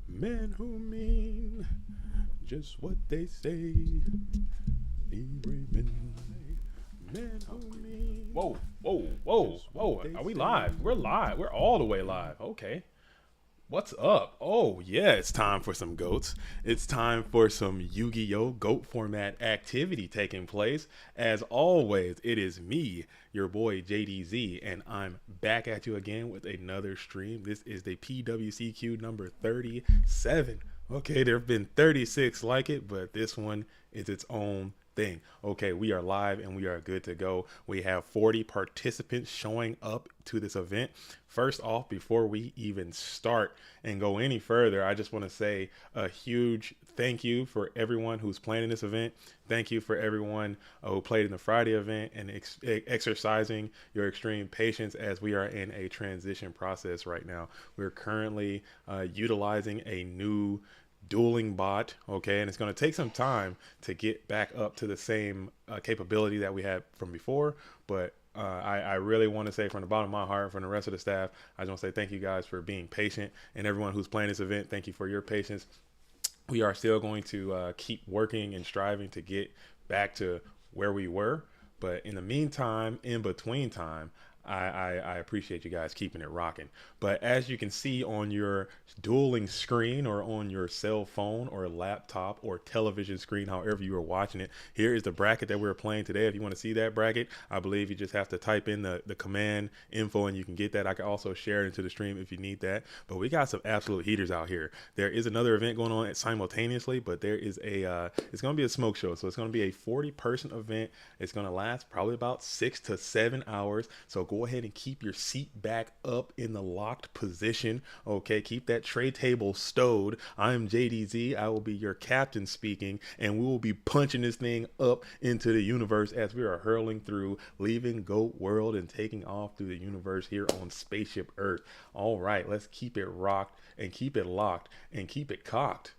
Men who mean just what they say. The brave men who mean. Whoa, whoa, whoa, whoa. Are we live? We're live. We're all the way live. Okay. What's up? Oh, yeah, it's time for some goats. It's time for some Yu-Gi-Oh! Goat format activity taking place. As always, it is me, your boy JDZ, and I'm back at you again with another stream. This is the PWCQ number 37. Okay, there have been 36 like it, but this one is its own thing. Okay, we are live and we are good to go. We have 40 participants showing up to this event. First off, before we even start and go any further, I just want to say a huge thank you for everyone who's planning this event. Thank you for everyone who played in the Friday event and exercising your extreme patience as we are in a transition process right now. We're currently utilizing a new dueling bot, okay, and it's going to take some time to get back up to the same capability that we had from before, but I really want to say from the bottom of my heart, from the rest of the staff, I just want to say thank you guys for being patient, and everyone who's playing this event, thank you for your patience. We are still going to keep working and striving to get back to where we were, but in the meantime, in between time, I appreciate you guys keeping it rocking. But as you can see on your dueling screen or on your cell phone or laptop or television screen, however you are watching it, here is the bracket that we're playing today. If you want to see that bracket, I believe you just have to type in the command info and you can get that. I can also share it into the stream if you need that. But we got some absolute heaters out here. There is another event going on simultaneously, but there is it's going to be a smoke show. So it's going to be a 40-person event. It's going to last probably about 6 to 7 hours. So go ahead and keep your seat back up in the locked position. Okay, keep that tray table stowed. I am JDZ. I will be your captain speaking, and we will be punching this thing up into the universe as we are hurling through, leaving Goat World and taking off through the universe here on Spaceship Earth. All right, let's keep it rocked and keep it locked and keep it cocked.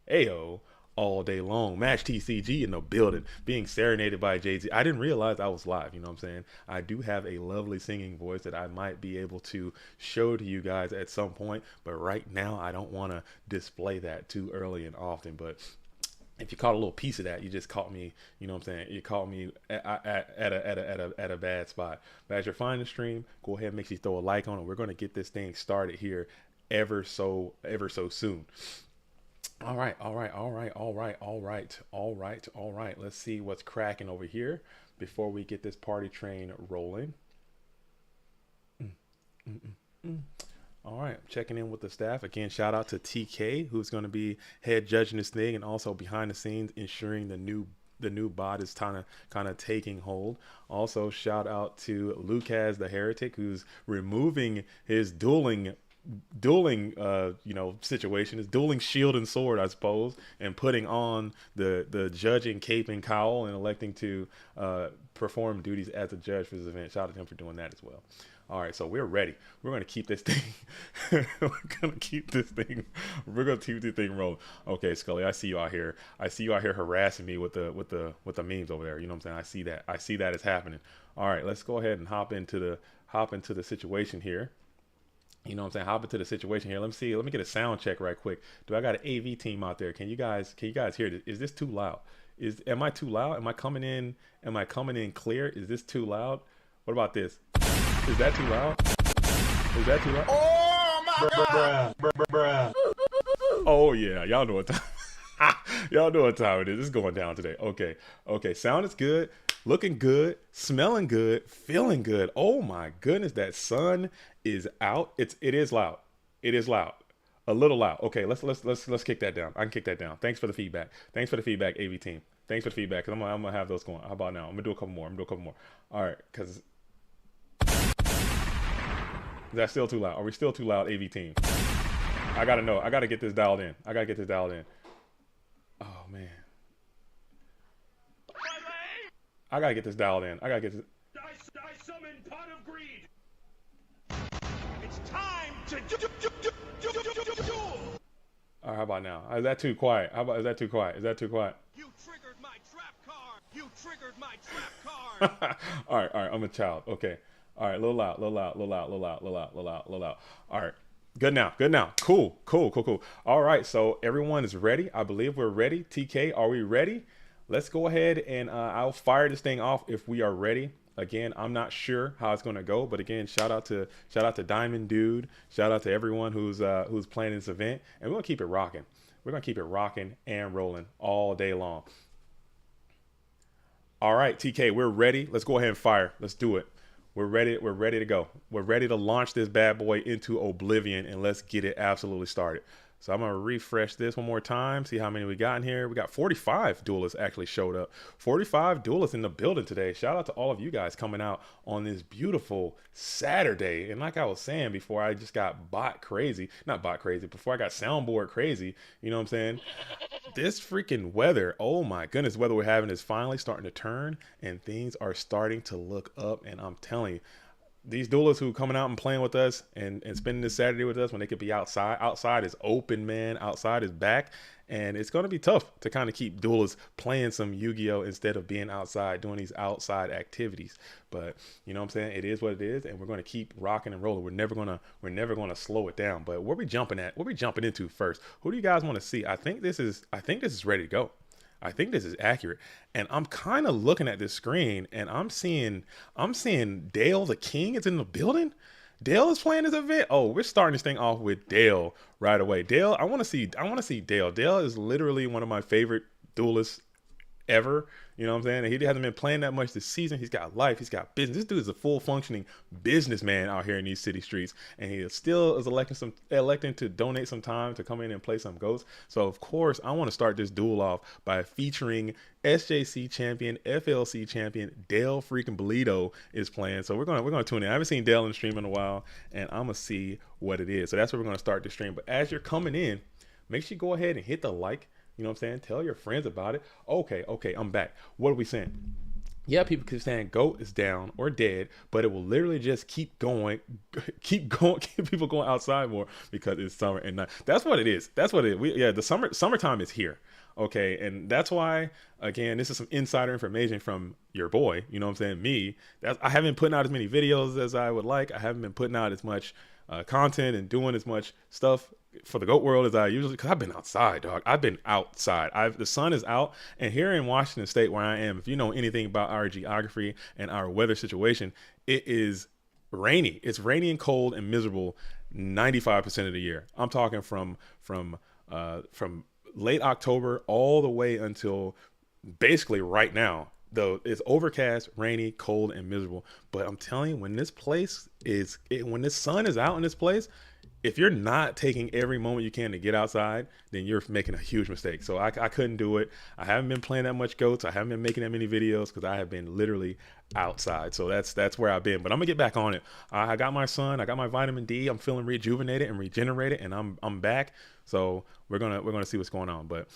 Ayo. All day long. Match TCG in the building, being serenaded by Jay-Z. I didn't realize I was live, you know what I'm saying? I do have a lovely singing voice that I might be able to show to you guys at some point, but right now I don't want to display that too early and often. But if you caught a little piece of that, you just caught me, you know what I'm saying? You caught me at a bad spot. But as you're finding the stream, go ahead and make sure you throw a like on it. We're going to get this thing started here ever so soon. All right. Let's see what's cracking over here before we get this party train rolling. All right, checking in with the staff again. Shout out to TK, who's going to be head judging this thing and also behind the scenes ensuring the new bot is kind of taking hold. Also, shout out to Lucas the Heretic, who's removing his dueling situation, is dueling shield and sword, I suppose, and putting on the judging cape and cowl and electing to perform duties as a judge for this event. Shout out to him for doing that as well. All right, so we're ready. We're going to keep this thing. We're going to keep this thing rolling. Okay, Scully, I see you out here. Harassing me with the memes over there. You know what I'm saying? I see that is happening. All right, let's go ahead and hop into the situation here. You know what I'm saying? Hop into the situation here. Let me get a sound check right quick. Do I got an AV team out there? Can you guys hear this? Is this too loud? Am I too loud? Am I coming in clear? Is this too loud? What about this? Is that too loud? Oh my god! Oh yeah, y'all know what time. Y'all know what time it is. It's going down today. Okay. Sound is good. Looking good, smelling good, feeling good. Oh my goodness, that sun is out. It is loud. A little loud. Okay, let's kick that down. I can kick that down. Thanks for the feedback. AV team. Thanks for the feedback. Cause I'm gonna have those going. How about now? I'm gonna do a couple more. All right, cause is that still too loud? Are we still too loud, AV team? I gotta know. I gotta get this dialed in. Oh man. I gotta get this dialed in. I summon Pot of Greed. It's time to duel. All right, how about now? Is that too quiet? Is that too quiet? You triggered my trap card. All right. I'm a child. Okay. All right. A little loud. All right. Good now. Good now. Cool. Cool. Cool. Cool. All right. So everyone is ready. I believe we're ready. TK, are we ready? Let's go ahead and I'll fire this thing off if we are ready. Again, I'm not sure how it's going to go, but again, shout out to Diamond Dude. Shout out to everyone who's playing this event, and we're gonna keep it rocking. We're gonna keep it rocking and rolling all day long. All right, TK, we're ready. Let's go ahead and fire. Let's do it. We're ready. We're ready to go. We're ready to launch this bad boy into oblivion, and let's get it absolutely started. So I'm gonna refresh this one more time, see how many we got in here. We got 45 duelists actually showed up. 45 duelists in the building today. Shout out to all of you guys coming out on this beautiful Saturday. And like I was saying before, I just got bot crazy. Not bot crazy, before I got soundboard crazy. You know what I'm saying? This freaking weather, oh my goodness, weather we're having is finally starting to turn and things are starting to look up. And I'm telling you, these duelists who coming out and playing with us and spending this Saturday with us when they could be outside. Outside is open, man. Outside is back. And it's going to be tough to kind of keep duelists playing some Yu-Gi-Oh! Instead of being outside, doing these outside activities. But you know what I'm saying? It is what it is, and we're going to keep rocking and rolling. We're never gonna slow it down. But where we jumping at? What we jumping into first? Who do you guys want to see? I think this is ready to go. I think this is accurate. And I'm kind of looking at this screen and I'm seeing Dale the King is in the building. Dale is playing this event. Oh, we're starting this thing off with Dale right away. Dale, I want to see Dale. Dale is literally one of my favorite duelists ever. You know what I'm saying? And he hasn't been playing that much this season. He's got life. He's got business. This dude is a full functioning businessman out here in these city streets. And he still is electing to donate some time to come in and play some ghosts. So of course I want to start this duel off by featuring SJC champion, FLC champion, Dale freaking Bolito is playing. So we're gonna tune in. I haven't seen Dale in the stream in a while, and I'm gonna see what it is. So that's where we're gonna start the stream. But as you're coming in, make sure you go ahead and hit the like. You know what I'm saying? Tell your friends about it. Okay, I'm back. What are we saying? Yeah, people keep saying GOAT is down or dead, but it will literally just keep going, keep going, keep people going outside more because it's summer and not. That's what it is. That's what it is. The summertime is here. Okay, and that's why again, this is some insider information from your boy. You know what I'm saying? Me. I haven't putting out as many videos as I would like. I haven't been putting out as much content and doing as much stuff for the goat world as I usually, because I've been outside, dog. I've been outside. The sun is out, and here in Washington State, where I am, if you know anything about our geography and our weather situation, it is rainy. It's rainy and cold and miserable 95% of the year. I'm talking from late October all the way until basically right now. Though it's overcast, rainy, cold, and miserable. But I'm telling you, when when this sun is out in this place, if you're not taking every moment you can to get outside, then you're making a huge mistake. So I couldn't do it. I haven't been playing that much goats. I haven't been making that many videos because I have been literally outside. So that's where I've been. But I'm gonna get back on it. I got my sun. I got my vitamin D. I'm feeling rejuvenated and regenerated, and I'm back. So we're gonna see what's going on. But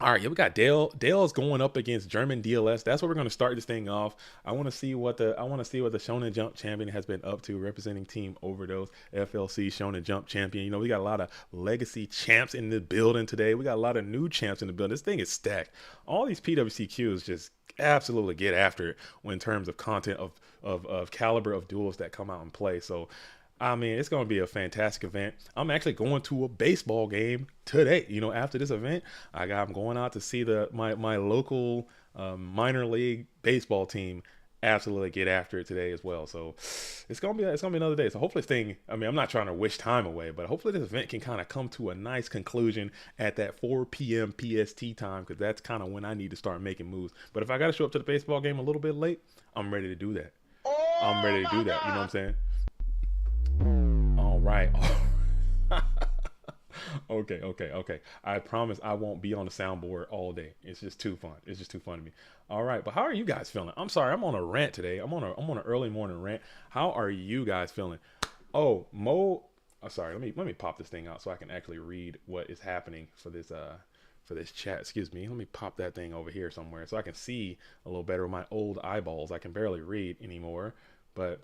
all right, yeah, we got Dale. Dale is going up against German DLS. That's where we're going to start this thing off. I want to see what the Shonen Jump champion has been up to, representing Team Overdose, FLC Shonen Jump champion. You know, we got a lot of legacy champs in the building today. We got a lot of new champs in the building. This thing is stacked. All these PWCQs just absolutely get after it in terms of content of caliber of duels that come out and play. So I mean, it's going to be a fantastic event. I'm actually going to a baseball game today. You know, after this event, I'm going out to see my local minor league baseball team absolutely get after it today as well. So it's gonna be another day. So hopefully this thing, I mean, I'm not trying to wish time away, but hopefully this event can kind of come to a nice conclusion at that 4 p.m. PST time, because that's kind of when I need to start making moves. But if I got to show up to the baseball game a little bit late, I'm ready to do that. I'm ready to do that. You know what I'm saying? All right. Okay. I promise I won't be on the soundboard all day. It's just too fun. It's just too fun to me. All right, but how are you guys feeling? I'm sorry, I'm on a rant today. I'm on an early morning rant. How are you guys feeling? Oh, sorry. Let me pop this thing out so I can actually read what is happening for this chat. Excuse me. Let me pop that thing over here somewhere so I can see a little better with my old eyeballs. I can barely read anymore, but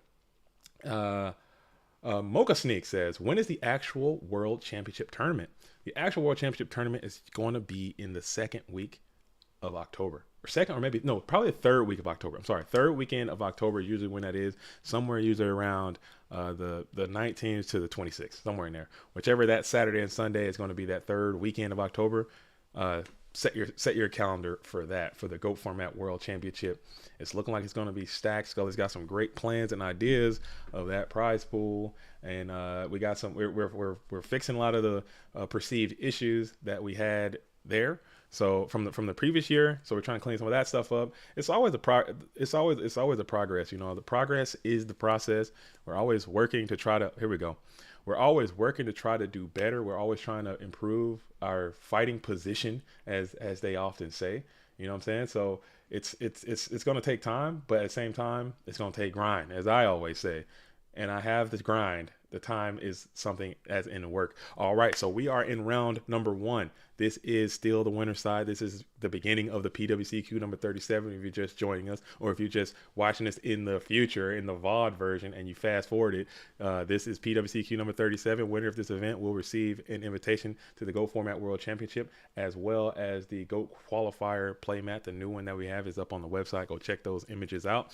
Mocha Sneak says, when is the actual World Championship tournament? The actual World Championship tournament is going to be in the second week of October. or second, or maybe no, probably the third week of October. I'm sorry, third weekend of October, usually when that is, somewhere usually around the 19th to the 26th, somewhere in there. Whichever that Saturday and Sunday is going to be, that third weekend of October. Set your calendar for that, for the GOAT Format World Championship. It's looking like it's going to be stacked. Scully's got some great plans and ideas of that prize pool, and we got some. We're fixing a lot of the perceived issues that we had there. So from the previous year, so we're trying to clean some of that stuff up. It's always it's always a progress. You know, the progress is the process. We're always working to try to. Here we go. We're always working to try to do better. We're always trying to improve our fighting position, as they often say. You know what I'm saying? So it's going to take time, but at the same time, it's going to take grind, as I always say. And I have this grind. The time is something as in work. All right, so we are in round number 1. This is still the winner's side. This is the beginning of the PWCQ number 37. If you're just joining us, or if you're just watching this in the future, in the VOD version, and you fast forward it, this is PWCQ number 37. Winner of this event will receive an invitation to the GOAT Format World Championship, as well as the GOAT Qualifier playmat. The new one that we have is up on the website. Go check those images out.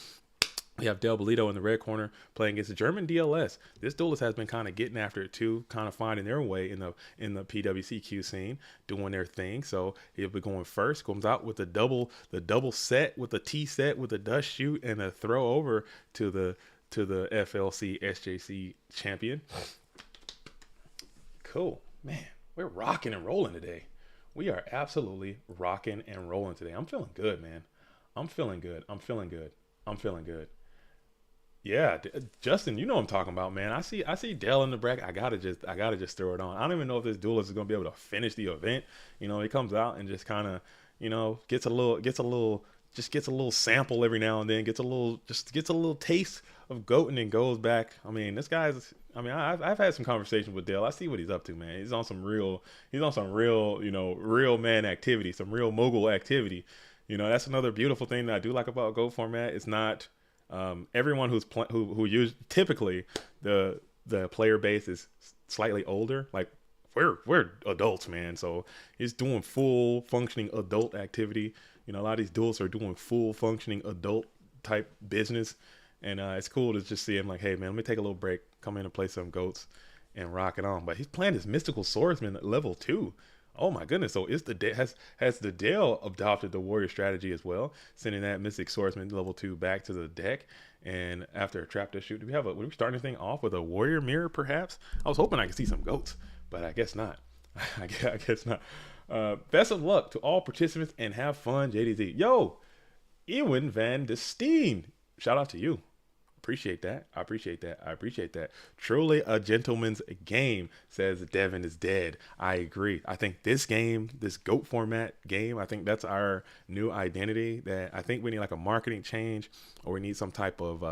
We have Del Bolito in the red corner playing against the German DLS. This duelist has been kind of getting after it too, kind of finding their way in the PWCQ scene, doing their thing. So he'll be going first. Comes out with the double set, with a T set, with a dust shoot, and a throw over to the FLC SJC champion. Cool, man. We're rocking and rolling today. We are absolutely rocking and rolling today. I'm feeling good, man. I'm feeling good. Yeah, Justin, you know what I'm talking about, man. I see Dell in the bracket. I gotta just throw it on. I don't even know if this duelist is gonna be able to finish the event. You know, he comes out and just kind of, you know, gets a little sample every now and then, gets a little taste of GOAT, and then goes back. I mean, I've had some conversations with Dell. I see what he's up to, man. He's on some real, you know, real man activity, some real mogul activity. You know, that's another beautiful thing that I do like about GOAT Format. It's not everyone who use, typically the player base is slightly older. Like we're adults, man. So he's doing full functioning adult activity. You know, a lot of these duels are doing full functioning adult type business, and it's cool to just see him like, hey man, let me take a little break, come in and play some GOATs and rock it on. But he's playing his mystical swordsman at level 2. Oh my goodness! So has the Dale adopted the warrior strategy as well, sending that Mystic Swordsman level 2 back to the deck? And after a trap to shoot, do we start anything off with a warrior mirror? Perhaps I was hoping I could see some GOATs, but I guess not. I guess not. Best of luck to all participants and have fun, JDZ. Yo, Ewan Van de Steen, shout out to you. Appreciate that. I appreciate that. Truly a gentleman's game, says Devin is dead. I agree. I think this game, this GOAT Format game, I think that's our new identity. That I think we need like a marketing change, or we need some type of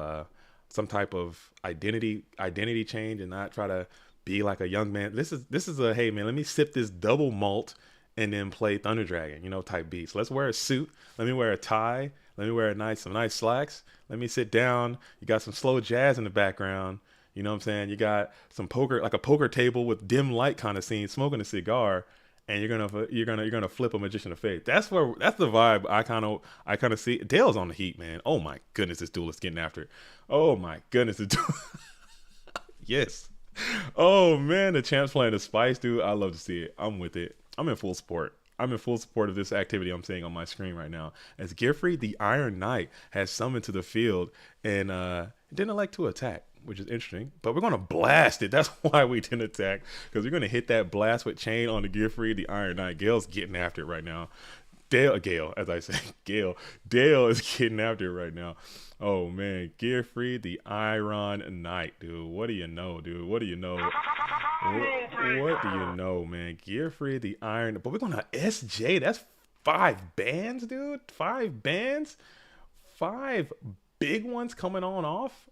identity change, and not try to be like a young man. This is a, hey man, let me sip this double malt and then play Thunder Dragon, you know, type beats. Let's wear a suit. Let me wear a tie. Let me wear some nice slacks. Let me sit down. You got some slow jazz in the background. You know what I'm saying? You got some poker, like a poker table with dim light kind of scene, smoking a cigar, and you're gonna flip a Magician of Fate. That's the vibe I kind of see. Dale's on the heat, man. Oh my goodness, this duelist getting after it. Oh my goodness, yes. Oh man, the champ's playing the spice, dude. I love to see it. I'm with it. I'm in full support. Of this activity I'm seeing on my screen right now, as Geoffrey the Iron Knight has summoned to the field and didn't elect to attack, which is interesting. But we're going to blast it. That's why we didn't attack, because we're going to hit that blast with chain on the Geoffrey the Iron Knight. Gale's getting after it right now. Dale is getting after it right now. Oh man, Geoffrey the Iron Knight, dude. What do you know, dude? What do you know? What do you know, man? Geoffrey the Iron, but we're gonna SJ. That's 5 bands, dude. 5 bands, 5 big ones coming on off.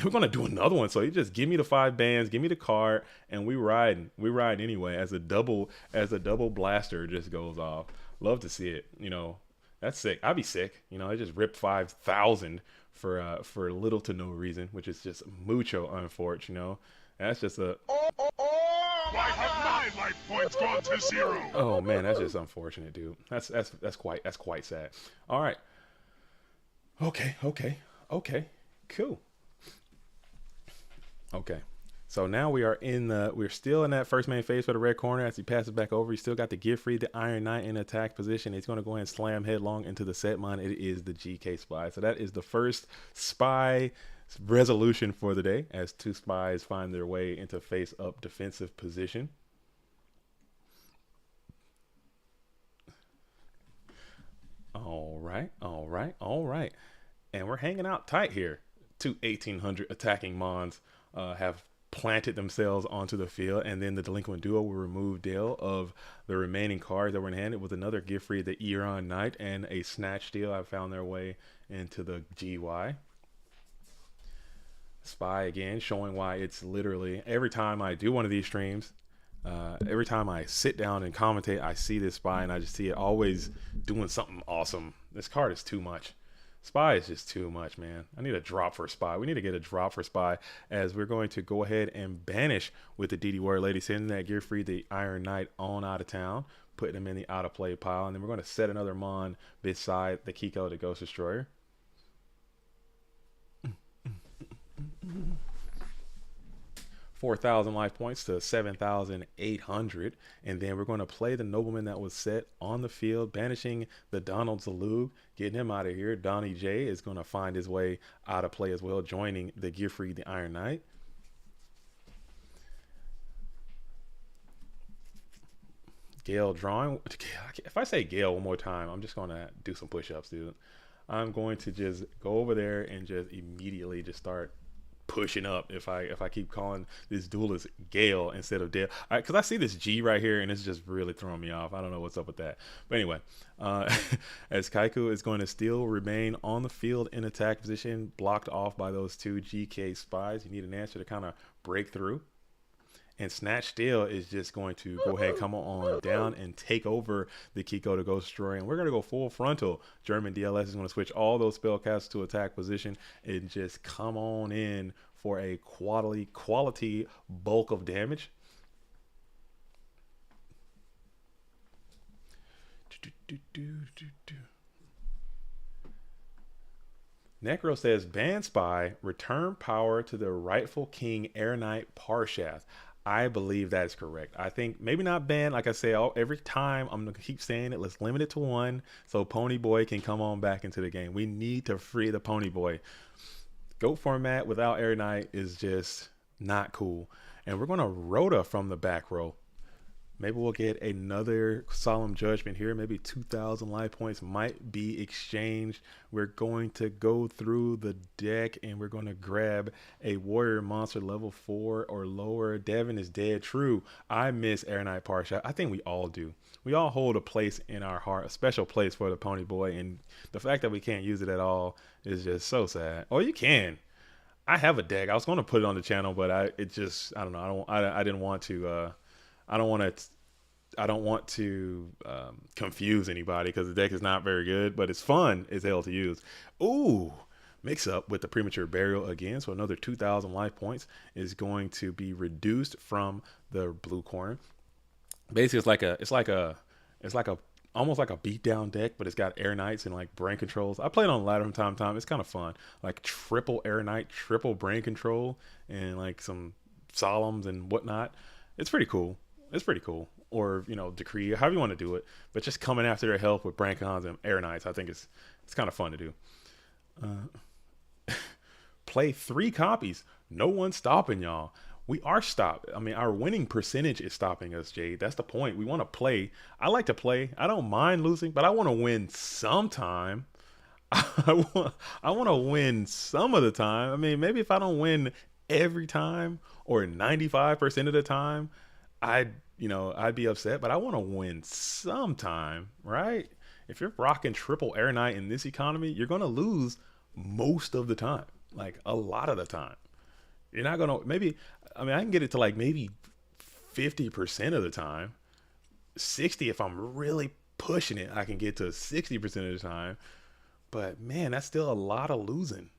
We're gonna do another one. So you just give me the 5 bands, give me the card, and we ride anyway. As a double blaster just goes off. Love to see it. You know, that's sick. I'd be sick. You know, I just ripped 5,000 for little to no reason, which is just mucho unfortunate. You know, that's just a Why have my life points gone to 0? Oh man, that's just unfortunate, dude. That's quite sad. All right. Okay. Cool. Okay. So now we're still in that first main phase for the red corner. As he passes back over, he still got the gift free, the Iron Knight in attack position. He's going to go ahead and slam headlong into the set mine. It is the GK spy. So that is the first spy resolution for the day, as 2 spies find their way into face up defensive position. All right. And we're hanging out tight here. 2 1800 attacking mons have planted themselves onto the field, and then the delinquent duo will remove Dale of the remaining cards that were in hand with another gift free, the Eron Knight, and a snatch steal. I found their way into the GY. Spy again, showing why it's literally every time I do one of these streams, every time I sit down and commentate, I see this spy and I just see it always doing something awesome. This card is too much. Spy is just too much, man. I need a drop for Spy. We need to get a drop for Spy, as we're going to go ahead and banish with the DD Warrior Lady, sending that gear free, the Iron Knight, on out of town, putting him in the out of play pile. And then we're going to set another Mon beside the Kiko, the Ghost Destroyer. 4,000 life points to 7,800, and then we're going to play the nobleman that was set on the field, banishing the Donald Zalug, getting him out of here. Donnie J is going to find his way out of play as well, joining the gear free, the Iron Knight. Gale drawing. If I say Gale one more time, I'm just going to do some push-ups, dude. I'm going to just go over there and just immediately just start pushing up if I keep calling this duelist Gale instead of Dale, because I see this G right here and it's just really throwing me off. I don't know what's up with that, but anyway, as Kaiku is going to still remain on the field in attack position, blocked off by those 2 GK spies. You need an answer to kind of break through. And Snatch Steal is just going to go ahead, come on down and take over the Kiko, the Ghost Destroyer. And we're going to go full frontal. German DLS is going to switch all those spellcasts to attack position and just come on in for a quality bulk of damage. Necro says, ban Spy, return power to the rightful king, Air Knight Parshath. I believe that is correct. I think maybe not ban, like I say, every time I'm going to keep saying it. Let's limit it to 1 so Pony Boy can come on back into the game. We need to free the Pony Boy. Goat format without Air Knight is just not cool. And we're going to Rhoda from the back row. Maybe we'll get another solemn judgment here. Maybe 2,000 life points might be exchanged. We're going to go through the deck and we're going to grab a warrior monster level 4 or lower. Devin is dead. True. I miss Air Knight Parsha. I think we all do. We all hold a place in our heart, a special place for the Pony Boy. And the fact that we can't use it at all is just so sad. Or you can. I have a deck. I was going to put it on the channel, but I don't know. I didn't want to, I don't want to confuse anybody, because the deck is not very good, but it's fun as hell to use. Ooh, mix up with the premature burial again. So another 2,000 life points is going to be reduced from the blue corner. Basically, it's like a almost like a beatdown deck, but it's got Air Knights and like brain controls. I play it on ladder from time to time. It's kind of fun, like triple Air Knight, triple brain control, and like some solemns and whatnot. It's pretty cool. Or, you know, decree, however you want to do it, but just coming after their health with Brancons and Air Knights, I think it's kind of fun to do. Play 3 copies. No one's stopping y'all. We are stopped. I mean, our winning percentage is stopping us, Jade. That's the point. We want to play. I like to play. I don't mind losing, but I want to win sometime. I want to win some of the time. I mean, maybe if I don't win every time or 95% of the time, I'd be upset, but I want to win sometime, right? If you're rocking triple Air Knight in this economy, you're going to lose most of the time, like a lot of the time. You're not going to, I can get it to like maybe 50% of the time. 60, if I'm really pushing it, I can get to 60% of the time. But man, that's still a lot of losing.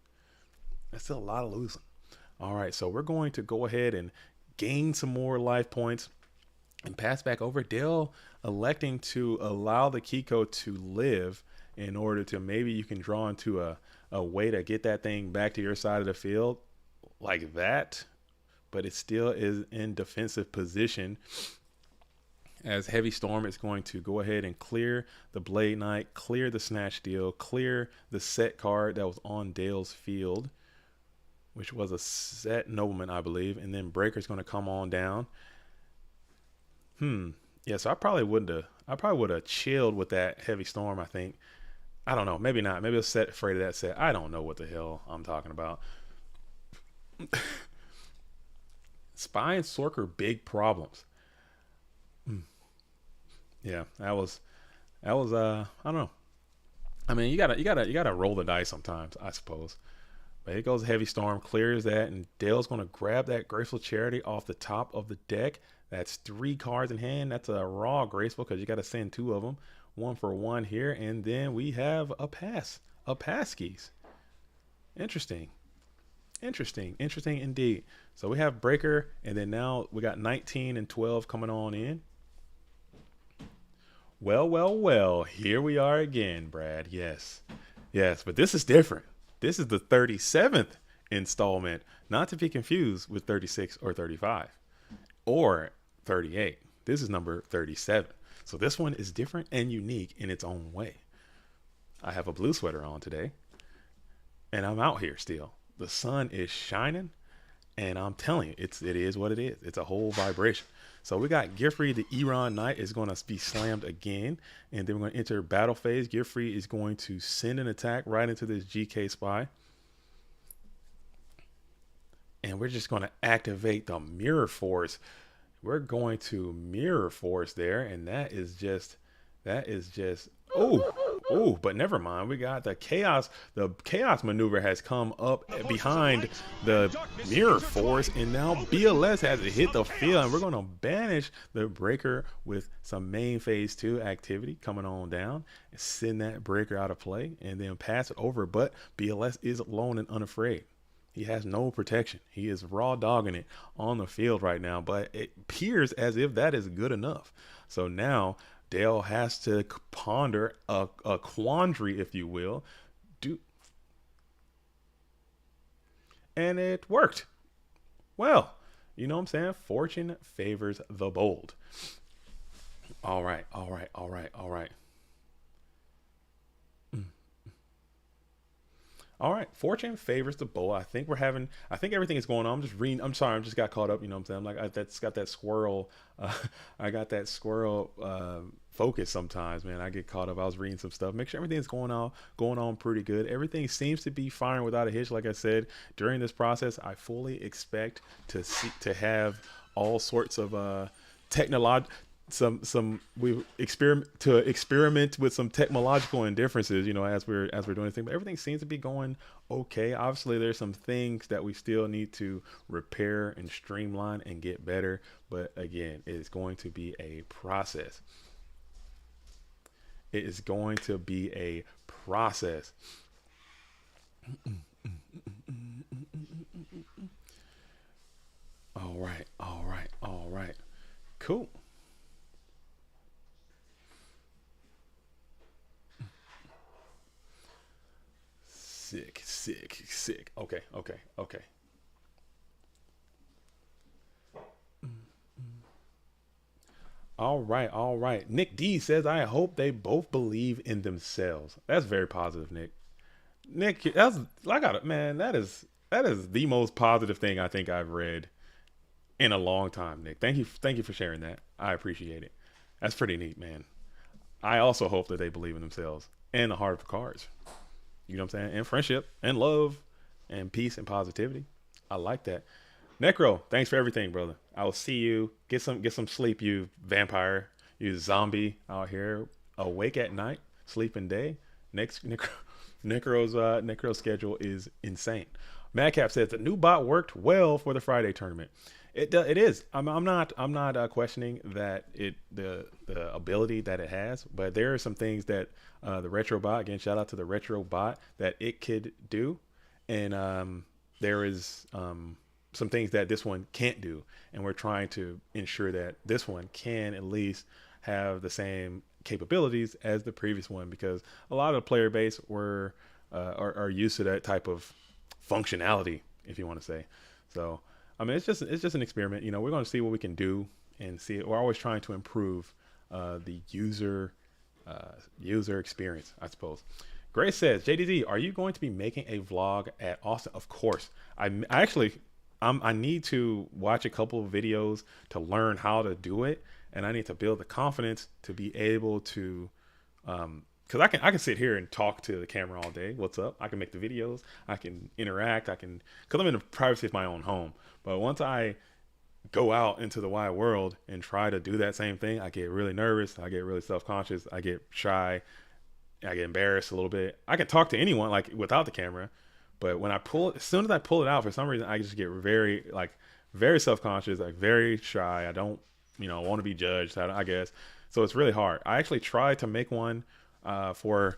All right, so we're going to go ahead and gain some more life points. and pass back over. Dale electing to allow the Kiko to live in order to maybe you can draw into a way to get that thing back to your side of the field like that, but it still is in defensive position as Heavy Storm is going to go ahead and clear the Blade Knight, clear the Snatch Deal, clear the set card that was on Dale's field, which was a set Nobleman, I believe, and then Breaker's going to come on down. Yeah, so I probably would have chilled with that Heavy Storm, I think. I don't know, maybe not. Maybe I'll set afraid of that set. I don't know what the hell I'm talking about. Spy and Sorker, big problems. Yeah, that was I don't know. I mean, you gotta roll the dice sometimes, I suppose. But here goes Heavy Storm, clears that, and Dale's gonna grab that Graceful Charity off the top of the deck. That's 3 cards in hand. That's a raw Graceful because you gotta send 2 of them. 1 for 1 here, and then we have a pass keys. Interesting indeed. So we have Breaker, and then now we got 19 and 12 coming on in. Well, here we are again, Brad. Yes, but this is different. This is the 37th installment, not to be confused with 36 or 35 or 38. This is number 37. So this one is different and unique in its own way. I have a blue sweater on today, and I'm out here still. The sun is shining, and I'm telling you, it is what it is. It's a whole vibration. So we got Giffrey, the Iran Knight, is going to be slammed again, and then we're going to enter battle phase. Giffrey is going to send an attack right into this GK Spy, and we're just going to activate the Mirror Force. We're going to Mirror Force there, and that is just oh, but never mind. We got the chaos maneuver has come up behind the Mirror Force, and now BLS has to hit the field, and we're going to banish the Breaker with some main phase 2 activity coming on down and send that Breaker out of play and then pass it over. But BLS is alone and unafraid. He has no protection. He is raw dogging it on the field right now, but it appears as if that is good enough. So now Dale has to ponder a quandary, if you will. And it worked. Well, you know what I'm saying? Fortune favors the bold. All right. All right, fortune favors the bold. I think everything is going on. I'm just reading. I'm sorry, I just got caught up. You know what I'm saying? I'm like, that's got that squirrel. I got that squirrel focus sometimes, man. I get caught up. I was reading some stuff. Make sure everything's going on pretty good. Everything seems to be firing without a hitch. Like I said, during this process, I fully expect to have all sorts of we experiment with some technological indifferences, you know, as we're doing this thing, but everything seems to be going okay. Obviously there's some things that we still need to repair and streamline and get better, but again, it is going to be a process. All right, cool. Sick. Okay. All right. Nick D says, I hope they both believe in themselves. That's very positive, Nick. That is the most positive thing I think I've read in a long time, Nick. Thank you for sharing that. I appreciate it. That's pretty neat, man. I also hope that they believe in themselves and the heart of the cards. You know what I'm saying? And friendship and love and peace and positivity. I like that. Necro, thanks for everything, brother. I will see you. Get some sleep, you vampire, you zombie out here. Awake at night, sleeping day. Necro's schedule is insane. Madcap says the new bot worked well for the Friday tournament. It is. I'm not questioning that the ability that it has, but there are some things that the retro bot, again, shout out to the retro bot, that it could do, and there is some things that this one can't do, and we're trying to ensure that this one can at least have the same capabilities as the previous one, because a lot of the player base are used to that type of functionality, if you want to say. So I mean, it's just an experiment. You know, we're going to see what we can do and see. We're always trying to improve the user experience, I suppose. Grace says, JDZ, are you going to be making a vlog at Austin? Of course. I need to watch a couple of videos to learn how to do it, and I need to build the confidence to be able to, because I can sit here and talk to the camera all day. What's up? I can make the videos. I can interact. Because I'm in the privacy of my own home. But once I go out into the wide world and try to do that same thing, I get really nervous. I get really self-conscious. I get shy. I get embarrassed a little bit. I can talk to anyone like without the camera, but when as soon as I pull it out, for some reason, I just get very self-conscious, like very shy. I don't, want to be judged, I guess. So it's really hard. I actually tried to make one for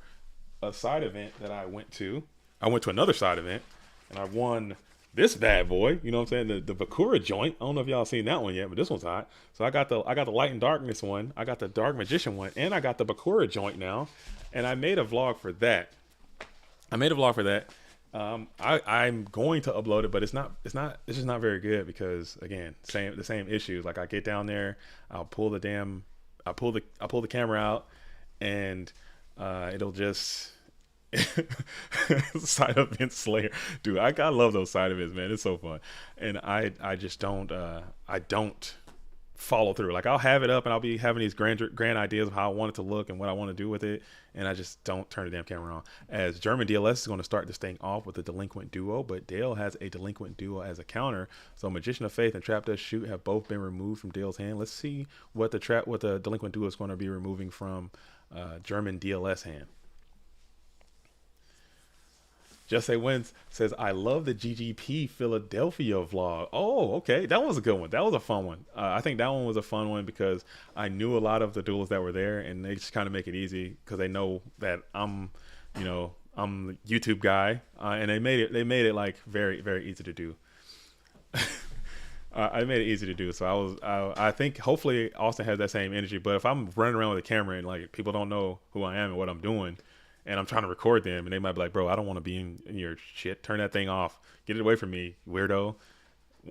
a side event that I went to. I went to another side event and I won this bad boy. You know what I'm saying? The Bakura joint. I don't know if y'all seen that one yet, but this one's hot. So I got the Light and Darkness one. I got the Dark Magician one, and I got the Bakura joint now. And I made a vlog for that. I'm going to upload it, but it's just not very good because, again, the same issues. Like I get down there, I'll pull the camera out, and it'll just side event slayer, dude. I love those side events, man. It's so fun, and I just don't follow through. Like I'll have it up and I'll be having these grand ideas of how I want it to look and what I want to do with it, and I just don't turn the damn camera on. As German DLS is going to start this thing off with a Delinquent Duo, but Dale has a Delinquent Duo as a counter. So Magician of Faith and Trap Does Shoot have both been removed from Dale's hand. Let's see what the Delinquent Duo is going to be removing from German DLS hand. Just Say Wins says, I love the GGP Philadelphia vlog. Oh, okay. That was a good one. That was a fun one. I think that one was a fun one because I knew a lot of the duels that were there, and they just kind of make it easy because they know that I'm the YouTube guy, and they made it like very, very easy to do. I made it easy to do. So I think hopefully Austin has that same energy. But if I'm running around with a camera and like people don't know who I am and what I'm doing, and I'm trying to record them, and they might be like, bro, I don't want to be in your shit. Turn that thing off. Get it away from me, weirdo.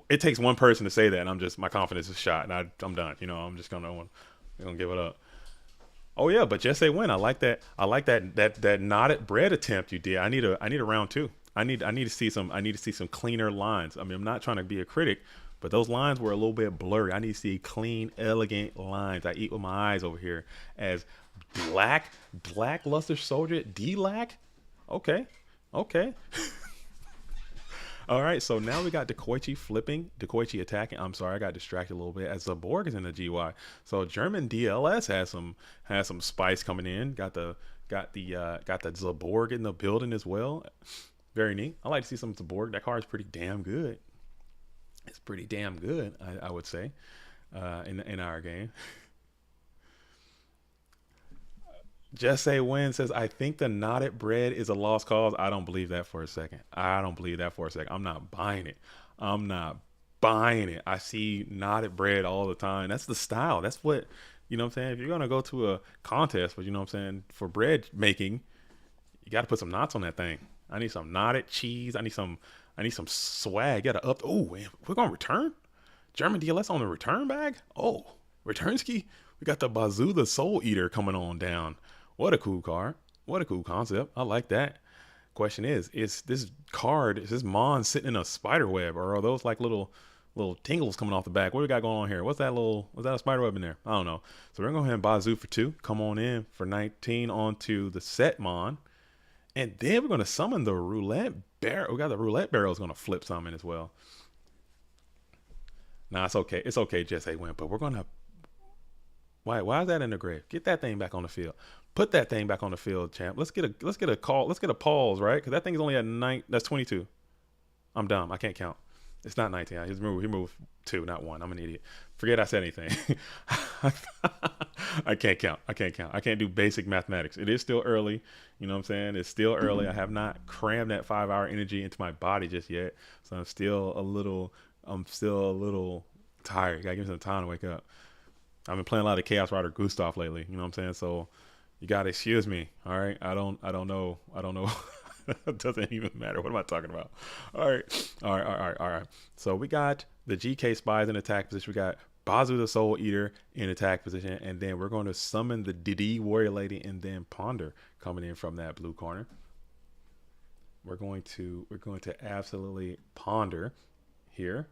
It takes one person to say that, and my confidence is shot, and I'm done. I'm just gonna give it up. Oh yeah, but Just Say Win. I like that. I like that knotted bread attempt you did. I need a round two. I need to see some cleaner lines. I mean, I'm not trying to be a critic, but those lines were a little bit blurry. I need to see clean, elegant lines. I eat with my eyes over here as Black Luster Soldier D-Lack. Okay. All right, so now we got Dekoichi flipping, Dekoichi attacking. I'm sorry, I got distracted a little bit as Zaborg is in the GY. So German DLS has some spice coming in. Got the Zaborg in the building as well. Very neat. I like to see some Zaborg. That card is pretty damn good. It's pretty damn good, I would say, in our game. Just Say Win says, I think the knotted bread is a lost cause. I don't believe that for a second. I'm not buying it. I see knotted bread all the time. That's the style. That's what, what I'm saying? If you're going to go to a contest, but for bread making, you got to put some knots on that thing. I need some knotted cheese. I need some swag. You got to we're going to return? German DLS on the return bag? Oh, return ski? We got the Bazoo the Soul Eater coming on down. What a cool card. What a cool concept. I like that. Question is this Mon sitting in a spider web, or are those like little tingles coming off the back? What do we got going on here? Was that a spider web in there? I don't know. So we're going to go ahead and Bazoo for 2. Come on in for 19 onto the set Mon. And then we're going to summon the Roulette Barrel. We got the Roulette Barrel is going to flip summon as well. Nah, it's okay. It's okay, Just Say Win, but we're going to... Why is that in the grave? Get that thing back on the field. Put that thing back on the field, champ. Let's get a call. Let's get a pause, right? Because that thing is only at 9. That's 22. I'm dumb. I can't count. It's not 19. He moved 2, not 1. I'm an idiot. Forget I said anything. I can't count. I can't do basic mathematics. It is still early. You know what I'm saying? It's still early. I have not crammed that 5-hour energy into my body just yet. So I'm still a little I'm still a little tired. Gotta give me some time to wake up. I've been playing a lot of Chaos Rider Gustav lately. You know what I'm saying? So you gotta excuse me. All right. I don't know. It doesn't even matter. What am I talking about? All right. All right. So we got the GK spies in attack position. We got Bazu the Soul Eater in attack position, and then we're going to summon the DD Warrior Lady, and then Ponder coming in from that blue corner. We're going to absolutely ponder here.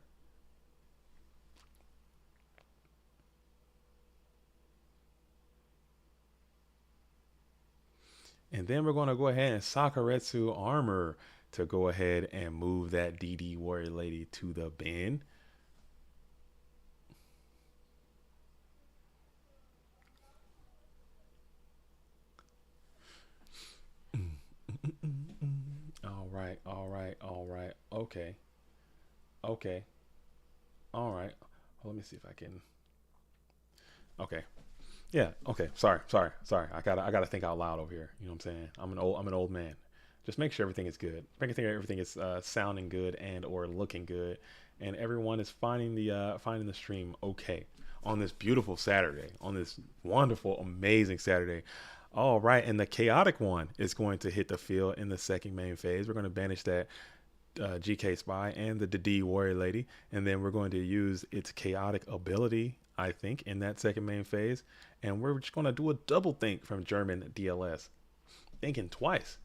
And then we're going to go ahead and Sakuretsu Armor to go ahead and move that DD Warrior Lady to the bin. All right. Okay. All right. Well, let me see if I can. Okay. Yeah. Okay. Sorry. I gotta think out loud over here. You know what I'm saying? I'm an old man. Just make sure everything is good. Make sure everything is sounding good and or looking good, and everyone is finding the stream okay on this beautiful Saturday, on this wonderful, amazing Saturday. All right, and the chaotic one is going to hit the field in the second main phase. We're going to banish that GK Spy and the D Warrior Lady, and then we're going to use its chaotic ability, I think, in that second main phase. And we're just going to do a double think from German DLS. Thinking twice.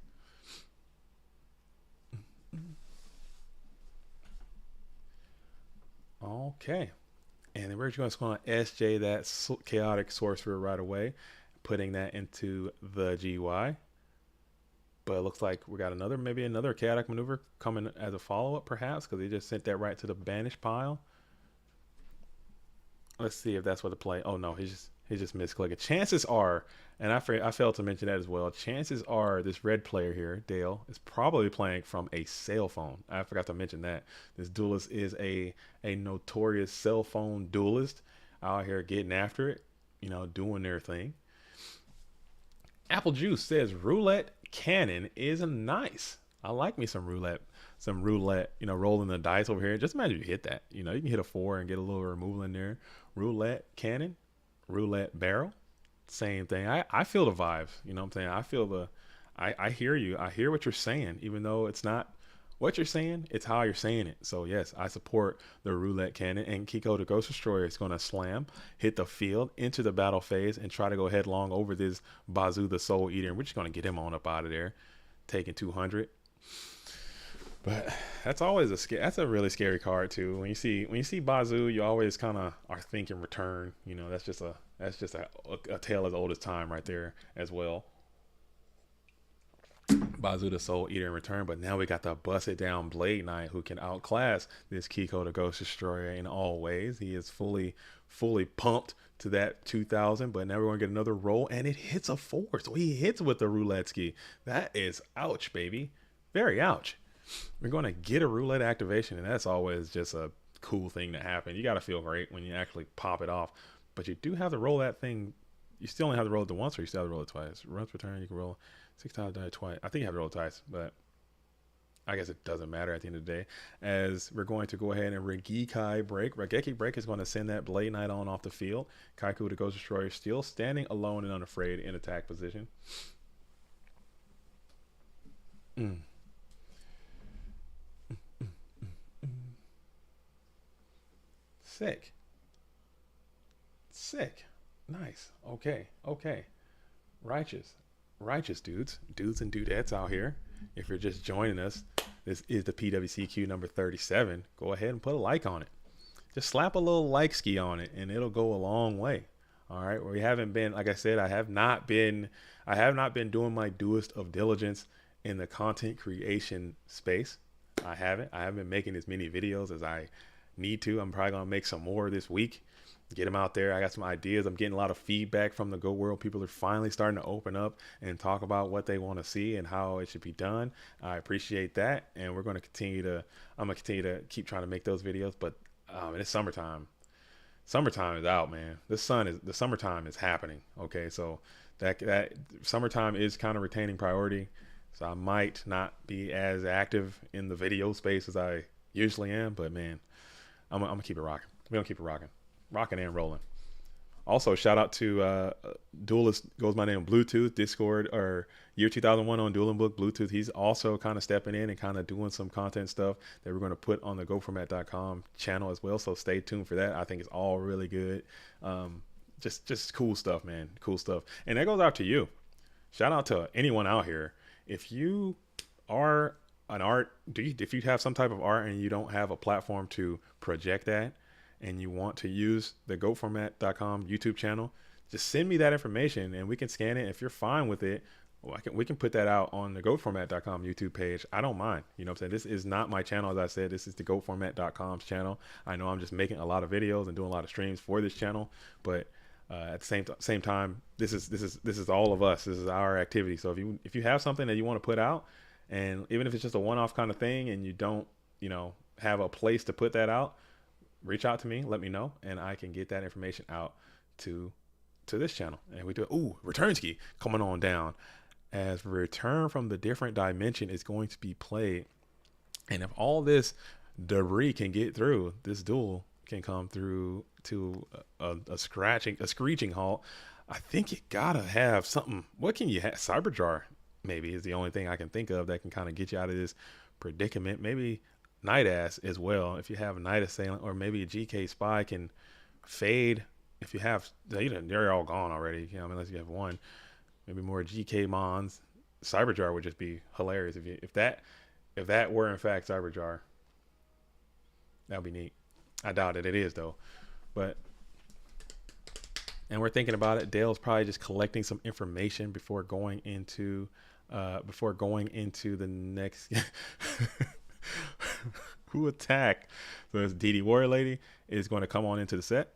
Okay. And then we're just going to SJ that chaotic sorcerer right away, putting that into the GY. But it looks like we got maybe another chaotic maneuver coming as a follow-up, perhaps, because he just sent that right to the banish pile. Let's see if that's what the play. Oh no, he just misclicked. Chances are, and I failed to mention that as well. Chances are this red player here, Dale, is probably playing from a cell phone. I forgot to mention that this duelist is a notorious cell phone duelist out here getting after it, doing their thing. Apple Juice says roulette cannon is nice. I like me some roulette, rolling the dice over here. Just imagine you hit that. You can hit a 4 and get a little removal in there. Roulette cannon, roulette barrel, same thing. I feel the vibes. You know what I'm saying? I hear you. I hear what you're saying, even though it's not what you're saying, it's how you're saying it. So yes, I support the roulette cannon, and Kiko the Ghost Destroyer is going to slam, hit the field, into the battle phase, and try to go headlong over this Bazu the Soul Eater. And we're just going to get him on up out of there, taking 200. But that's a really scary card too. When you see Bazu, you always kind of are thinking return. That's just a tale as old as time right there as well. Bazu the Soul Eater in return, but now we got the busted down Blade Knight who can outclass this Kiko the Ghost Destroyer in all ways. He is fully pumped to that 2000, but now we're going to get another roll, and it hits a 4. So he hits with the roulette ski. That is ouch, baby. Very ouch. We're going to get a roulette activation, and that's always just a cool thing to happen. You got to feel great when you actually pop it off, but you do have to roll that thing. You still only have to roll it once, or you still have to roll it twice. Once return, you can roll 6 times, die twice. I think you have to roll it twice, but I guess it doesn't matter at the end of the day. As we're going to go ahead and Regeki break. Regeki break is going to send that Blade Knight on off the field. Kaiku the Ghost Destroyer still standing alone and unafraid in attack position. Sick. Nice. Okay. Righteous dudes and dudettes out here. If you're just joining us, this is the PWCQ number 37. Go ahead and put a like on it. Just slap a little like ski on it, and it'll go a long way. All right. We haven't been, like I said, I have not been doing my dewest of diligence in the content creation space. I haven't been making as many videos as I need to. I'm probably gonna make some more this week, get them out there. I got some ideas. I'm getting a lot of feedback from the Go World. People are finally starting to open up and talk about what they want to see and how it should be done. I appreciate that, and I'm gonna continue to keep trying to make those videos. But it's summertime. Summertime is out, man. The summertime is happening. Okay, so that summertime is kind of retaining priority. So I might not be as active in the video space as I usually am, but man, I'm gonna keep it rocking. We're gonna keep it rocking and rolling. Also, shout out to Duelist goes by name Bluetooth Discord or year 2001 on Duel and Book Bluetooth. He's also kind of stepping in and kind of doing some content stuff that we're going to put on the GoFormat.com channel as well. So stay tuned for that. I think it's all really good. Just cool stuff, man. Cool stuff. And that goes out to you. Shout out to anyone out here. If you are an art, if you have some type of art and you don't have a platform to project that, and you want to use the GoFormat.com YouTube channel, just send me that information and we can scan it. If you're fine with it, well, we can put that out on the GoFormat.com YouTube page. I don't mind. You know what I'm saying? This is not my channel. As I said, this is the GoFormat.com's channel. I know I'm just making a lot of videos and doing a lot of streams for this channel, but at the same time, this is all of us. This is our activity. So if you have something that you want to put out, and even if it's just a one-off kind of thing and you don't, have a place to put that out, reach out to me, let me know, and I can get that information out to this channel. And we do it. Ooh, Return Ski coming on down as Return from the Different Dimension is going to be played. And if all this debris can get through, this duel can come through to a screeching halt. I think you gotta have something. What can you have? Cyberjar maybe is the only thing I can think of that can kind of get you out of this predicament. Maybe Night Ass as well. If you have Night Assailant, or maybe a GK Spy can fade. If you have, they're all gone already. Unless you have one. Maybe more GK Mons. Cyberjar would just be hilarious if that were in fact Cyberjar. That'd be neat. I doubt it. It is though, and we're thinking about it. Dale's probably just collecting some information before going into the next. Who attack? So this DD Warrior Lady is going to come on into the set.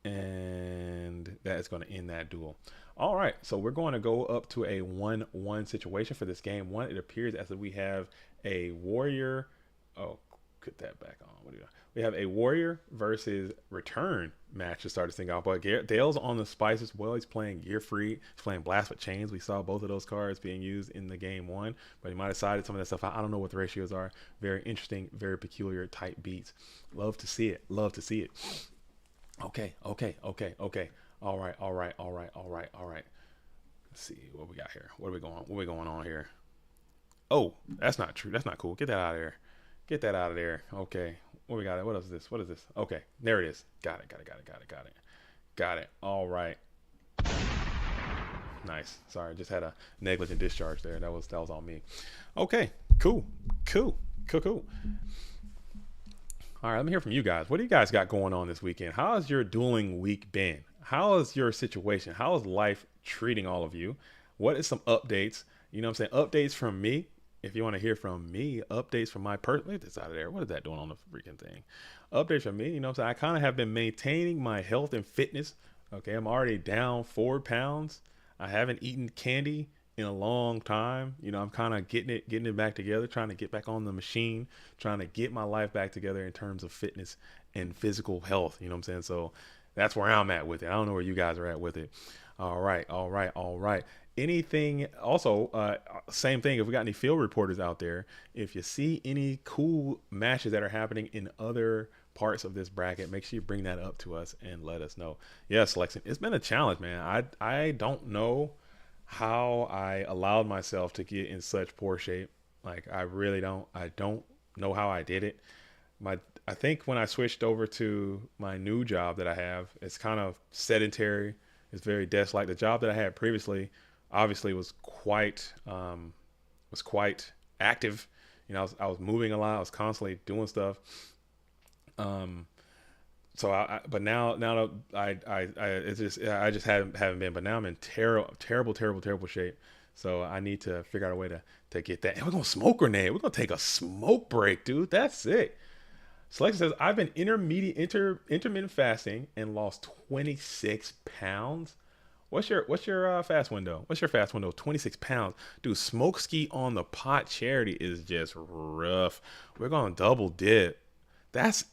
And that is going to end that duel. All right, so we're going to go up to a 1-1 situation for this game. One, it appears as if we have a warrior. Oh, put that back on. What do you? We have a warrior versus return match to start this thing off. But Dale's on the spice as well. He's playing Gear Free. He's playing Blast with Chains. We saw both of those cards being used in the game one, but he might have decided some of that stuff. I don't know what the ratios are. Very interesting, very peculiar type beats. Love to see it. Love to see it. Okay. All right. Let's see what we got here. What are we going on here? Oh, that's not true. That's not cool. Get that out of there. Get that out of there. Okay. What we got? What is this? What is this? Okay. There it is. Got it. All right. Nice. Sorry. Just had a negligent discharge there. That was on me. Okay. Cool. All right, let me hear from you guys. What do you guys got going on this weekend? How has your dueling week been? How is your situation? How is life treating all of you? What is some updates? You know what I'm saying? Updates from me. If you want to hear from me, updates from my person. Get this out of there. What is that doing on the freaking thing? Updates from me. You know what I'm saying? I kind of have been maintaining my health and fitness. Okay, I'm already down 4 pounds. I haven't eaten candy in a long time. I'm kind of getting it back together, trying to get back on the machine, trying to get my life back together in terms of fitness and physical health. You know what I'm saying? So that's where I'm at with it. I don't know where you guys are at with it. All right. Anything also, same thing. If we got any field reporters out there, if you see any cool matches that are happening in other parts of this bracket, make sure you bring that up to us and let us know. Yes, Lexington, it's been a challenge, man. I don't know how I allowed myself to get in such poor shape. Like, I really don't. I don't know how I did it. I think when I switched over to my new job that I have, it's kind of sedentary. It's very desk-like. The job that I had previously obviously was quite active. I was moving a lot. I was constantly doing stuff. But now that I just haven't been. But now I'm in terrible shape. So I need to figure out a way to get that. And we're gonna smoke grenade. We're gonna take a smoke break, dude. That's sick. Selection says I've been intermittent fasting and lost 26 pounds. What's your fast window? What's your fast window? 26 pounds, dude. Smoke ski on the pot charity is just rough. We're gonna double dip. That's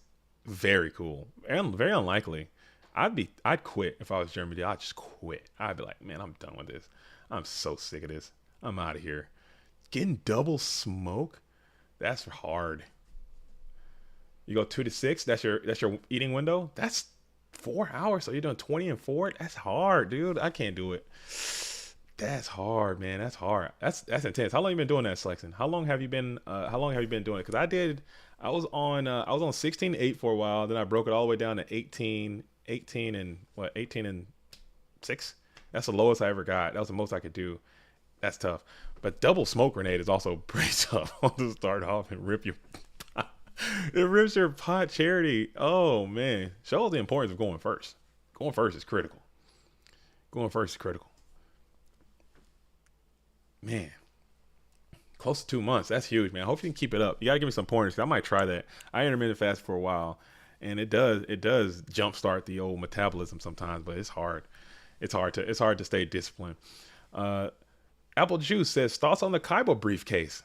very cool and very unlikely. I'd quit if I was Jeremy D. I'd just quit. I'd be like, man, I'm done with this. I'm so sick of this. I'm out of here. Getting double smoke. That's hard. You go 2 to 6. That's your eating window. That's 4 hours. So you're doing 20 and 4. That's hard, dude. I can't do it. That's hard, man. That's hard. That's intense. How long you been doing that, Slexon? How long have you been? How long have you been doing it? Because I did. I was on 16:8 for a while. Then I broke it all the way down to 18 and what? 18 and 6. That's the lowest I ever got. That was the most I could do. That's tough. But double smoke grenade is also pretty tough. I'll just start off and rip you. It rips your pot charity. Oh man, shows the importance of going first. Going first is critical. Going first is critical. Man, close to 2 months. That's huge, man. I hope you can keep it up. You gotta give me some pointers. 'Cause I might try that. I intermittent fast for a while, and it does jumpstart the old metabolism sometimes, but it's hard. It's hard to stay disciplined. Apple Juice says thoughts on the Kaiba briefcase.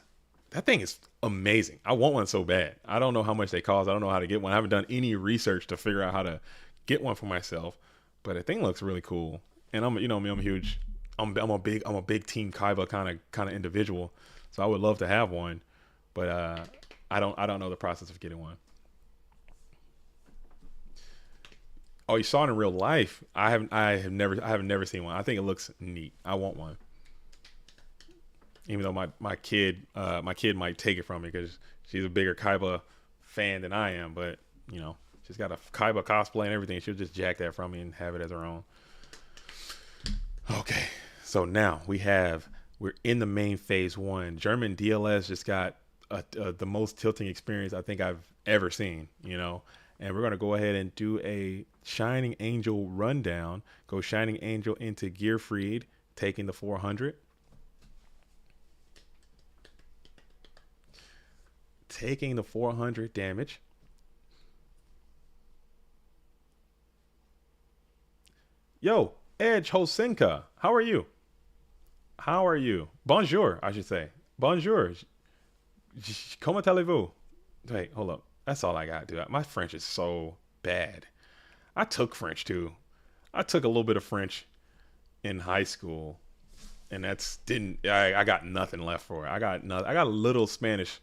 That thing is amazing. I want one so bad. I don't know how much they cost. I don't know how to get one. I haven't done any research to figure out how to get one for myself, but the thing looks really cool. And I'm a huge, I'm a big Team Kaiba kind of individual. So I would love to have one, but I don't know the process of getting one. Oh, you saw it in real life? I have never seen one. I think it looks neat. I want one. Even though my kid might take it from me because she's a bigger Kaiba fan than I am, but she's got a Kaiba cosplay and everything. She'll just jack that from me and have it as her own. Okay, so now we're in the main phase 1. German DLS just got the most tilting experience I think I've ever seen. And we're gonna go ahead and do a Shining Angel rundown. Go Shining Angel into Gearfried, taking the 400. Taking the 400 damage. Yo, Edge Hosenka, how are you? How are you? Bonjour, I should say. Bonjour. Comment allez-vous? Wait, hold up. That's all I got, dude. My French is so bad. I took French too. I took a little bit of French in high school, and I got nothing left for it. I got a little Spanish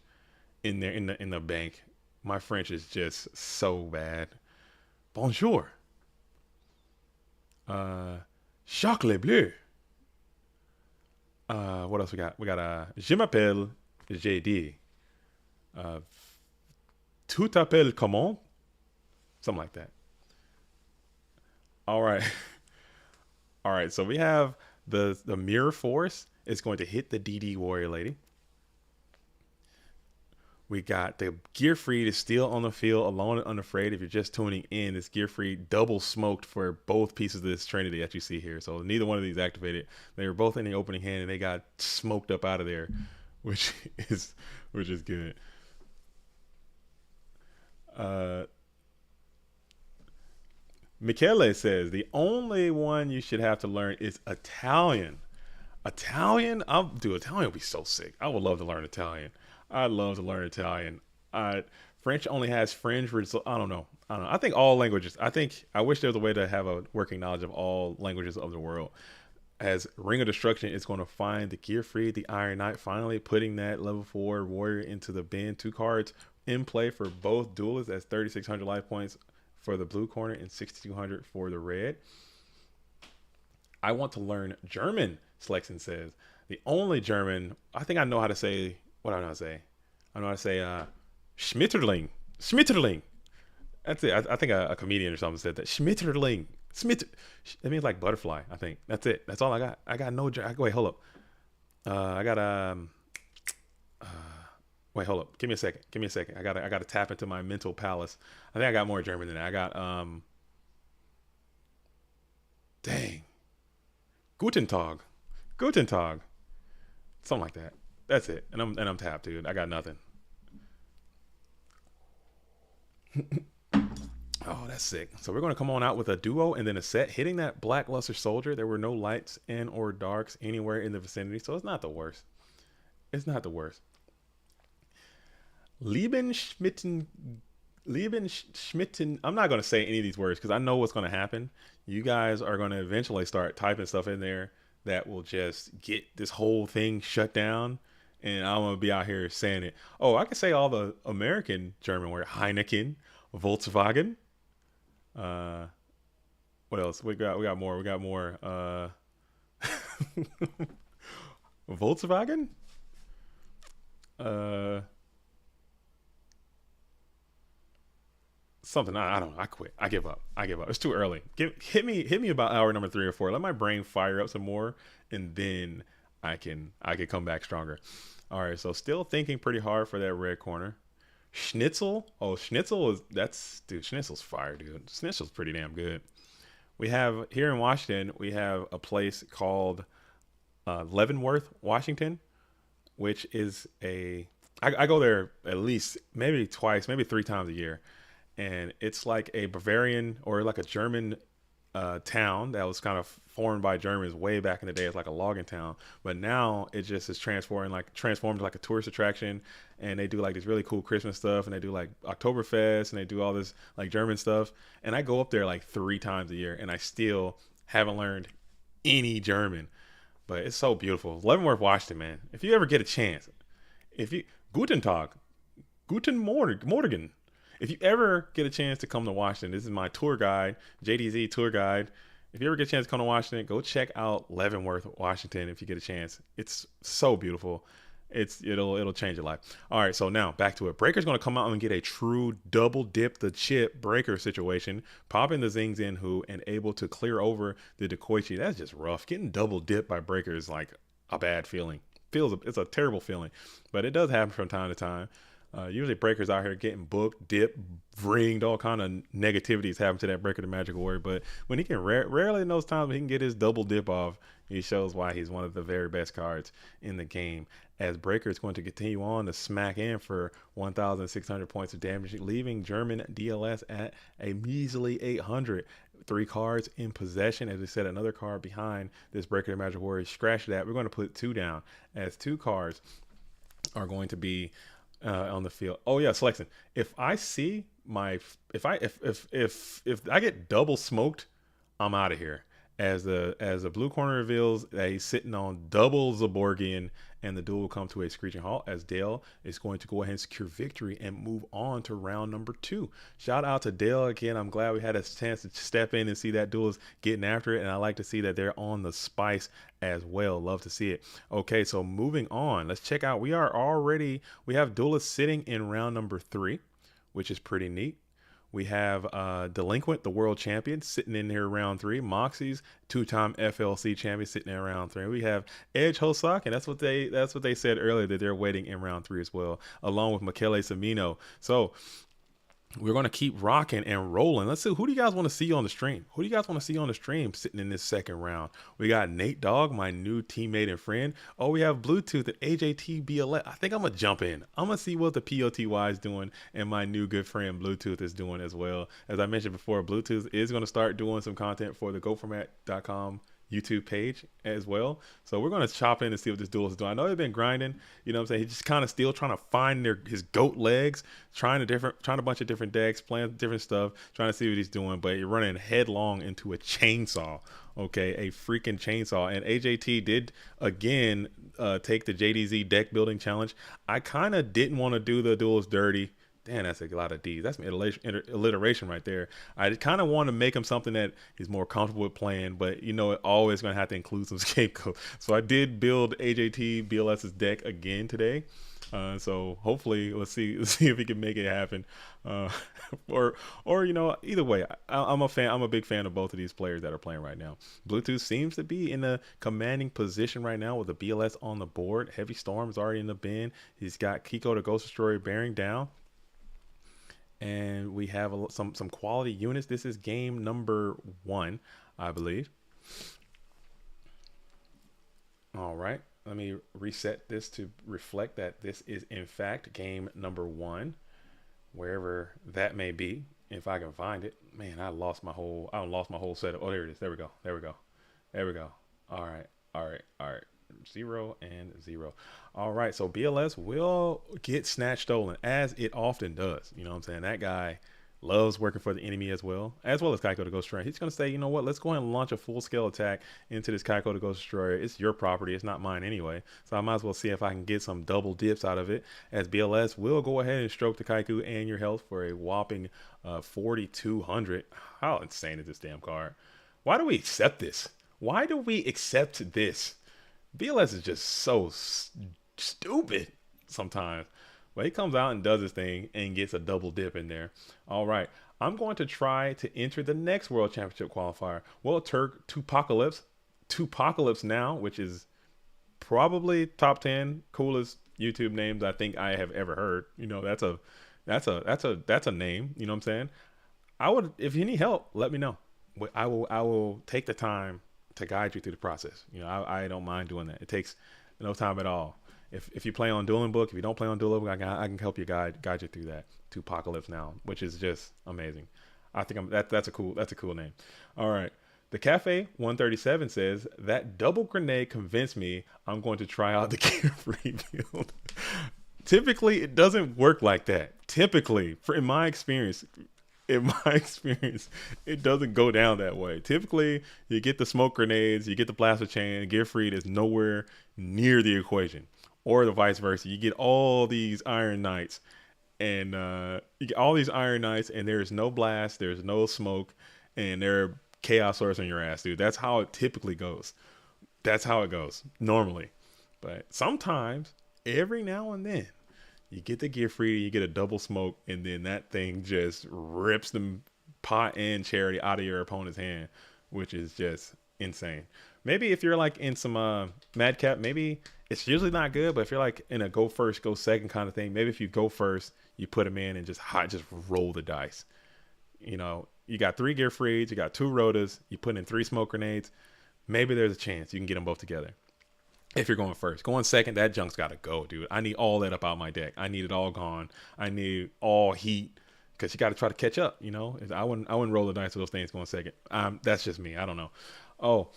in there in the bank. My French is just so bad. Bonjour. Chocolat bleu. What else we got? We got Je m'appelle JD. Tu t'appelles comment? Something like that. All right. All right, so we have the Mirror Force is going to hit the DD Warrior Lady. We got the Gearfried is still on the field, alone and unafraid. If you're just tuning in, this Gearfried double smoked for both pieces of this Trinity that you see here. So neither one of these activated. They were both in the opening hand, and they got smoked up out of there, which is good. Michele says the only one you should have to learn is Italian. Italian? Italian would be so sick. I would love to learn Italian. I'd love to learn Italian. French only has fringe results. I don't know. I think all languages. I wish there was a way to have a working knowledge of all languages of the world. As Ring of Destruction is going to find the Gearfried, the Iron Knight, finally putting that level 4 warrior into the bin. 2 cards in play for both duelists. That's 3,600 life points for the blue corner and 6,200 for the red. I want to learn German, Slexon says. The only German, I think I know how to say, what do I know how to say? I know how to say Schmetterling. Schmetterling. That's it. I think a comedian or something said that. Schmetterling. It means like butterfly, I think. That's it. That's all I got. I got no, wait, hold up. Wait, hold up. Give me a second. I gotta tap into my mental palace. I think I got more German than that. I got dang. Guten Tag. Something like that. That's it. And I'm tapped, dude. I got nothing. Oh, that's sick. So we're going to come on out with a duo and then a set hitting that Blackluster Soldier. There were no lights and or darks anywhere in the vicinity, so it's not the worst. Liebenschmitten. I'm not going to say any of these words because I know what's going to happen. You guys are going to eventually start typing stuff in there that will just get this whole thing shut down, and I'm gonna be out here saying it. Oh, I can say all the American German word: Heineken, Volkswagen. Uh, what else? We got more. We got more. Volkswagen. Uh, Something. I don't know. I quit. I give up. I give up. It's too early. Hit me about hour number 3 or 4. Let my brain fire up some more, and then I can come back stronger. All right. So still thinking pretty hard for that red corner. Schnitzel. Oh, Schnitzel is that's dude. Schnitzel's fire, dude. Schnitzel's pretty damn good. We have here in Washington. We have a place called Leavenworth, Washington, which is I go there at least maybe twice, maybe 3 times a year, and it's like a Bavarian or like a German town that was kind of formed by Germans way back in the day. It's like a logging town, but now it just is transformed to like a tourist attraction, and they do like this really cool Christmas stuff, and they do like Oktoberfest, and they do all this like German stuff. And I go up there like 3 times a year, and I still haven't learned any German, but it's so beautiful. Leavenworth, Washington, man. If you ever get a chance, if you Guten Tag, Guten Morgen. If you ever get a chance to come to Washington, this is my tour guide, JDZ tour guide. If you ever get a chance to come to Washington, go check out Leavenworth, Washington. If you get a chance, it's so beautiful. It'll change your life. All right, so now back to it. Breaker's going to come out and get a true double dip the chip breaker situation, popping the Zing Zin Hu and able to clear over the Dekoichi. That's just rough. Getting double dipped by Breaker is like a bad feeling. It's a terrible feeling, but it does happen from time to time. Usually Breaker's out here getting booked, dipped, ringed, all kind of negativities happen to that Breaker the Magical Warrior. But when he can rarely in those times when he can get his double dip off, he shows why he's one of the very best cards in the game. As Breaker is going to continue on to smack in for 1,600 points of damage, leaving German DLS at a measly 800. 3 cards in possession. As we said, another card behind this Breaker the Magical Warrior. Scratch that. We're going to put 2 down, as 2 cards are going to be on the field. Oh yeah, selection. If I see if I get double smoked, I'm out of here. As the blue corner reveals that he's sitting on double Zaborgian, and the duel will come to a screeching halt as Dale is going to go ahead and secure victory and move on to round number 2. Shout out to Dale again. I'm glad we had a chance to step in and see that duel is getting after it, and I like to see that they're on the spice as well. Love to see it. Okay, so moving on, let's check out. We have duelists sitting in round number 3, which is pretty neat. We have Delinquent, the world champion, sitting in here round 3. Moxie's 2-time FLC champion sitting in round 3. We have Edge Hosak, and that's what they said earlier, that they're waiting in round 3 as well, along with Michele Samino. So we're going to keep rocking and rolling. Let's see, who do you guys want to see on the stream? Who do you guys want to see on the stream sitting in this second round? We got Nate Dogg, my new teammate and friend. Oh, we have Bluetooth at AJT BLS. I think I'm going to jump in. I'm going to see what the POTY is doing and my new good friend Bluetooth is doing as well. As I mentioned before, Bluetooth is going to start doing some content for the GoFormat.com YouTube page as well. So we're going to chop in and see what this duel is doing. I know they've been grinding, you know what I'm saying? He's just kind of still trying to find his goat legs, trying a bunch of different decks, playing different stuff, trying to see what he's doing, but you're running headlong into a chainsaw. Okay, a freaking chainsaw. And AJT did again take the JDZ deck building challenge. I kind of didn't want to do the duels dirty. Damn, that's a lot of D's. That's alliteration right there. I kind of want to make him something that he's more comfortable with playing, but you know, it always going to have to include some scapegoat. So I did build AJT BLS's deck again today. So hopefully let's see if he can make it happen. Or you know, either way, I'm a fan. I'm a big fan of both of these players that are playing right now. Bluetooth seems to be in a commanding position right now with the BLS on the board. Heavy Storm is already in the bin. He's got Kiko the Ghost Destroyer bearing down. And we have some quality units. This is game number 1, I believe. All right. Let me reset this to reflect that this is, in fact, game number 1, wherever that may be, if I can find it. Man, I lost my whole setup. Oh, there it is. There we go. All right. 0 and 0. All right, so BLS will get snatched stolen, as it often does. You know what I'm saying? That guy loves working for the enemy as well as Kaiko the Ghost Destroyer. He's going to say, you know what, let's go ahead and launch a full-scale attack into this Kaiko the Ghost Destroyer. It's your property. It's not mine anyway. So I might as well see if I can get some double dips out of it, as BLS will go ahead and stroke the Kaiku and your health for a whopping 4,200. How insane is this damn card? Why do we accept this? Why do we accept this? BLS is just so stupid sometimes. But he comes out and does his thing and gets a double dip in there. All right. I'm going to try to enter the next World Championship qualifier. Well, Turk, Tupacalypse now, which is probably top 10 coolest YouTube names I think I have ever heard. You know, that's a name. You know what I'm saying? I would, if you need help, let me know. I will take the time to guide you through the process. You know, I don't mind doing that. It takes no time at all. If you play on Dueling Book, if you don't play on Dueling Book, I can help you guide you through that. To Apocalypse Now, which is just amazing. I think that's a cool name. All right. The Cafe 137 says that double grenade convinced me I'm going to try out the gear free build. Typically, it doesn't work like that. Typically, in my experience, it doesn't go down that way. Typically, you get the smoke grenades, you get the blaster chain, gear free is nowhere near the equation. Or the vice versa. You get all these Iron Knights, and you get all these Iron Knights, and there's no blast, there's no smoke, and they're Chaos Source on your ass, dude. That's how it typically goes. That's how it goes normally. But sometimes, every now and then, you get the gear free, you get a double smoke, and then that thing just rips the pot and charity out of your opponent's hand, which is just insane. Maybe if you're like in some madcap, maybe it's usually not good, but if you're like in a go first, go second kind of thing, maybe if you go first, you put them in and just roll the dice. You know, you got 3 gear frees, you got 2 rotas, you put in 3 smoke grenades. Maybe there's a chance you can get them both together. If you're going first, going second, that junk's got to go, dude. I need all that up out my deck. I need it all gone. I need all heat, because you got to try to catch up. You know, I wouldn't roll the dice with those things going second. That's just me. I don't know. Oh,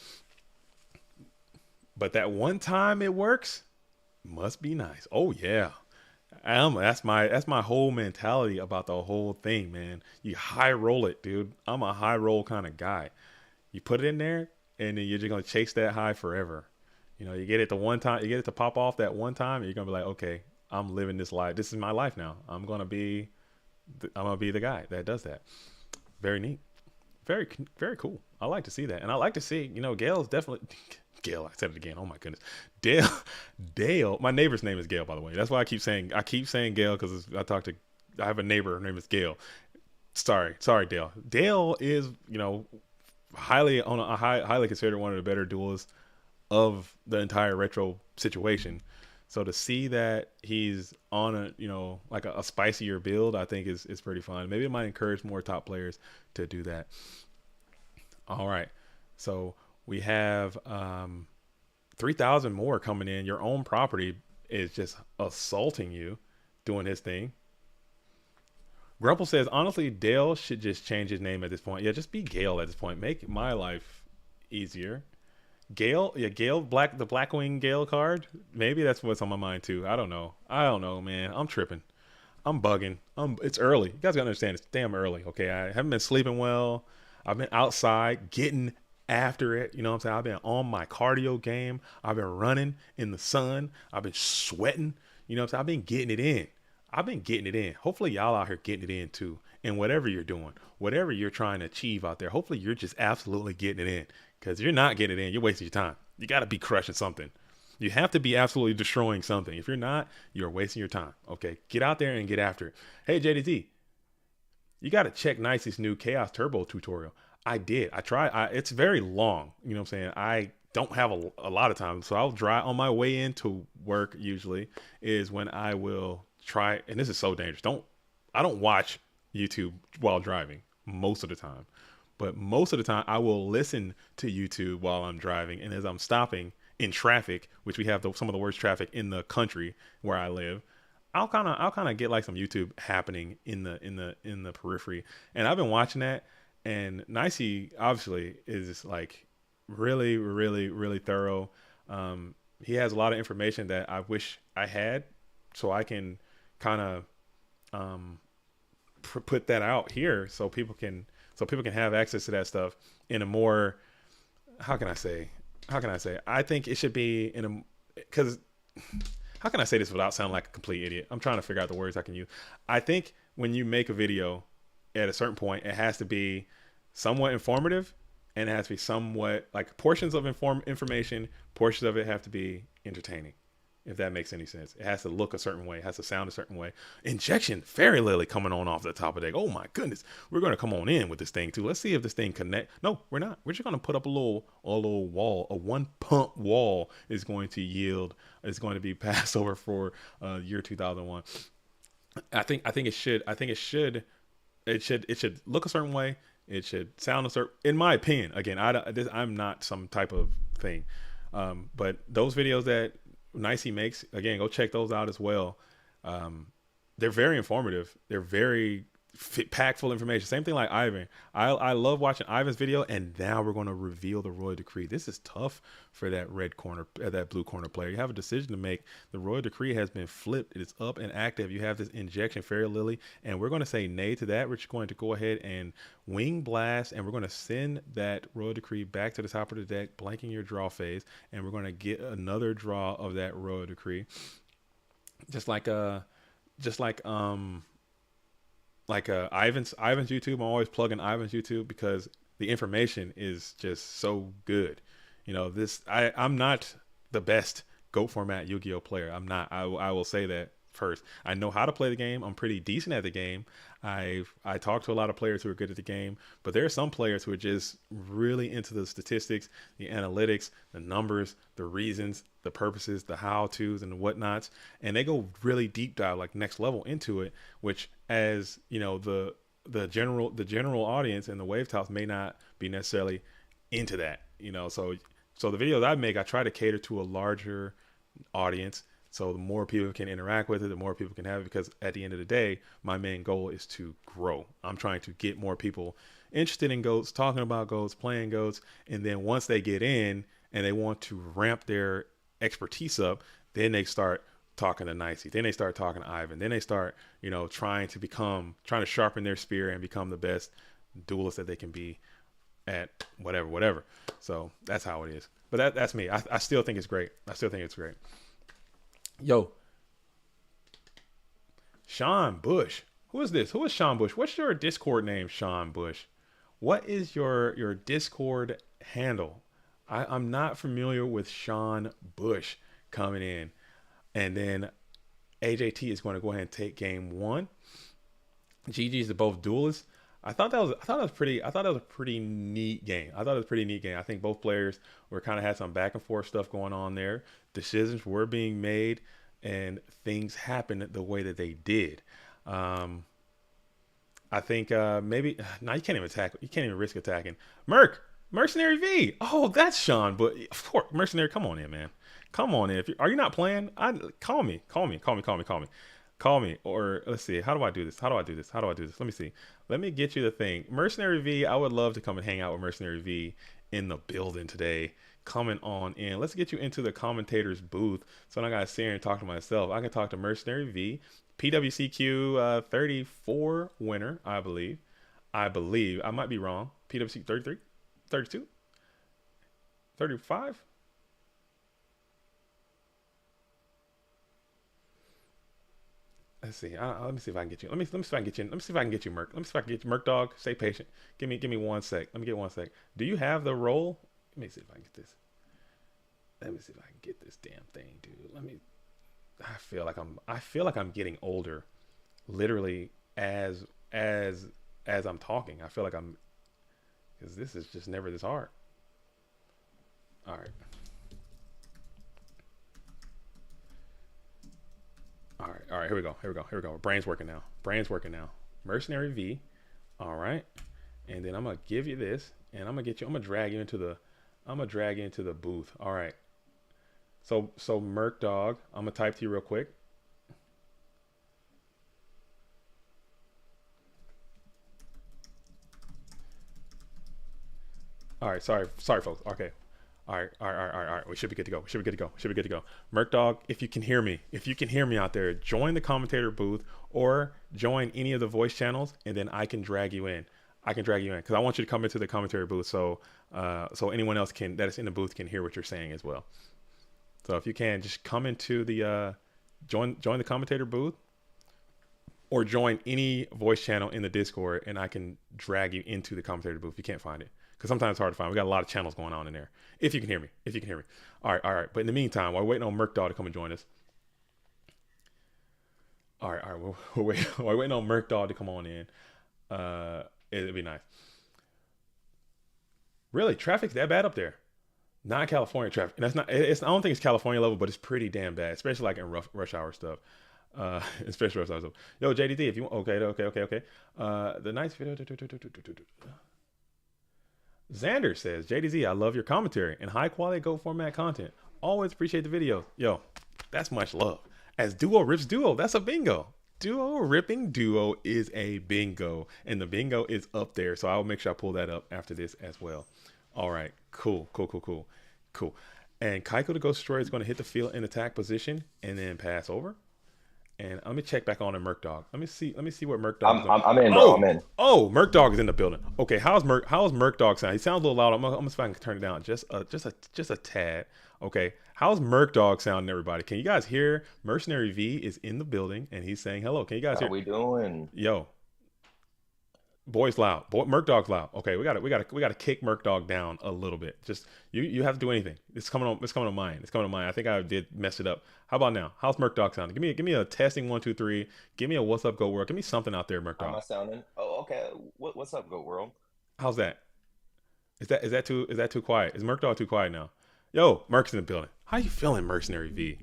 but that one time it works, must be nice. Oh yeah, that's my whole mentality about the whole thing, man. You high roll it, dude. I'm a high roll kind of guy. You put it in there, and then you're just gonna chase that high forever. You know, you get it the one time, you get it to pop off that one time, and you're gonna be like, okay, I'm living this life. This is my life now. I'm gonna be the guy that does that. Very neat. Very, very cool. I like to see that. And I like to see, you know, Gail's definitely, Gail, I said it again. Oh my goodness. Dale, my neighbor's name is Gail, by the way. That's why I keep saying Gail, because I have a neighbor, her name is Gail. Sorry, Dale. Dale is, you know, highly considered one of the better duelists of the entire retro situation. So to see that he's on a, you know, like a spicier build, I think is pretty fun. Maybe it might encourage more top players to do that. All right. So we have 3,000 more coming in. Your own property is just assaulting you, doing his thing. Grumple says, honestly, Dale should just change his name at this point. Yeah, just be Gale at this point. Make my life easier. Gale, yeah, Gale, the Blackwing Gale card. Maybe that's what's on my mind too. I don't know, man. I'm tripping. I'm bugging. It's early. You guys gotta understand, it's damn early. Okay, I haven't been sleeping well. I've been outside getting after it. You know what I'm saying? I've been on my cardio game. I've been running in the sun. I've been sweating. You know what I'm saying? I've been getting it in. Hopefully y'all out here getting it in too. And whatever you're doing, whatever you're trying to achieve out there, hopefully you're just absolutely getting it in. Because you're not getting it in, you're wasting your time. You got to be crushing something. You have to be absolutely destroying something. If you're not, you're wasting your time. Okay, get out there and get after it. Hey, JDT, you got to check Nicey's new Chaos Turbo tutorial. I did. I tried. It's very long. You know what I'm saying? I don't have a lot of time. So I'll drive on my way into work usually is when I will try. And this is so dangerous. I don't watch YouTube while driving most of the time. But most of the time, I will listen to YouTube while I'm driving, and as I'm stopping in traffic, which we have some of the worst traffic in the country where I live, I'll kind of get like some YouTube happening in the periphery, and I've been watching that. And Nicey obviously is like really, really, really thorough. He has a lot of information that I wish I had, so I can kind of put that out here so people can have access to that stuff in a more, how can I say? I think it should be in a, because how can I say this without sounding like a complete idiot? I'm trying to figure out the words I can use. I think when you make a video at a certain point, it has to be somewhat informative, and it has to be somewhat like portions of information, portions of it have to be entertaining. If that makes any sense. It has to look a certain way. It has to sound a certain way. Injection, Fairy Lily coming on off the top of the deck. Oh my goodness. We're going to come on in with this thing too. Let's see if this thing connect. No, we're not. We're just going to put up a little wall. A one pump wall is going to yield. It's going to be passed over for year 2001. I think it should look a certain way. It should sound a certain, in my opinion. Again, I'm not some type of thing. But those videos that Nicey makes, again, go check those out as well. They're very informative. They're very packed full of information. Same thing like Ivan. I love watching Ivan's video, and now we're going to reveal the Royal Decree. This is tough for that that blue corner player. You have a decision to make. The Royal Decree has been flipped. It is up and active. You have this injection, Fairy Lily, and we're going to say nay to that. We're just going to go ahead and wing blast, and we're going to send that Royal Decree back to the top of the deck, blanking your draw phase, and we're going to get another draw of that Royal Decree. Just like Ivan's YouTube. I'm always plugging Ivan's YouTube because the information is just so good. You know, I'm not the best GOAT format Yu-Gi-Oh player. I'm not. I will say that first. I know how to play the game. I'm pretty decent at the game. I talk to a lot of players who are good at the game, but there are some players who are just really into the statistics, the analytics, the numbers, the reasons, the purposes, the how-tos and the whatnots, and they go really deep dive, like next level into it, which, as you know, the general audience and the wave tops may not be necessarily into that, you know. So the videos I make, I try to cater to a larger audience. So the more people can interact with it, the more people can have it, because at the end of the day, my main goal is to grow. I'm trying to get more people interested in GOATs, talking about GOATs, playing GOATs. And then once they get in and they want to ramp their expertise up, then they start talking to Nicey. Then they start talking to Ivan. Then they start, you know, trying to sharpen their spear and become the best duelist that they can be at whatever. So that's how it is. But that's me. I still think it's great. Yo, Sean Bush. Who is this? Who is Sean Bush? What's your Discord name, Sean Bush? What is your Discord handle? I'm not familiar with Sean Bush coming in. And then AJT is going to go ahead and take game one. GG's to both duelists. I thought that was a pretty neat game. I think both players had some back and forth stuff going on there. Decisions were being made and things happened the way that they did. I think maybe now you can't even attack. You can't even risk attacking. Mercenary V. Oh, that's Sean. But of course, Mercenary, come on in, man. Come on in. Are you not playing? Call me. Or let's see. How do I do this? Let me see. Let me get you the thing. Mercenary V. I would love to come and hang out with Mercenary V in the building today. Coming on in. Let's get you into the commentator's booth. So I gotta sit here and talk to myself. I can talk to Mercenary V, PWCQ 34 winner, I believe. I might be wrong. PWC 33, 32, 35. Let's see. Let me see if I can get you. Let me see if I can get you. Let me see if I can get you, Merc. Let me see if I can get you, Merc Dog. Stay patient. Give me 1 sec. Let me get 1 sec. Do you have the roll? Let me see if I can get this. Let me see if I can get this damn thing, dude. I feel like I'm getting older, literally as I'm talking. I feel like because this is just never this hard. All right. All right, here we go. Brain's working now. Mercenary V. All right. And then I'm going to give you this, and I'm going to drag you into the booth. All right. So Merc Dog, I'm going to type to you real quick. All right, sorry folks. Okay. All right, all right, all right, all right. We should be good to go. We should be good to go. We should be good to go. Merc Dog, if you can hear me, out there, join the commentator booth or join any of the voice channels, and then I can drag you in. Because I want you to come into the commentary booth so anyone else that is in the booth can hear what you're saying as well. So if you can, just come into the join the commentator booth or join any voice channel in the Discord, and I can drag you into the commentator booth if you can't find it. Because sometimes it's hard to find. We got a lot of channels going on in there. If you can hear me. All right. But in the meantime, while we're waiting on Merc Dog to come and join us. All right. We're waiting on Merc Dog to come on in. It'd be nice. Really, traffic's that bad up there? Not California traffic. And that's not. I don't think it's California level, but it's pretty damn bad, especially like in rush hour stuff. Especially rush hour stuff. Yo, JDT, if you want. Okay. The nice video. Xander says, JDZ, I love your commentary and high quality GOAT format content. Always appreciate the video. Yo, that's much love. As duo rips duo, that's a bingo. Duo ripping duo is a bingo, and the bingo is up there. So I'll make sure I pull that up after this as well. All right, cool. And Kaiko the Ghost Destroyer is going to hit the field in attack position and then pass over. And let me check back on a Merc Dog. Let me see what Merc Dog. I'm in, bro. I'm in. Oh, Merc Dog is in the building. Okay, how's Merc Dog sound? He sounds a little loud. I'm gonna see if I can turn it down just a tad. Okay, how's Merc Dog sounding, everybody? Can you guys hear? Mercenary V is in the building and he's saying hello. Can you guys hear? How we doing? Yo, boy's loud. Merc Dog's loud. Okay, we got to kick Merc Dog down a little bit. Just you have to do anything. It's coming on mine. I think I did mess it up. How about now? How's Merc Dog sounding? Give me a testing 1 2 3. Give me a what's up, Go World. Give me something out there, Merc Dog. How am I sounding? Oh, okay. What's up, Go World? How's that? Is that too quiet? Is Merc Dog too quiet now? Yo, Merc's in the building. How you feeling, Mercenary V?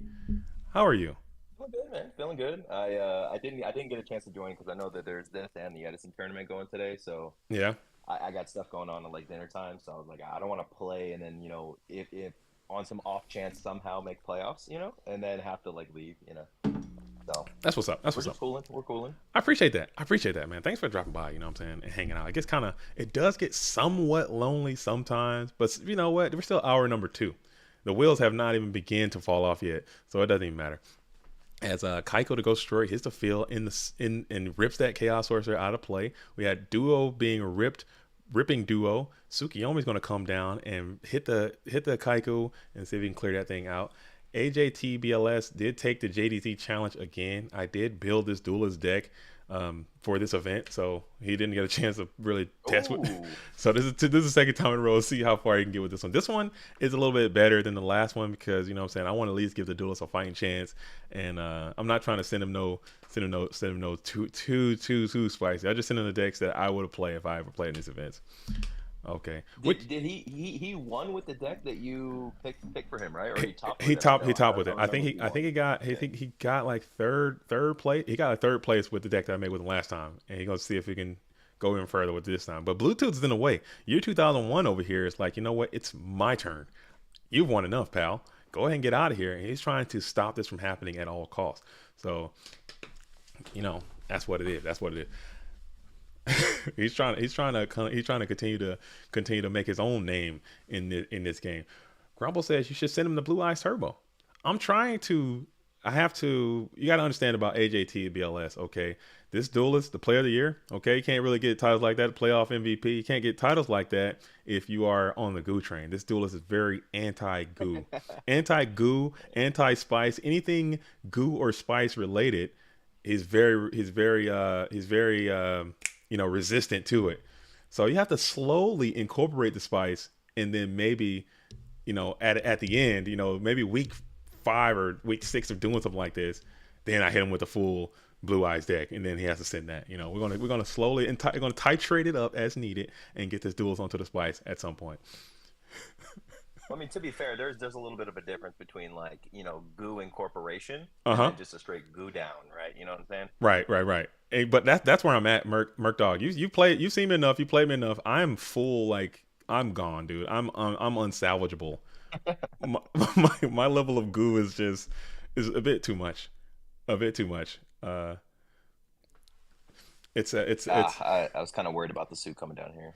How are you? Feeling good, man. Feeling good. I didn't get a chance to join because I know that there's this and the Edison tournament going today. So yeah, I got stuff going on at like dinner time. So I was like, I don't want to play and then if on some off chance somehow make playoffs, and then have to like leave, So that's what's up. We're cooling. I appreciate that, man. Thanks for dropping by. You know what I'm saying, and hanging out. It does get somewhat lonely sometimes, but you know what? We're still hour number 2. The wheels have not even begun to fall off yet, so it doesn't even matter. As Kaiko the Ghost Destroyer hits the field and rips that Chaos Sorcerer out of play. We had duo being ripping duo. Tsukiyomi's going to come down and hit the Kaiko and see if he can clear that thing out. AJTBLS did take the JDT challenge again. I did build this duelist deck for this event, so he didn't get a chance to really test with. So this is the second time in a row. See how far he can get with this one. This one is a little bit better than the last one because I want to at least give the duelist a fighting chance, and I'm not trying to send him no too spicy. I just send him the decks that I would have played if I ever played in these events. Okay. Did he won with the deck that you picked for him, right? Or he topped with it. I think he got like third place. He got like third place with the deck that I made with him last time, and he's gonna see if he can go even further with this time. But Bluetooth's in the way. Year 2001 over here is like, you know what? It's my turn. You've won enough, pal. Go ahead and get out of here. And he's trying to stop this from happening at all costs. So, that's what it is. he's trying to continue to make his own name in this game. Grumble says you should send him the Blue Eyes Turbo. I'm trying to. You got to understand about AJT BLS. Okay, this duelist, the Player of the Year. Okay, you can't really get titles like that. Playoff MVP. You can't get titles like that if you are on the goo train. This duelist is very anti-goo, anti-spice. Anything goo or spice related, he's very resistant to it. So you have to slowly incorporate the spice, and then maybe, at the end, maybe week 5 or week 6 of doing something like this, then I hit him with a full Blue Eyes deck, and then he has to send that. We're gonna slowly and we're gonna titrate it up as needed and get this duels onto the spice at some point. I mean, to be fair, there's a little bit of a difference between like goo incorporation and just a straight goo down, right? You know what I'm saying? Right. Hey, but that's where I'm at, Merc Dog. You've seen me enough. You played me enough. I'm full. Like I'm gone, dude. I'm unsalvageable. my level of goo is a bit too much. I was kind of worried about the suit coming down here.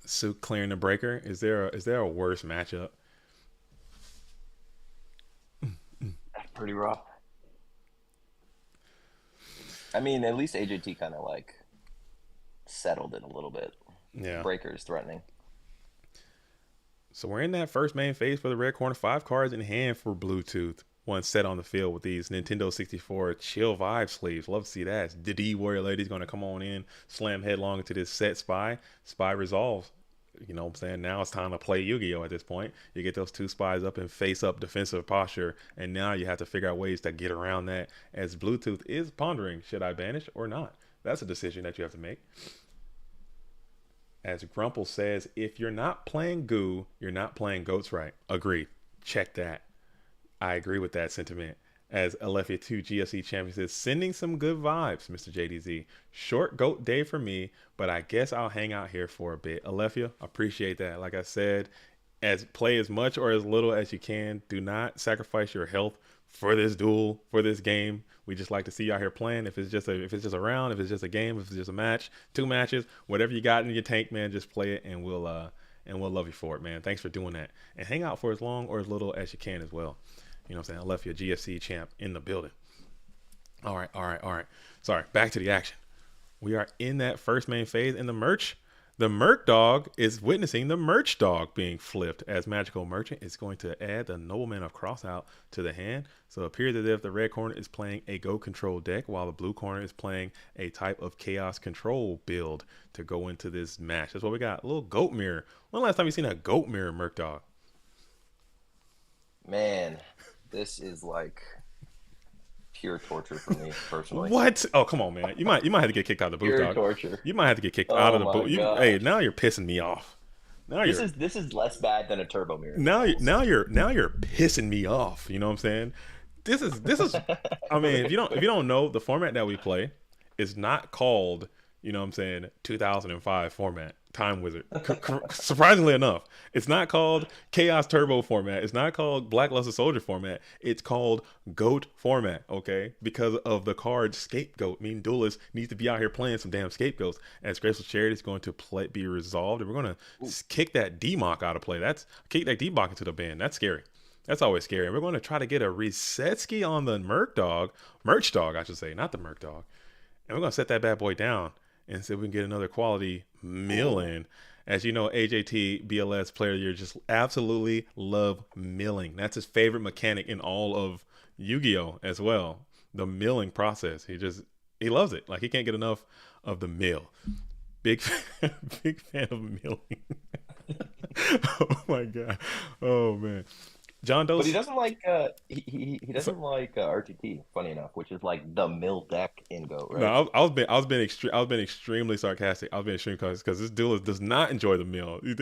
Suit clearing the breaker. Is there a worse matchup? That's pretty rough. I mean, at least AJT kind of like settled it a little bit. Yeah. Breaker's threatening. So we're in that first main phase for the red corner. 5 cards in hand for Bluetooth. One set on the field with these Nintendo 64 Chill Vibe sleeves. Love to see that. The D Warrior Lady's going to come on in, slam headlong into this set Spy. Spy resolves. You know what I'm saying? Now it's time to play Yu-Gi-Oh! At this point. You get those 2 spies up in face-up defensive posture, and now you have to figure out ways to get around that, as Bluetooth is pondering, should I banish or not? That's a decision that you have to make. As Grumple says, if you're not playing Goo, you're not playing Goats right. Agreed. Check that. I agree with that sentiment. As Alethea 2 GSC champion says, sending some good vibes, Mr. JDZ. Short GOAT day for me, but I guess I'll hang out here for a bit. Alethea, appreciate that. Like I said, play as much or as little as you can. Do not sacrifice your health for this duel, for this game. We just like to see you out here playing. If it's just a round, if it's just a game, if it's just a match, 2 matches, whatever you got in your tank, man, just play it, and we'll love you for it, man. Thanks for doing that. And hang out for as long or as little as you can as well. You know what I'm saying? I left your GFC champ in the building. All right. Sorry, back to the action. We are in that first main phase, and the Merc Dog is witnessing the Merch Dog being flipped, as Magical Merchant is going to add the Nobleman of Crossout to the hand. So it appears as if the red corner is playing a Go Control deck, while the blue corner is playing a type of Chaos Control build to go into this match. That's what we got. A little Goat Mirror. When last time you seen a Goat Mirror, Merc Dog? Man, this is like pure torture for me personally. What? Oh, come on, man. You might have to get kicked out of the booth, Pure dog. torture. You might have to get kicked out of the booth. gosh. Hey, now you're pissing me off. This is less bad than a turbo mirror. Now you're pissing me off. You know what I'm saying? This is. I mean, if you don't know, the format that we play is not called, you know what I'm saying, 2005 format. Time Wizard. Surprisingly enough, it's not called Chaos Turbo format. It's not called Blackluster Soldier format. It's called Goat format, okay? Because of the card Scapegoat. I mean, Duelist needs to be out here playing some damn scapegoats. As Graceful Charity is going to be resolved, and we're going to kick that D-Mock out of play. Kick that D-Mock into the bin. That's scary. That's always scary. And we're going to try to get a Resetsky on the Merch Dog, I should say, not the Merc Dog. And we're going to set that bad boy down and see if we can get another quality mill in. As you know, AJT BLS player of the year just absolutely love milling. That's his favorite mechanic in all of Yu-Gi-Oh as well. The milling process. He loves it. Like, he can't get enough of the mill. Big fan of milling. Oh my god. Oh man. John Doe. But he doesn't like he doesn't like RTT. Funny enough, which is like the mill deck in Go. Right? No, I was being extremely sarcastic. I was being extreme because this duelist does not enjoy the mill. In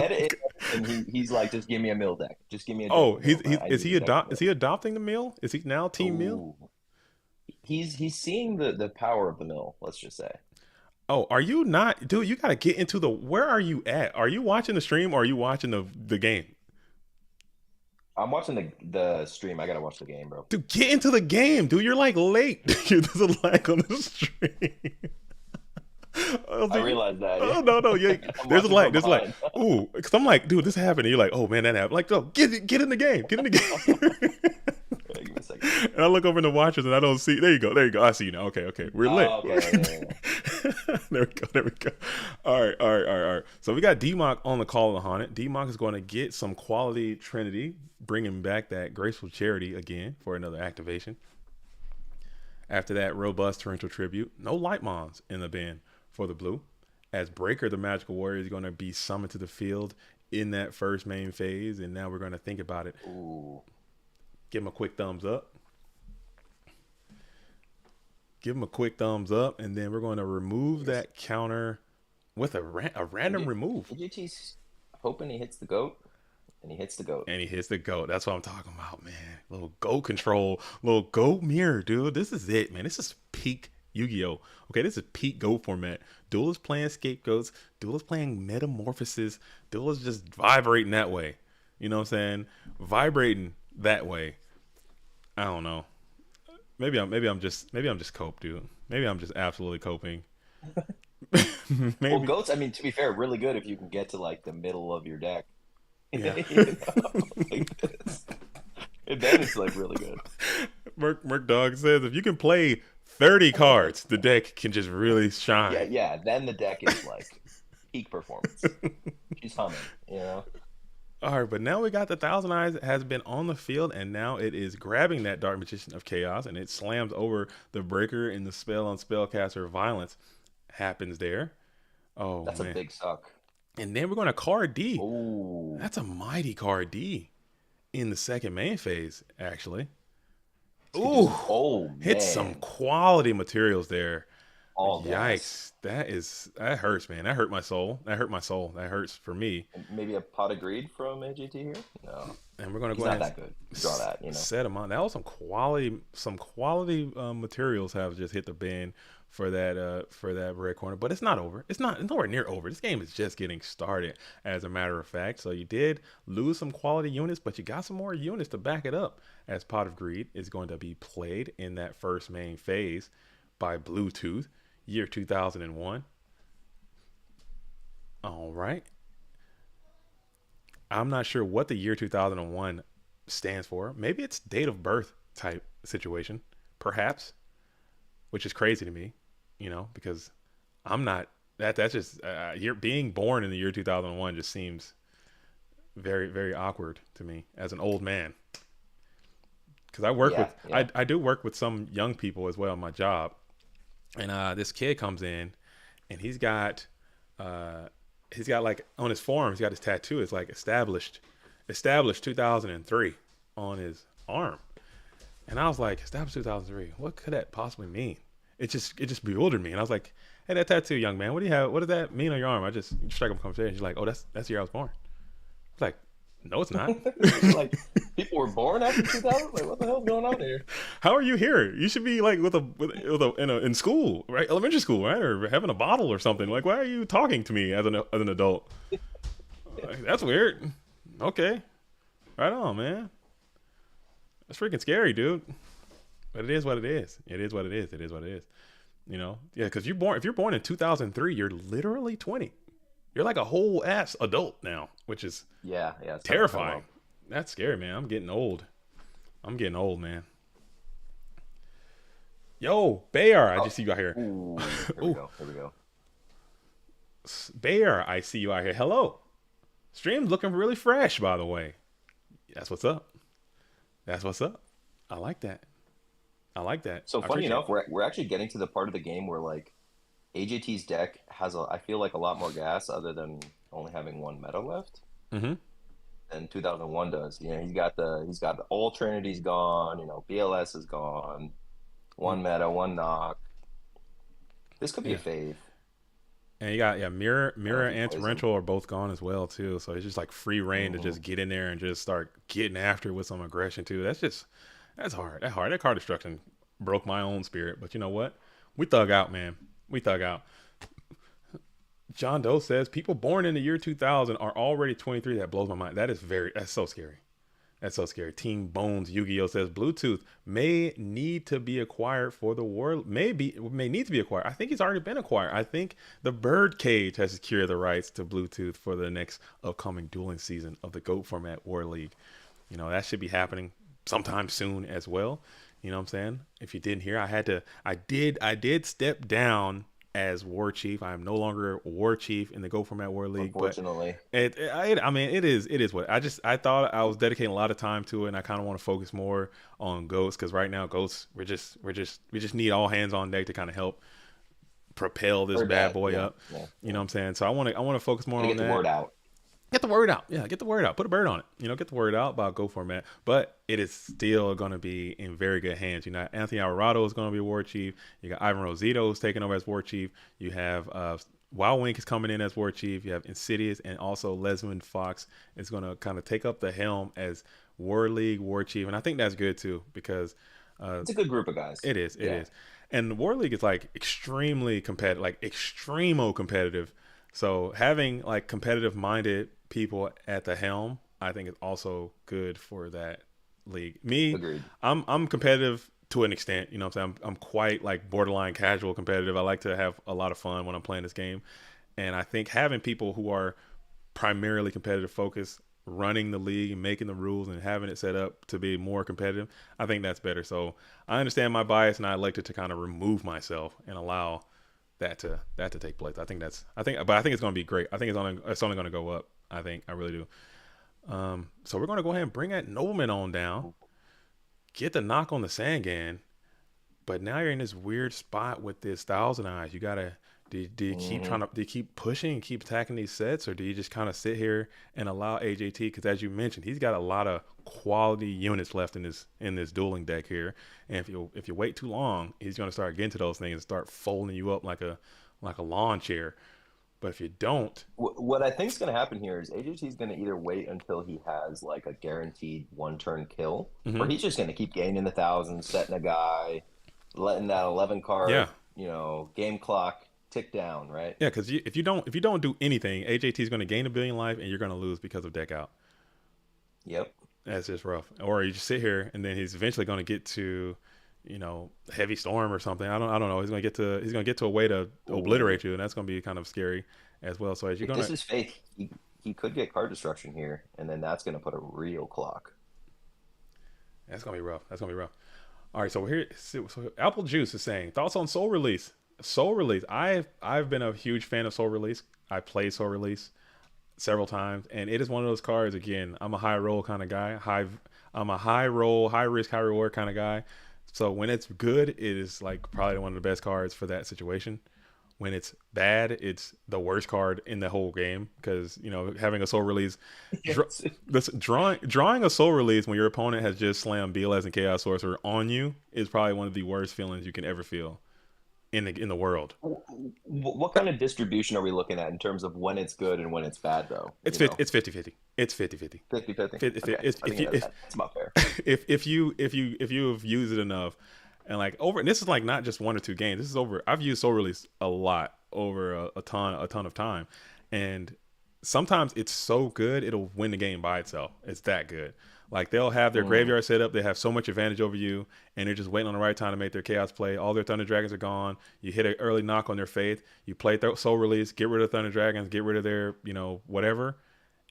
edit, and he's like, just give me a mill deck. Just give me a. Oh, is he adopting the mill? Is he now team mill? He's seeing the power of the mill. Let's just say. Oh, are you not, dude? You gotta get into the. Where are you at? Are you watching the stream or are you watching the game? I'm watching the stream. I gotta watch the game, bro. Dude, get into the game, dude. You're like late. There's a lag on the stream. I realized that. Oh no, yeah. There's a lag. Ooh, because I'm like, dude, this happened. And you're like, oh man, that happened. Like, no, get in the game. Get in the game. Give me a second. And I look over in the watchers and I don't see. There you go. I see you now. Okay. We're lit. Okay. There we go. All right. So we got D-Mock on the Call of the Haunted. D-Mock is going to get some quality Trinity, bringing back that Graceful Charity again for another activation. After that, robust Torrential Tribute. No Light Mons in the bin for the blue. As Breaker, the Magical Warrior, is going to be summoned to the field in that first main phase. And now we're going to think about it. Ooh. Give him a quick thumbs up. And then we're going to remove that counter with a random remove. AJT's hoping he hits the goat, and he hits the goat. That's what I'm talking about, man. Little goat control, little goat mirror, dude. This is it, man. This is peak Yu-Gi-Oh! Okay, this is peak Go format. Duel is playing scapegoats. Duel is playing metamorphosis. Duel is just vibrating that way. You know what I'm saying? Vibrating that way. I don't know. Maybe I'm just cope, dude. Maybe I'm just absolutely coping. Well, Maybe. goats. I mean, to be fair, really good if you can get to like the middle of your deck. Yeah. Like this. And then it's like really good. Merc Dog says if you can play 30 cards, the deck can just really shine. Yeah. Then the deck is like peak performance. She's humming. All right, but now we got the Thousand Eyes has been on the field, and now it is grabbing that Dark Magician of Chaos, and it slams over the Breaker, and the spell on Spellcaster Violence happens there. Oh, That's man. a big suck. And then we're going to card D. Ooh. That's a mighty card D in the second main phase, actually. Ooh. Oh, man. Hit some quality materials there. All Yikes. That hurts, man. That hurt my soul. That hurts for me. Maybe a pot of greed from AJT here? No. And we're gonna He's go not ahead that good. Draw that, set them on. That was some quality materials have just hit the bin for that red corner. But it's not over. It's nowhere near over. This game is just getting started, as a matter of fact. So you did lose some quality units, but you got some more units to back it up, as Pot of Greed is going to be played in that first main phase by Bluetooth, year 2001. All right. I'm not sure what the year 2001 stands for. Maybe it's date of birth type situation, perhaps, which is crazy to me, because I'm not. That's just you're being born in the year 2001 just seems very, very awkward to me as an old man. Because I do work with some young people as well in my job, and this kid comes in, and he's got like on his forearm, he's got his tattoo. It's like established 2003 on his arm. And I was like, established 2003, what could that possibly mean? It just bewildered me. And I was like, hey, that tattoo, young man, what do you have? What does that mean on your arm? I just strike up a conversation. She's like, oh, that's the year I was born. I was like, no, it's not. Like, people were born after 2000? Like, what the hell's going on here? How are you here? You should be like in school, right? Elementary school, right? Or having a bottle or something. Like, why are you talking to me as an adult? Like, that's weird. Okay. Right on, man. That's freaking scary, dude. But it is what it is. It is what it is. It is what it is. Yeah, because if you're born in 2003, you're literally 20. You're like a whole ass adult now, which is terrifying. That's scary, man. I'm getting old, man. Yo, Bayer, I just see you out here. Ooh, here we go. Bayer, I see you out here. Hello. Stream's looking really fresh, by the way. That's what's up. I like that. So funny enough, we're actually getting to the part of the game where like AJT's deck has I feel like a lot more gas other than only having one meta left. Mm-hmm. Than 2001 does. He's got the all Trinity's gone. BLS is gone. One meta, one knock. This could be a fave. And you got Mirror and Torrential are both gone as well too. So it's just like free reign to just get in there and just start getting after it with some aggression too. That's hard. That card destruction broke my own spirit. But you know what? We thug out, man. We thug out. John Doe says people born in the year 2000 are already 23. That blows my mind. That's so scary. That's so scary. Team Bones Yu-Gi-Oh says Bluetooth may need to be acquired for the war. May need to be acquired. I think he's already been acquired. I think the Birdcage has secured the rights to Bluetooth for the next upcoming dueling season of the GOAT format War League. That should be happening sometime soon as well. You know what I'm saying? If you didn't hear, I did step down as War Chief. I am no longer War Chief in the GOAT format War League. Unfortunately, but it is what I thought. I was dedicating a lot of time to it, and I kind of want to focus more on GOATs because right now GOATs we just need all hands on deck to kind of help propel this bad boy up. Yeah. You know what I'm saying? So I want to focus more on that. Get the word out. Get the word out. Yeah, get the word out. Put a bird on it. Get the word out about GOAT format. But it is still going to be in very good hands. Anthony Alvarado is going to be War Chief. You got Ivan Rosito who's taking over as War Chief. You have Wild Wink is coming in as War Chief. You have Insidious, and also Lesmond Fox is going to kind of take up the helm as War League War Chief. And I think that's good too because it's a good group of guys. It is. It is. And the War League is like extremely competitive, like extremo competitive. So having like competitive minded people at the helm, I think is also good for that league. Me, agreed. I'm competitive to an extent. You know what I'm saying? I'm quite like borderline casual competitive. I like to have a lot of fun when I'm playing this game. And I think having people who are primarily competitive focused running the league and making the rules and having it set up to be more competitive, I think that's better. So I understand my bias, and I elected to kind of remove myself and allow that to take place. But I think it's going to be great. I think it's only going to go up. I really do. So we're going to go ahead and bring that nobleman on down, get the knock on the Sangan, but now you're in this weird spot with this Thousand Eyes. You gotta do you keep do you keep pushing and keep attacking these sets, or do you just kind of sit here and allow AJT? Because as you mentioned, he's got a lot of quality units left in this dueling deck here, and if you wait too long, he's going to start getting to those things and start folding you up like a lawn chair. But if you don't, what I think is going to happen here is AJT is going to either wait until he has like a guaranteed 1-turn kill, or he's just going to keep gaining the thousands, setting a guy, letting that 11 card, game clock tick down, right? Yeah, because if you don't do anything, AJT is going to gain a billion life, and you're going to lose because of deck out. Yep, that's just rough. Or you just sit here, and then he's eventually going to get to, heavy storm or something. I don't know. He's going to get to a way to obliterate you, and that's going to be kind of scary as well. So as you're this is faith, he could get card destruction here, and then that's going to put a real clock. That's going to be rough. All right, so we're here. So Apple Juice is saying thoughts on Soul Release. Soul Release. I've been a huge fan of Soul Release. I played Soul Release several times, and it is one of those cards. Again, I'm a high roll kind of guy. I'm a high roll, high risk, high reward kind of guy. So when it's good, it is like probably one of the best cards for that situation. When it's bad, it's the worst card in the whole game, because having a Soul Release, drawing a Soul Release when your opponent has just slammed BLS and Chaos Sorcerer on you is probably one of the worst feelings you can ever feel in the world. What kind of distribution are we looking at in terms of when it's good and when it's bad, though? It's 50-50. It's 50-50. 50-50. That's about fair. If you've used it enough, and and this is like not just 1 or 2 games. This is over. I've used Soul Release a lot over a ton of time, and sometimes it's so good it'll win the game by itself. It's that good. Like they'll have their graveyard set up. They have so much advantage over you, and they're just waiting on the right time to make their chaos play. All their Thunder Dragons are gone. You hit an early knock on their faith. You play Soul Release, get rid of Thunder Dragons, get rid of their whatever,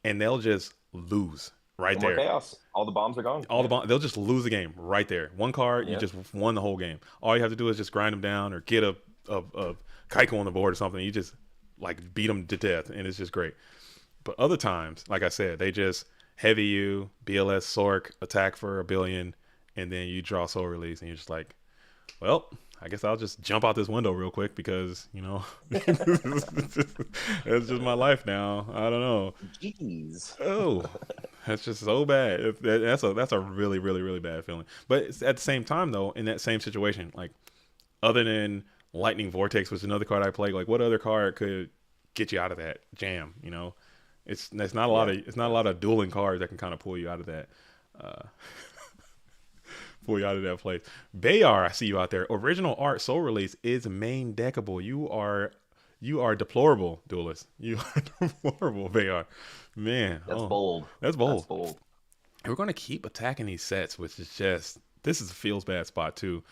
and they'll just lose right there. Chaos. All the bombs are gone. They'll just lose the game right there. One card, you just won the whole game. All you have to do is just grind them down or get a Kaiko on the board or something. You just beat them to death, and it's just great. But other times, like I said, they just heavy you, BLS, Sork, attack for a billion, and then you draw Soul Release, and you're just like, well, I guess I'll just jump out this window real quick because, it's just my life now. I don't know. Jeez. Oh, that's just so bad. That's a really, really, really bad feeling. But it's at the same time, though, in that same situation, other than Lightning Vortex, which is another card I play, what other card could get you out of that jam, It's not a lot of dueling cards that can kind of pull you out of that place. Bayar, I see you out there. Original art Soul Release is main deckable. You are deplorable, duelist. You are deplorable, Bayar. Man, that's bold. That's bold. And we're gonna keep attacking these sets, which is this is a feels bad spot too.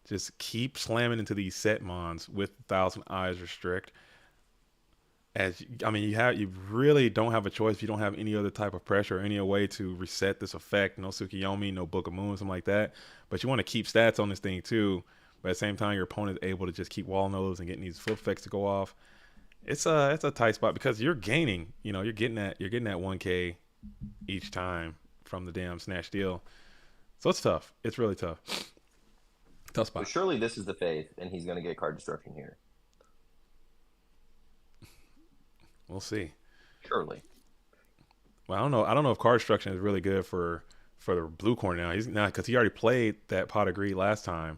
Just keep slamming into these set mons with 1,000 Eyes Restrict. You really don't have a choice if you don't have any other type of pressure or any way to reset this effect. No Tsukiyomi, no Book of Moon, something like that. But you want to keep stats on this thing too. But at the same time, your opponent is able to just keep walling those and getting these flip effects to go off. It's a tight spot because you're gaining. You're getting that 1K each time from the damn snatch deal. So it's tough. It's really tough. Tough spot. But surely this is the faith, and he's going to get card destruction here. We'll see. Surely. Well, I don't know if card destruction is really good for the blue corner now. He's not, because he already played that Pot of Greed last time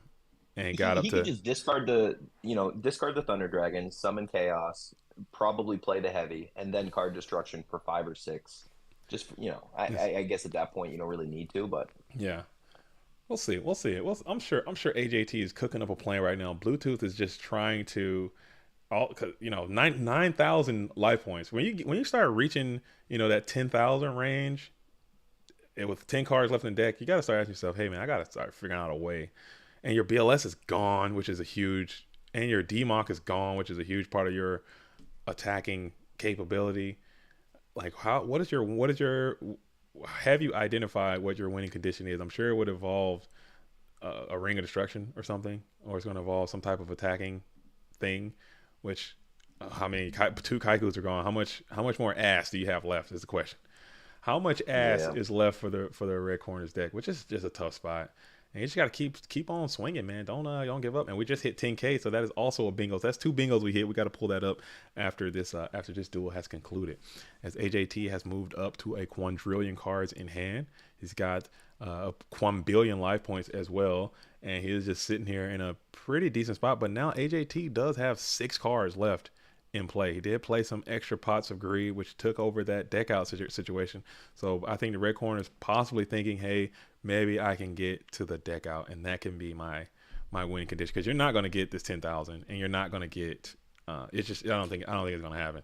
and got up to. He could just discard the Thunder Dragon, summon Chaos, probably play the heavy, and then card destruction for 5 or 6. Just I guess at that point you don't really need to, but yeah. We'll see. I'm sure AJT is cooking up a plan right now. Bluetooth is just trying to 9,000 life points. When you start reaching, that 10,000 range, with 10 cards left in the deck, you got to start asking yourself, hey man, I got to start figuring out a way. and your BLS is gone, which is a huge, and your DMOC is gone, which is a huge part of your attacking capability. Like have you identified what your winning condition is? I'm sure it would involve a ring of destruction or something, or it's going to involve some type of attacking thing. Which, how many two Kaikus are gone? How much more ass do you have left? Is the question. How much ass is left for the Red Corners deck, which is just a tough spot. And you just got to keep on swinging, man. Don't give up. And we just hit 10K, so that is also a bingo. So that's 2 bingos we hit. We got to pull that up after this duel has concluded. As AJT has moved up to a quadrillion cards in hand, he's got a quadrillion life points as well, and he is just sitting here in a pretty decent spot. But now AJT does have 6 cards left in play. He did play some extra pots of greed, which took over that deck out situation. So I think the Red Corner is possibly thinking, hey, maybe I can get to the deck out, and that can be my winning condition, because you're not going to get this 10,000, and you're not going to get it's just I don't think it's going to happen.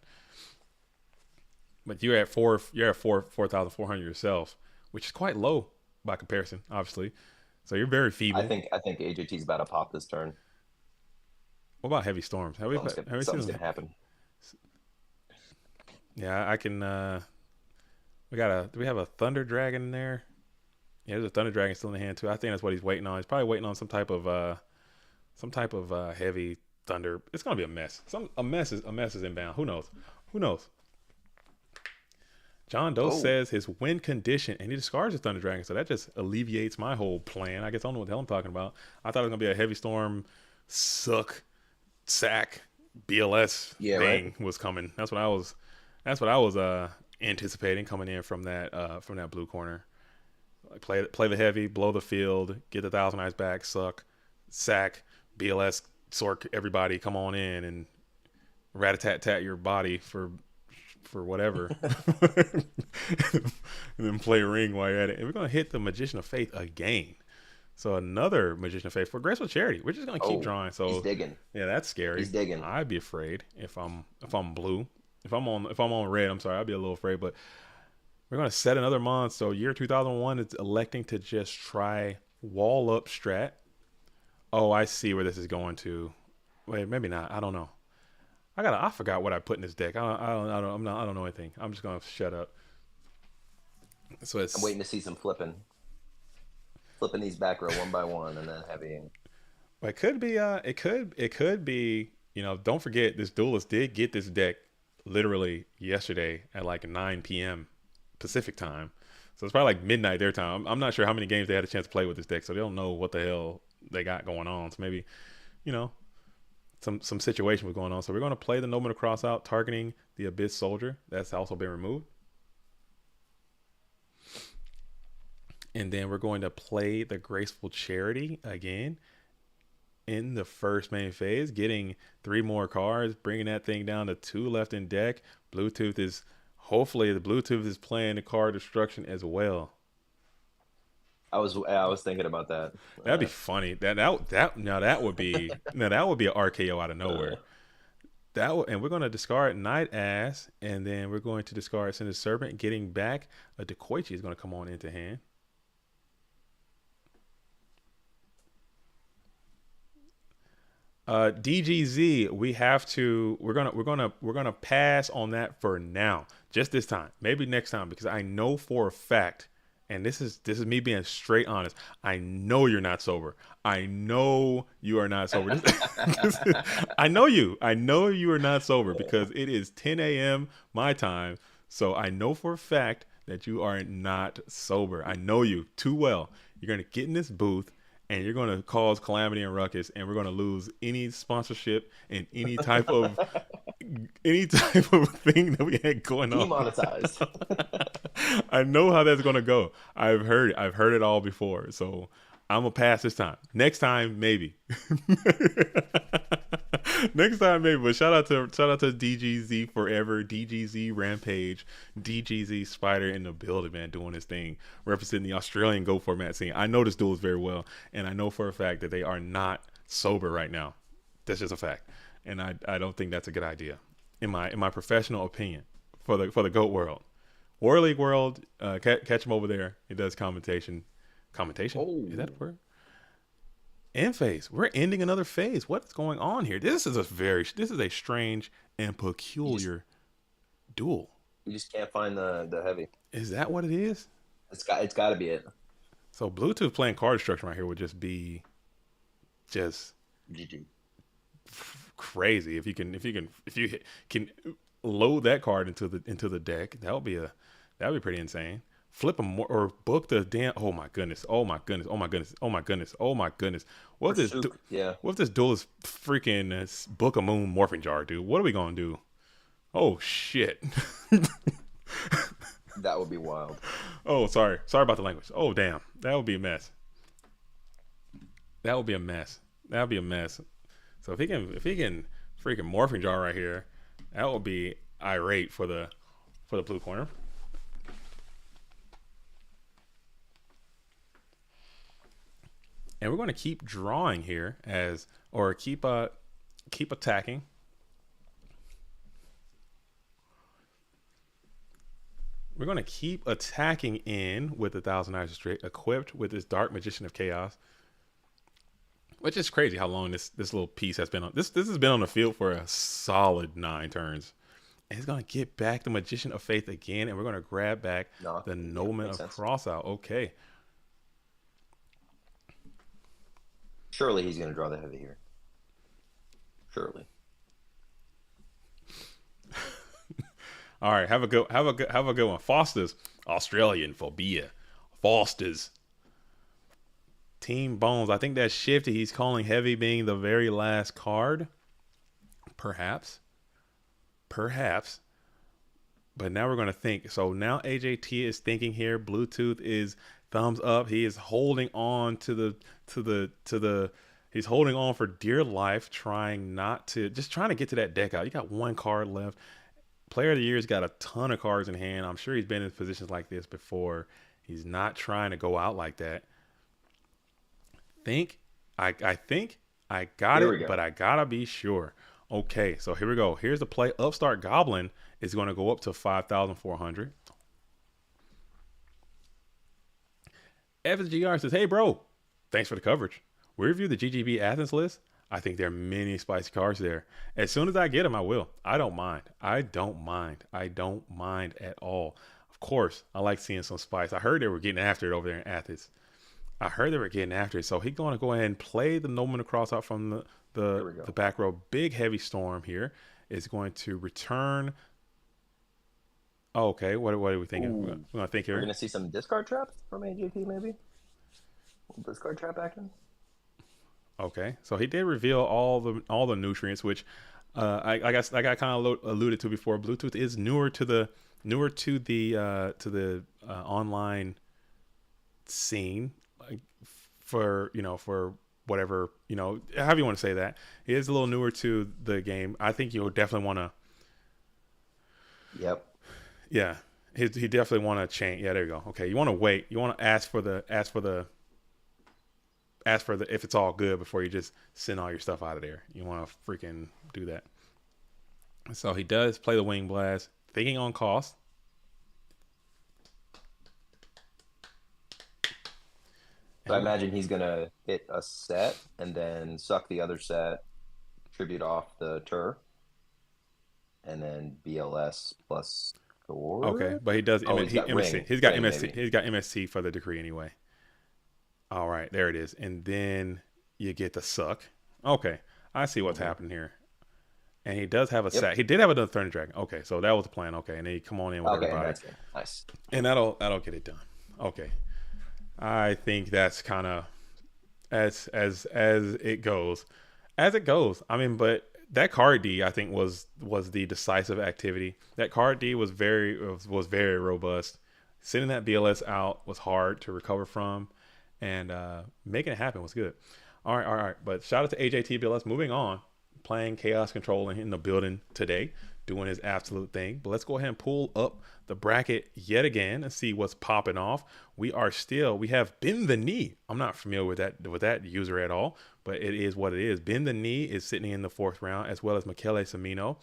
But you're at 4,400 yourself, which is quite low by comparison, obviously. So you're very feeble. I think AJT's about to pop this turn. What about Heavy Storms? Something's gonna happen. Yeah, I can. Do we have a Thunder Dragon in there? Yeah, there's a Thunder Dragon still in the hand too. I think that's what he's waiting on. He's probably waiting on some type of heavy thunder. It's gonna be a mess. A mess is inbound. Who knows? John Doe says his win condition, and he discards his Thunder Dragon, so that just alleviates my whole plan. I guess I don't know what the hell I'm talking about. I thought it was gonna be a Heavy Storm, sack BLS thing was coming. That's what I was anticipating coming in from that blue corner. Like play the heavy, blow the field, get the 1,000 eyes back, sack, BLS, sork everybody, come on in and rat-a-tat-tat your body for whatever. And then play ring while you're at it. And we're gonna hit the Magician of Faith again. So another Magician of Faith for Graceful Charity. We're just gonna keep drawing. So he's digging. Yeah, that's scary. He's digging. I'd be afraid if I'm blue. If I'm on red, I'm sorry, I'd be a little afraid. But we're gonna set another mon. So year 2001 is electing to just try wall up strat. Oh, I see where this is going to. Wait, maybe not. I don't know. I forgot what I put in this deck. I don't know anything. I'm just gonna shut up. So I'm waiting to see some flipping these back row one by one, and then heavying. It could be. It could be. Don't forget, this duelist did get this deck literally yesterday at like 9 p.m. Pacific time. So it's probably like midnight their time. I'm not sure how many games they had a chance to play with this deck, so they don't know what the hell they got going on. So maybe, some situation was going on. So we're going to play the Noble Cross out, targeting the Abyss Soldier. That's also been removed. And then we're going to play the Graceful Charity again in the first main phase, getting 3 more cards, bringing that thing down to 2 left in deck. Hopefully the Bluetooth is playing the card destruction as well. I was thinking about that. That'd be funny. That would be an RKO out of nowhere. And we're going to discard Night Ass, and then we're going to discard Cinder Serpent, getting back a Dekoichi is going to come on into hand. DGZ, we're gonna pass on that for now, just this time, maybe next time, because I know for a fact, and this is me being straight honest, I know you're not sober. I know you are not sober. I know you are not sober, because it is 10 a.m. my time, so I know for a fact that you are not sober. I know you too well. You're gonna get in this booth, and you're going to cause calamity and ruckus, and we're going to lose any sponsorship and any type of thing that we had going on. Demonetized. I know how that's going to go. I've heard it all before. So I'm going to pass this time. Next time, maybe. Next time, maybe. But shout out to DGZ Forever, DGZ Rampage, DGZ Spider in the building, man, doing his thing, representing the Australian Go format scene. I know this duelist very well, and I know for a fact that they are not sober right now. That's just a fact, and I don't think that's a good idea, in my professional opinion, for the GOAT world. War League world, catch him over there. He does commentation. Is that a word? End phase. We're ending another phase. What's going on here? This is a strange and peculiar duel. You just can't find the heavy. Is that what it is? It's got to be it. So Bluetooth playing card destruction right here would just be just GG. Crazy. If you can load that card into the deck, that would be pretty insane. Flip them or book the damn. Oh my goodness. Oh my goodness. Oh my goodness. Oh my goodness. Oh my goodness. What if this duel is freaking Book of Moon Morphing Jar, dude? What are we gonna do? Oh shit. That would be wild. Oh, sorry about the language. Oh damn, that would be a mess. That would be a mess. So if he can freaking Morphing Jar right here, that would be irate for the blue corner. And we're going to keep drawing here keep attacking. We're going to keep attacking in with 1,000 Eyes of Straight, equipped with this Dark Magician of Chaos. Which is crazy how long this little piece has been on. This has been on the field for a solid 9 turns. And he's going to get back the Magician of Faith again, and we're going to grab back the Nobleman of Crossout. Okay. Surely he's going to draw the heavy here. Surely. All right, have a good one. Foster's Australian Phobia. Foster's Team Bones. I think that shifty. He's calling heavy being the very last card. Perhaps. But now we're going to think. So now AJT is thinking here. Bluetooth is thumbs up. He is holding on to the he's holding on for dear life, trying to get to that deck out. You got 1 card left. Player of the Year's got a ton of cards in hand. I'm sure he's been in positions like this before. He's not trying to go out like that. I think I got it, but I gotta be sure. Okay, so here we go. Here's the play. Upstart Goblin is going to go up to 5,400. FSGR says, "Hey, bro, thanks for the coverage. We reviewed the GGB Athens list. I think there are many spicy cards there. As soon as I get them, I will. I don't mind at all. Of course, I like seeing some spice. I heard they were getting after it over there in Athens. So he's going to go ahead and play the Nobleman across out from the back row. Big heavy storm here is going to return. Oh, okay, what are we thinking? We're going to think here. We're going to see some discard traps from AJT, maybe. Discard trap action. Okay, so he did reveal all the nutrients, which I guess like I kind of alluded to before. Bluetooth is newer to the online scene, like for whatever however you want to say that. He is a little newer to the game. I think you'll definitely want to. Yep. Yeah, he definitely want to change. Yeah, there you go. Okay, you want to wait. You want to ask for the if it's all good before you just send all your stuff out of there. You want to freaking do that. So he does play the Wing Blast, thinking on cost. So I imagine he's going to hit a set and then suck the other set, tribute off the Tur, and then BLS plus 4. Okay, but he does MSC. He's got MSC. He's got MSC for the decree anyway. All right, there it is. And then you get the suck. Okay, I see what's happening here. And he does have a sack. He did have another Thunder Dragon. Okay, so that was the plan. Okay, and then you come on in with everybody. That's good. Nice. And that'll get it done. Okay. I think that's kind of as it goes. As it goes. I mean, but that card D I think was the decisive activity. That card D was very robust. Sending that BLS out was hard to recover from. And making it happen was good. All right. But shout out to AJT BLS. Moving on, playing Chaos Control in the building today, doing his absolute thing. But let's go ahead and pull up the bracket yet again and see what's popping off. We have Bend the Knee. I'm not familiar with that user at all, but it is what it is. Bend the Knee is sitting in the 4th round, as well as Michele Semino.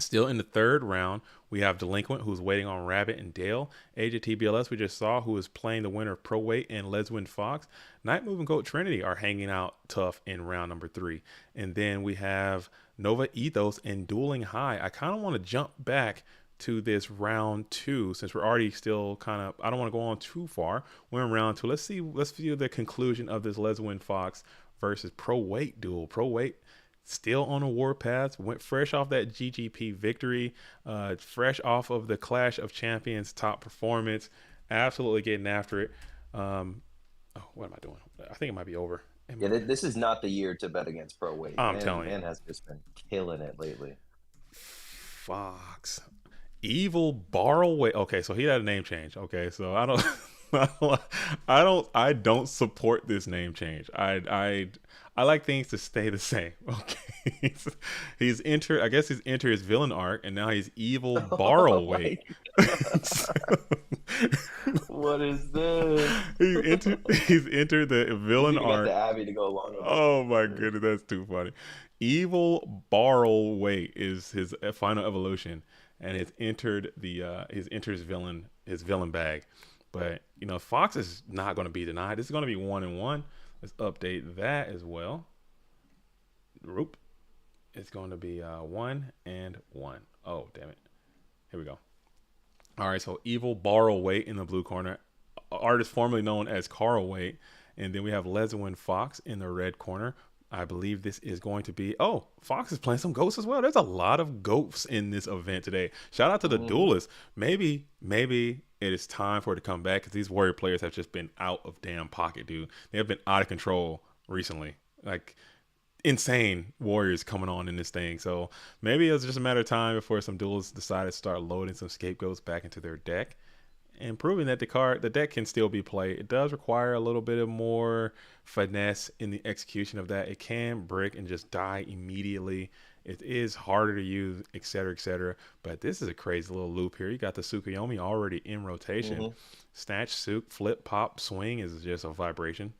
Still in the third round, we have Delinquent, who's waiting on Rabbit and Dale. AJTBLS, we just saw, who is playing the winner of Pro Weight and Leswin Fox. Night Move and Goat Trinity are hanging out tough in round number 3. And then we have Nova Ethos and Dueling High. I kind of want to jump back to this round 2 since we're already still kind of, I don't want to go on too far. We're in round 2. Let's view the conclusion of this Leswin Fox versus Pro Weight duel. Pro Weight still on a warpath, went fresh off that GGP victory, fresh off of the Clash of Champions top performance, absolutely getting after it. What am I doing? I think it might be over. Yeah, this is not the year to bet against Pro Weight. I'm telling you. Man has just been killing it lately. Fox. Evil Borrow Weight. Okay, so he had a name change. Okay, so I don't support this name change. I like things to stay the same. Okay. he's entered his villain arc, and now he's Evil Borrow Weight. What is this? He's entered the villain arc. Got the Abby to go along with Oh my goodness, that's too funny. Evil Borrow Weight is his final evolution, and it's entered his villain bag. But Fox is not going to be denied. This is going to be 1-1. Let's update that as well. Roop. It's going to be 1-1. Oh, damn it. Here we go. All right, so Evil Borrow Weight in the blue corner. Artist formerly known as Carl Weight. And then we have Leswin Fox in the red corner. I believe this is going to be... Oh, Fox is playing some ghosts as well. There's a lot of ghosts in this event today. Shout out to the duelists. Maybe it is time for it to come back because these Warrior players have just been out of damn pocket, dude. They have been out of control recently. Like, insane Warriors coming on in this thing. So maybe it was just a matter of time before some duelists decided to start loading some scapegoats back into their deck and proving that the deck can still be played. It does require a little bit of more finesse in the execution of that. It can brick and just die immediately. It is harder to use, etc., etc. But this is a crazy little loop here. You got the Tsukuyomi already in rotation. Snatch, Suk, flip, pop, swing is just a vibration.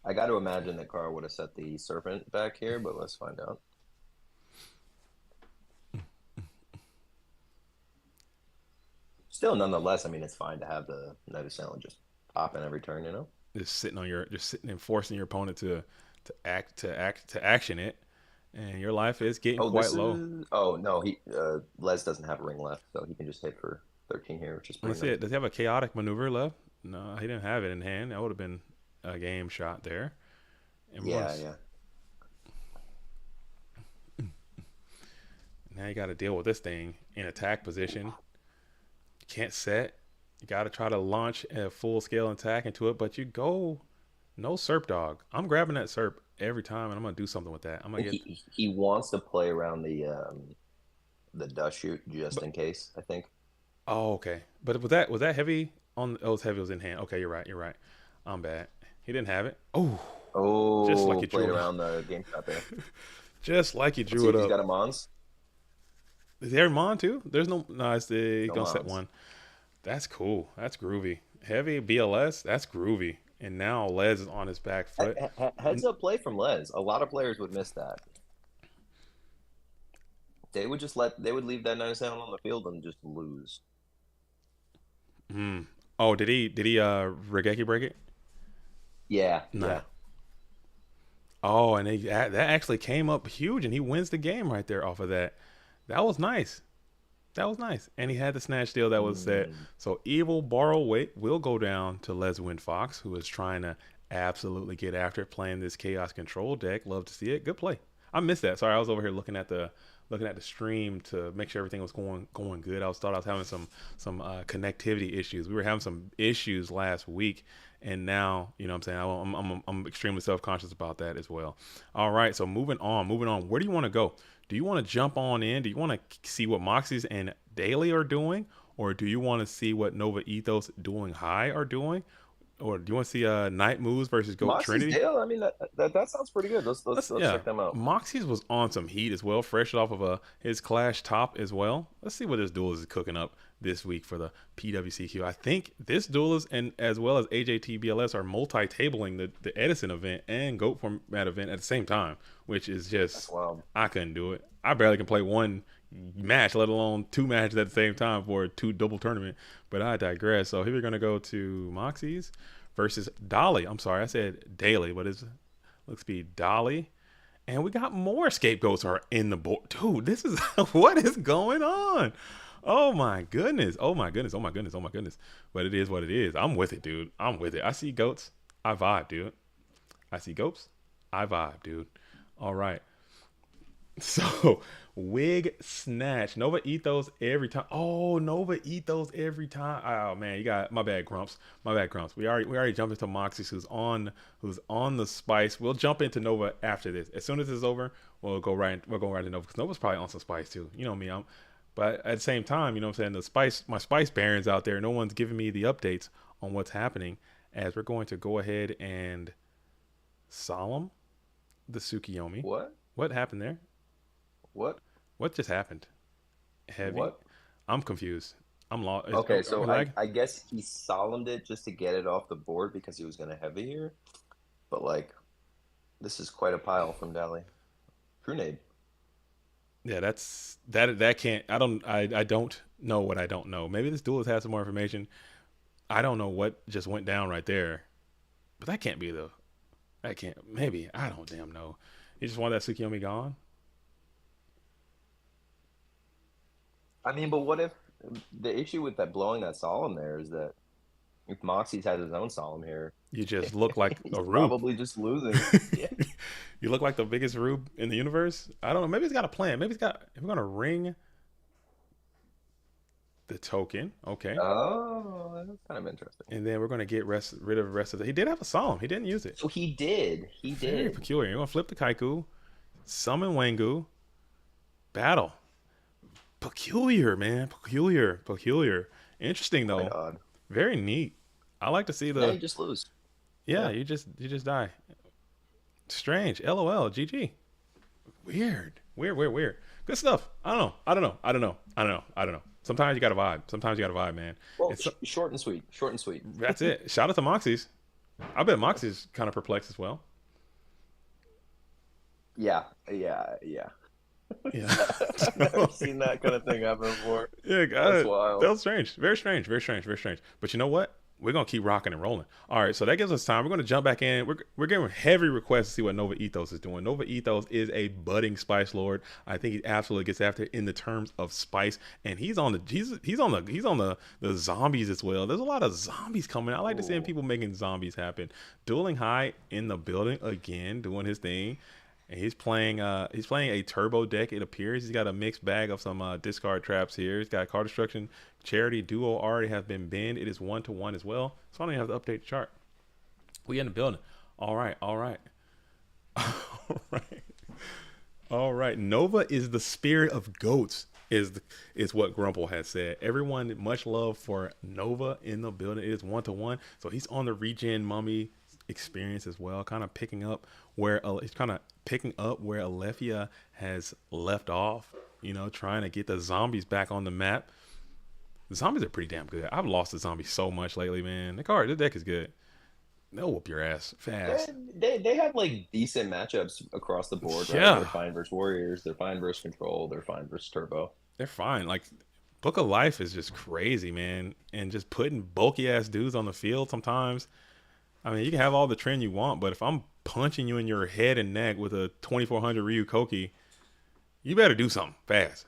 I got to imagine that Carl would have set the Serpent back here, but let's find out. Still, nonetheless, I mean, it's fine to have the Knight of Salem just pop in every turn, Just sitting and forcing your opponent to action it, and your life is getting quite low. Oh no, Les doesn't have a ring left, so he can just hit for 13 here, which is pretty Let's see it. Does he have a chaotic maneuver left? No, he didn't have it in hand. That would have been a game shot there. And yeah. Now you got to deal with this thing in attack position. Can't set. You got to try to launch a full scale attack into it, but you go no Serp Dog. I'm grabbing that Serp every time, and I'm gonna do something with that. He wants to play around the dust shoot just in case, I think. Oh, okay. But was that heavy on? Oh, it was heavy. It was in hand. Okay, you're right. I'm bad. He didn't have it. Oh, just like you drew it around the game shot there. Just like you drew it up. He's got a Mons. Is there a Mon too? There's no. No, it's the no gonna Mons. set one. That's cool. That's groovy. Heavy BLS. That's groovy. And now Les is on his back foot. Heads up play from Les. A lot of players would miss that. They would leave that 9-7 on the field and just lose. Oh, did he Regeki break it? Yeah. No. Yeah. Oh, and that actually came up huge, and he wins the game right there off of that. That was nice. And he had the snatch deal that was set. So Evil Borrow Weight will go down to Leswin Fox, who is trying to absolutely get after it, playing this Chaos Control deck. Love to see it. Good play. I missed that. Sorry, I was over here looking at the stream to make sure everything was going good. I was having some connectivity issues. We were having some issues last week, and now I'm I'm extremely self-conscious about that as well. All right, so moving on. Where do you want to go? Do you want to jump on in? Do you want to see what Moxies and Daily are doing, or do you want to see what Nova Ethos Dueling High are doing? Or do you want to see Night Moves versus Goat Moxie's Trinity? Dale, I mean, that sounds pretty good. Let's check them out. Moxie's was on some heat as well, fresh off of his Clash top as well. Let's see what this duelist is cooking up this week for the PWCQ. I think this duelist and as well as AJTBLS are multi-tabling the Edison event and Goat Format event at the same time, which is just, I couldn't do it. I barely can play one match, let alone 2 matches at the same time for a 2 double tournament. But I digress. So here we're gonna go to Moxie's versus Dolly. I'm sorry, I said Daily, but it's looks to be Dolly. And we got more scapegoats are in the board. Dude, this is what is going on? Oh my goodness. Oh my goodness. Oh my goodness. Oh my goodness. But it is what it is. I'm with it, dude. I'm with it. I see goats. I vibe, dude. I see goats. I vibe, dude. All right. So, wig snatch. Nova Ethos every time. Oh, Nova Ethos every time. Oh man, you got my bad, Grumps. My bad, Grumps. We already jumped into Moxie, who's on the spice. We'll jump into Nova after this. As soon as it's over, we'll go right to Nova because Nova's probably on some spice too. You know me, but at the same time, you know what I'm saying, my spice barons out there, no one's giving me the updates on what's happening as we're going to go ahead and solemn the Tsukiyomi. What happened there? What just happened? Heavy. What? I'm confused. I'm lost. Okay, so I guess he solemned it just to get it off the board because he was going to heavy here. But like, this is quite a pile from Dally. Grenade. Yeah, that can't. I don't know what I don't know. Maybe this duelist has some more information. I don't know what just went down right there, but that can't be that can't. Maybe I don't damn know. You just want that Tsukiyomi gone. I mean, but what if the issue with that blowing that solemn there is that if Moxie's had his own solemn here, you just look like a rube. Probably just losing. Yeah. You look like the biggest rube in the universe. I don't know. Maybe he's got a plan. Maybe if we're gonna ring the token. Okay. Oh, that's kind of interesting. And then we're gonna get rid of the rest of it. He did have a solemn. He didn't use it. So he did. Very peculiar. You're gonna flip the Kaiku, summon Wangu, battle. Peculiar, man. Peculiar. Interesting though. Odd. Very neat. I like to see the. Yeah, you just lose. Yeah, you just die. Strange. LOL. GG. Weird. Good stuff. I don't know. Sometimes you gotta vibe, man. Well, short and sweet. That's it. Shout out to Moxie's. I bet Moxie's kind of perplexed as well. Yeah. I've never seen that kind of thing happen before. Yeah, that's wild. That was strange. Very strange. But you know what? We're gonna keep rocking and rolling. All right, so that gives us time. We're gonna jump back in. We're getting heavy requests to see what Nova Ethos is doing. Nova Ethos is a budding spice lord. I think he absolutely gets after it in the terms of spice, and he's on the zombies as well. There's a lot of zombies coming. I like to see people making zombies happen. Dueling High in the building again, doing his thing. And he's playing a turbo deck, it appears. He's got a mixed bag of some discard traps here. He's got card destruction. Charity Duo already has been banned. It is 1-1 as well. So I don't even have to update the chart. We in the building. All right. Nova is the spirit of goats, is what Grumple has said. Everyone, much love for Nova in the building. It is 1-1. So he's on the regen mummy experience as well, kind of picking up where Alethea has left off, trying to get the zombies back on the map. The zombies are pretty damn good. I've lost the zombies so much lately, man. The deck is good. They'll whoop your ass fast. They have like decent matchups across the board, right? Yeah. They're fine versus Warriors, they're fine versus Control, they're fine versus Turbo. They're fine. Like, Book of Life is just crazy, man. And just putting bulky ass dudes on the field sometimes. I mean, you can have all the trend you want, but if I'm punching you in your head and neck with a 2400 Ryu Koki, you better do something fast.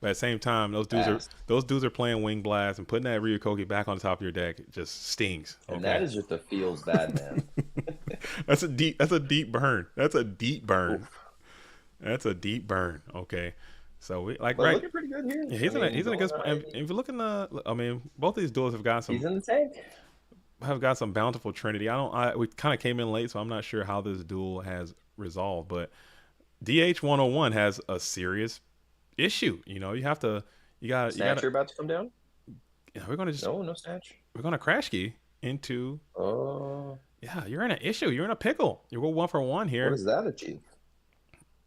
But at the same time, those dudes are playing Wing Blast, and putting that Ryu Koki back on the top of your deck just stings. Okay? And that is just a feels bad, man. That's a deep burn. That's a deep burn. Oof. That's a deep burn. Okay. So we looking pretty good here. Yeah, he's in a good spot. If you look in both of these duels have got some. He's in the tank. Have got some bountiful Trinity. We kind of came in late, so I'm not sure how this duel has resolved. But DH 101 has a serious issue. You got Snatcher about to come down. Yeah, we're gonna just no snatch. We're gonna crash key into. Oh. Yeah, you're in an issue. You're in a pickle. You go 1-for-1 here. What does that achieve?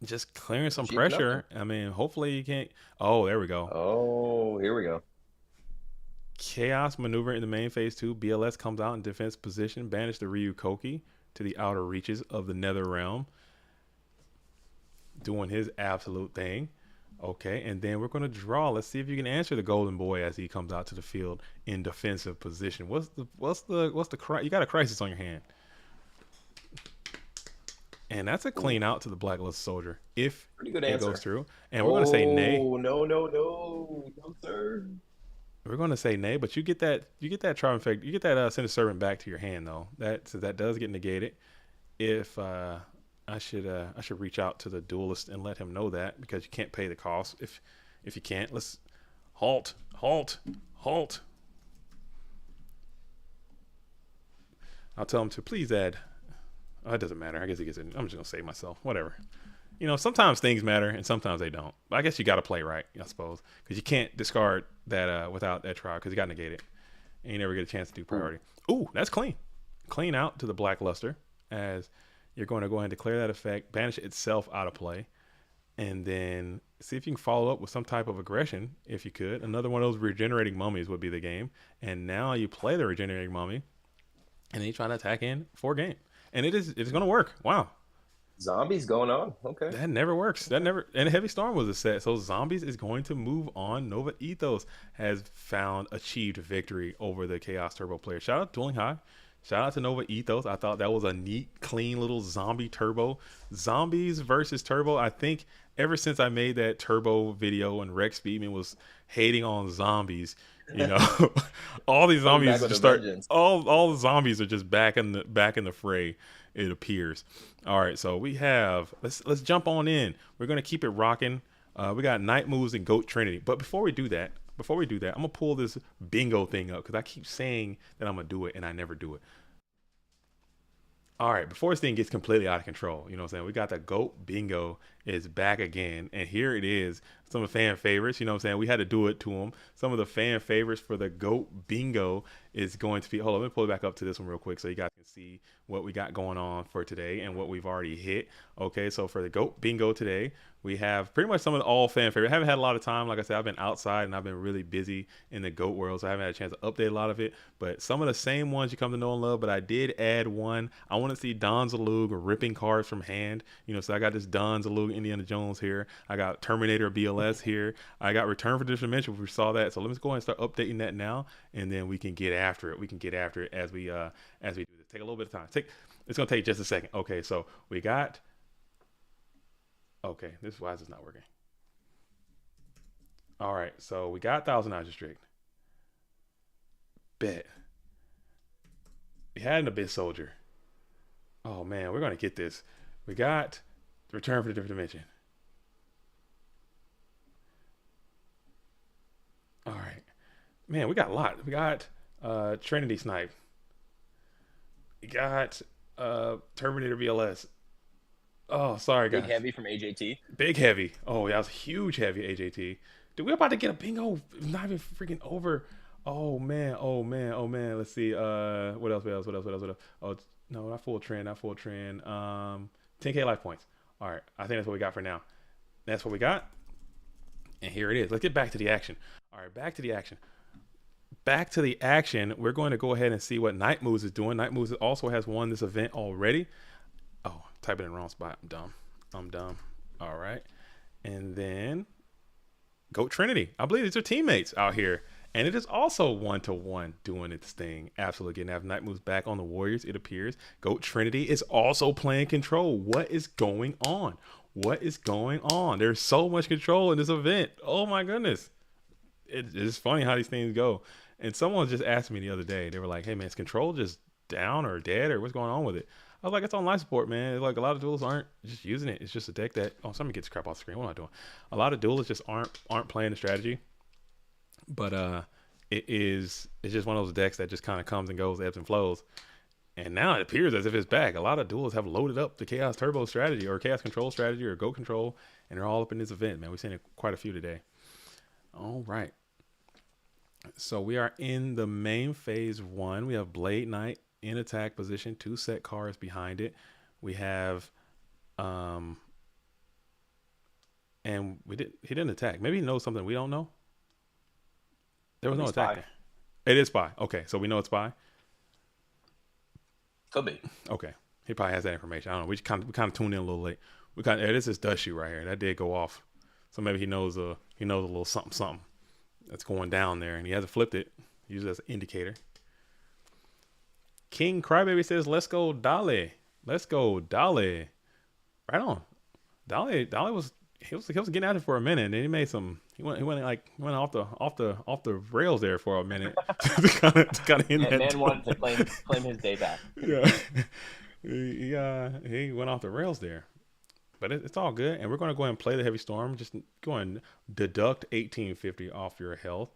Just clearing some pressure. Nothing. I mean, hopefully you can't. Oh, there we go. Oh, here we go. Chaos maneuver in the main phase 2. BLS comes out in defense position. Banish the Ryu Koki to the outer reaches of the Nether Realm. Doing his absolute thing. Okay, and then we're going to draw. Let's see if you can answer the golden boy as he comes out to the field in defensive position. You got a crisis on your hand. And that's a clean out to the blacklist soldier if Pretty good it answer. goes through. And we're going to say nay. No, sir. We're going to say nay, but you get that trifecta, you get that Sinister Servant back to your hand though. That does get negated. If I should reach out to the duelist and let him know that, because you can't pay the cost. If you can't, let's halt. I'll tell him to please add. Oh, it doesn't matter. I guess he gets it. I'm just gonna save myself. Whatever. Sometimes things matter and sometimes they don't. But I guess you got to play right, I suppose, because you can't discard that without that trial, because you got negated and you never get a chance to do priority. Ooh, that's clean. Clean out to the blackluster, as you're going to go ahead and declare that effect, banish itself out of play, and then see if you can follow up with some type of aggression if you could. Another one of those regenerating mummies would be the game. And now you play the regenerating mummy, and then you try to attack in for a game. And it's going to work. Wow. Zombies going on. Okay. That never works. That never. And Heavy Storm was a set. So Zombies is going to move on. Nova Ethos has achieved victory over the Chaos Turbo player. Shout out to Dueling High. Shout out to Nova Ethos. I thought that was a neat, clean little zombie turbo. Zombies versus turbo. I think ever since I made that turbo video and Rex Speedman was hating on zombies, all these zombies just start. All the zombies are just back in the fray. It appears. All right, so we have. Let's jump on in. We're gonna keep it rocking. We got Night Moves and Goat Trinity. But before we do that, I'm gonna pull this bingo thing up because I keep saying that I'm gonna do it and I never do it. All right, before this thing gets completely out of control, you know what I'm saying? We got the GOAT Bingo is back again, and here it is. Some of the fan favorites, you know what I'm saying? We had to do it to them. Some of the fan favorites for the GOAT Bingo is going to be, hold on, let me pull it back up to this one real quick so you guys can see what we got going on for today and what we've already hit. Okay, so for the GOAT Bingo today, we have pretty much some of the all fan favorites. I haven't had a lot of time. Like I said, I've been outside and I've been really busy in the GOAT world, so I haven't had a chance to update a lot of it. But some of the same ones you come to know and love, but I did add one. I want to see Don Zalug ripping cards from hand. So I got this Don Zalug Indiana Jones here. I got Terminator BLS here. I got Return for Different Dimension. We saw that. So let me go ahead and start updating that now, and then we can get after it. We can get after it as we do this. Take a little bit of time. It's going to take just a second. Okay, so we got... Okay, why is this not working? All right, so we got Thousand Eyes District. Bet. We had an Abyss Soldier. Oh man, we're gonna get this. We got Return for the Different Dimension. All right, man, we got a lot. We got Trinity Snipe. We got Terminator VLS. Oh, sorry, guys. Big Heavy from AJT. Big Heavy. Oh, yeah, that was a huge Heavy AJT. Dude, we're about to get a bingo. Not even freaking over. Oh, man. Let's see. What else? Oh, no, not full trend. 10K life points. All right. I think that's what we got for now. That's what we got. And here it is. Let's get back to the action. All right, back to the action. We're going to go ahead and see what Night Moves is doing. Night Moves also has won this event already. Oh, type it in the wrong spot. I'm dumb. All right. And then Goat Trinity. I believe these are teammates out here. And it is also 1-to-1 doing its thing. Absolutely. Getting Night Moves back on the Warriors, it appears. Goat Trinity is also playing control. What is going on? There's so much control in this event. Oh, my goodness. It's funny how these things go. And someone just asked me the other day. They were like, hey, man, is control just down or dead or what's going on with it? I was like, it's on life support, man. Like, a lot of duelists aren't just using it. It's just a deck that... Oh, somebody gets crap off the screen. What am I doing? A lot of duelists just aren't playing the strategy. But it's just one of those decks that just kind of comes and goes, ebbs and flows. And now it appears as if it's back. A lot of duelists have loaded up the Chaos Turbo strategy or Chaos Control strategy or Go Control, and they're all up in this event, man. We've seen quite a few today. All right. So we are in the main phase 1. We have Blade Knight in attack position, 2 set cards behind it. We have and he didn't attack. Maybe he knows something we don't know. There was no attack there. It is spy. Okay, so we know it's spy. Could be. Okay, he probably has that information. I don't know. We kind of tuned in a little late. This is Dust Shoe right here. That did go off. So maybe he knows a little something that's going down there, and he hasn't flipped it. Use it as an indicator. King Crybaby says, "Let's go, Dale. Let's go, Dale." Right on. Dale was getting at it for a minute, and then he made some. He went off the rails there for a minute to kind of end that. Man wanted to claim his day back. Yeah, he went off the rails there, but it's all good. And we're going to go ahead and play the Heavy Storm. Just go and deduct 1850 off your health,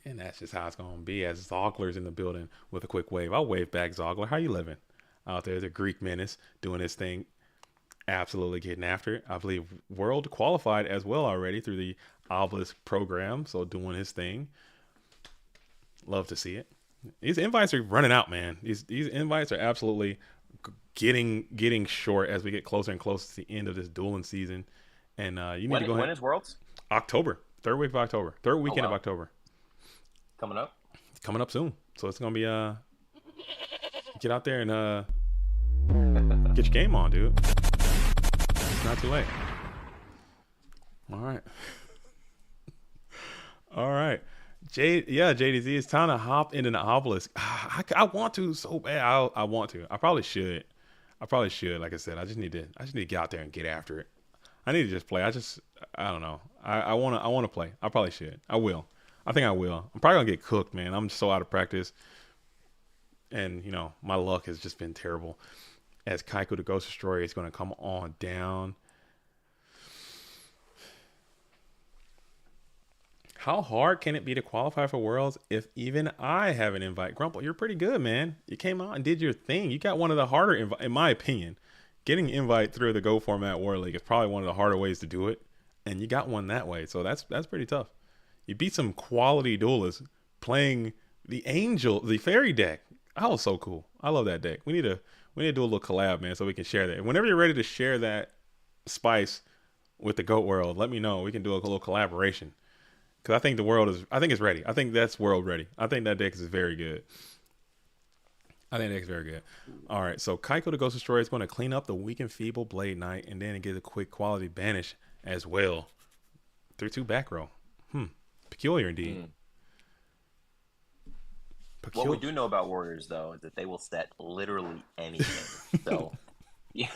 and that's just how it's going to be. As Zogler's in the building with a quick wave, I'll wave back. Zogler, how you living out there? The Greek menace doing his thing. Absolutely getting after it. I believe World qualified as well already through the Obelisk program, so doing his thing. Love to see it. These invites are running out, man. These invites are absolutely getting short as we get closer and closer to the end of this dueling season. And you need to go ahead. When is Worlds? October, third week of October, third weekend of October. Coming up. It's coming up soon, so it's gonna be get out there and get your game on, dude. Not too late. All right. JDZ, it's time to hop into the Obelisk. I want to so bad. I want to. I probably should. Like I said, I just need to get out there and get after it. I need to just play. I don't know. I want to play. I probably should. I will. I think I will. I'm probably gonna get cooked, man. I'm so out of practice, and my luck has just been terrible. As Kaiko the Ghost Destroyer is going to come on down. How hard can it be to qualify for Worlds if even I have an invite? Grumple, you're pretty good, man. You came out and did your thing. You got one of the harder, in my opinion. Getting invite through the Go Format War League is probably one of the harder ways to do it. And you got one that way. So that's pretty tough. You beat some quality duelists playing the Fairy deck. That was so cool. I love that deck. We need to do a little collab, man, so we can share that. And whenever you're ready to share that spice with the GOAT world, let me know. We can do a little collaboration. Because I think it's ready. I think that's world ready. I think that deck is very good. All right, so Kaiko the Ghost Destroyer is going to clean up the weak and feeble Blade Knight and then get a quick quality banish as well. 3/2 back row. Peculiar indeed. What we do know about Warriors, though, is that they will set literally anything. So, yeah,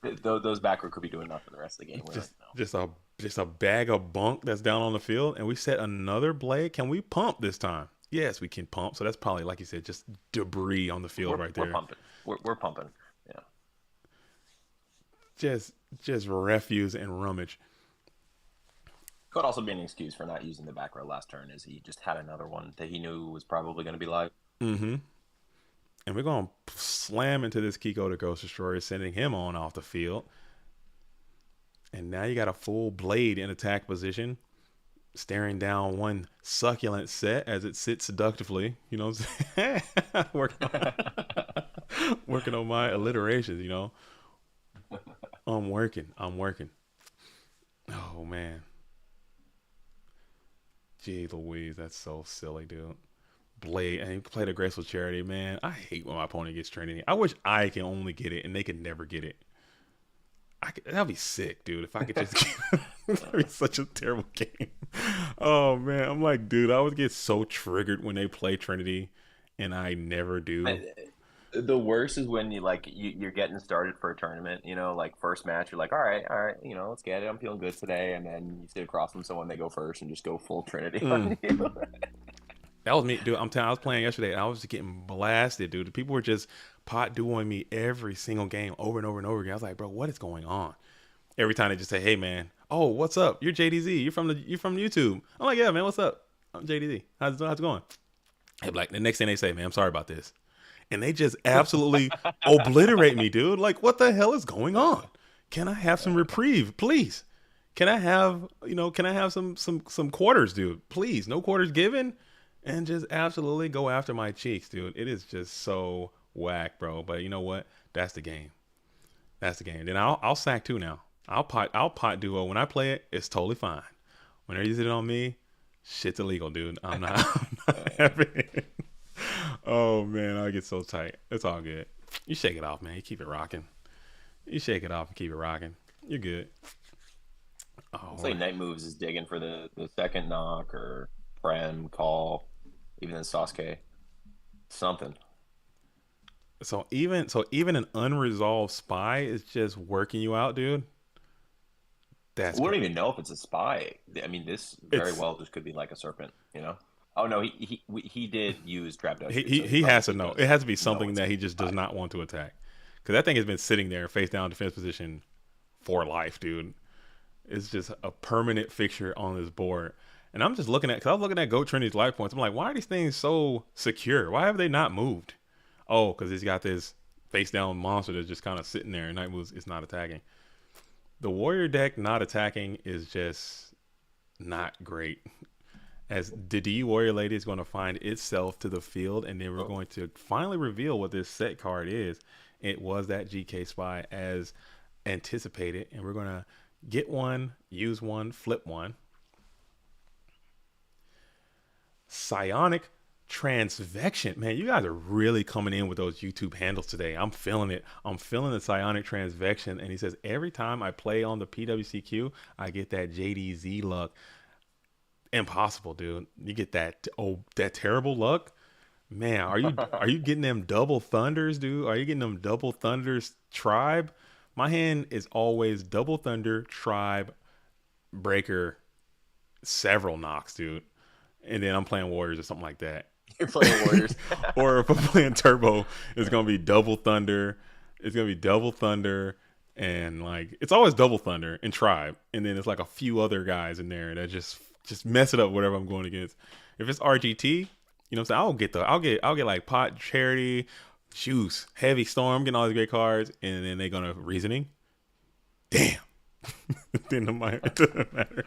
those back row could be doing nothing the rest of the game. Just a bag of bunk that's down on the field, and we set another blade. Can we pump this time? Yes, we can pump. So that's probably, like you said, just debris on the field right there. We're pumping. We're pumping. Yeah. Just refuse and rummage. Could also be an excuse for not using the back row last turn, as he just had another one that he knew was probably going to be live. Mm-hmm. And we're going to slam into this Kiko the Ghost Destroyer, sending him on off the field. And now you got a full blade in attack position, staring down one succulent set as it sits seductively. You know what I'm saying? working on my alliterations, I'm working. Oh, man. Gee Louise, that's so silly, dude. Blade, and he played a Graceful Charity, man. I hate when my opponent gets Trinity. I wish I can only get it and they could never get it. That'd be sick, dude. If I could just get it. That'd be such a terrible game. Oh, man. I'm like, dude, I would get so triggered when they play Trinity and I never do. The worst is when you're getting started for a tournament, first match, you're like, all right, let's get it. I'm feeling good today. And then you sit across from someone, they go first and just go full Trinity on you. That was me, dude. I'm telling you, I was playing yesterday and I was just getting blasted, dude. People were just pot dueling me every single game over and over and over again. I was like, bro, what is going on? Every time they just say, hey, man, oh, what's up? You're JDZ. You're from YouTube. I'm like, yeah, man, what's up? I'm JDZ. How's it going? Hey, like the next thing they say, man, I'm sorry about this. And they just absolutely obliterate me, dude. Like, what the hell is going on? Can I have some reprieve, please? Can I have some quarters, dude? Please, no quarters given. And just absolutely go after my cheeks, dude. It is just so whack, bro. But you know what? That's the game. Then I'll sack too now. I'll pot duo. When I play it, it's totally fine. When they're using it on me, shit's illegal, dude. I'm not having it. Oh, man, I get so tight. It's all good. You shake it off, man. You keep it rocking. You shake it off and keep it rocking. You're good. Oh, looks like Night Moves is digging for the second knock or Prem, Call, even in Sasuke. Something. So even an unresolved spy is just working you out, dude. We don't even know if it's a spy. I mean, this very well just could be like a serpent, you know? Oh no, he did use trap dust. He has to know. It has to be something that he just does not want to attack, because that thing has been sitting there face down defense position for life, dude. It's just a permanent fixture on this board. And I'm just looking at, because I was looking at Goat Trinity's life points. I'm like, why are these things so secure? Why have they not moved? Oh, because he's got this face down monster that's just kind of sitting there, and Night Moves is not attacking. The Warrior deck not attacking is just not great. As the Warrior Lady is going to find itself to the field, and then we're going to finally reveal what this set card is. It was that GK Spy as anticipated, and we're going to get one, use one, flip one. Psionic Transvection. Man, you guys are really coming in with those YouTube handles today. I'm feeling it. I'm feeling the Psionic Transvection. And he says, every time I play on the PWCQ, I get that JDZ luck. Impossible, dude. You get that terrible luck. Man, are you getting them double thunders, dude? Are you getting them double thunders tribe? My hand is always double thunder, tribe, breaker, several knocks, dude. And then I'm playing Warriors or something like that. You're playing Warriors. Or if I'm playing Turbo, it's gonna be double thunder. It's gonna be double thunder, and like it's always double thunder and tribe, and then it's like a few other guys in there that just mess it up whatever I'm going against. If it's RGT, you know what I'm saying, I'll get like Pot, Charity, Juice, Heavy Storm, getting all these great cards, and then they're gonna Reasoning. Damn. Then it doesn't matter.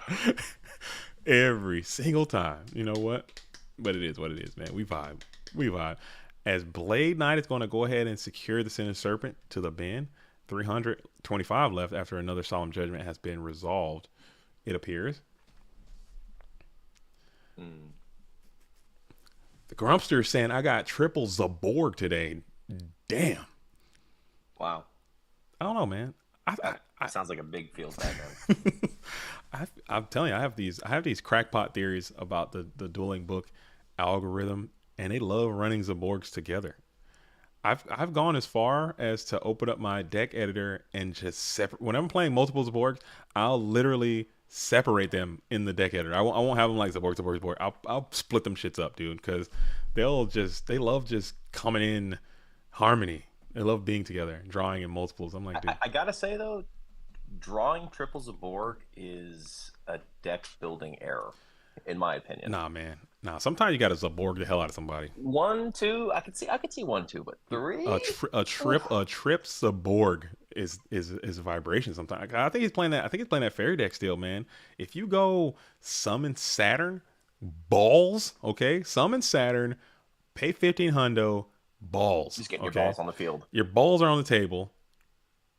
Every single time. You know what? But it is what it is, man. We vibe. As Blade Knight is going to go ahead and secure the Center Serpent to the bin. 325 left after another Solemn Judgment has been resolved, it appears. The Grumpster is saying, I got triple Zaborg today. Damn. Wow. I don't know, man. Sounds like a big field background. I'm telling you, I have these crackpot theories about the dueling book algorithm, and they love running Zaborgs together. I've gone as far as to open up my deck editor and just separate. When I'm playing multiple Zaborgs, I'll literally separate them in the deck editor. I won't have them like Zaborg. I'll split them shits up, dude, because they love just coming in harmony. They love being together and drawing in multiples. I'm like, dude. I gotta say though, drawing triple Zaborg is a deck building error, in my opinion. Nah, man. Nah, sometimes you gotta Zaborg the hell out of somebody. 1, 2, I could see 1, 2, but 3. A trip Zaborg is vibration sometimes. I think he's playing that fairy deck still, man. If you go summon Saturn, balls, okay? Summon Saturn, pay 15 hundo, balls. Just getting your balls on the field. Your balls are on the table.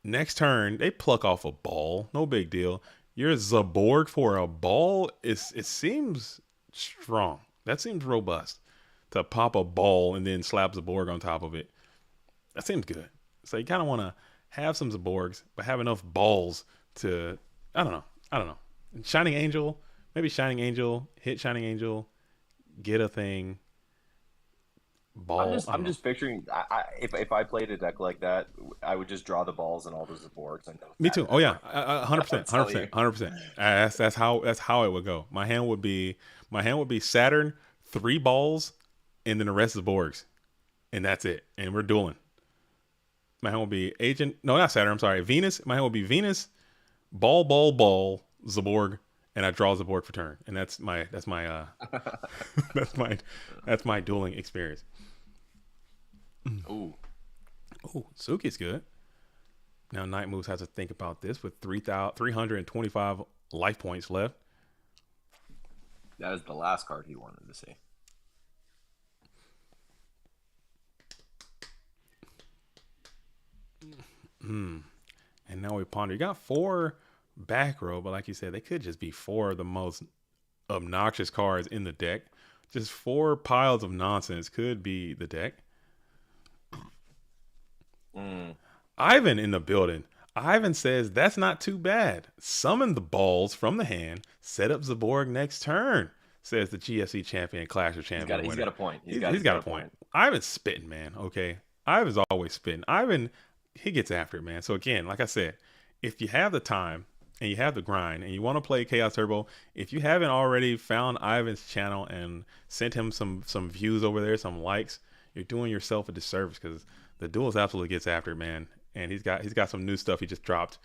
Next turn, they pluck off a ball. No big deal. Your Zaborg for a ball, it seems strong. That seems robust. To pop a ball and then slap Zaborg on top of it. That seems good. So you kind of want to have some Zaborgs, but have enough balls to, I don't know. Shining Angel, maybe Shining Angel, hit Shining Angel, get a thing. Ball. I'm just picturing. If I played a deck like that, I would just draw the balls and all those boards. Me too. Oh yeah, 100%. That's how it would go. My hand would be Saturn, 3 balls, and then the rest is Borgs, and that's it. And we're dueling. My hand will be not Saturn. I'm sorry, Venus. My hand will be Venus, ball, Zaborg, and I draw Zaborg for turn. And that's my that's my dueling experience. Ooh, Suki's good. Now Night Moves has to think about this with 325 life points left. That is the last card he wanted to see. And now we ponder. You got 4 back row, but like you said, they could just be 4 of the most obnoxious cards in the deck. Just 4 piles of nonsense could be the deck. Ivan in the building. Ivan says that's not too bad. Summon the balls from the hand. Set up Zaborg next turn. Says the GFC champion, Clasher champion. He's got a point. He's got a point. Ivan's spitting, man. Okay, Ivan's always spitting. Ivan, he gets after it, man. So again, like I said, if you have the time and you have the grind and you want to play Chaos Turbo, if you haven't already found Ivan's channel and sent him some views over there, some likes, you're doing yourself a disservice because the duels absolutely gets after it, man. And he's got some new stuff he just dropped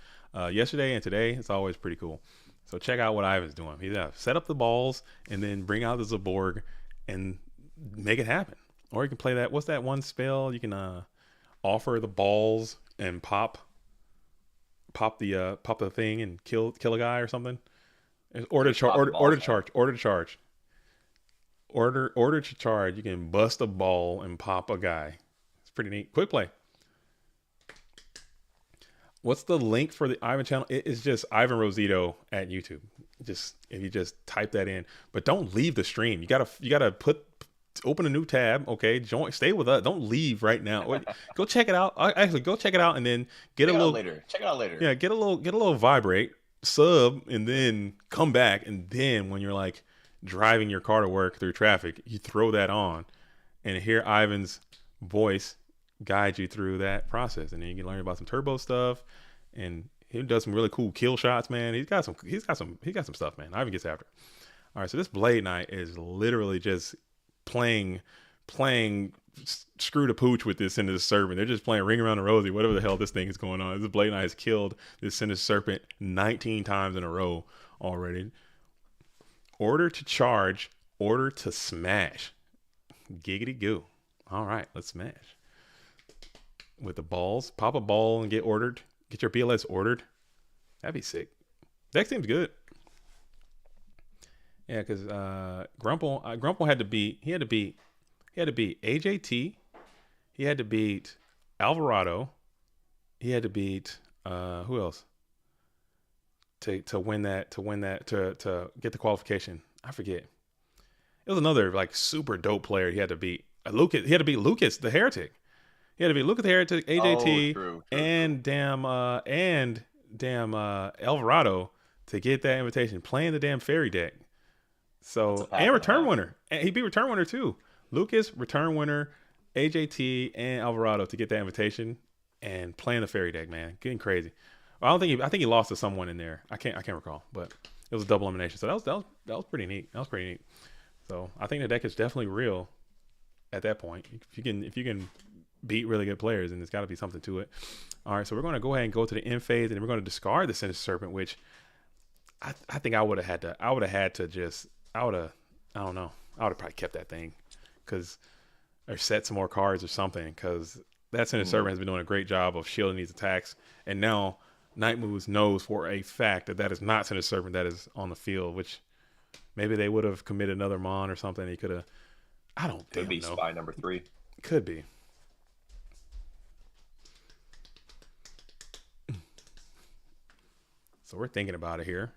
yesterday and today. It's always pretty cool. So check out what Ivan's doing. He's set up the balls and then bring out the Zaborg and make it happen. Or you can play that. What's that one spell? You can offer the balls and pop the thing and kill a guy or something. Order to charge. You can bust a ball and pop a guy. It's pretty neat. Quick play. What's the link for the Ivan channel? It is just Ivan Rosito at YouTube. Just if you just type that in, but don't leave the stream. You gotta open a new tab. Okay, stay with us. Don't leave right now. Go check it out. Actually, go check it out and then check it out later. Yeah, get a little vibrate, sub, and then come back. And then when you're like driving your car to work through traffic, you throw that on and hear Ivan's voice guide you through that process, and then you can learn about some turbo stuff, and he does some really cool kill shots, man. He's got some stuff, man. Ivan gets after it. All right, so this Blade Knight is literally just playing screw the pooch with this Sinister Serpent. They're just playing Ring Around the Rosie, whatever the hell this thing is going on. This Blade Knight has killed this Sinister Serpent 19 times in a row already. Order to charge, order to smash. Giggity goo. All right, let's smash. With the balls, pop a ball and get your BLS ordered. That'd be sick. Deck seems good. Yeah, because Grumple had to beat AJT. He had to beat Alvarado. He had to beat who else to get the qualification. I forget. It was another like super dope player. He had to beat Lucas. He had to beat Lucas the Heretic. He had to be Lucas the Heretic, AJT, true. Damn Alvarado to get that invitation. Playing the damn fairy deck. So and return winner. And he beat return winner too. Lucas, return winner, AJT, and Alvarado to get that invitation and playing the fairy deck, man. Getting crazy. I think he lost to someone in there. I can't recall, but it was a double elimination. So that was pretty neat. That was pretty neat. So I think the deck is definitely real at that point. If you can beat really good players, and there's got to be something to it. All right, so we're going to go ahead and go to the end phase, and then we're going to discard the Sinister Serpent, which I think I would have had to probably kept that thing or set some more cards or something, because that Sinister Serpent has been doing a great job of shielding these attacks, and now Night Moves knows for a fact that is not Sinister Serpent that is on the field, which maybe they would have committed another Mon or something. He could have. I don't think. Could be Spy number 3. Could be. So we're thinking about it here.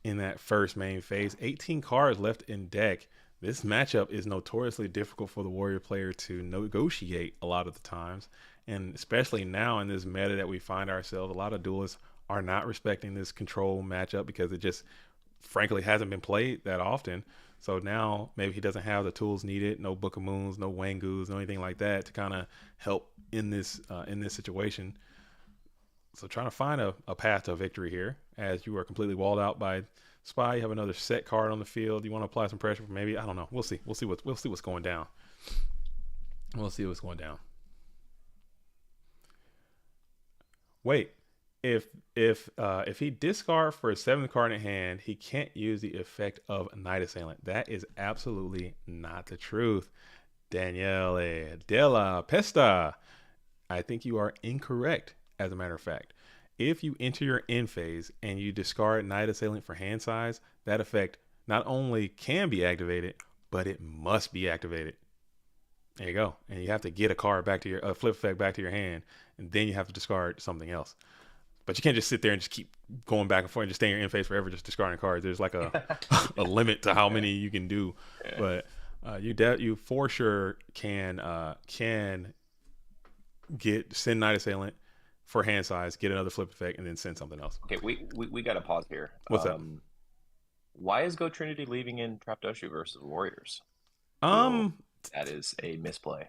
In that first main phase, 18 cards left in deck. This matchup is notoriously difficult for the Warrior player to negotiate a lot of the times. And especially now in this meta that we find ourselves, a lot of duelists are not respecting this control matchup because it just frankly hasn't been played that often. So now maybe he doesn't have the tools needed, no Book of Moons, no Wangus, no anything like that to kind of help in this situation. So trying to find a path to a victory here, as you are completely walled out by Spy. You have another set card on the field. You want to apply some pressure? Maybe, I don't know. We'll see. We'll see what's going down. We'll see what's going down. Wait, if he discards for a 7th card in hand, he can't use the effect of Night Assailant. That is absolutely not the truth. Daniele Della Pesta, I think you are incorrect. As a matter of fact, if you enter your end phase and you discard Night Assailant for hand size, that effect not only can be activated, but it must be activated. There you go. And you have to get a card back to your flip effect back to your hand, and then you have to discard something else. But you can't just sit there and just keep going back and forth and just stay in your end phase forever, just discarding cards. There's like a limit to how many you can do. Yeah. But you for sure can send Night Assailant, for hand size, get another flip effect, and then send something else. Okay, we got to pause here. What's up? Why is Go Trinity leaving in Trapdoshu versus Warriors? That is a misplay.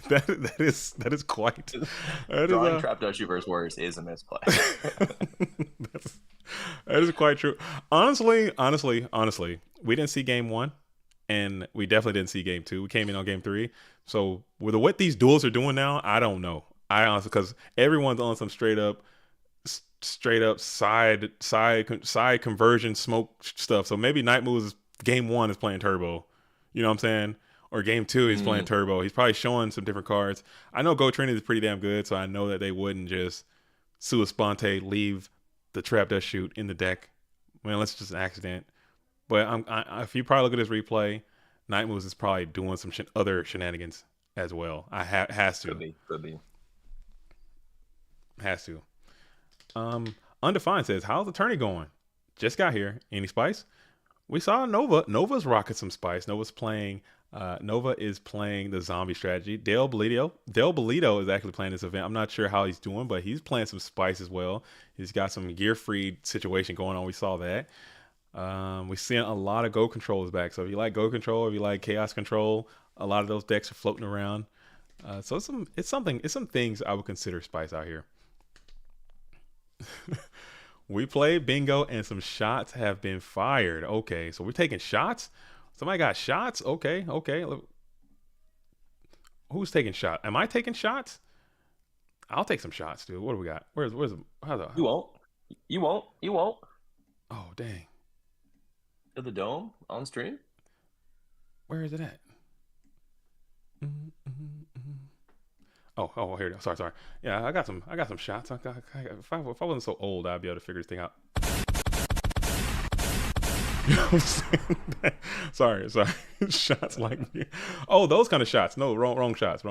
that is quite. Drawing Trapdoshu versus Warriors is a misplay. That is quite true. Honestly, we didn't see game 1, and we definitely didn't see game 2. We came in on game 3. So with what these duels are doing now, I don't know. I honestly, because everyone's on some straight up side conversion smoke stuff. So maybe Night Moves game 1 is playing turbo. You know what I'm saying? Or game 2 he's playing turbo. He's probably showing some different cards. I know Go Trinity is pretty damn good, so I know that they wouldn't just sua sponte leave the Trap Dust Shoot in the deck. Man, unless it's just an accident. But if you probably look at this replay, Night Moves is probably doing some other shenanigans as well. Has to. Could be. Has to. Undefined says, how's the tourney going? Just got here. Any spice? We saw Nova. Nova's rocking some spice. Nova is playing the zombie strategy. Del Bolito is actually playing this event. I'm not sure how he's doing, but he's playing some spice as well. He's got some gear-free situation going on. We saw that. We're seeing a lot of Go controls back. So if you like Go control, if you like chaos control, a lot of those decks are floating around. So it's some things I would consider spice out here. We played bingo and some shots have been fired. Okay, so we're taking shots. Somebody got shots. Okay. Who's taking shots? Am I taking shots? I'll take some shots, dude. What do we got? Where's You won't. Oh, dang. To the dome on stream? Where is it at? Oh, here it is. Sorry. Yeah, I got some shots. If I wasn't so old, I'd be able to figure this thing out. You know what I'm saying? Sorry. Shots like me. Oh, those kind of shots. No, wrong shots.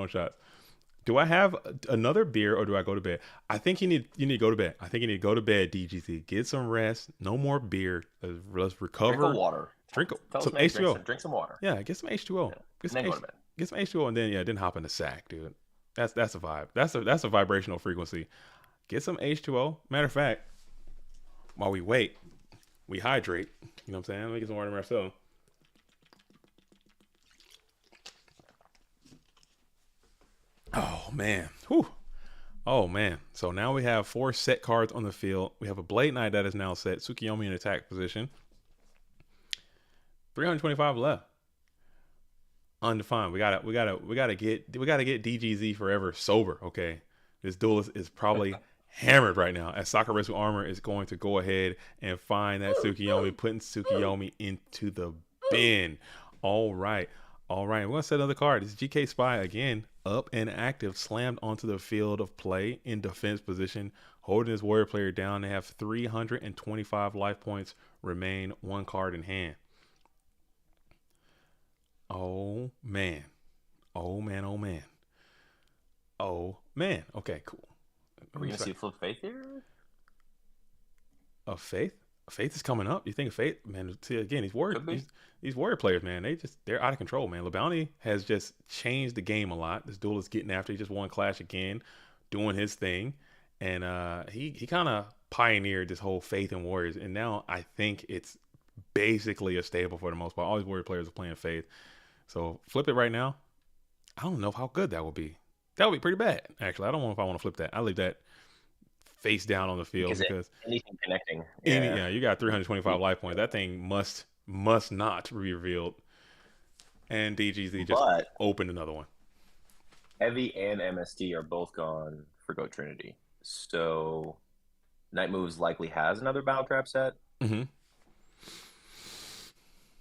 Do I have another beer or do I go to bed? I think you need to go to bed. I think you need to go to bed, DGC. Get some rest. No more beer. Let's recover. Drink water. Drink some H2O. Drink some water. Yeah, get some H2O. Yeah. Get some H2O and then hop in the sack, dude. That's a vibe. That's a vibrational frequency. Get some H2O. Matter of fact, while we wait, we hydrate. You know what I'm saying? Let me get some water myself. Oh man. Whew. Oh man. So now we have 4 set cards on the field. We have a Blade Knight that is now set. Tsukiyomi in attack position. 325 left. Undefined. We gotta get DGZ forever sober. Okay, this duelist is probably hammered right now. As Sakurazu Armor is going to go ahead and find that Tsukiyomi, putting Tsukiyomi into the bin. All right. We're gonna set another card. This GK Spy again, up and active, slammed onto the field of play in defense position, holding his warrior player down. They have 325 life points remain. 1 card in hand. Oh man. Okay, cool. Are we gonna see Flip Faith here? Faith is coming up. You think Faith, man? See, again, these warrior players, man, they're out of control, man. LeBounty has just changed the game a lot. This duel is getting after. He just won Clash again, doing his thing, and he kind of pioneered this whole Faith in Warriors, and now I think it's basically a staple for the most part. All these warrior players are playing Faith. So flip it right now. I don't know how good that would be. That would be pretty bad, actually. I don't know if I want to flip that. I leave that face down on the field because anything connecting. You got 325 life points. That thing must not be revealed. And DGZ just opened another one. Heavy and MSD are both gone for Go Trinity. So Night Moves likely has another Battle Trap set. Mm-hmm.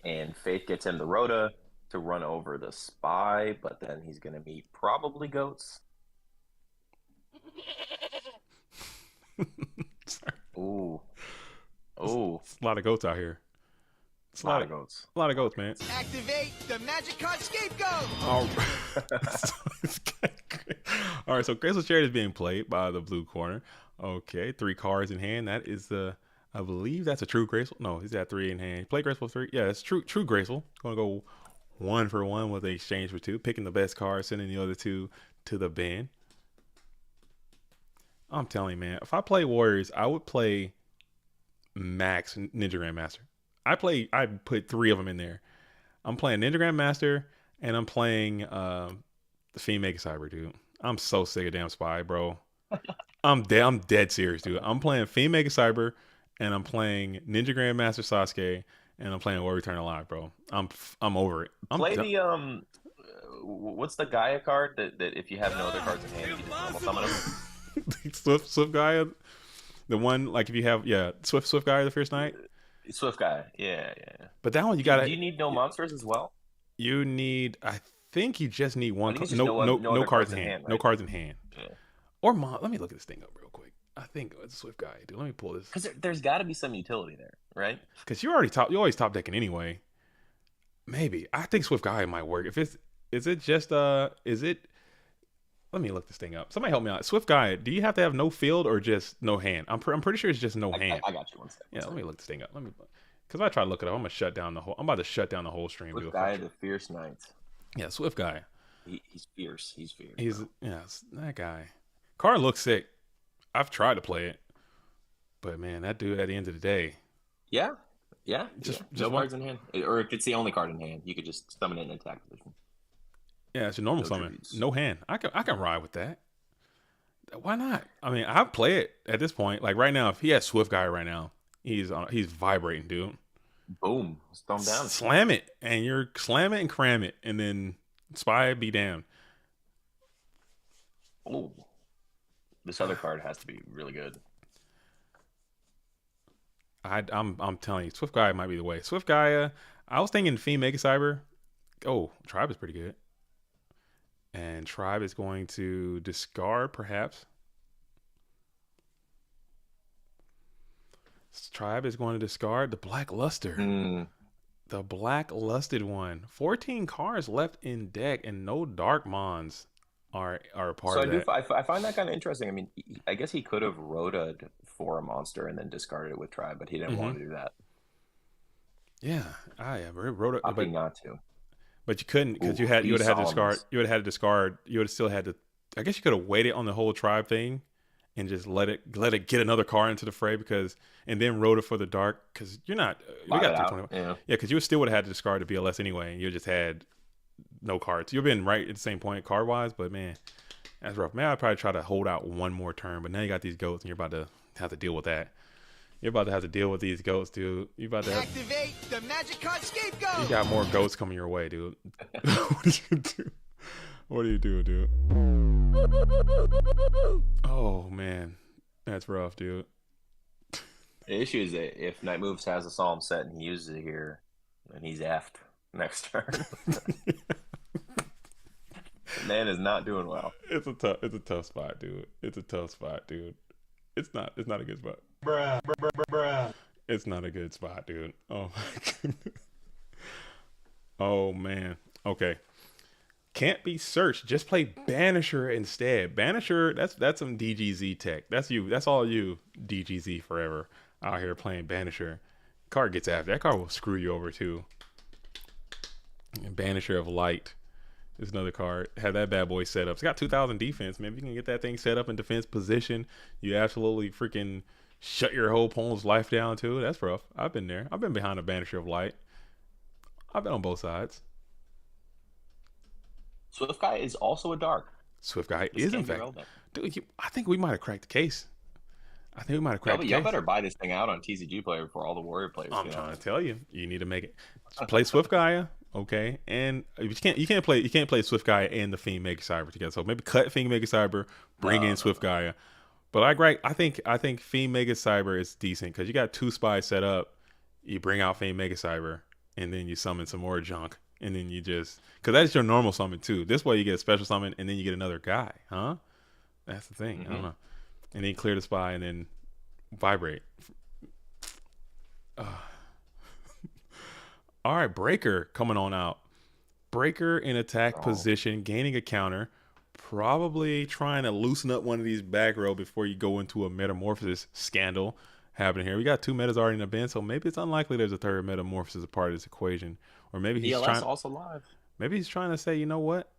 And Faith gets him the Rhoda to run over the Spy, but then he's going to meet probably Goats. Ooh. It's a lot of goats out here. A lot of goats. A lot of goats, man. Activate the magic card scapegoat. All right, so Graceful Chariot is being played by the blue corner. Okay, 3 cards in hand. That is I believe that's a true Graceful. No, he's got 3 in hand. Play Graceful 3. Yeah, it's true Graceful. Going to go 1 for 1 with an exchange for 2. Picking the best card, sending the other 2 to the bin. I'm telling you, man. If I play Warriors, I would play Max Ninja Grandmaster. I put 3 of them in there. I'm playing Ninja Grandmaster, and I'm playing the Fiend Mega Cyber, dude. I'm so sick of damn Spy, bro. I'm dead serious, dude. I'm playing Fiend Mega Cyber, and I'm playing Ninja Grandmaster Sasuke, and I'm playing War Return Alive, bro. I'm over it. Play the what's the Gaia card that if you have no other cards in hand, you can just normal summon them? Swift Gaia, the one like if you have Swift Gaia the Fierce Knight. Swift Gaia, yeah. But that one you gotta. Do you need no monsters as well? You need. I think you just need one. No cards in hand. Right? No cards in hand. Yeah. Or let me look at this thing up real quick. I think it's a Swift Gaia, dude. Let me pull this. Because there's got to be some utility there, right? Because you always top decking anyway. Maybe I think Swift Gaia might work. If it's is it? Let me look this thing up. Somebody help me out. Swift Gaia. Do you have to have no field or just no hand? I'm pretty sure it's just no hand. I got you one second. Yeah, let me look this thing up. Because I try to look it up. I'm gonna shut down the whole. I'm about to shut down the whole stream. Swift Gaia, the Fierce Knights. Yeah, Swift Gaia. He's fierce. He's fierce. That guy. Card looks sick. I've tried to play it, but man, that dude at the end of the day. Yeah. Just no cards in hand, or if it's the only card in hand, you could just summon it in attack position. Yeah, it's a normal summon. Tributes. No hand. I can ride with that. Why not? I mean, I'd play it at this point. Like right now, if he has Swift Guy right now, he's vibrating, dude. Boom, thumb down. Slam it, and you're slam it and cram it, and then Spy be damned. Oh, this other card has to be really good. I'm telling you, Swift Gaia might be the way. Swift Gaia. I was thinking Fiend Mega Cyber. Oh, Tribe is pretty good. And Tribe is going to discard, perhaps. Tribe is going to discard the Black Luster. The Black Lusted one. 14 cards left in deck, and no Dark Mons are a part of that. I find that kind of interesting. I mean, I guess he could have Rota'd for a monster and then discarded it with Tribe, but he didn't want to do that. Yeah, Rota. Opting not to. But you couldn't because you would have had to discard. You would have had to discard. You would have still had to. I guess you could have waited on the whole Tribe thing, and just let it get another card into the fray and then Rota for the dark because you're not. We got 320. Yeah, because you still would have had to discard the BLS anyway, and you just had no cards. You've been right at the same point card wise, but man, that's rough. Man, I'd probably try to hold out one more turn, but now you got these goats, and you're about to have to deal with that. You're about to have to deal with these goats, dude. You about to activate the magic card scapegoat. You got more goats coming your way, dude. What do you do? What do you do, dude? Oh man, that's rough, dude. The issue is that if Night Moves has a Psalm set and he uses it here, then he's effed next turn. The man is not doing well. It's a tough spot, dude. It's a tough spot, dude. It's not a good spot. Bruh. It's not a good spot, dude. Oh my goodness. Oh man. Okay. Can't be searched. Just play Banisher instead. Banisher, that's some DGZ tech. That's you. That's all you, DGZ forever out here playing Banisher. Card gets after. That card will screw you over too. And Banisher of Light is another card. Have that bad boy set up. It's got 2,000 defense. Maybe you can get that thing set up in defense position. You absolutely freaking shut your whole opponent's life down too. That's rough. I've been there. I've been behind a Banisher of Light. I've been on both sides. Swift Guy is also a dark. Swift Guy is in fact. Dude, I think we might have cracked the case. Y'all better buy this thing out on TCG Player before all the Warrior players. I'm trying to tell you, you need to make it. Play Swift Gaia, okay? And you can't play Swift Gaia and the Fiend Mega Cyber together. So maybe cut Fiend Mega Cyber, bring in Swift Gaia. But I think Fiend Mega Cyber is decent because you got 2 spies set up. You bring out Fiend Mega Cyber, and then you summon some more junk, and then you just because that's your normal summon too. This way you get a special summon, and then you get another guy, huh? That's the thing. I don't know. And then clear the spy, and then vibrate. All right, Breaker coming on out. Breaker in attack position, gaining a counter. Probably trying to loosen up one of these back row before you go into a metamorphosis scandal happening here. We got 2 metas already in the bin, so maybe it's unlikely there's a third metamorphosis a part of this equation. Or maybe he's also live. Maybe he's trying to say, you know what?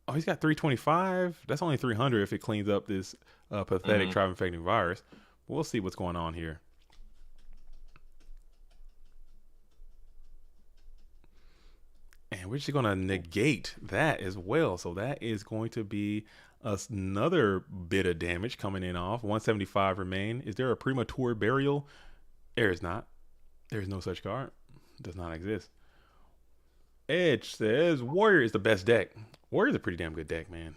Oh, he's got 325. That's only 300 if it cleans up this pathetic tribe-infecting virus. We'll see what's going on here. And we're just going to negate that as well. So that is going to be another bit of damage coming in off. 175 remain. Is there a premature burial? There is not. There is no such card. It does not exist. Edge says Warrior is the best deck. Warrior is a pretty damn good deck, man.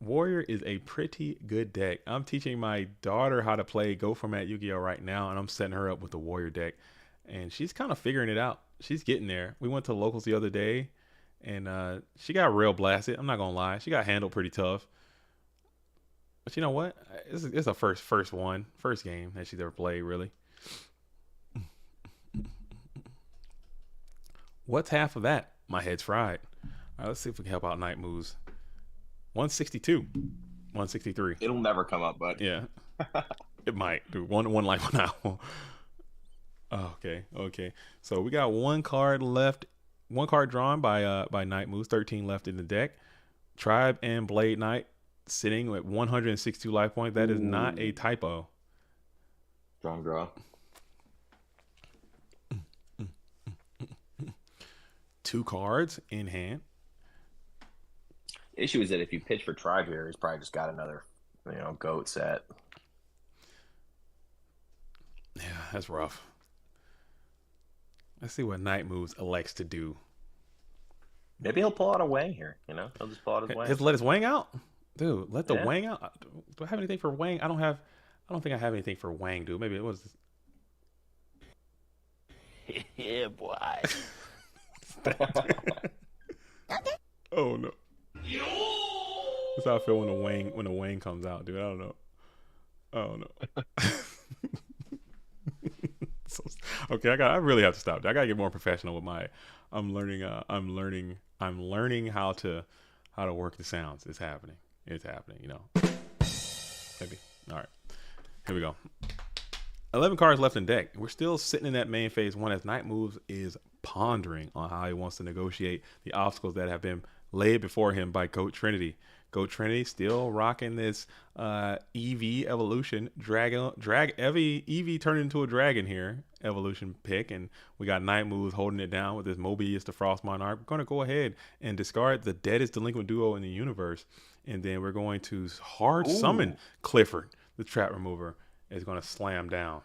Warrior is a pretty good deck. I'm teaching my daughter how to play Go Format Yu-Gi-Oh right now, and I'm setting her up with the Warrior deck. And she's kind of figuring it out. She's getting there. We went to locals the other day, and she got real blasted. I'm not going to lie. She got handled pretty tough. But you know what? It's a first game that she's ever played, really. What's half of that? My head's fried. All right, let's see if we can help out Night Moves. 162. 163. It'll never come up, bud. Yeah. It might. Dude, one life now. Okay. So we got one card left. One card drawn by Night Moves. 13 left in the deck. Tribe and Blade Knight sitting at 162 life points. That is not a typo. Strong draw. Two cards in hand. The issue is that if you pitch for Tribe here, he's probably just got another, goat set. Yeah, that's rough. Let's see what Night Moves elects to do. Maybe he'll pull out a Wang here. He'll just pull out his Wang. Just let his Wang out, dude. Let the Wang out. Do I have anything for Wang? I don't think I have anything for Wang, dude. Maybe it was. Yeah, boy. Oh no. That's how I feel when the Wang comes out, dude. I don't know. Okay, I really have to stop. I gotta get more professional with my. I'm learning how to work the sounds. It's happening. Maybe. All right. Here we go. 11 cards left in deck. We're still sitting in that main phase one as Night Moves is pondering on how he wants to negotiate the obstacles that have been laid before him by Goat Trinity. Goat Trinity still rocking this EV evolution EV turned into a dragon here evolution pick, and we got Night Moves holding it down with this Mobius the Frost Monarch. We're going to go ahead and discard the deadest delinquent duo in the universe, and then we're going to hard summon Clifford the Trap Remover. Is going to slam down.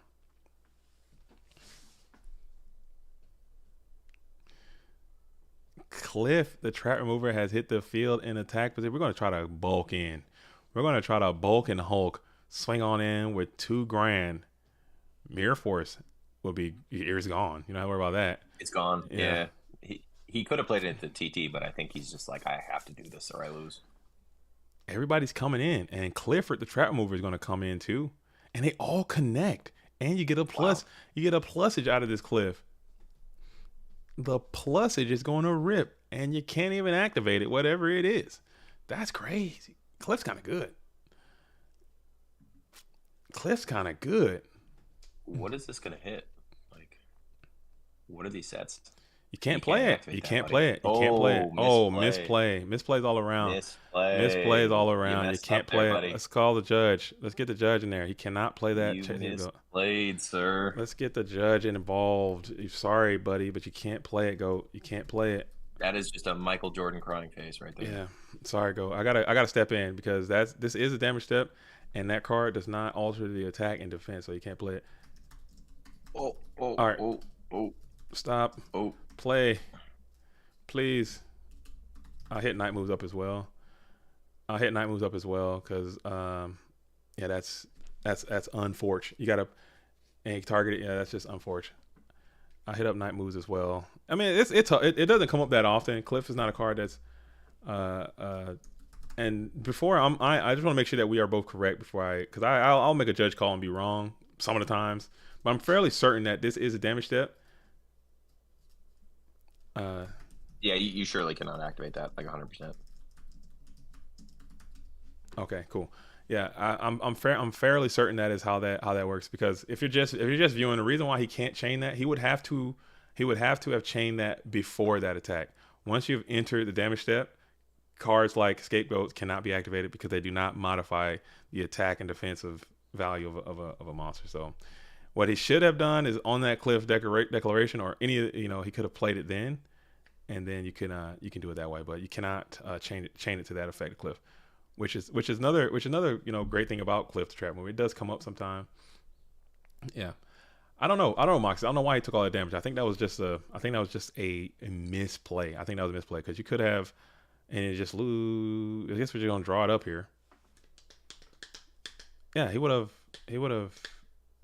Cliff, the Trap Remover, has hit the field in attack position. We're going to try to bulk in. We're going to try to bulk and Hulk. Swing on in with $2,000. Mirror Force will be, ears gone. You don't have to worry about that. It's gone. Yeah. He could have played it into TT, but I think he's just like, I have to do this or I lose. Everybody's coming in, and Clifford, the Trap Remover, is going to come in too. And they all connect, and you get a plus. Wow. You get a plusage out of this Cliff. The plusage is going to rip, and you can't even activate it, whatever it is. That's crazy. Cliff's kind of good. What is this going to hit? Like, what are these sets? You can't play it. You can't play it. Oh, misplay. Misplays all around. Misplays all around. You can't play it. Let's call the judge. Let's get the judge in there. He cannot play that. You misplayed, sir. Let's get the judge involved. Sorry, buddy, but you can't play it, Goat. You can't play it. That is just a Michael Jordan crying face right there. Yeah. Sorry, Goat. I gotta step in because this is a damage step, and that card does not alter the attack and defense, so you can't play it. All right. Stop. Play, please. I hit Night Moves up as well. Because that's unfortunate. You gotta target it. Yeah, that's just unfortunate. I hit up Night Moves as well. I mean, it doesn't come up that often. Cliff is not a card that's and before I just want to make sure that we are both correct because I'll make a judge call and be wrong some of the times, but I'm fairly certain that this is a damage step. Yeah, you surely cannot activate that like 100%. Okay, cool. Yeah, I'm fairly certain that is how that works, because if you're just viewing the reason why he can't chain that, he would have to have chained that before that attack. Once you've entered the damage step, cards like Scapegoats cannot be activated because they do not modify the attack and defensive value of a monster. So what he should have done is on that cliff declaration or any, he could have played it then, and then you can do it that way. But you cannot chain it to that effect cliff, which is another great thing about cliff trap move. It does come up sometime. Yeah. I don't know, Moxie. I don't know why he took all that damage. I think that was just a misplay. I think that was a misplay because you could have, and you just lose. I guess we're just gonna draw it up here. Yeah, he would have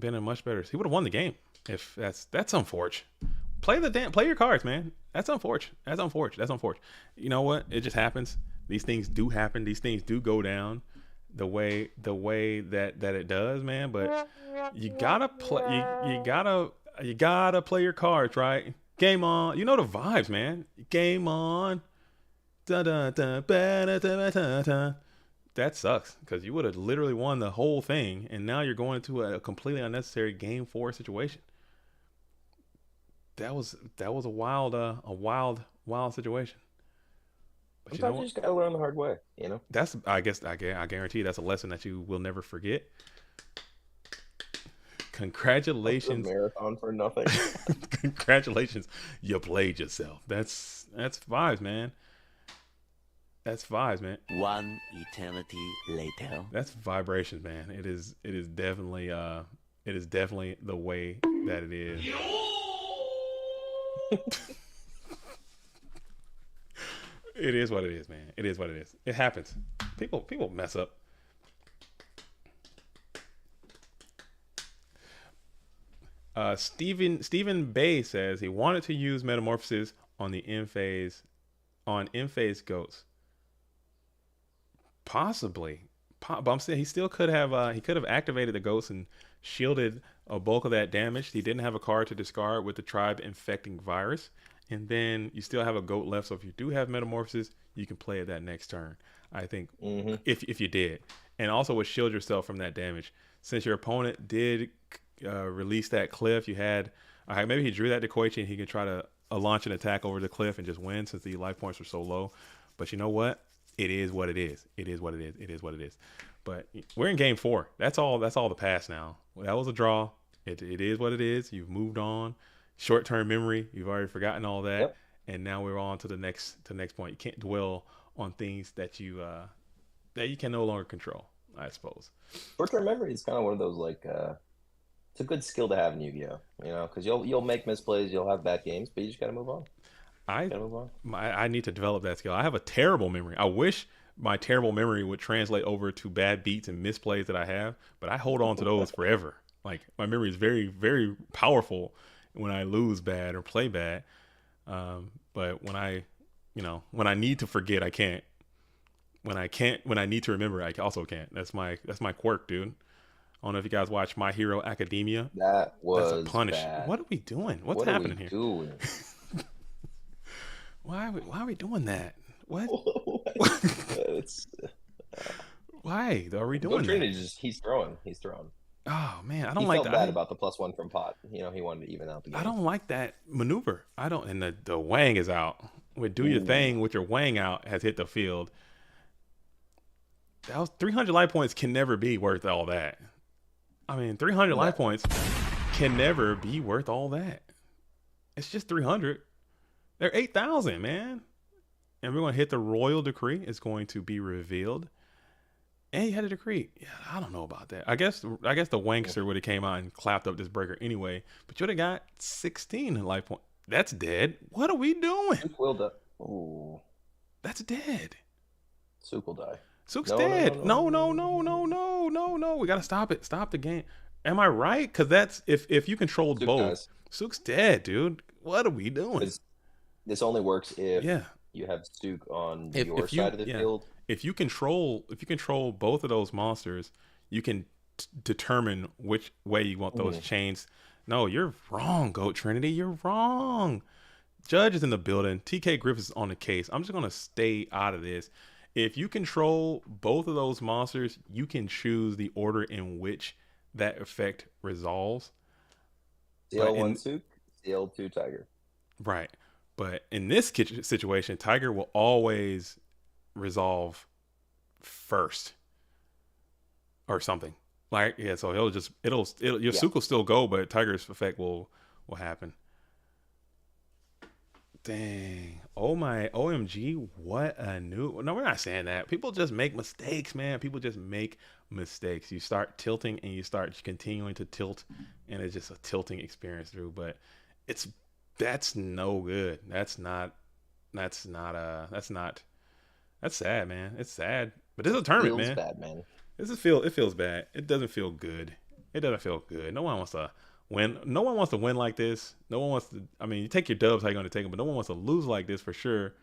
been in much better. He would have won the game if that's unfortunate. Play your cards, man. That's unfortunate. You know what? It just happens. These things do happen. These things do go down the way that it does, man. But you gotta play. You gotta play your cards, right? Game on. You know the vibes, man. Game on. Da da da da da da da. That sucks because you would have literally won the whole thing, and now you're going into a completely unnecessary game 4 situation. That was a wild situation. But sometimes you just gotta learn the hard way, That's, I guarantee that's a lesson that you will never forget. Congratulations. Marathon for nothing. Congratulations, you played yourself. That's vibes, man. That's vibes, man. One eternity later. That's vibrations, man. It is definitely the way that it is. It is what it is, man. It is what it is. It happens. People mess up. Stephen Bay says he wanted to use Metamorphosis on the end phase goats. Possibly, but I'm saying he still could have activated the ghost and shielded a bulk of that damage. He didn't have a card to discard with the tribe infecting virus, and then you still have a goat left. So if you do have Metamorphosis, you can play it that next turn. I think if you did, and also would shield yourself from that damage. Since your opponent did release that cliff, you had maybe he drew that to Koichi and he could try to launch an attack over the cliff and just win since the life points were so low. But you know what? It is what it is. It is what it is. It is what it is. But we're in game 4. That's all the past now. That was a draw. It is what it is. You've moved on. Short-term memory. You've already forgotten all that. Yep. And now we're on to the next point. You can't dwell on things that you can no longer control, I suppose. Short-term memory is kind of one of those it's a good skill to have in Yu-Gi-Oh. Because you'll make misplays, you'll have bad games, but you just got to move on. I need to develop that skill. I have a terrible memory. I wish my terrible memory would translate over to bad beats and misplays that I have, but I hold on to those forever. Like my memory is very, very powerful when I lose bad or play bad. But when I need to forget, I can't. When I need to remember, I also can't. That's my quirk, dude. I don't know if you guys watch My Hero Academia. That's a punish. Bad. What are we doing? What's happening here? Doing? Why are we doing that? What? Why are we doing that? He's throwing. Oh man, I don't like that. He felt bad about the +1 from pot. He wanted to even out the game. I don't like that maneuver. And the Wang is out. Do your thing with your Wang out has hit the field. That was 300 life points can never be worth all that. I mean, 300 life points can never be worth all that. It's just 300. They're 8,000, man. And we're going to hit the royal decree. It's going to be revealed. And he had a decree. Yeah, I don't know about that. I guess the Wankster would have came out and clapped up this breaker anyway. But you would have got 16 life points. That's dead. What are we doing? Sook will die. Ooh. That's dead. Sook will die. Sook's dead. No. We got to stop it. Stop the game. Am I right? Because that's if you controlled Sook both. Dies. Sook's dead, dude. What are we doing? This only works if you have Sook on your side of the field. If you control both of those monsters, you can determine which way you want those chains. No, you're wrong, Goat Trinity. You're wrong. Judge is in the building. TK Griffiths is on the case. I'm just gonna stay out of this. If you control both of those monsters, you can choose the order in which that effect resolves. CL1 Sook, CL2 Tiger. Right. But in this situation, Tiger will always resolve first or something. Like, yeah, so it'll your Sook will still go, but Tiger's effect will happen. Dang. Oh my OMG, what a new. No, we're not saying that. People just make mistakes, man. People just make mistakes. You start tilting and you start continuing to tilt, and it's just a tilting experience through. But that's no good. That's sad, man. It's sad. But this is a tournament, man. Feels bad, man. It feels bad. It doesn't feel good. It doesn't feel good. No one wants to win. No one wants to win like this. No one wants to. I mean, you take your dubs how you're going to take them, but no one wants to lose like this for sure.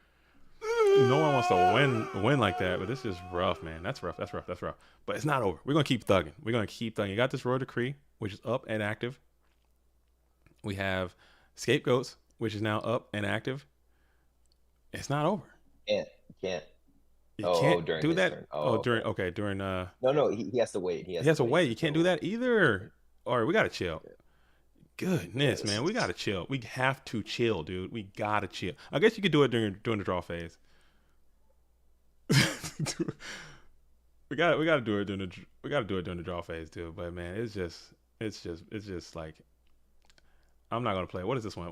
No one wants to win like that. But this is rough, man. That's rough. But it's not over. We're gonna keep thugging. You got this Royal Decree, which is up and active. We have Scapegoats, which is now up and active. It's not over. Can't. You can't during do that. Turn. During No, he has to wait. He has to wait. You can't do that either. All right, we gotta chill. Goodness, man, we gotta chill. We have to chill, dude. We gotta chill. I guess you could do it during the draw phase. we gotta do it during the draw phase too. But man, it's just like, I'm not gonna play. What is this one?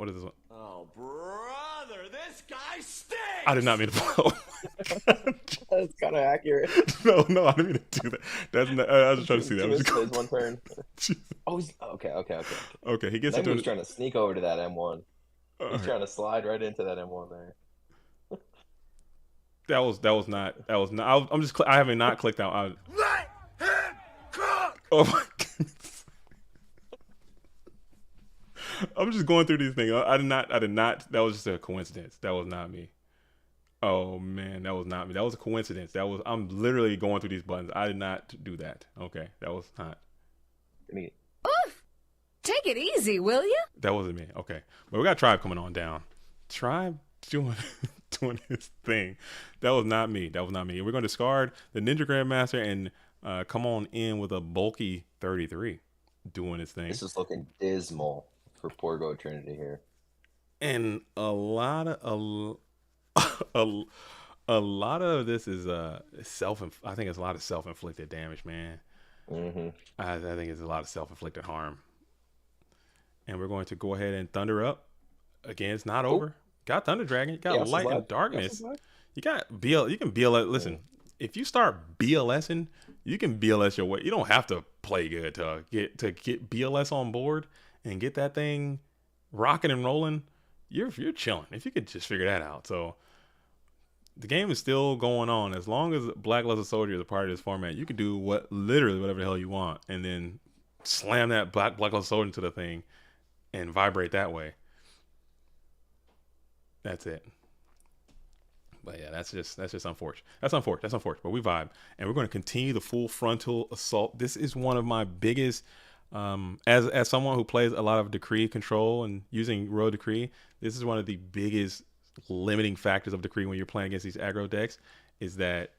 Oh, brother, this guy stinks! I did not mean to play. That's kind of accurate. No, I didn't mean to do that. That's not, I was just trying to see that. Plays one turn. Okay. Okay, he gets He into was trying to sneak over to that M1. He's right. trying to slide right into that M1 there. That was not. I haven't not clicked out. Let him cook! Oh my goodness. I'm just going through these things. I did not. That was just a coincidence. That was not me. Oh man, that was not me. That was a coincidence. I'm literally going through these buttons. I did not do that. Okay, that was not. Oof! Take it easy, will you? That wasn't me. Okay, but we got Tribe coming on down. Tribe doing his thing. That was not me. We're going to discard the Ninja Grandmaster and come on in with a bulky 33 doing his thing. This is looking dismal for poor Go Trinity here. And a lot of this is I think it's a lot of self-inflicted damage, man. Mm-hmm. I think it's a lot of self-inflicted harm. And we're going to go ahead and thunder up. Again, it's not over. Got Thunder Dragon. You got Light and Darkness. You got BL. You can BLS. Listen, if you start BLSing, you can BLS your way. You don't have to play good to get BLS on board and get that thing rocking and rolling. You're chilling. If you could just figure that out. So the game is still going on. As long as Black Luster Soldier is a part of this format, you can do literally whatever the hell you want, and then slam that Black Luster Soldier into the thing and vibrate that way. That's it. But yeah, that's just unfortunate. That's unfortunate. But we vibe, and we're going to continue the full frontal assault. This is one of my biggest, as someone who plays a lot of Decree control and using Royal Decree, this is one of the biggest limiting factors of Decree when you're playing against these aggro decks, is that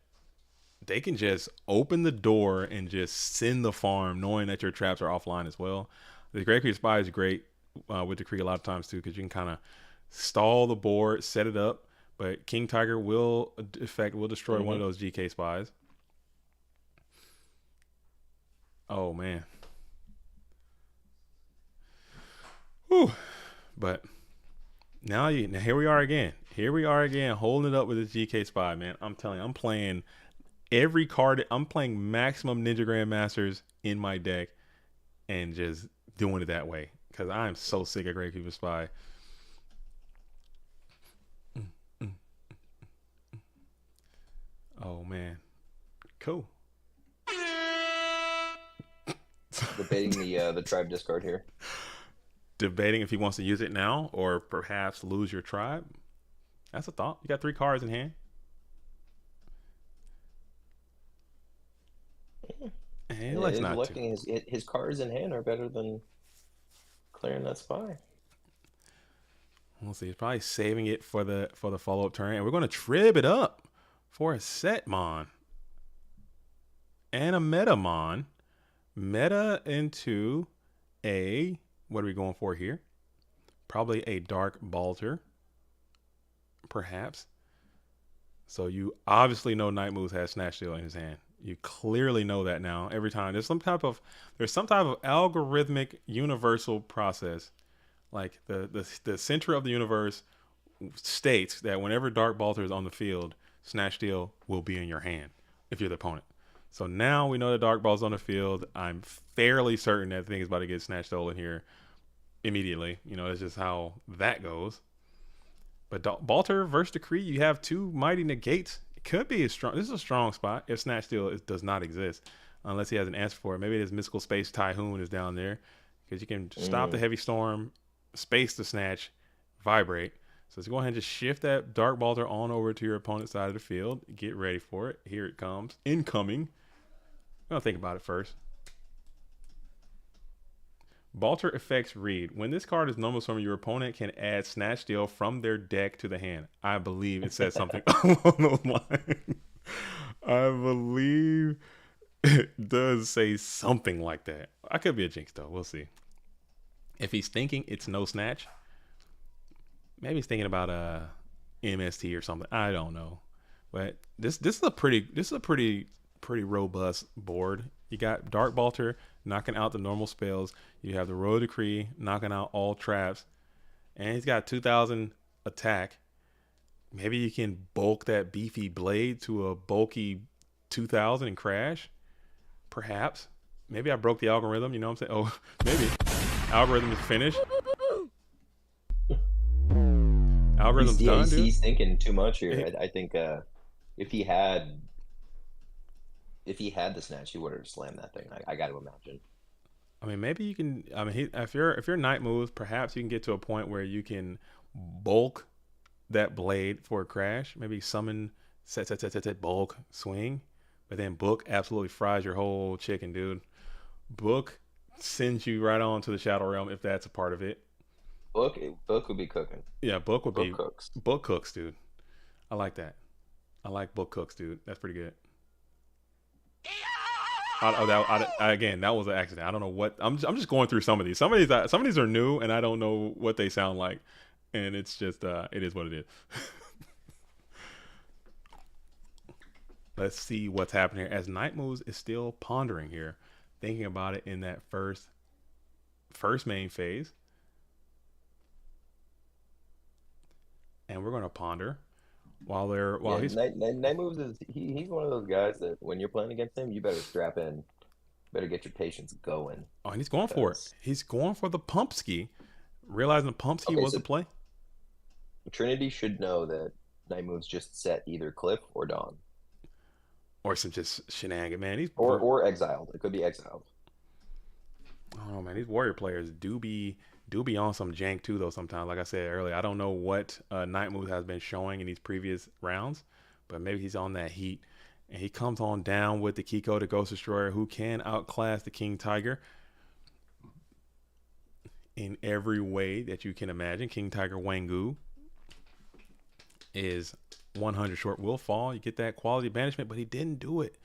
they can just open the door and just send the farm, knowing that your traps are offline as well. The Great Creature Spy is great with Decree a lot of times too, because you can kind of stall the board, set it up, but King Tiger will destroy one of those GK spies. Oh man. Whew. But now here we are again. Holding it up with this GK spy, man. I'm telling you, I'm playing every card. I'm playing maximum Ninja Grandmasters in my deck and just doing it that way, because I'm so sick of Great Creeper Spy. Oh man, cool. Debating the tribe discard here. Debating if he wants to use it now or perhaps lose your tribe. That's a thought. You got 3 cards in hand. And let's not electing his cards in hand are better than clearing that spy. We'll see. He's probably saving it for the follow-up turn, and we're going to trib it up for a Setmon and a Metamon. Meta into a, what are we going for here? Probably a Dark Balter, perhaps. So you obviously know Night Moves has Snatch Steal in his hand. You clearly know that now. Every time there's some type of algorithmic universal process, like the center of the universe states that whenever Dark Balter is on the field, Snatch Steal will be in your hand if you're the opponent. So now we know that Dark Ball's on the field. I'm fairly certain that the thing is about to get Snatch Stolen here immediately. You know, that's just how that goes. But Balter versus Decree, you have two mighty negates. It could be a strong. This is a strong spot if Snatch Steal does not exist, unless he has an answer for it. Maybe his Mystical Space Typhoon is down there because you can stop the Heavy Storm, space the Snatch, vibrate. So let's go ahead and just shift that Dark Balter on over to your opponent's side of the field. Get ready for it. Here it comes. Incoming. I'm going to think about it first. Balter effects read: when this card is normal summon, your opponent can add Snatch Steal from their deck to the hand. I believe it says something along those lines. I believe it does say something like that. I could be a jinx though. We'll see. If he's thinking it's no Snatch, maybe he's thinking about MST or something. I don't know. But this is a pretty robust board. You got Dark Balter knocking out the normal spells. You have the Royal Decree knocking out all traps. And he's got 2,000 attack. Maybe you can bulk that beefy blade to a bulky 2,000 and crash. Perhaps. Maybe I broke the algorithm. You know what I'm saying? Oh, maybe. Algorithm is finished. Algorithm's done, dude. He's thinking too much here. I think if he had the Snatch, he would have slammed that thing. I got to imagine. I mean, maybe you can. I mean, if you're Night Moves, perhaps you can get to a point where you can bulk that blade for a crash. Maybe summon, set, bulk, swing, but then book absolutely fries your whole chicken, dude. Book sends you right on to the Shadow Realm if that's a part of it. Book would be cooking. Yeah, book would be cooks. Book cooks, dude. I like that. I like book cooks, dude. That's pretty good. Again, that was an accident. I don't know what I'm just going through some of these. Some of these are new, and I don't know what they sound like, and it's just it is what it is. Let's see what's happening here as Night Moves is still pondering here, thinking about it in that first main phase, and we're gonna ponder. Night Moves is he's one of those guys that when you're playing against him, you better strap in, better get your patience going. Oh, and he's going for it. He's going for the pump ski, realizing the pump ski was the play. Trinity should know that Night Moves just set either Cliff or Dawn, or some just shenanigan, man. Or exiled. It could be exiled. Oh man, these Warrior players do be on some jank too, though. Sometimes, like I said earlier, I don't know what Night Moves has been showing in these previous rounds, but maybe he's on that heat, and he comes on down with the Kiko, the Ghost Destroyer, who can outclass the King Tiger in every way that you can imagine. King Tiger Wangu is 100 short, will fall. You get that quality banishment, but he didn't do it.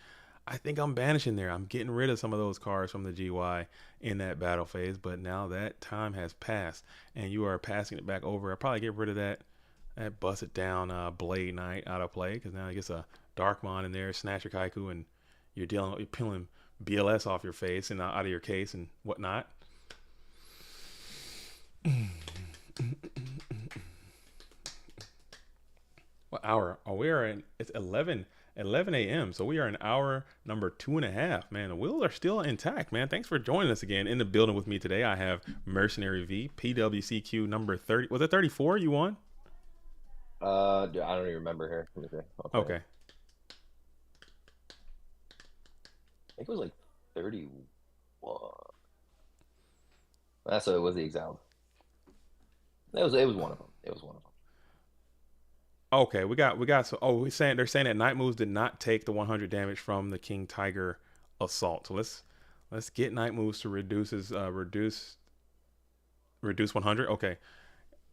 I think I'm banishing there. I'm getting rid of some of those cards from the GY in that battle phase, but now that time has passed and you are passing it back over. I'll probably get rid of that busted down Blade Knight out of play, because now he gets a Darkmon in there, Snatcher Kaiku, and you're peeling BLS off your face and out of your case and whatnot. What hour? Oh, it's 11 a.m. So we are in hour number 2.5. Man, the wheels are still intact, man. Thanks for joining us again. In the building with me today, I have Mercenary V, PWCQ number 30. Was it 34 you won? I don't even remember here. Okay. I think it was like 31. That's what it was, the exiled. It was one of them. It was one of them. Okay, we got so they're saying that Night Moves did not take the 100 damage from the King Tiger assault. So let's get Night Moves to reduce 100. Okay.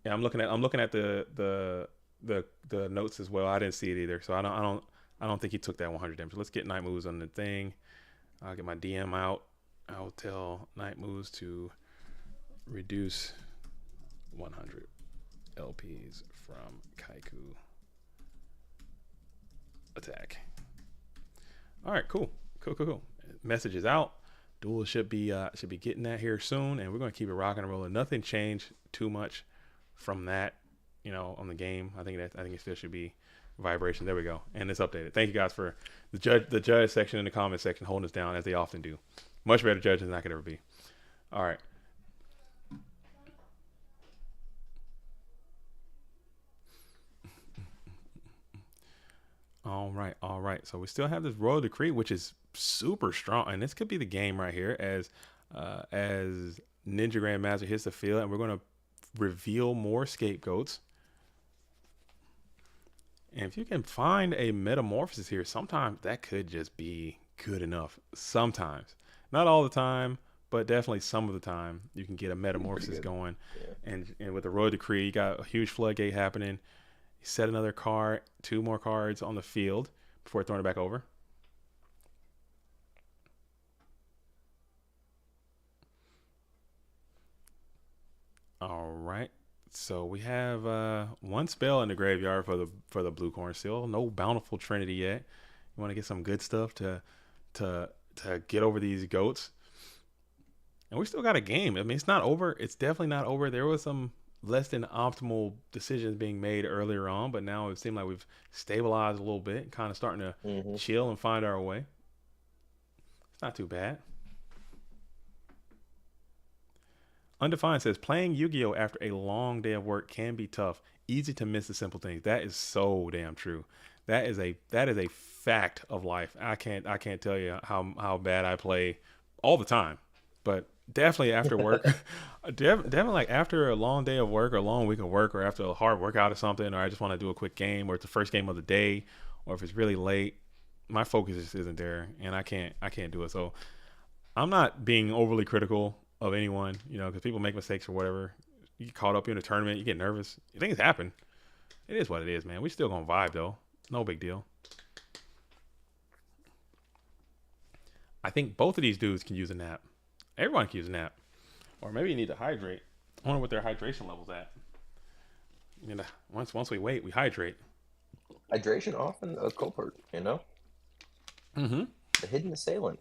Yeah, I'm looking at the notes as well. I didn't see it either. So I don't think he took that 100 damage. Let's get Night Moves on the thing. I'll get my DM out. I'll tell Night Moves to reduce 100 LPs from Kaiku. attack. All right, cool. Message is out. Duel should be getting that here soon, and we're gonna keep it rocking and rolling. Nothing changed too much from that, on the game. I think it still should be vibration. There we go, and it's updated. Thank you guys for the judge section and the comment section holding us down as they often do. Much better judges than I could ever be. All right. All right. So we still have this Royal Decree, which is super strong, and this could be the game right here as Ninja Grandmaster hits the field, and we're going to reveal more scapegoats. And if you can find a metamorphosis here, sometimes that could just be good enough. Sometimes, not all the time, but definitely some of the time, you can get a metamorphosis going. Yeah. And with the Royal Decree, you got a huge floodgate happening. You set another card, 2 more cards on the field before throwing it back over. All right. So we have 1 spell in the graveyard for the blue corn still. No Bountiful Trinity yet. You want to get some good stuff to get over these goats. And we still got a game. I mean, it's not over. It's definitely not over. There was some less than optimal decisions being made earlier on, but now it seems like we've stabilized a little bit, kind of starting to chill and find our way. It's not too bad. Undefined says, playing Yu-Gi-Oh! After a long day of work can be tough. Easy to miss the simple things. That is so damn true. That is a fact of life. I can't tell you how bad I play all the time, but definitely after work, definitely like after a long day of work or a long week of work, or after a hard workout or something, or I just want to do a quick game, or it's the first game of the day, or if it's really late, my focus just isn't there, and I can't do it. So I'm not being overly critical of anyone, because people make mistakes or whatever. You get caught up in a tournament, you get nervous. Things happen. It is what it is, man. We still gonna vibe though. No big deal. I think both of these dudes can use a nap. Everyone can use a nap. Or maybe you need to hydrate. I wonder what their hydration level's at. Once we wait, we hydrate. Hydration often a culprit, Mm-hmm. The hidden assailant.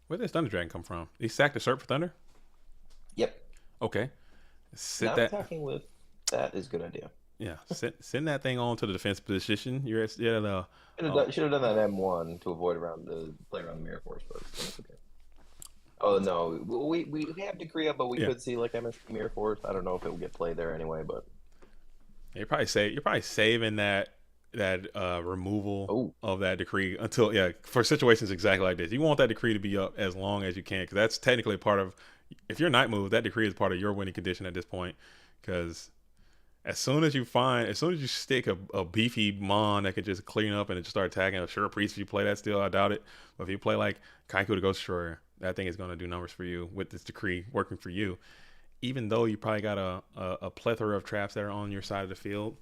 Where did this Thunder Dragon come from? He sacked the Serp for Thunder? Yep. Okay. Attacking with that is a good idea. Yeah. Send that thing on to the defense position. Should have done that M1 to avoid play around the Mirror Force, but that's okay. Oh no, we have Decree up, but we could see like MSP Mirror Force. I don't know if it will get played there anyway, but you're probably saving that removal of that Decree until for situations exactly like this. You want that Decree to be up as long as you can, because that's technically part of, if you're Night Move, that Decree is part of your winning condition at this point, because as soon as you stick a beefy Mon that can just clean up and just start attacking, sure, Priest, if you play that still, I doubt it, but if you play like Kaiku the Ghost Destroyer, that thing is going to do numbers for you with this Decree working for you, even though you probably got a plethora of traps that are on your side of the field.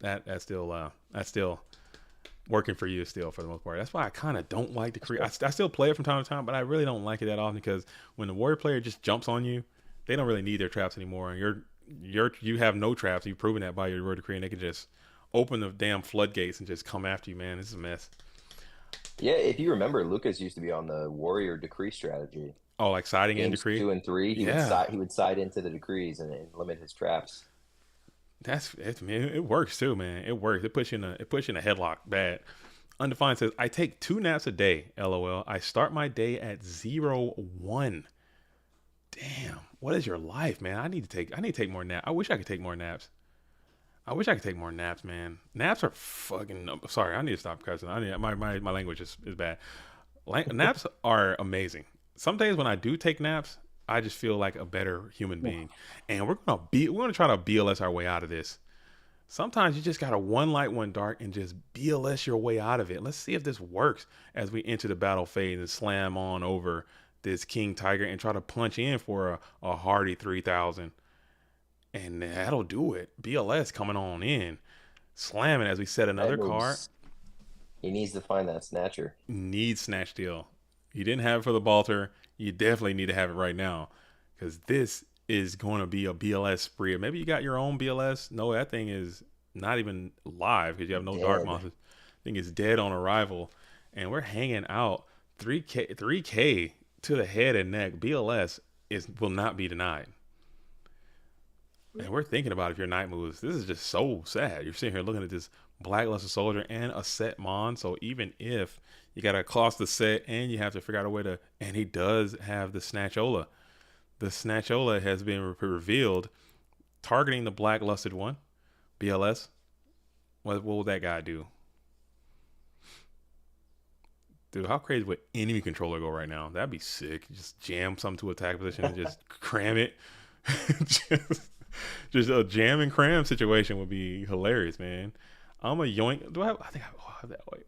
That's still working for you still for the most part. That's why I kind of don't like Decree. I still play it from time to time, but I really don't like it that often, because when the Warrior player just jumps on you, they don't really need their traps anymore, and you have no traps. You've proven that by your Royal Decree, and they can just open the damn floodgates and just come after you, man. This is a mess. Yeah, if you remember, Lucas used to be on the Warrior Decree strategy. Oh, like siding in Decree? 2 and 3, he would side into the Decrees and limit his traps. It works too, man. It works. It puts you in a headlock bad. Undefined says, I take 2 naps a day. LOL. I start my day at 0-1. Damn. What is your life, man? I need to take more naps. I wish I could take more naps. Man. Naps are fucking. Sorry, I need to stop cussing. My language is bad. Naps are amazing. Some days when I do take naps, I just feel like a better human being. And we're gonna try to BLS our way out of this. Sometimes you just gotta one light, one dark, and just BLS your way out of it. Let's see if this works as we enter the battle phase and slam on over this King Tiger and try to punch in for a hearty 3,000. And that'll do it. BLS coming on in. Slamming as we set another card. He needs to find that Snatcher. Needs Snatch Deal. You didn't have it for the Balter. You definitely need to have it right now, because this is going to be a BLS spree. Maybe you got your own BLS. No, that thing is not even live because you have no dark monsters. I think it's dead on arrival, and we're hanging out 3K to the head and neck. BLS will not be denied. And we're thinking about if your night moves. This is just so sad. You're sitting here looking at this Blackluster Soldier and a set Mon. So even if you got to cost the set and you have to figure out a way to, and he does have the Snatchola. The Snatchola has been revealed targeting the Blacklusted one, BLS. What will that guy do? Dude, how crazy would enemy controller go right now? That'd be sick. Just jam something to attack position and just cram it. Just a jam and cram situation would be hilarious, man. I'm a yoink. Do I have? I think I have that. Wait,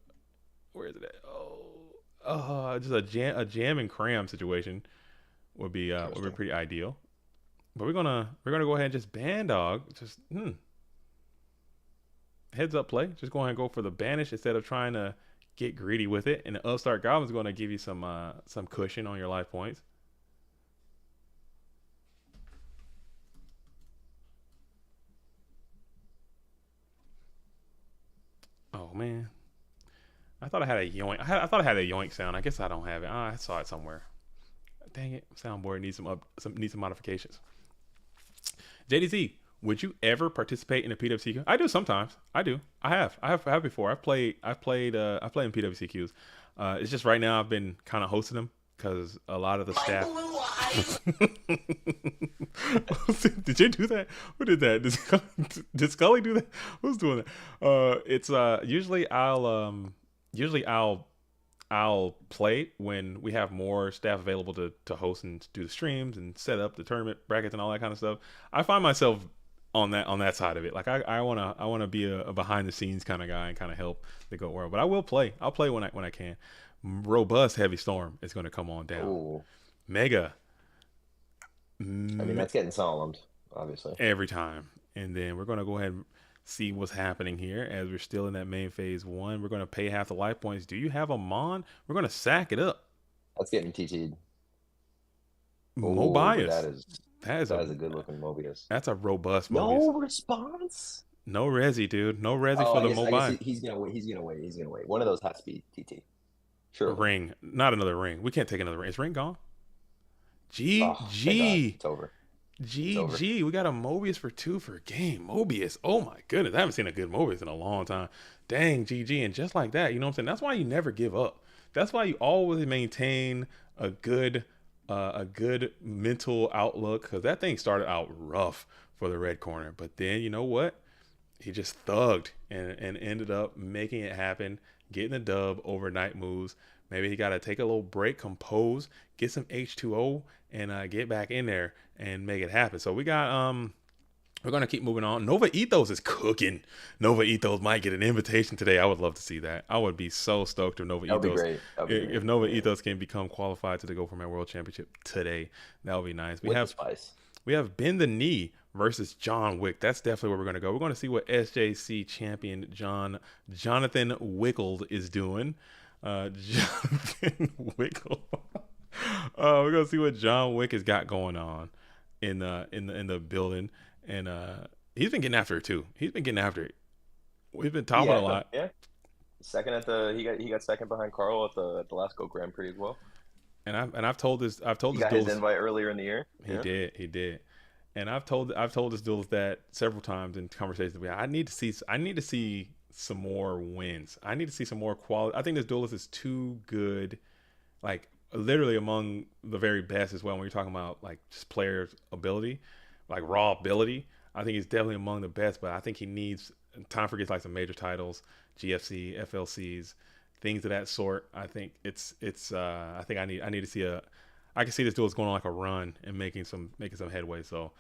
where is it at? Just a jam and cram situation would be pretty ideal. But we're gonna go ahead and just ban dog. Just heads up play. Just go ahead and go for the banish instead of trying to get greedy with it. And the Upstart Goblin's going to give you some cushion on your life points. Oh man, I thought I had a yoink. I thought I had a yoink sound. I guess I don't have it. I saw it somewhere. Dang it, soundboard needs some modifications. JDZ, would you ever participate in a PWCQ? I do sometimes. I do. I have before. I've played in PWCQs. It's just right now I've been kind of hosting them because a lot of the staff. Did you do that? Who did that? Did Scully do that? Who's doing that? It's usually I'll play when we have more staff available to host and do the streams and set up the tournament brackets and all that kind of stuff. I find myself on that side of it. Like I wanna be a behind the scenes kind of guy and kind of help the GOAT world. But I will play. I'll play when I can. Robust Heavy Storm is going to come on down. Ooh. Mega. I mean, that's getting solemned, obviously. Every time. And then we're going to go ahead and see what's happening here as we're still in that main phase 1. We're going to pay half the life points. Do you have a Mon? We're going to sack it up. That's getting TT'd. Mobius. That is a good looking Mobius. That's a robust Mobius. No response? No resi, dude. No resi for the Mobius. He's going to wait. One of those has to be TT. Sure. A ring. Not another ring. We can't take another ring. Is ring gone? It's over. GG. We got a Mobius for 2 for game. Mobius. Oh my goodness. I haven't seen a good Mobius in a long time. Dang, GG. And just like that, you know what I'm saying? That's why you never give up. That's why you always maintain a good mental outlook, because that thing started out rough for the red corner. But then, you know what? He just thugged and ended up making it happen, getting the dub overnight moves. Maybe he got to take a little break, compose, get some H2O, and get back in there and make it happen. So we got we're gonna keep moving on. Nova Ethos is cooking. Nova Ethos might get an invitation today. I would love to see that. I would be so stoked if Nova Ethos, if Nova Ethos can become qualified to the Go For Man World Championship today. That would be nice. We have Bend the Knee versus John Wick. That's definitely where we're going to go. We're going to see what SJC champion Jonathan Wickle is doing. Jonathan Wickle. We're going to see what John Wick has got going on in the building, and he's been getting after it too. He's been getting after it. We've been talking a lot. Yeah. Second he got second behind Carl at the last Go Grand Prix as well. And I've told this he got his invite earlier in the year. He did. And I've told this duelist that several times in conversations. I need to see some more wins. I need to see some more quality. I think this duelist is too good, like literally among the very best as well. When you're talking about like just players' ability, like raw ability, I think he's definitely among the best. But I think he needs time for like some major titles, GFC, FLCs, things of that sort. I think I think I need to see I can see this duelist going on like a run and making some headway. So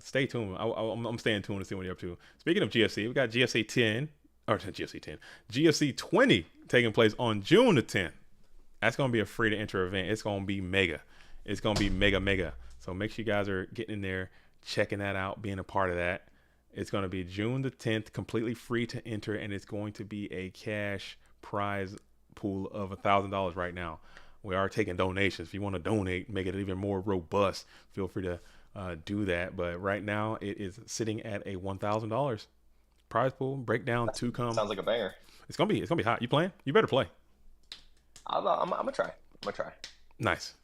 stay tuned. I'm staying tuned to see what you're up to. Speaking of GFC, we got GFC 20 taking place on June the 10th. That's going to be a free to enter event. It's going to be mega. It's going to be mega. So make sure you guys are getting in there, checking that out, being a part of that. It's going to be June the 10th, completely free to enter, and it's going to be a cash prize pool of $1,000 right now. We are taking donations. If you want to donate, make it even more robust, feel free to do that. But right now it is sitting at a $1,000 prize pool breakdown to come. Sounds like a banger. It's gonna be hot. You playing? You better play. I'm gonna try. Nice.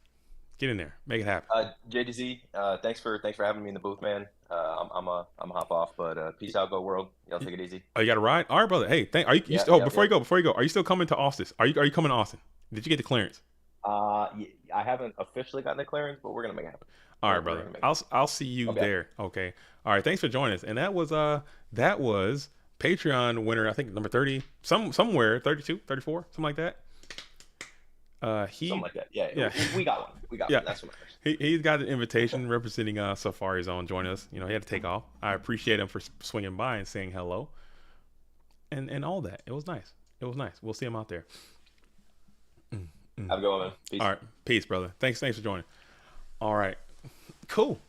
Get in there. Make it happen. JDZ, thanks for having me in the booth, man. I'm a hop off, but peace out, go world. Y'all take it easy. Oh, you got a ride? All right, brother. Hey, before you go, are you still coming to Austin? Are you coming to Austin? Did you get the clearance? I haven't officially gotten the clearance, but we're gonna make it happen. All right, brother. I'll see you there. Okay. All right. Thanks for joining us. And that was Patreon winner. I think number 30, somewhere 32, 34, something like that. Something like that. Yeah. We got one. One. That's what matters. He's got an invitation representing Safari Zone joining us. You know, he had to take off. I appreciate him for swinging by and saying hello. And all that. It was nice. We'll see him out there. Have a good one, man. Peace. All right. Peace, brother. Thanks for joining. All right. Cool.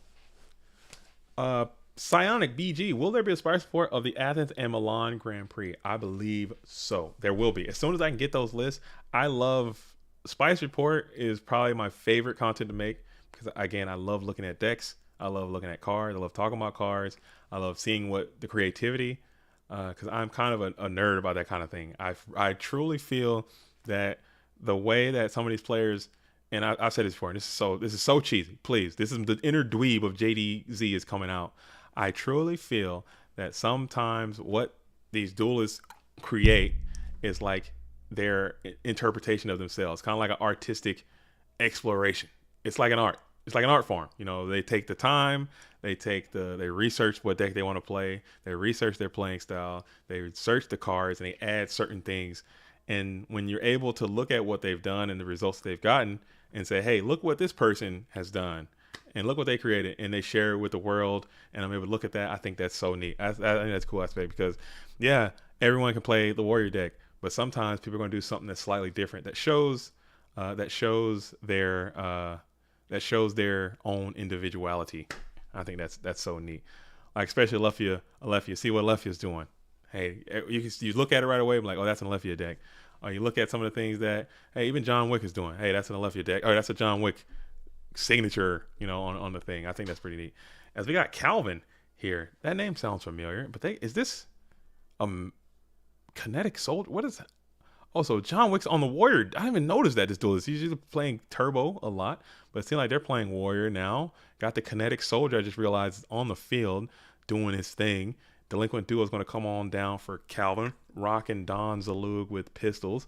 Psionic BG, will there be a Spice support of the Athens and Milan Grand Prix? I believe so. There will be. As soon as I can get those lists, I love Spice Report is probably my favorite content to make because, again, I love looking at decks. I love looking at cards. I love talking about cards. I love seeing what the creativity, because I'm kind of a nerd about that kind of thing. I truly feel that the way that some of these players, and I've said this before, and this is so cheesy. Please, this is the inner dweeb of JDZ is coming out. I truly feel that sometimes what these duelists create is like their interpretation of themselves, kind of like an artistic exploration. It's like an art. It's like an art form. You know, they take the time, they research what deck they want to play, they research their playing style, they research the cards, and they add certain things. And when you're able to look at what they've done and the results they've gotten and say, hey, look what this person has done and look what they created, and they share it with the world, and I'm able to look at that, I think that's so neat. I think that's a cool aspect because, yeah, everyone can play the Warrior deck, but sometimes people are going to do something that's slightly different that shows their own individuality. I think that's so neat. Like especially Alethea, see what Alethea's doing. Hey, you look at it right away, like, oh, that's an Alethea deck. Or you look at some of the things that, hey, even John Wick is doing. Hey, that's an Alethea deck. Or that's a John Wick signature, on the thing. I think that's pretty neat. As we got Calvin here, that name sounds familiar, but is this Kinetic Soldier? What is that? Oh, so John Wick's on the Warrior. I didn't even notice that this duel is usually playing Turbo a lot, but it seems like they're playing Warrior now. Got the Kinetic Soldier, I just realized, on the field doing his thing. Delinquent Duo is going to come on down for Calvin, rocking Don Zalug with pistols,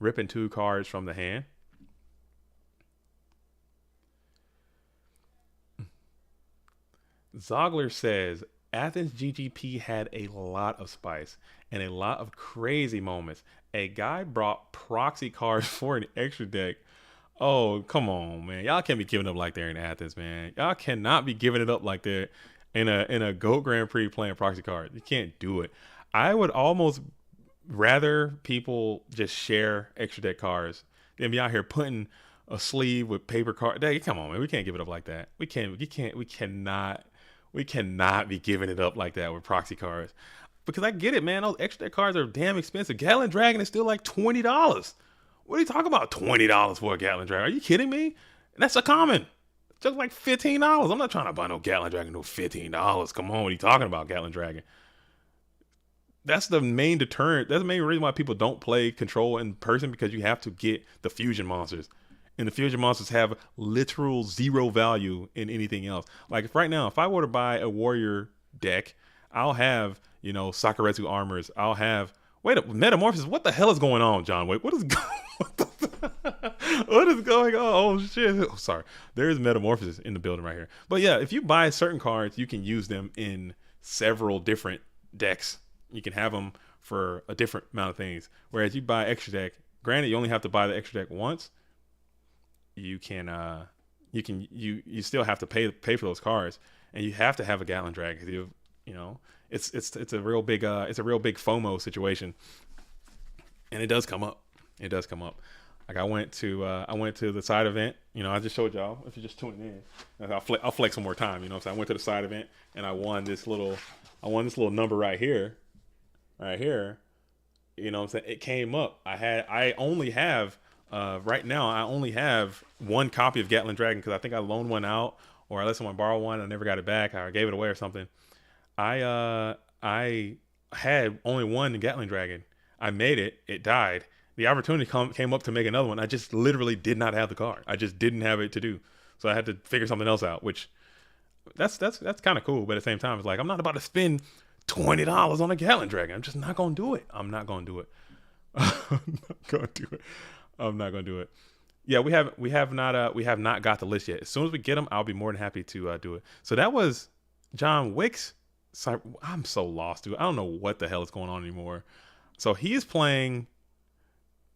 ripping 2 cards from the hand. Zogler says, Athens GGP had a lot of spice and a lot of crazy moments. A guy brought proxy cards for an extra deck. Oh, come on, man. Y'all can't be giving up like they're in Athens, man. Y'all cannot be giving it up like they're in a GOAT Grand Prix playing proxy cards. You can't do it. I would almost rather people just share extra deck cards than be out here putting a sleeve with paper card. Dang, come on, man. We can't give it up like that. We cannot be giving it up like that with proxy cards. Because I get it, man. Those extra deck cards are damn expensive. Gatlin Dragon is still like $20. What are you talking about? $20 for a Gatlin Dragon? Are you kidding me? That's a common. Just like $15. I'm not trying to buy no Gatlin Dragon for $15. Come on, what are you talking about, Gatlin Dragon? That's the main deterrent. That's the main reason why people don't play Control in person, because you have to get the fusion monsters. And the fusion monsters have literal zero value in anything else. Like if right now, if I were to buy a Warrior deck, I'll have, Sakuretsu armors. I'll have, Metamorphosis. What the hell is going on, John? Wait, what is going on? Oh, shit. Oh, sorry. There is Metamorphosis in the building right here. But yeah, if you buy certain cards, you can use them in several different decks. You can have them for a different amount of things. Whereas you buy extra deck, granted, you only have to buy the extra deck once. You still have to pay for those cards, and you have to have a Gatlin Dragon. It's a real big FOMO situation, and it does come up. Like I went to the side event. I just showed y'all. If you're just tuning in, I'll flex one more time. So I went to the side event and I won this little number right here. It came up. I only have right now. I only have one copy of Gatlin Dragon because I think I loaned one out or I let someone borrow one and I never got it back, or I gave it away or something. I had only one Gatling Dragon. I made it. It died. The opportunity came up to make another one. I just literally did not have the card. I just didn't have it to do. So I had to figure something else out, which that's kind of cool. But at the same time, it's like, I'm not about to spend $20 on a Gatling Dragon. I'm just not going to do it. I'm not going to do it. I'm not going to do it. Yeah, we have not got the list yet. As soon as we get them, I'll be more than happy to do it. So that was John Wick's. I'm so lost, dude. I don't know what the hell is going on anymore. So he is playing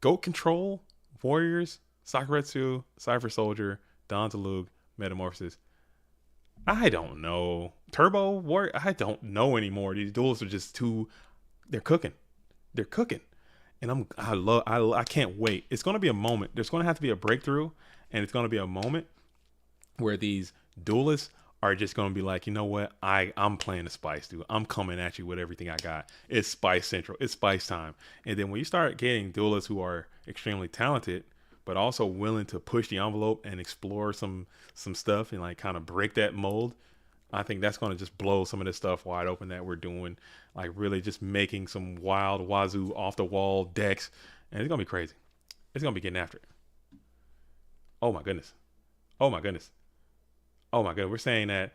Goat Control, Warriors, Sakuretsu, Cypher Soldier, Don Talug, Metamorphosis. I don't know. Turbo Warrior. I don't know anymore. These duels are just too. They're cooking. And I can't wait. It's going to be a moment. There's going to have to be a breakthrough, and it's going to be a moment where these duelists are just going to be like, you know what? I'm playing the spice, dude. I'm coming at you with everything I got. It's spice central. It's spice time. And then when you start getting duelists who are extremely talented, but also willing to push the envelope and explore some stuff and like kind of break that mold, I think that's going to just blow some of this stuff wide open that we're doing. Like really just making some wild wazoo off the wall decks. And it's going to be crazy. It's going to be getting after it. Oh my goodness. We're saying that.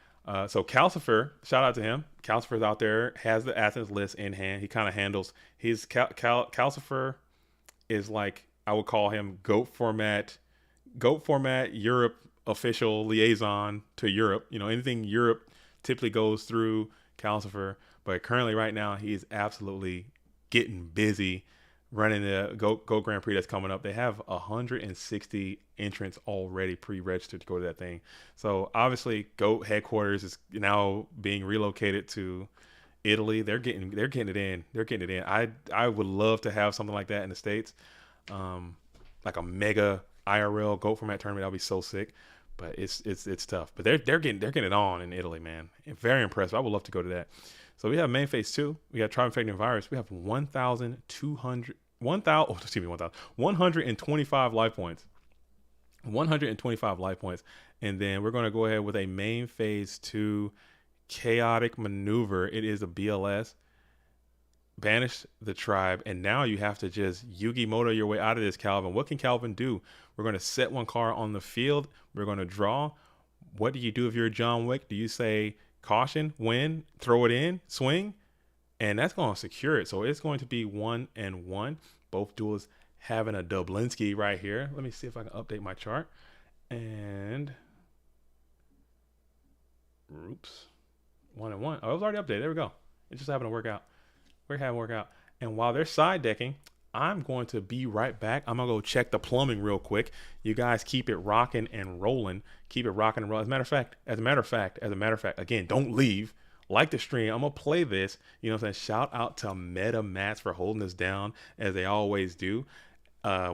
So Calcifer, shout out to him. Calcifer's out there, has the Athens list in hand. He kind of handles his Calcifer is like, I would call him GOAT format Europe official liaison to Europe. You know, anything Europe typically goes through Calcifer, but currently right now he's absolutely getting busy running the GOAT Grand Prix that's coming up. They have 160 entrants already pre-registered to go to that thing. So obviously GOAT headquarters is now being relocated to Italy. They're getting it in. I would love to have something like that in the States. Like a mega IRL GOAT format tournament. That'll be so sick. But it's tough. But they're getting it on in Italy, man. Very impressive. I would love to go to that. So we have main phase 2. We got Tribe Infecting Virus. We have 125 life points. 125 life points. And then we're going to go ahead with a main phase 2 chaotic maneuver. It is a BLS. Banish the tribe, and now you have to just Yu-Gi-Moto your way out of this, Calvin. What can Calvin do? We're going to set one card on the field. We're going to draw. What do you do if you're John Wick? Do you say caution, win, throw it in, swing? And that's going to secure it. So it's going to be 1-1. Both duels having a Dublinsky right here. Let me see if I can update my chart. And oops, 1-1. Oh, it was already updated. There we go. It's just happened to work out. And while they're side decking, I'm going to be right back. I'm going to go check the plumbing real quick. You guys keep it rocking and rolling. Keep it rocking and rolling. As a matter of fact, again, don't leave. Like the stream. I'm going to play this. You know what I'm saying? Shout out to Meta Mats for holding us down as they always do.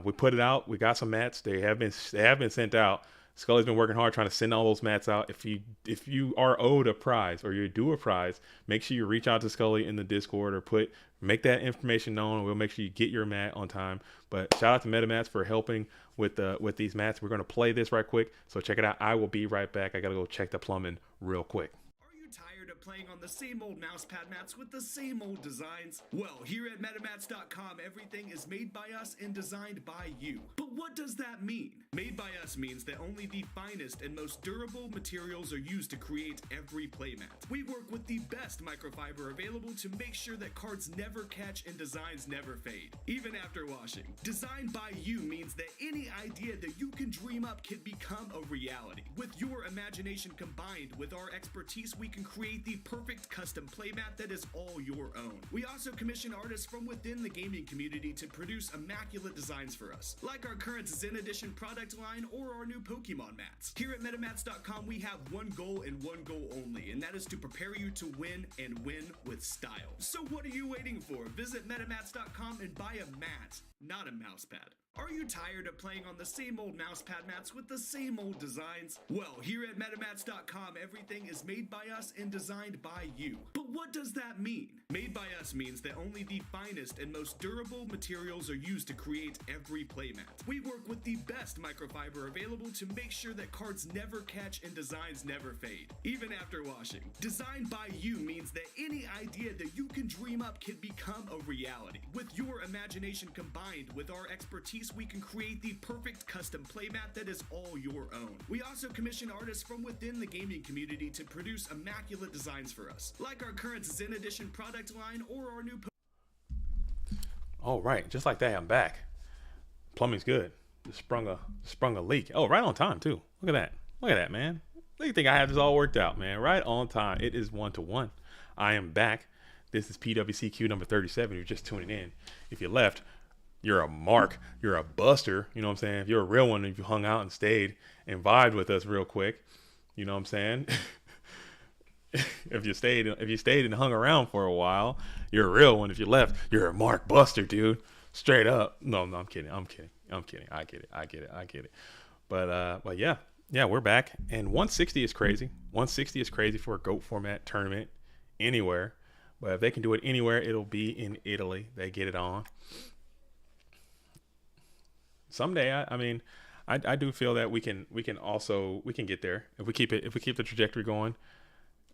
We put it out. We got some mats. They have been sent out. Scully's been working hard trying to send all those mats out. If you are owed a prize or you're due a prize, make sure you reach out to Scully in the Discord or make that information known. And we'll make sure you get your mat on time. But shout out to MetaMats for helping with these mats. We're going to play this right quick. So check it out. I will be right back. I got to go check the plumbing real quick. Tired of playing on the same old mousepad mats with the same old designs? Well, here at MetaMats.com, everything is made by us and designed by you. But what does that mean? Made by us means that only the finest and most durable materials are used to create every playmat. We work with the best microfiber available to make sure that cards never catch and designs never fade, even after washing. Designed by you means that any idea that you can dream up can become a reality. With your imagination combined with our expertise, we can create the perfect custom playmat that is all your own. We also commission artists from within the gaming community to produce immaculate designs for us, like our current Zen Edition product line or our new Pokemon mats. Here at MetaMats.com, we have one goal and one goal only, and that is to prepare you to win and win with style. So what are you waiting for? Visit MetaMats.com and buy a mat, not a mousepad. Are you tired of playing on the same old mousepad mats with the same old designs? Well, here at MetaMats.com, everything is made by us and designed designed by you. But what does that mean? Made by us means that only the finest and most durable materials are used to create every playmat. We work with the best microfiber available to make sure that cards never catch and designs never fade, even after washing. Designed by you means that any idea that you can dream up can become a reality. With your imagination combined with our expertise, we can create the perfect custom playmat that is all your own. We also commission artists from within the gaming community to produce immaculate designs for us, like our current Zen Edition product line or our new... All right, just like that, I'm back. Plumbing's good. Just sprung a leak. Oh, right on time too. Look at that. Look at that, man. You think I have this all worked out, man? Right on time. It is 1-to-1. I am back. This is PWCQ number 37. You're just tuning in. If you left, you're a mark. You're a buster. You know what I'm saying? If you're a real one, if you hung out and stayed and vibed with us real quick, you know what I'm saying? If you stayed and hung around for a while, you're a real one. If you left, you're a mark buster, dude. Straight up. No, I'm kidding. I get it. But yeah, we're back. And 160 is crazy. 160 is crazy for a GOAT format tournament anywhere. But if they can do it anywhere, it'll be in Italy. They get it on. Someday, I do feel that we can get there if we keep the trajectory going.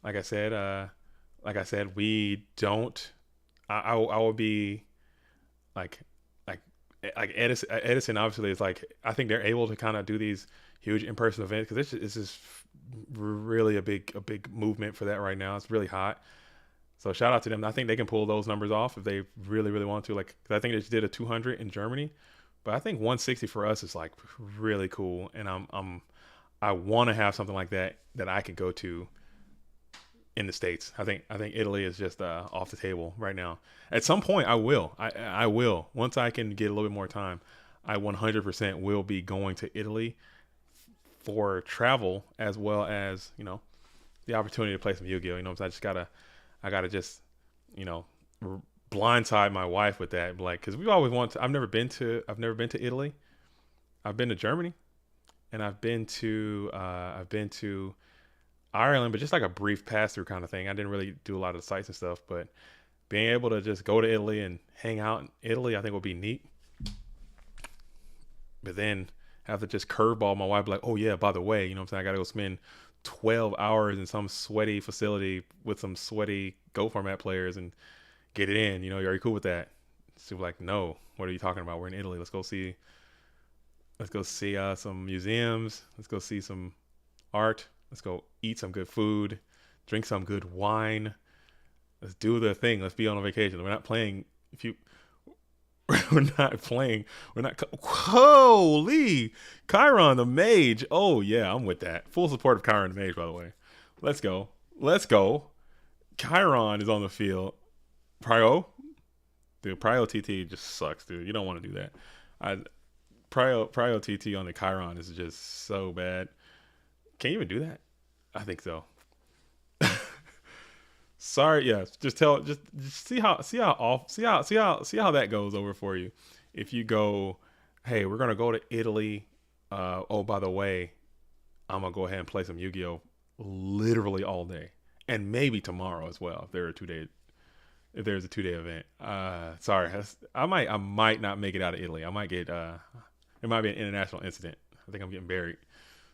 Like I said, we don't. I will be like Edison. Obviously, is like, I think they're able to kind of do these huge in-person events because this is really a big movement for that right now. It's really hot. So shout out to them. I think they can pull those numbers off if they really, really want to. Like, 'cause I think they just did a 200 in Germany, but I think 160 for us is like really cool. And I want to have something like that I could go to in the States. I think Italy is just off the table right now. At some point, I will. I will. Once I can get a little bit more time, I 100% will be going to Italy for travel as well as, you know, the opportunity to play some Yu-Gi-Oh. You know, so I gotta just, you know, blindside my wife with that, like, because we've always wanted to. I've never been to Italy. I've been to Germany, and I've been to Ireland, but just like a brief pass through kind of thing. I didn't really do a lot of the sites and stuff, but being able to just go to Italy and hang out in Italy, I think would be neat. But then have to just curveball my wife, like, oh yeah, by the way, you know what I'm saying, I gotta go spend 12 hours in some sweaty facility with some sweaty Go format players and get it in. You know, are you cool with that? She's like, no, what are you talking about? We're in Italy. Let's go see some museums. Let's go see some art. Let's go eat some good food, drink some good wine. Let's do the thing. Let's be on a vacation. We're not playing. Holy Chiron the Mage. Oh yeah, I'm with that. Full support of Chiron the Mage, by the way. Let's go. Chiron is on the field. Prio TT just sucks, dude. You don't want to do that. Prio TT on the Chiron is just so bad. Can you even do that? I think so. Sorry, yeah. Just see how that goes over for you. If you go, hey, we're gonna go to Italy. Oh, by the way, I'm gonna go ahead and play some Yu-Gi-Oh! Literally all day, and maybe tomorrow as well if there's a 2-day event. Sorry, I might not make it out of Italy. I might get it might be an international incident. I think I'm getting buried.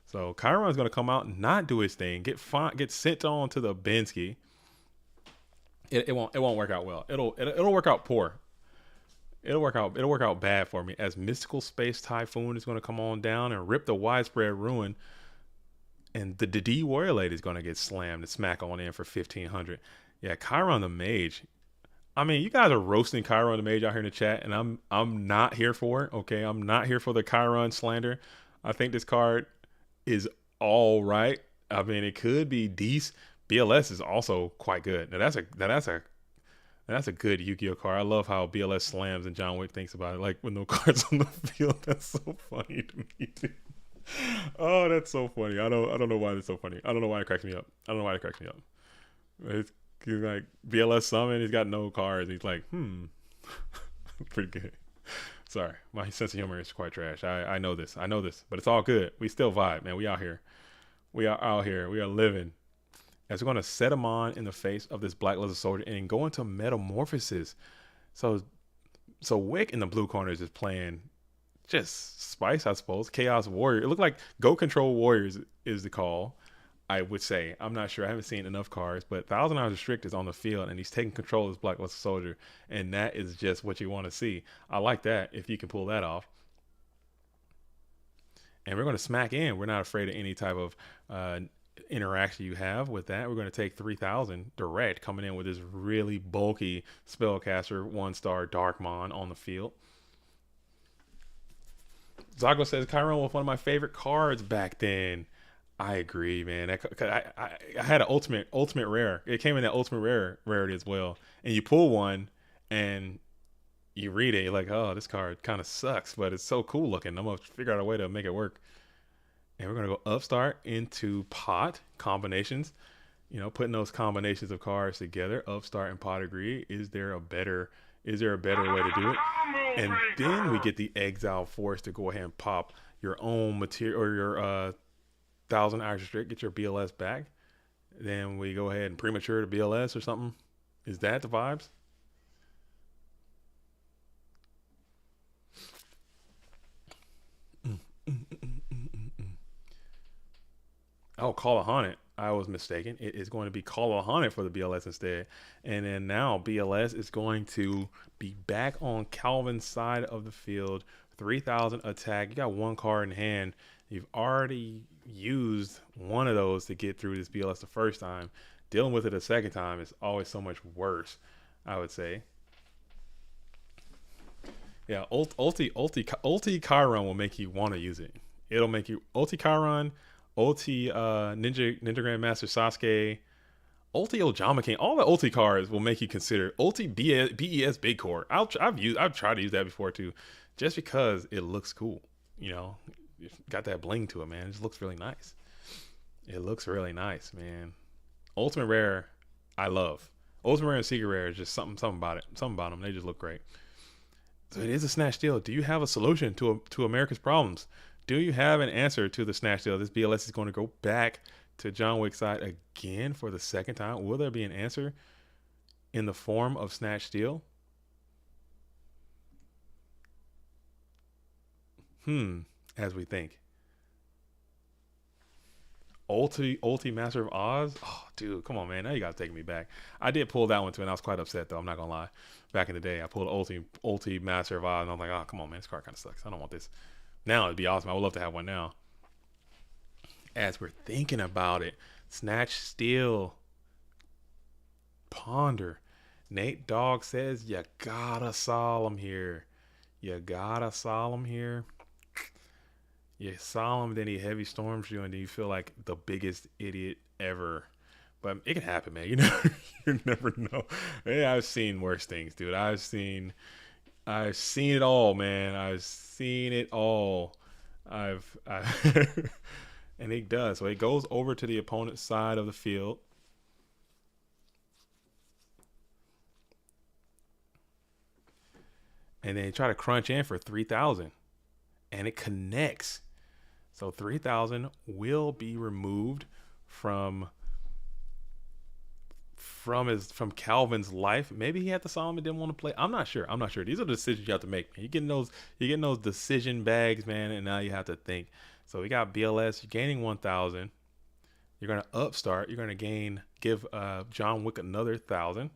So Chiron's gonna come out and not do his thing. Get sent on to the Bensky. It won't work out well. It'll work out poor. It'll work out bad for me, as Mystical Space Typhoon is going to come on down and rip the Widespread Ruin, and the D Warrior Lady is going to get slammed and smack on in for 1,500. Yeah, Chiron the Mage. I mean, you guys are roasting Chiron the Mage out here in the chat, and I'm not here for it. Okay, I'm not here for the Chiron slander. I think this card is all right. I mean, it could be decent. BLS is also quite good. Now that's a good Yu-Gi-Oh card. I love how BLS slams and John Wick thinks about it. Like, with no cards on the field. That's so funny to me, dude. Oh, that's so funny. I don't know why it's so funny. I don't know why it cracks me up. It's like BLS summon. He's got no cards. He's like, pretty good. Sorry, my sense of humor is quite trash. I know this, but it's all good. We still vibe, man. We out here. We are living. as we're going to set him on in the face of this Black Lizard Soldier and go into Metamorphosis. So Wick in the blue corner is just playing just Spice, I suppose. Chaos Warrior. It looked like Go Control Warriors is the call, I would say. I'm not sure. I haven't seen enough cards, but 1,000 Hours Restrict is on the field, and he's taking control of this Black Lizard Soldier, and that is just what you want to see. I like that if you can pull that off. And we're going to smack in. We're not afraid of any type of interaction you have with that. We're going to take 3,000 direct, coming in with this really bulky spellcaster 1-star Darkmon on the field. Zago says Chiron was one of my favorite cards back then. I agree, man. I had an ultimate rare. It came in that ultimate rarity as well. And you pull one and you read it, you're like, oh, this card kind of sucks, but it's so cool looking. I'm gonna figure out a way to make it work. And we're gonna go upstart into pot combinations. You know, putting those combinations of cards together. Upstart and pot agree. Is there a better way to do it? And then we get the Exile Force to go ahead and pop your own material or your 1,000 Hours Restrict, get your BLS back. Then we go ahead and premature to BLS or something. Is that the vibes? Oh, Call of Haunted. I was mistaken. It is going to be Call of Haunted for the BLS instead. And then now BLS is going to be back on Calvin's side of the field. 3,000 attack. You got one card in hand. You've already used one of those to get through this BLS the first time. Dealing with it a second time is always so much worse, I would say. Yeah, Ulti Chiron will make you want to use it. It'll make you Ulti Chiron, Ulti Ninja Grandmaster Sasuke, Ulti Ojama King. All the Ulti cards will make you consider Ulti BES Big Core. I've tried to use that before too, just because it looks cool. You know, it's got that bling to it, man. It just looks really nice. It looks really nice, man. Ultimate Rare, I love. Ultimate Rare and Secret Rare is just something about it. Something about them. They just look great. So it is a snatch deal. Do you have a solution to America's problems? Do you have an answer to the snatch deal? This BLS is going to go back to John Wick's side again for the second time. Will there be an answer in the form of snatch deal? As we think. Ulti Master of Oz? Oh, dude, come on, man. Now you got to take me back. I did pull that one too, and I was quite upset, though. I'm not going to lie. Back in the day, I pulled Ulti Master of Oz, and I'm like, oh, come on, man. This card kind of sucks. I don't want this. Now it'd be awesome. I would love to have one now. As we're thinking about it, snatch, steal, ponder. Nate Dogg says, you gotta solemn here. You gotta solemn here. You solemn, then he heavy storms you, and then you feel like the biggest idiot ever. But it can happen, man. You never know. Yeah, I've seen worse things, dude. I've seen it all, man. I've seen it all. And it does. So it goes over to the opponent's side of the field. And they try to crunch in for 3,000. And it connects. So 3,000 will be removed from Calvin's life. Maybe he had the Solomon didn't want to play. I'm not sure. These are the decisions you have to make. You're getting those decision bags, man, and now you have to think. So we got BLS, you're gaining 1,000. You're gonna upstart. You're gonna give John Wick another 1,000.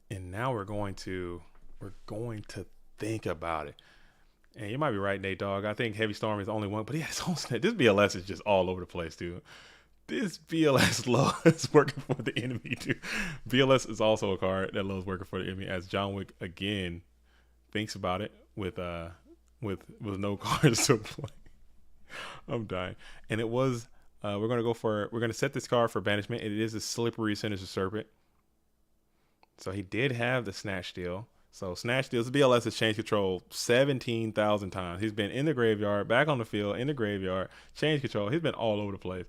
And now we're going to think about it. And you might be right, Nate Dogg. I think Heavy Storm is the only one, but he has his own snap. This BLS is just all over the place, dude. This BLS loves working for the enemy, dude. BLS is also a card that loves working for the enemy, as John Wick again thinks about it with no cards to play. I'm dying. And it was we're gonna set this card for banishment. It is a Slippery Sinister Serpent. So he did have the snatch steal. So snatch steals, BLS has changed control 17,000 times. He's been in the graveyard, back on the field, in the graveyard, changed control. He's been all over the place.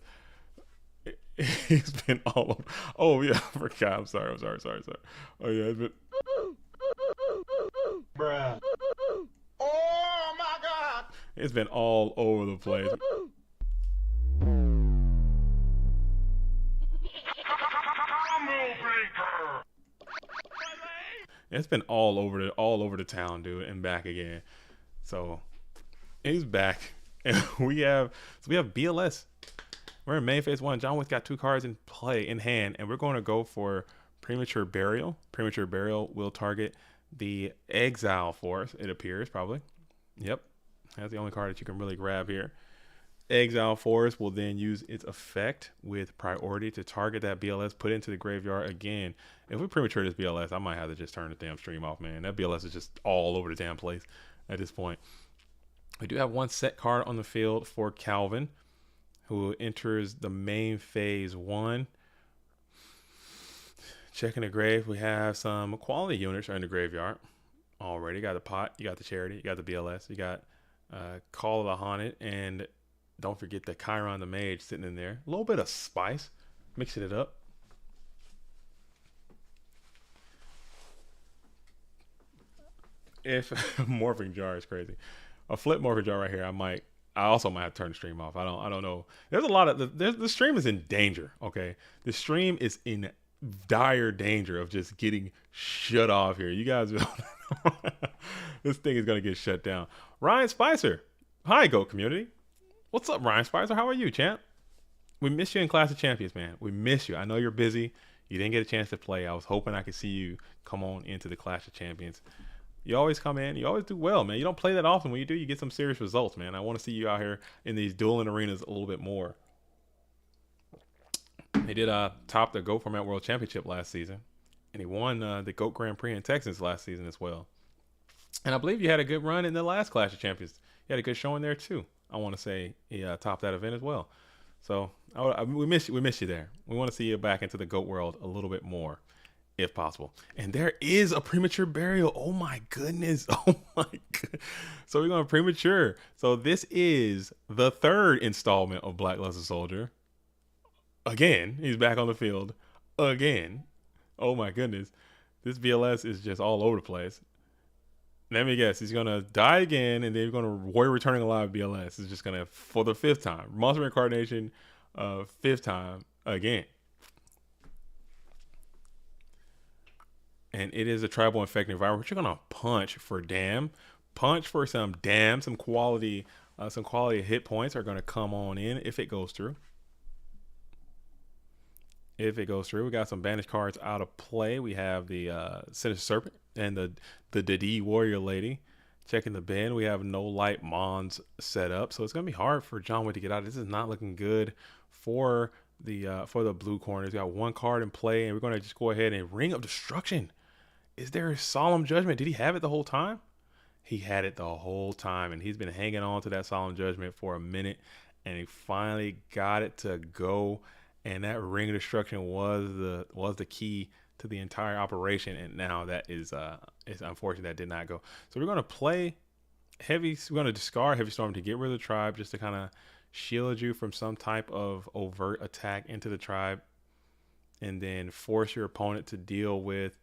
He's been all over. Oh yeah, I forgot. I'm sorry. Oh yeah, it's been. Bruh. Oh my God. It's been all over the place. It's been all over the town, dude, and back again. So he's back, and we have BLS. We're in main phase 1. John Wick got 2 cards in play in hand, and we're going to go for Premature Burial. Premature Burial will target the Exile Force. It appears probably. Yep, that's the only card that you can really grab here. Exile Force will then use its effect with priority to target that BLS, put into the graveyard again. If we premature this BLS, I might have to just turn the damn stream off, man. That BLS is just all over the damn place at this point. We do have 1 set card on the field for Calvin, who enters the main phase 1. Checking the grave, we have some quality units are in the graveyard already. You got the pot, you got the charity, you got the BLS, you got Call of the Haunted, and don't forget the Chiron the Mage sitting in there. A little bit of spice, mixing it up. If Morphing Jar is crazy, a flip Morphing Jar right here, I also might have to turn the stream off. I don't know. There's a lot of the stream is in danger. Okay, the stream is in dire danger of just getting shut off here. You guys, this thing is gonna get shut down. Ryan Spicer, hi GOAT community. What's up, Ryan Spicer? How are you, champ? We miss you in Clash of Champions, man. We miss you. I know you're busy. You didn't get a chance to play. I was hoping I could see you come on into the Clash of Champions. You always come in. You always do well, man. You don't play that often. When you do, you get some serious results, man. I want to see you out here in these dueling arenas a little bit more. He did top the GOAT Format World Championship last season. And he won the GOAT Grand Prix in Texas last season as well. And I believe you had a good run in the last Clash of Champions. You had a good showing there, too. I want to say he topped that event as well. So we miss you there. We want to see you back into the GOAT world a little bit more, if possible. And there is a Premature Burial. Oh my goodness. Oh my god. So we're going to premature. So this is the 3rd installment of Blackluster Soldier. Again, he's back on the field. Again. Oh my goodness. This BLS is just all over the place. Let me guess, he's gonna die again, and then you're gonna Warrior Returning Alive BLS. Is just gonna, for the 5th time, Monster Incarnation, 5th time again. And it is a tribal infecting environment, which you're gonna punch for damn, punch for some damn, some quality hit points are gonna come on in if it goes through. If it goes through, we got some banished cards out of play. We have the Sinister Serpent and the Didi Warrior Lady. Checking the bin, we have No Light Mons set up, so it's gonna be hard for John Wick to get out. This is not looking good for the blue corners. We got 1 card in play, and we're gonna just go ahead and Ring of Destruction. Is there a Solemn Judgment? Did he have it the whole time? He had it the whole time, and he's been hanging on to that Solemn Judgment for a minute, and he finally got it to go. And that Ring of Destruction was the key to the entire operation, and now that is it's unfortunate that did not go. So we're going to play heavy. We're going to discard Heavy Storm to get rid of the tribe, just to kind of shield you from some type of overt attack into the tribe, and then force your opponent to deal with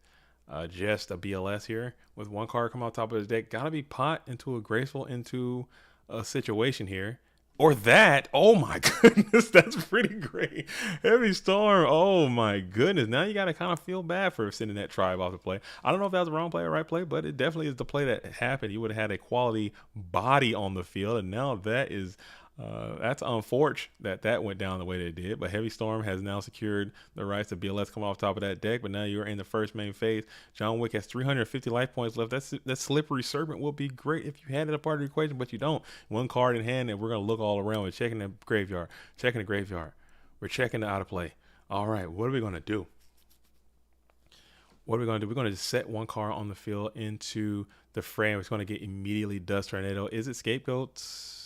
just a BLS here with 1 card come out top of his deck. Got to be pot into a graceful into a situation here. Or that, oh my goodness, that's pretty great. Heavy Storm, oh my goodness. Now you got to kind of feel bad for sending that tribe off the play. I don't know if that was the wrong play or right play, but it definitely is the play that happened. You would have had a quality body on the field, and now that is, that's unfortunate that went down the way that it did. But Heavy Storm has now secured the rights to BLS come off top of that deck, but now you're in the first main phase. John Wick has 350 life points left. That Slippery Serpent will be great if you had it a part of the equation, but you don't. 1 card in hand, and we're going to look all around. We're checking the graveyard. We're checking the out of play. All right, what are we going to do? What are we going to do? We're going to just set 1 card on the field into the frame. It's going to get immediately Dust Tornado. Is it Scapegoats?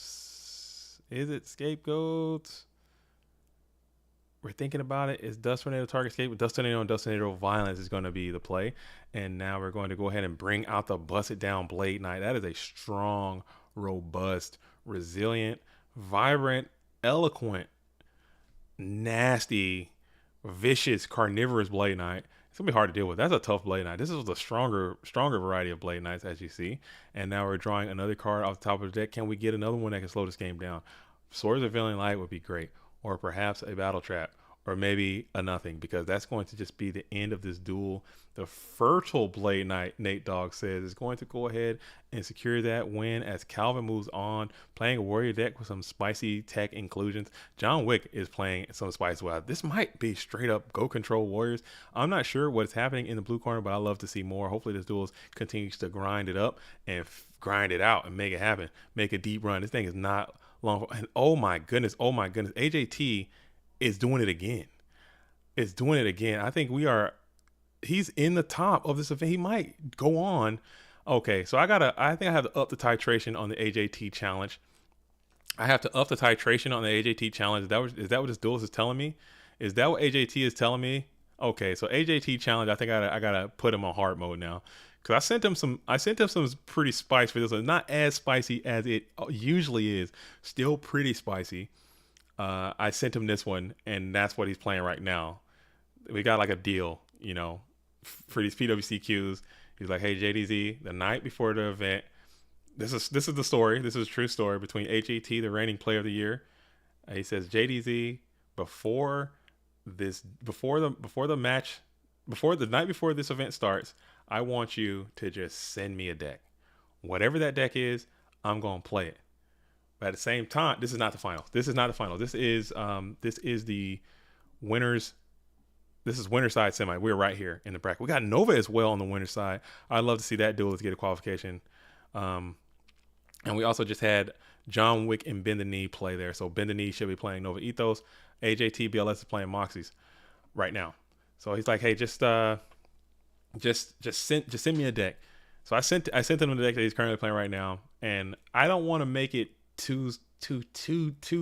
We're thinking about it. Is Dust Tornado target escape? Dust Tornado and Dust Tornado Violence is going to be the play. And now we're going to go ahead and bring out the Busted Down Blade Knight. That is a strong, robust, resilient, vibrant, eloquent, nasty, vicious, carnivorous Blade Knight. It's gonna be hard to deal with. That's a tough Blade Knight. This is a stronger variety of Blade Knights, as you see. And now we're drawing another card off the top of the deck. Can we get another one that can slow this game down? Swords of Veiling Light would be great, or perhaps a Battle Trap, or maybe a nothing, because that's going to just be the end of this duel. The fertile Blade Knight, Nate Dogg says, is going to go ahead and secure that win as Calvin moves on, playing a warrior deck with some spicy tech inclusions. John Wick is playing some spicy. Well, this might be straight up go control warriors. I'm not sure what's happening in the blue corner, but I love to see more. Hopefully this duel continues to grind it up and grind it out and make it happen. Make a deep run. This thing is not long. And oh my goodness. AJT is doing it again. It's doing it again. I think he's in the top of this event. He might go on. Okay, so I think I have to up the titration on the AJT challenge. I have to up the titration on the AJT challenge. Is that what this duelist is telling me? Is that what AJT is telling me? Okay, so AJT challenge, I think I gotta put him on hard mode now. Cause I sent him some pretty spice for this one. Not as spicy as it usually is. Still pretty spicy. I sent him this one, and that's what he's playing right now. We got like a deal, for these PWCQs. He's like, hey, JDZ, the night before the event, this is the story. This is a true story between HET, the reigning player of the year. He says, JDZ, before the night before this event starts, I want you to just send me a deck. Whatever that deck is, I'm going to play it. But at the same time, this is not the finals. This is the winners. This is winner side semi. We're right here in the bracket. We got Nova as well on the winner side. I'd love to see that duelist get a qualification. And we also just had John Wick and Bend the Knee play there. So Bend the Knee should be playing Nova Ethos. AJT BLS is playing Moxies right now. So he's like, hey, just send me a deck. So I sent him the deck that he's currently playing right now, and I don't want to make it too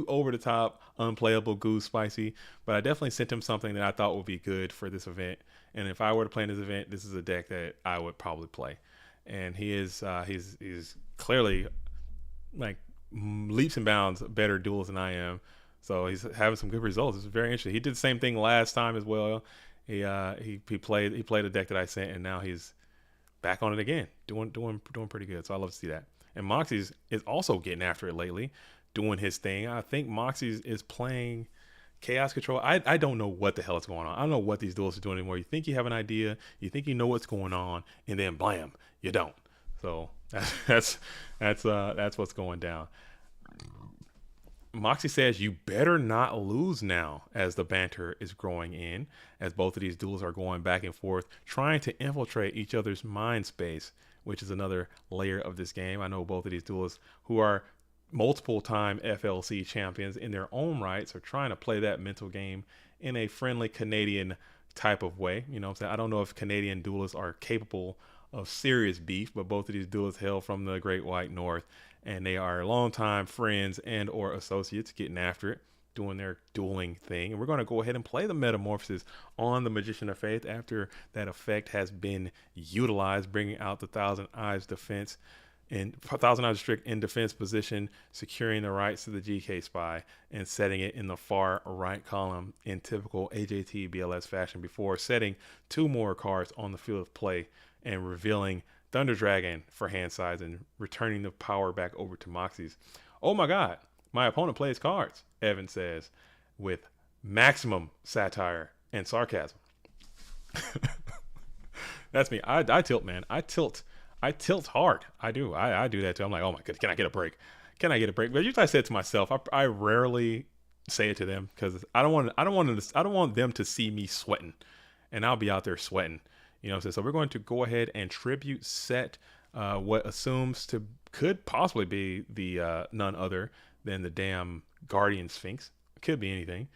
over the top, unplayable, goose spicy, but I definitely sent him something that I thought would be good for this event. And if I were to play in this event, this is a deck that I would probably play. And he's clearly like leaps and bounds better duelist than I am. So he's having some good results. It's very interesting. He did the same thing last time as well. He played a deck that I sent, and now he's back on it again, doing pretty good. So I love to see that. And Moxie's is also getting after it lately, doing his thing. I think Moxie's is playing Chaos Control. I don't know what the hell is going on. I don't know what these duels are doing anymore. You think you have an idea, you think you know what's going on, and then blam, you don't. So that's what's going down. Moxie says you better not lose now, as the banter is growing in, as both of these duels are going back and forth, trying to infiltrate each other's mind space, which is another layer of this game. I know both of these duelists, who are multiple time FLC champions in their own rights, are trying to play that mental game in a friendly Canadian type of way. You know what I'm saying? I don't know if Canadian duelists are capable of serious beef, but both of these duelists hail from the Great White North, and they are longtime friends and or associates getting after it, doing their dueling thing. And we're going to go ahead and play the Metamorphosis on the Magician of Faith after that effect has been utilized, bringing out the Thousand Eyes defense and Thousand Eyes Strict in defense position, securing the rights to the GK Spy and setting it in the far right column in typical AJT BLS fashion before setting two more cards on the field of play and revealing Thunder Dragon for hand size and returning the power back over to Moxie's. Oh my God, my opponent plays cards, Evan says, with maximum satire and sarcasm. That's me. I tilt, man. I tilt hard. I do. I do that too. I'm like, oh my God, can I get a break? Can I get a break? But usually I say it to myself. I rarely say it to them because I don't want them to see me sweating, and I'll be out there sweating. You know what I'm saying? So we're going to go ahead and tribute set what assumes could possibly be the none other than the damn Guardian Sphinx. It could be anything.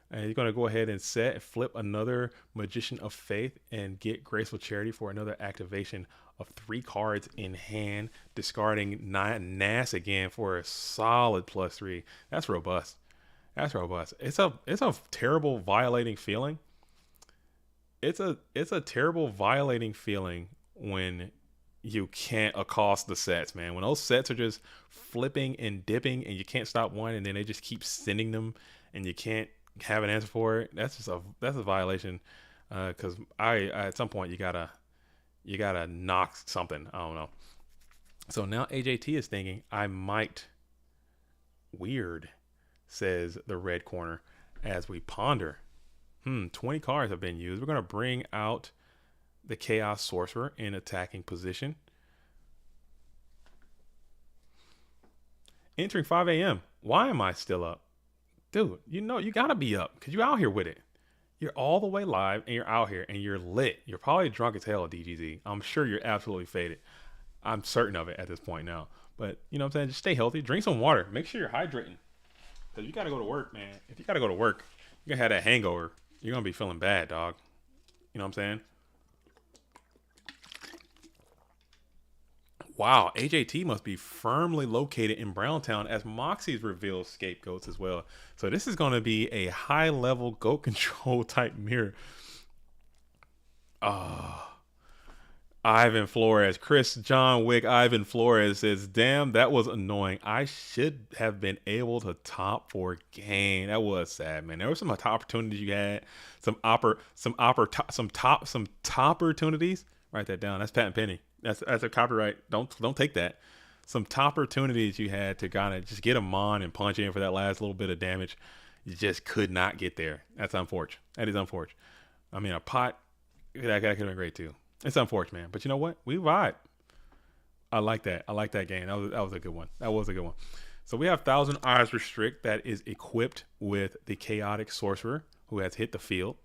And you're going to go ahead and flip another Magician of Faith and get Graceful Charity for another activation of 3 cards in hand, discarding Nas again for a solid +3. That's robust. That's robust. It's a terrible violating feeling. It's a terrible violating feeling when you can't accost the sets, man. When those sets are just flipping and dipping and you can't stop one, and then they just keep sending them and you can't have an answer for it. That's a violation. because I at some point you gotta knock something. I don't know. So now AJT is thinking I might. Weird, says the red corner as we ponder. 20 cards have been used. We're gonna bring out the Chaos Sorcerer in attacking position. Entering 5 a.m. Why am I still up? Dude, you know you gotta be up because you're out here with it. You're all the way live and you're out here and you're lit. You're probably drunk as hell at DGZ. I'm sure you're absolutely faded. I'm certain of it at this point now. But you know what I'm saying? Just stay healthy. Drink some water. Make sure you're hydrating. Because you gotta go to work, man. If you gotta go to work, you're gonna have that hangover. You're gonna be feeling bad, dog. You know what I'm saying? Wow, AJT must be firmly located in Browntown as Moxie's reveals scapegoats as well. So this is going to be a high-level goat control type mirror. Ivan Flores, Chris John Wick, Ivan Flores says, damn, that was annoying. I should have been able to top 4 game. That was sad, man. There were some top opportunities you had. Some top opportunities. Write that down. That's patent penny. That's a copyright. Don't take that. Some top opportunities you had to kind of just get them on and punch in for that last little bit of damage. You just could not get there. That's unfortunate. That is unfortunate. I mean, a pot, that could have been great too. It's unfortunate, man. But you know what? We vibe. I like that. I like that game. That was a good one. That was a good one. So we have 1,000 Eyes Restrict that is equipped with the Chaotic Sorcerer who has hit the field.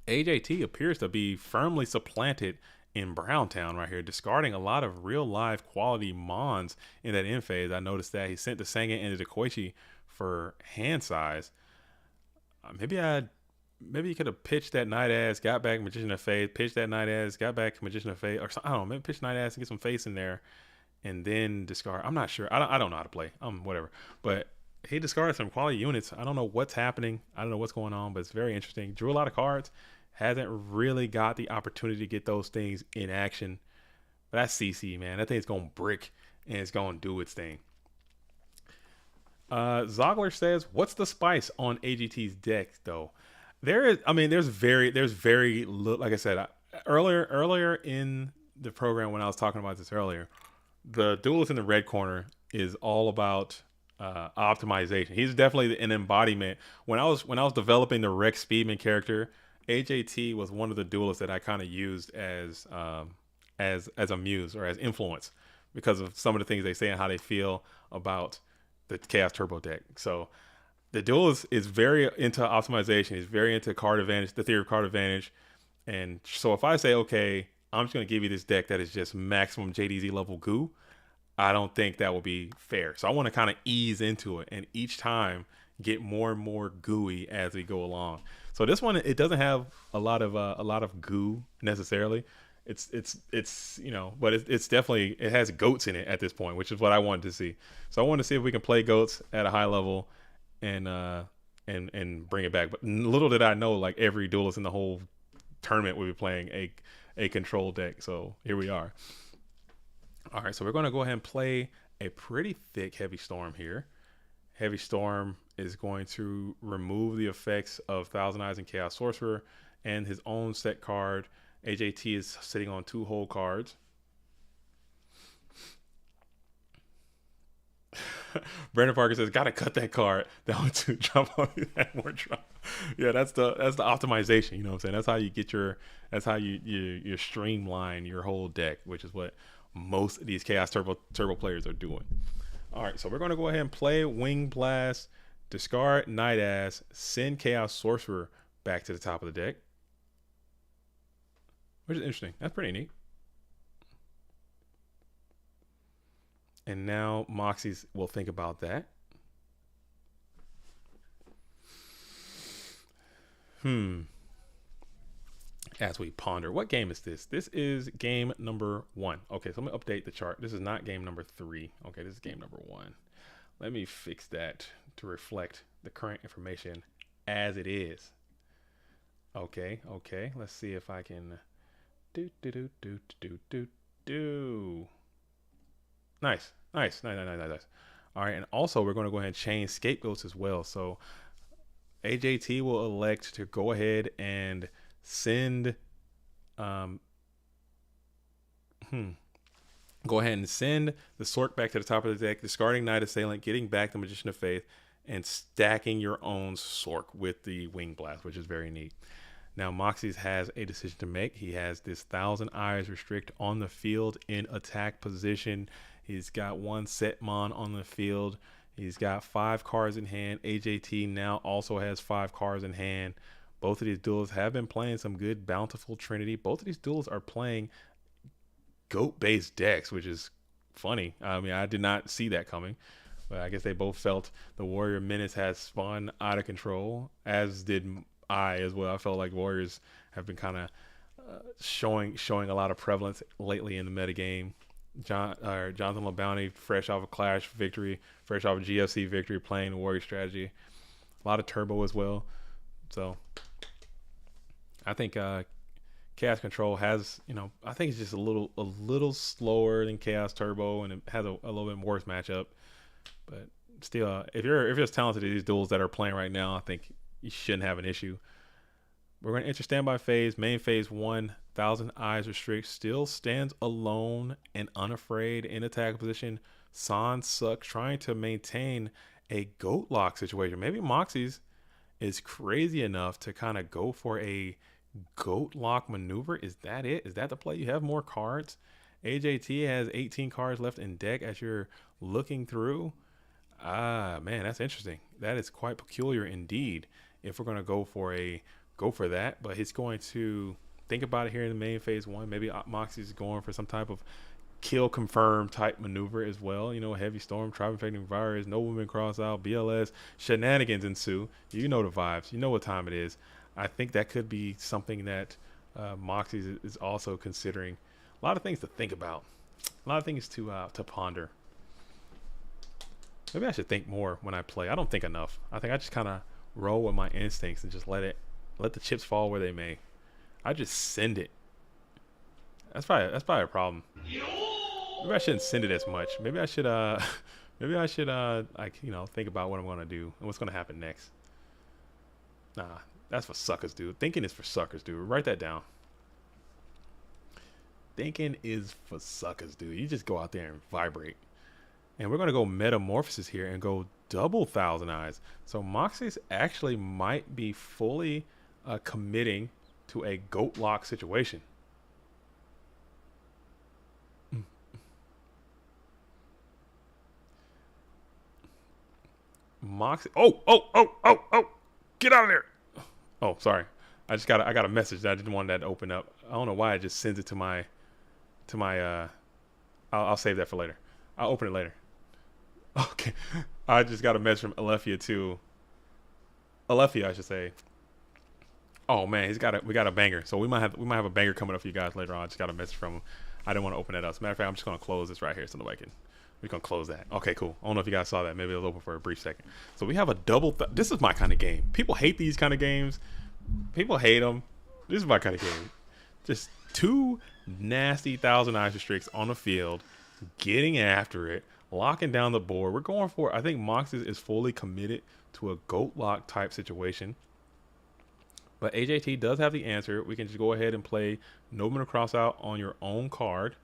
AJT appears to be firmly supplanted in Browntown right here, discarding a lot of real live quality mons in that end phase. I noticed that he sent the Sangan and the Koichi for hand size. Maybe you could have pitched that Night Ass, got back Magician of Fate, pitched that Night Ass, got back Magician of Fate, or I don't know, maybe pitch Night Ass and get some face in there and then discard. I'm not sure. I don't know how to play. Whatever. But he discarded some quality units. I don't know what's happening. I don't know what's going on, but it's very interesting. Drew a lot of cards. Hasn't really got the opportunity to get those things in action. But that's CC, man. That thing's going to brick and it's going to do its thing. Zogler says, what's the spice on AGT's deck, though? There's very little, like I said, earlier in the program when I was talking about this earlier, the duelist in the red corner is all about optimization. He's definitely an embodiment. When I was developing the Rex Speedman character, AJT was one of the duelists that I kind of used as a muse or as influence because of some of the things they say and how they feel about the Chaos Turbo deck. So the duelist is very into optimization. He's very into card advantage, the theory of card advantage. And so if I say, okay, I'm just going to give you this deck that is just maximum JDZ level goo, I don't think that will be fair. So I want to kind of ease into it and each time get more and more gooey as we go along. So this one, it doesn't have a lot of goo necessarily. It's but it's definitely, it has goats in it at this point, which is what I wanted to see. So I wanted to see if we can play goats at a high level and bring it back. But little did I know, like every duelist in the whole tournament will be playing a control deck. So here we are. All right, so we're going to go ahead and play a pretty thick Heavy Storm here. Heavy Storm is going to remove the effects of Thousand Eyes and Chaos Sorcerer and his own set card. AJT is sitting on 2 whole cards. Brandon Parker says, "Gotta cut that card. That one to drop on that more drop." Yeah, that's the optimization. You know what I'm saying? That's how you get you streamline your whole deck, which is what most of these Chaos Turbo players are doing. All right, so we're gonna go ahead and play Wing Blast, discard Night Ass, send Chaos Sorcerer back to the top of the deck, which is interesting. That's pretty neat. And now Moxies will think about that. As we ponder, what game is this? This is game number 1. Okay, so let me update the chart. This is not game number 3. Okay, this is game number 1. Let me fix that to reflect the current information as it is. Okay. Let's see if I can do. Nice. All right, and also we're going to go ahead and change scapegoats as well. So AJT will elect to go ahead and send go ahead and send the Sork back to the top of the deck, discarding Knight Assailant, getting back the Magician of Faith, and stacking your own Sork with the Wing Blast, which is very neat. Now, Moxie's has a decision to make. He has this 1,000 Eyes Restrict on the field in attack position. He's got 1 Setmon on the field. He's got 5 cards in hand. AJT now also has 5 cards in hand. Both of these duels have been playing some good Bountiful Trinity. Both of these duels are playing GOAT-based decks, which is funny. I mean, I did not see that coming. But I guess they both felt the Warrior Menace has spun out of control, as did I as well. I felt like Warriors have been kind of showing a lot of prevalence lately in the metagame. Jonathan LeBounty, fresh off a Clash victory, fresh off a GFC victory, playing the Warrior strategy. A lot of turbo as well. So I think Chaos Control has, I think it's just a little slower than Chaos Turbo, and it has a little bit worse matchup. But still, if you're as talented as these duels that are playing right now, I think you shouldn't have an issue. We're going to enter standby phase. Main phase 1, 1,000 Eyes Restrict still stands alone and unafraid in attack position. San sucks, trying to maintain a GOAT lock situation. Maybe Moxie's is crazy enough to kind of go for a GOAT lock maneuver. Is that it? Is that the play? You have more cards. AJT has 18 cards left in deck as you're looking through. Man, that's interesting. That is quite peculiar indeed. If we're going to go for that, but he's going to think about it here in the main phase 1. Maybe Moxie's going for some type of kill confirm type maneuver as well. Heavy Storm, Tribe Infecting Virus, Nobleman Cross Out, BLS, shenanigans ensue. You know the vibes. You know what time it is. I think that could be something that Moxie is also considering. A lot of things to think about. A lot of things to ponder. Maybe I should think more when I play. I don't think enough. I think I just kind of roll with my instincts and just let the chips fall where they may. I just send it. That's probably a problem. Maybe I shouldn't send it as much. Maybe I should think about what I'm gonna do and what's gonna happen next. Nah, that's for suckers, dude. Thinking is for suckers, dude. Write that down. Thinking is for suckers, dude. You just go out there and vibrate. And we're gonna go Metamorphosis here and go double 1,000 Eyes. So Moxie's actually might be fully committing to a GOAT lock situation. Moxie. Oh! Get out of there! Oh, sorry. I got a message that I didn't want that to open up. I don't know why it just sends it to my. I'll save that for later. I'll open it later. Okay. I just got a message from Alephia too. Alephia, I should say. Oh man, we got a banger. So we might have a banger coming up for you guys later on. I just got a message from him. I didn't want to open that up. As a matter of fact, I'm just gonna close this right here so nobody can. We're gonna close that. Okay, cool. I don't know if you guys saw that. Maybe it was open for a brief second. So we have a double. This is my kind of game. People hate these kind of games. People hate them. This is my kind of game. Just 2 nasty 1,000 Eyes Restricts on the field, getting after it, locking down the board. We're going for. I think Moxie is fully committed to a GOAT lock type situation. But AJT does have the answer. We can just go ahead and play Nobleman Cross Out on your own card,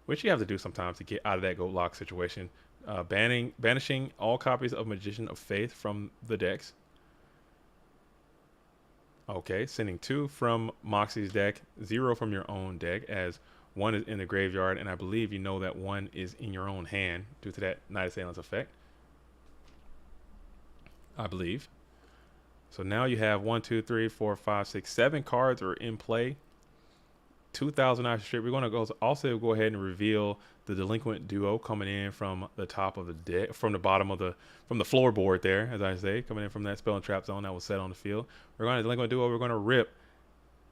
which you have to do sometimes to get out of that GOAT lock situation. Banishing all copies of Magician of Faith from the decks. Okay, sending 2 from Moxie's deck, 0 from your own deck, as 1 is in the graveyard, and I believe you know that 1 is in your own hand due to that Knight Assailant's effect. I believe. So now you have 1, 2, 3, 4, 5, 6, 7 cards are in play. 2,000 Eyes Restrict. We're going to also go ahead and reveal the Delinquent Duo coming in from the top of the deck, from the bottom of from the floorboard there, as I say, coming in from that Spell and Trap Zone that was set on the field. We're going to Delinquent Duo. We're going to rip.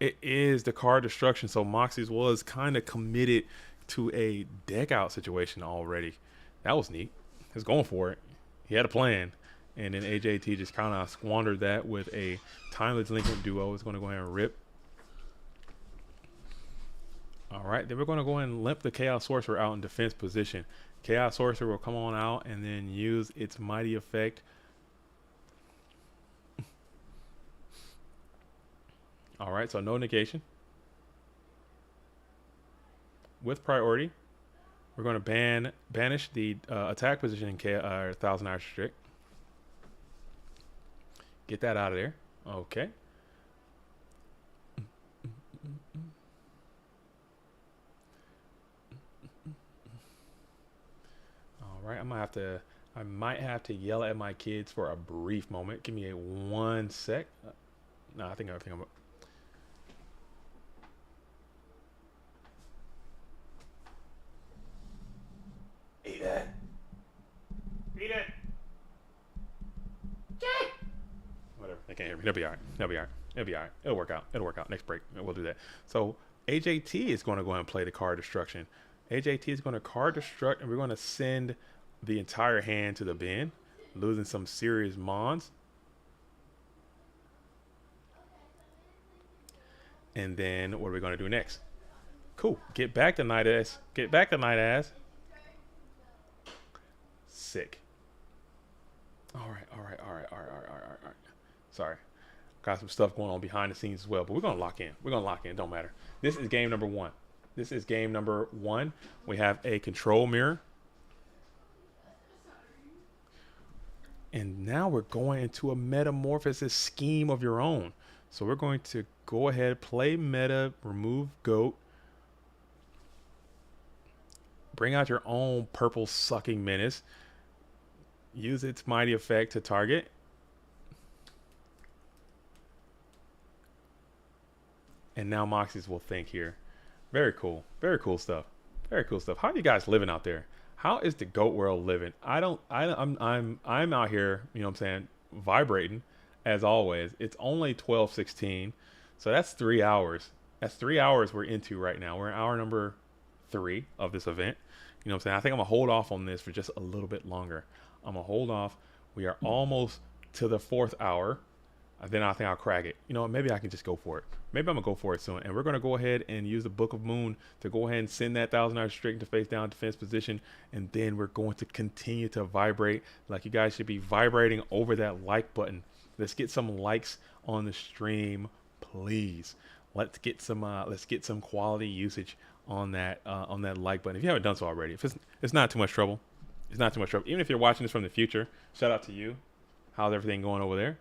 It is the card destruction. So Moxie's was kind of committed to a deck out situation already. That was neat. He was going for it. He had a plan. And then AJT just kind of squandered that with a Timeless Delinquent Duo. It's going to go ahead and rip. All right, then we're going to go ahead and limp the Chaos Sorcerer out in defense position. Chaos Sorcerer will come on out and then use its mighty effect. All right, so no negation. With priority, we're going to banish the attack position in 1,000 hours strict. Get that out of there. Okay. All right, I might have to yell at my kids for a brief moment. Give me a 1 sec. No, I think I'm. Eat it. Eat it. Whatever. They can't hear me. They'll be all right. They'll be all right. It'll be all right. It'll work out. It'll work out. Next break, we'll do that. So AJT is going to go ahead and play the card destruction. AJT is going to card destruct, and we're going to send the entire hand to the bin, losing some serious mons. And then what are we going to do next? Cool. Get back to Night Ass. Get back to Night Ass. Sick. All right. Sorry. Got some stuff going on behind the scenes as well, but we're going to lock in. It don't matter. This is game number 1. We have a control mirror. And now we're going into a metamorphosis scheme of your own. So we're going to go ahead, play meta, remove GOAT. Bring out your own purple sucking menace. Use its mighty effect to target. And now Moxies will think here. Very cool. Very cool stuff. Very cool stuff. How are you guys living out there? How is the GOAT world living? I'm out here, you know what I'm saying, vibrating as always. It's only 12:16. So that's 3 hours. That's 3 hours we're into right now. We're in hour number 3 of this event. You know what I'm saying? I think I'm gonna hold off on this for just a little bit longer. I'm gonna hold off. We are almost to the 4th hour. Then I think I'll crack it. You know what? Maybe I can just go for it. Maybe I'm gonna go for it soon. And we're gonna go ahead and use the Book of Moon to go ahead and send that 1,000 hours straight into face down defense position. And then we're going to continue to vibrate. Like, you guys should be vibrating over that like button. Let's get some likes on the stream, please. Let's get some quality usage on that like button. If you haven't done so already, if it's not too much trouble. It's not too much trouble. Even if you're watching this from the future, shout out to you. How's everything going over there?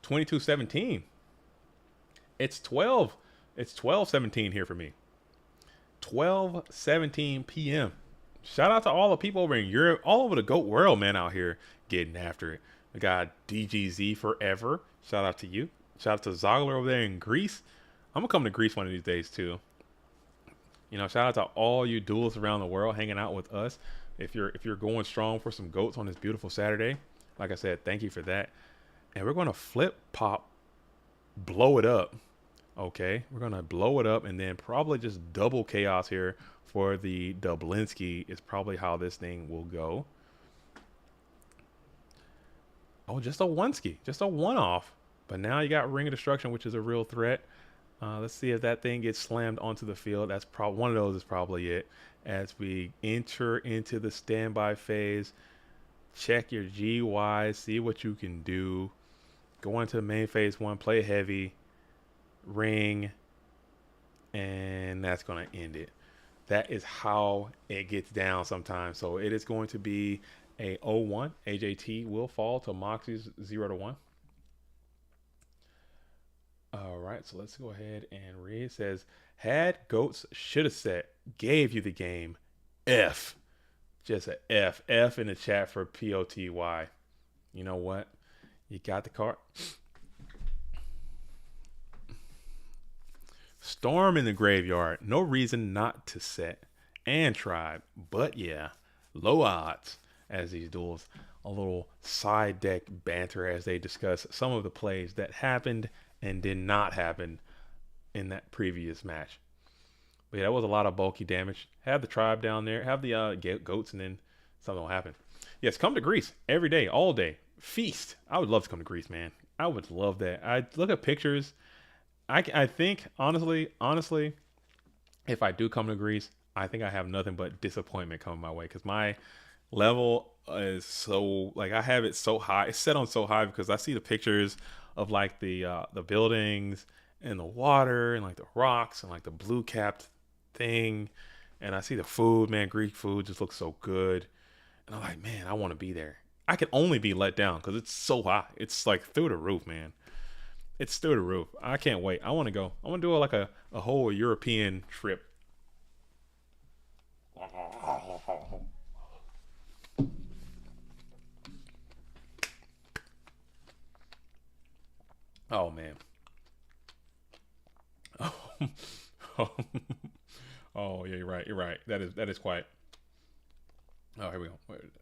$22.17. It's 12:17 here for me. 12:17 p.m. Shout out to all the people over in Europe, all over the GOAT world, man, out here getting after it. We got DGZ forever. Shout out to you. Shout out to Zogler over there in Greece. I'm gonna come to Greece one of these days too. You know, shout out to all you duelists around the world hanging out with us. If you're going strong for some goats on this beautiful Saturday, like I said, thank you for that. And we're gonna flip pop, blow it up. Okay, we're gonna blow it up and then probably just double chaos here for the Dublinsky is probably how this thing will go. Oh, just a one-ski, just a one-off. But now you got Ring of Destruction, which is a real threat. Let's see if that thing gets slammed onto the field. That's probably one of those is probably it. As we enter into the standby phase, check your GY, see what you can do. Go into the main phase 1, play heavy, ring, and that's going to end it. That is how it gets down sometimes. So it is going to be a 0-1. AJT will fall to Moxie's 0-1. All right, so let's go ahead and read. It says, had goats, should have set, gave you the game. F. Just a F. F in the chat for POTY. You know what? You got the card. Storm in the graveyard. No reason not to set. And tribe. But yeah, low odds as these duels. A little side deck banter as they discuss some of the plays that happened and did not happen in that previous match. But yeah, that was a lot of bulky damage. Have the tribe down there, have the goats, and then something will happen. Yes, come to Greece every day, all day. Feast. I would love to come to Greece, man. I would love that. I look at pictures. I think, honestly, if I do come to Greece, I think I have nothing but disappointment coming my way because my level is so like I have it so high. It's set on so high because I see the pictures of like the buildings and the water and like the rocks and like the blue capped thing, and I see the food. Man, Greek food just looks so good, and I'm like, man, I want to be there. I can only be let down because it's so high. It's like through the roof, man. It's through the roof. I can't wait. I want to go. I want to do like a whole European trip. Oh man. Oh yeah, you're right. You're right. That is quite. Oh, here we go. Where is it?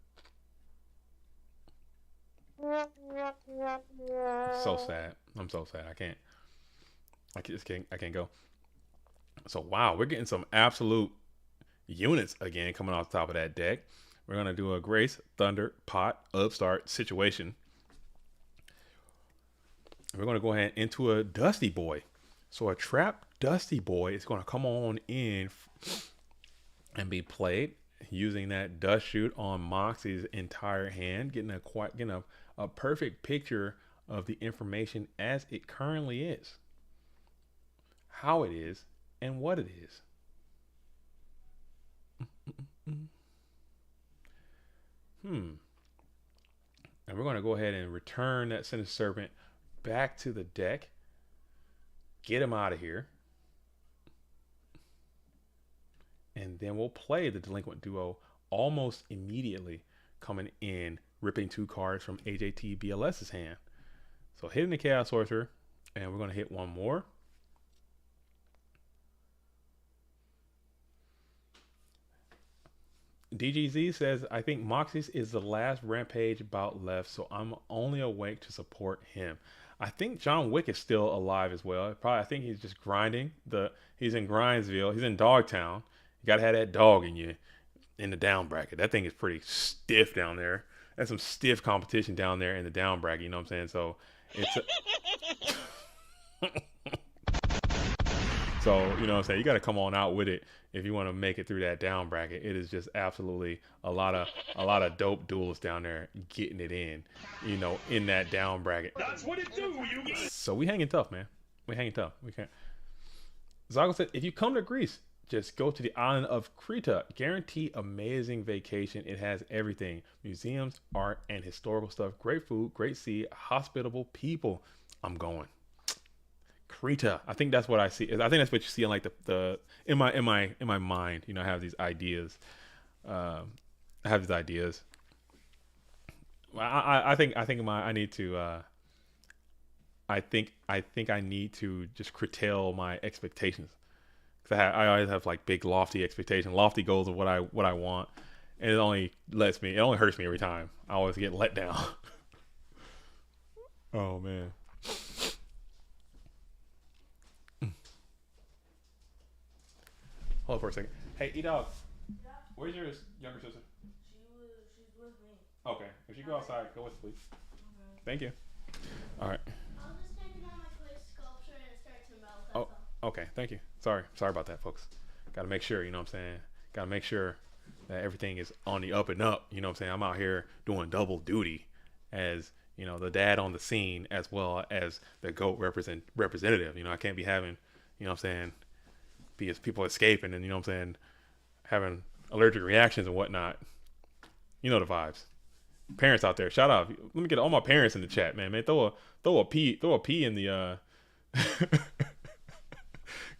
So sad. I'm so sad. I can't go. So wow, we're getting some absolute units again coming off the top of that deck. We're gonna do a Grace, Thunder, Pot, Upstart situation. We're gonna go ahead into a Dusty Boy. So a Trap Dusty Boy is gonna come on in and be played using that Dust Shoot on Moxie's entire hand, getting a perfect picture of the information as it currently is, how it is, and what it is. And we're going to go ahead and return that Sinister Serpent back to the deck. Get him out of here. And then we'll play the Delinquent Duo almost immediately, coming in, ripping 2 cards from AJT BLS's hand. So hitting the Chaos Sorcerer, and we're going to hit one more. DGZ says, I think Moxie's is the last Rampage bout left, so I'm only awake to support him. I think John Wick is still alive as well. I think he's just grinding. He's in Grindsville. He's in Dogtown. You got to have that dog in you in the down bracket. That thing is pretty stiff down there. That's some stiff competition down there in the down bracket. You know what I'm saying? So it's so, you know what I'm saying? You got to come on out with it if you want to make it through that down bracket. It is just absolutely a lot of dope duelists down there getting it in, you know, in that down bracket. That's what it do, you. So we hanging tough, man. We hanging tough. We can't. Zago said, if you come to Greece, just go to the island of Creta. Guarantee amazing vacation. It has everything. Museums, art, and historical stuff. Great food, great sea, hospitable people. I'm going. Creta. I think that's what I see. I think that's what you see in like the in my mind. You know, I have these ideas. I think I need to. I think I need to just curtail my expectations. Cause I always have like big lofty expectations, lofty goals of what I want, and it only hurts me every time. I always get let down. Oh man. Hold on for a second. Hey, E-Dog, where's your younger sister? She's with me. Okay, if you go outside, go with us, please. Okay. Thank you. All right. I was just taking out my clay sculpture and it started to melt. Oh, okay. Thank you. Sorry about that, folks. Got to make sure, you know what I'm saying? Got to make sure that everything is on the up and up. You know what I'm saying? I'm out here doing double duty as, you know, the dad on the scene as well as the GOAT representative. You know, I can't be having, you know what I'm saying, be as people escaping and, you know what I'm saying, having allergic reactions and whatnot. You know the vibes. Parents out there, shout out. Let me get all my parents in the chat, man. Throw a P in the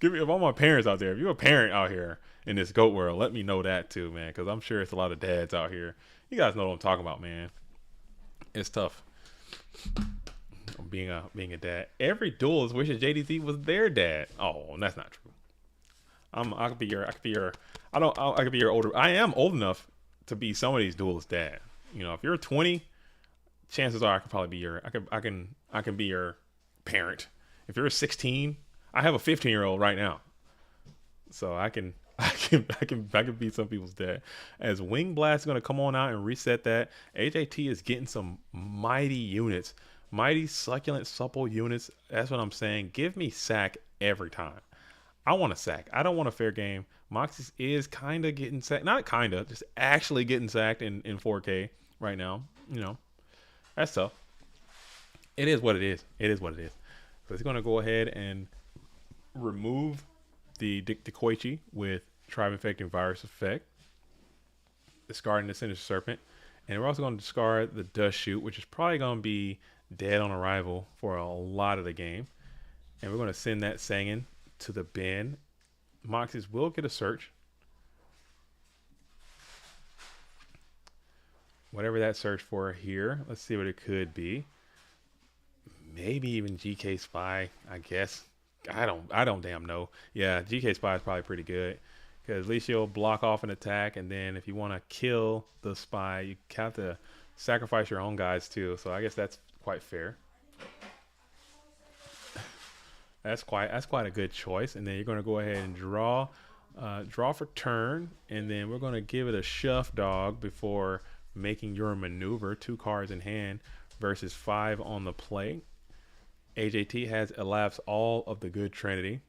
give me all my parents out there. If you're a parent out here in this GOAT world, let me know that too, man, because I'm sure it's a lot of dads out here. You guys know what I'm talking about, man. It's tough being a dad. Every duelist wishes JDZ was their dad. Oh, that's not true. I could be your older. I am old enough to be somebody's duelist dad. You know, if you're 20, chances are I could probably be I can be your parent. If you're 16, I have a 15-year-old right now, so I can be some people's dad. As Wing Blast is gonna come on out and reset that, AJT is getting some mighty units, mighty succulent supple units. That's what I'm saying. Give me sack every time. I want a sack. I don't want a fair game. Moxie is kind of getting sacked. Not kind of, just actually getting sacked in 4K right now. You know, that's tough. It is what it is. It is what it is. So it's going to go ahead and remove the Koichi with Tribe Infecting Virus effect. Discarding the Sinister Serpent. And we're also going to discard the Dust Shoot, which is probably going to be dead on arrival for a lot of the game. And we're going to send that Sangan to the bin. Moxies will get a search. Whatever that search for here. Let's see what it could be. Maybe even GK Spy, I guess. I don't damn know. Yeah, GK Spy is probably pretty good. Because at least you'll block off an attack, and then if you want to kill the spy, you have to sacrifice your own guys too. So I guess that's quite fair. That's quite a good choice. And then you're going to go ahead and draw for turn, and then we're going to give it a shuff dog before making your maneuver. 2 cards in hand versus 5 on the play. AJT has elapsed all of the good Trinity.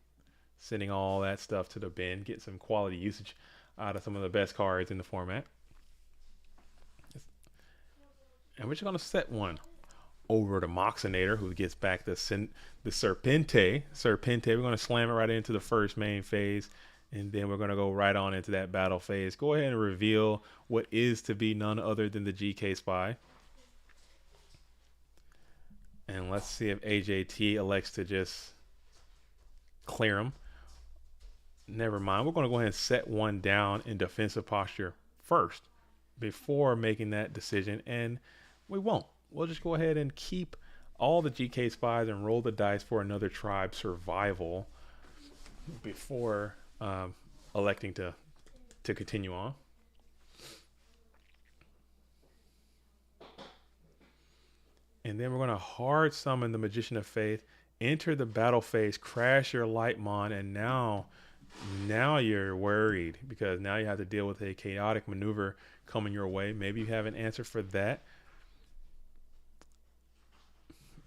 Sending all that stuff to the bin. Get some quality usage out of some of the best cards in the format. And we're just going to set one over to Moxinator, who gets back the Serpente. We're going to slam it right into the first main phase. And then we're going to go right on into that battle phase. Go ahead and reveal what is to be none other than the GK Spy. And let's see if AJT elects to just clear him. Never mind. We're going to go ahead and set one down in defensive posture first before making that decision. And we won't. We'll just go ahead and keep all the GK Spies and roll the dice for another tribe survival before electing to continue on. And then we're going to hard summon the Magician of Faith, enter the battle phase, crash your Lightmon, and now you're worried because now you have to deal with a chaotic maneuver coming your way. Maybe you have an answer for that.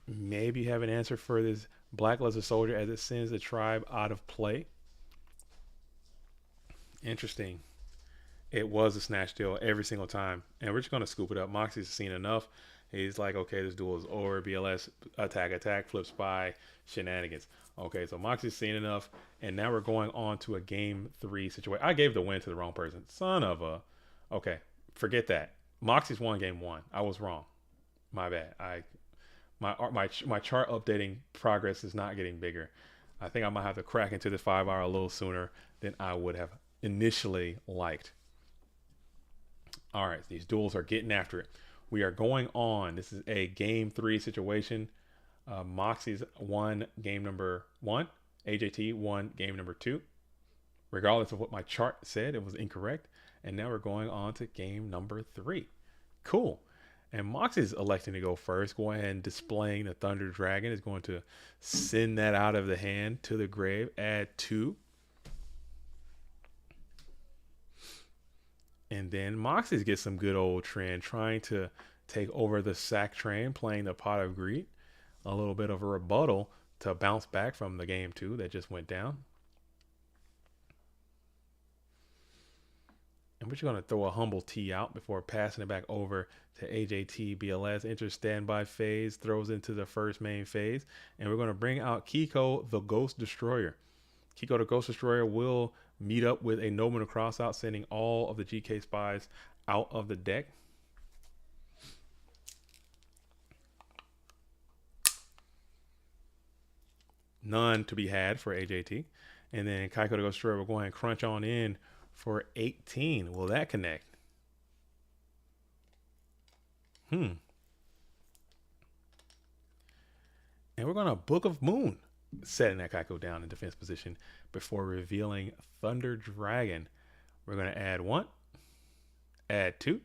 Maybe you have an answer for this Black Luster Soldier as it sends the tribe out of play. Interesting. It was a snatch deal every single time. And we're just going to scoop it up. Moxie's seen enough. He's like, okay, this duel is over. BLS, attack, flip spy, shenanigans. Okay, so Moxie's seen enough. And now we're going on to a game 3 situation. I gave the win to the wrong person. Son of a... Okay, forget that. Moxie's won game 1. I was wrong. My bad. My chart updating progress is not getting bigger. I think I might have to crack into the 5-hour a little sooner than I would have initially liked. All right, these duels are getting after it. We are going on. This is a game 3 situation. Moxie's won game number 1. AJT won game number 2. Regardless of what my chart said, it was incorrect. And now we're going on to game number 3. Cool. And Moxie's electing to go first. Go ahead and displaying the Thunder Dragon is going to send that out of the hand to the grave. Add 2. And then Moxie's get some good old trend, trying to take over the sack train, playing the Pot of Greed. A little bit of a rebuttal to bounce back from the game 2 that just went down. And we're just going to throw a humble T out before passing it back over to AJT. BLS enters standby phase, throws into the first main phase. And we're going to bring out Kiko, the Ghost Destroyer. Kiko, the Ghost Destroyer, will meet up with a Nobleman cross out, sending all of the GK Spies out of the deck. None to be had for AJT. And then Kiko, the Ghost Destroyer, will go ahead and crunch on in for 18. Will that connect? And we're going to Book of Moon, setting that Kiko down in defense position before revealing Thunder Dragon. We're going to add 1, add 2,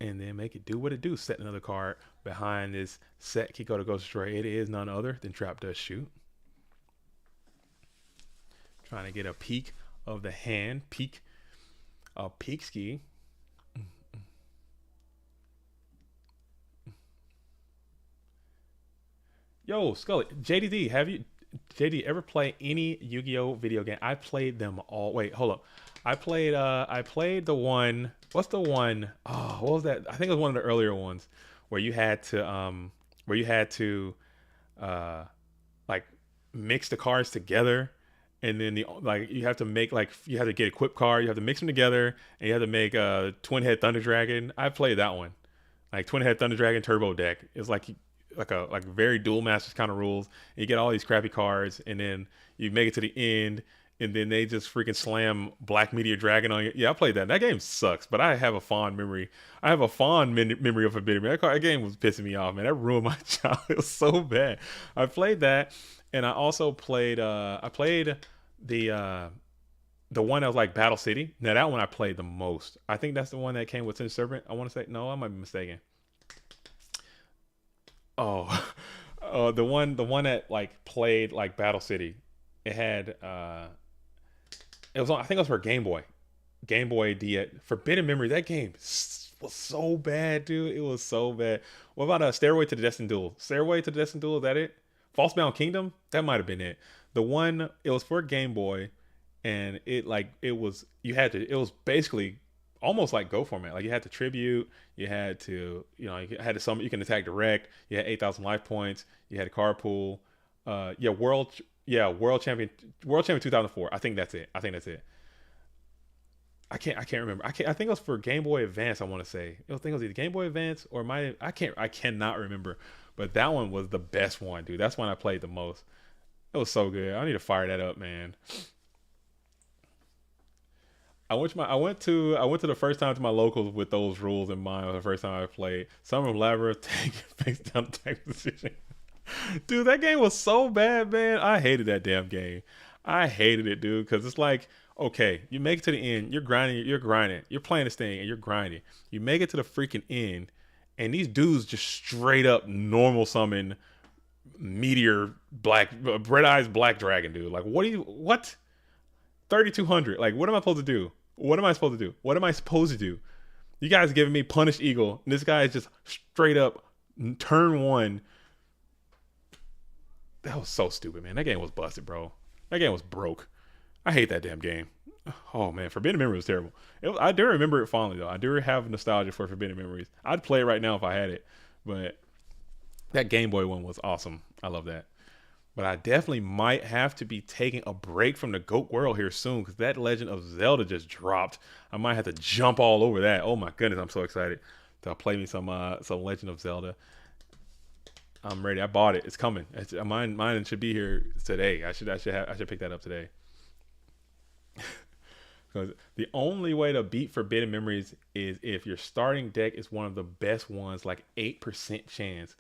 and then make it do what it do. Set another card behind this set Kiko, the Ghost Destroyer. It is none other than Trap Dust Shoot. Trying to get a peek of the hand, peek ski. Yo, Scully, JDD, have you JD, ever play any Yu-Gi-Oh video game? I played them all. Wait, hold up. I played the one. What's the one? Oh, what was that? I think it was one of the earlier ones where you had to like mix the cards together, and then you have to make you have to get equipped card, you have to mix them together, and you have to make a twin head Thunder Dragon. I played that one, like twin head Thunder Dragon turbo deck. It's like very dual masters kind of rules. And you get all these crappy cards, and then you make it to the end, and then they just freaking slam Black Meteor Dragon on you. Yeah, I played that. That game sucks, but I have a fond memory. I have a fond memory of Forbidden Memory. That game was pissing me off, man. That ruined my childhood. It was so bad. I played that, and I also played. I played the one that was like Battle City. Now that one I played the most. I think that's the one that came with Sin Serpent. I want to say no, I might be mistaken. Oh, the one that like played like Battle City. It had it was on, I think it was for Game Boy DS. Forbidden Memory. That game was so bad, dude. It was so bad. What about Stairway to the Destined Duel? Stairway to the Destined Duel, is that it? Falsebound Kingdom? That might have been it. The one, it was for Game Boy, and it was basically almost like Go format. Like you had to tribute, you had to, you had to summon, you can attack direct, you had 8,000 life points, you had a card pool, World Champion 2004. I think that's it. I can't remember. I think it was for Game Boy Advance, I want to say. I think it was either Game Boy Advance or I cannot remember. But that one was the best one, dude. That's one I played the most. It was so good. I need to fire that up, man. I went to the first time to my locals with those rules in mind. The first time I played Summer of Labyrinth, take face down attack position. Dude, that game was so bad, man. I hated that damn game. I hated it, dude, because it's like, okay, you make it to the end, you're grinding, you're playing this thing, and you're grinding. You make it to the freaking end, and these dudes just straight up normal summon Meteor Red Eyes Black Dragon, dude. Like, what? 3,200. Like, what am I supposed to do? What am I supposed to do? You guys giving me Punished Eagle, and this guy is just straight up turn one. That was so stupid, man. That game was busted, bro. That game was broke. I hate that damn game. Oh, man. Forbidden Memory was terrible. I do remember it fondly, though. I do have nostalgia for Forbidden Memories. I'd play it right now if I had it. But that Game Boy one was awesome. I love that. But I definitely might have to be taking a break from the GOAT world here soon, because that Legend of Zelda just dropped. I might have to jump all over that. Oh, my goodness. I'm so excited to play me some Legend of Zelda. I'm ready. I bought it. It's coming. Mine should be here today. I should pick that up today. Because the only way to beat Forbidden Memories is if your starting deck is one of the best ones, like 8% chance.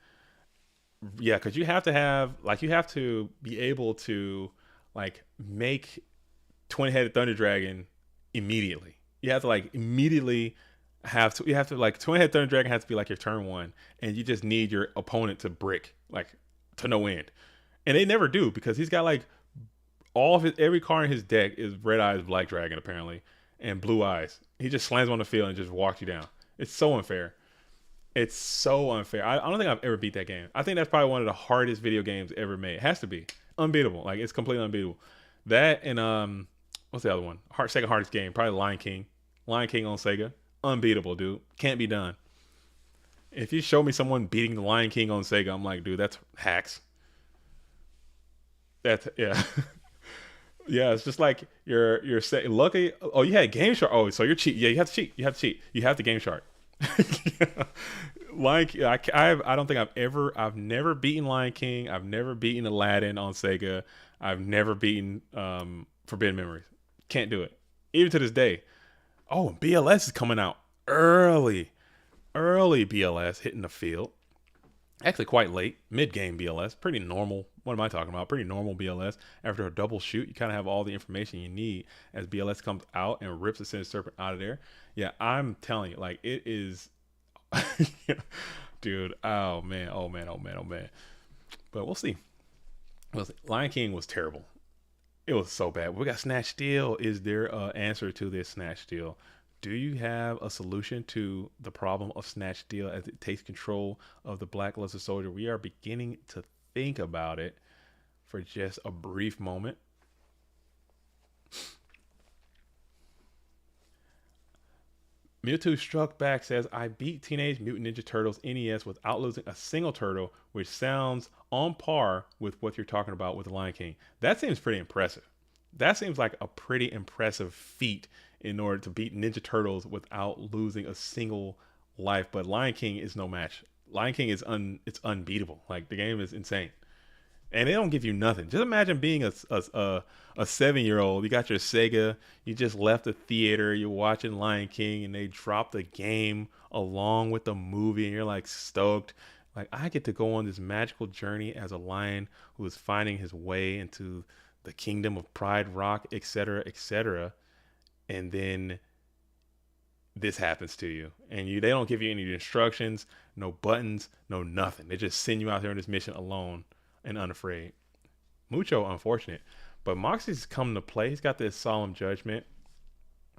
Yeah, because you have to be able to like make twin-headed Thunder Dragon immediately. You have to twin-headed Thunder Dragon has to be like your turn one, and you just need your opponent to brick like to no end. And they never do, because he's got like every card in his deck is Red Eyes Black Dragon apparently, and Blue Eyes. He just slams on the field and just walks you down. It's so unfair. It's so unfair. I don't think I've ever beat that game. I think that's probably one of the hardest video games ever made. It has to be. Unbeatable. Like, it's completely unbeatable. That and what's the other one? Second hardest game, probably Lion King. Lion King on Sega. Unbeatable, dude. Can't be done. If you show me someone beating the Lion King on Sega, I'm like, dude, that's hacks. That's, yeah. Yeah, it's just like you're lucky. Oh, you had Game Shark. Oh, so you're cheat. Yeah, you have to cheat. You have the Game Shark. Like, I don't think I've never beaten Lion King. I've never beaten Aladdin on Sega. I've never beaten Forbidden Memories. Can't do it. Even to this day. Oh, and BLS is coming out early. Early BLS hitting the field. Actually quite late. Mid-game BLS. Pretty normal. What am I talking about? Pretty normal BLS. After a double shoot, you kind of have all the information you need as BLS comes out and rips the Sinister Serpent out of there. Yeah, I'm telling you, like, it is... Dude, oh man. But we'll see. Lion King was terrible. It was so bad. We got Snatch Steal. Is there an answer to this Snatch Steal? Do you have a solution to the problem of Snatch Steal as it takes control of the Black Luster Soldier? We are beginning to think about it. for just a brief moment. Mewtwo Struck Back says, I beat Teenage Mutant Ninja Turtles NES without losing a single turtle, which sounds on par with what you're talking about with the Lion King. That seems pretty impressive. That seems like a pretty impressive feat in order to beat Ninja Turtles without losing a single life. But Lion King is no match. Lion King is it's unbeatable. Like, the game is insane. And they don't give you nothing. Just imagine being a 7-year-old. You got your Sega. You just left the theater. You're watching Lion King, and they drop the game along with the movie, and you're like stoked. Like, I get to go on this magical journey as a lion who is finding his way into the kingdom of Pride Rock, etc., etc. And then this happens to you, and they don't give you any instructions, no buttons, no nothing. They just send you out there on this mission alone and unafraid. Mucho unfortunate. But Moxie's come to play. He's got this Solemn Judgment.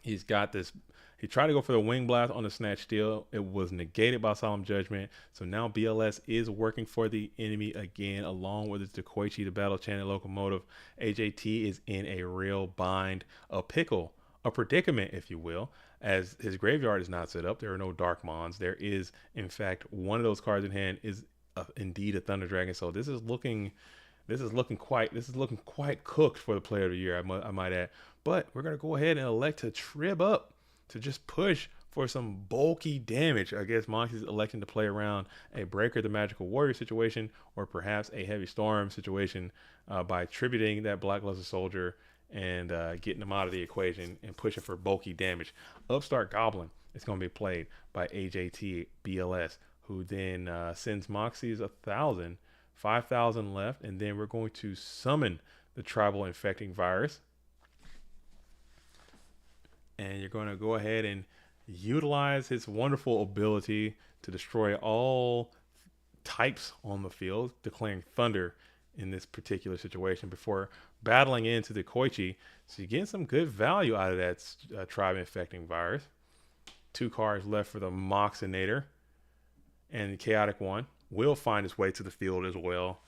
He's got this. He tried to go for the Wing Blast on the Snatch Steel. It was negated by Solemn Judgment. So now BLS is working for the enemy again, along with the Koichi, the Battle Channel Locomotive. AJT is in a real bind, a pickle, a predicament, if you will, as his graveyard is not set up. There are no Dark Mons. There is, in fact, one of those cards in hand is indeed a Thunder Dragon. So this is looking quite cooked for the Player of the Year, I might add. But we're gonna go ahead and elect to trib up to just push for some bulky damage. I guess Moxie's electing to play around a Breaker the Magical Warrior situation, or perhaps a Heavy Storm situation, by tributing that Black Luster Soldier and getting them out of the equation and pushing for bulky damage. Upstart Goblin is going to be played by AJT BLS, who then sends Moxie's 1,000, 5,000 left, and then we're going to summon the Tribal Infecting Virus. And you're going to go ahead and utilize his wonderful ability to destroy all types on the field, declaring Thunder in this particular situation before battling into the Koichi. So you're getting some good value out of that Tribe Infecting Virus. 2 cards left for the Moxinator. And the Chaotic one will find its way to the field as well.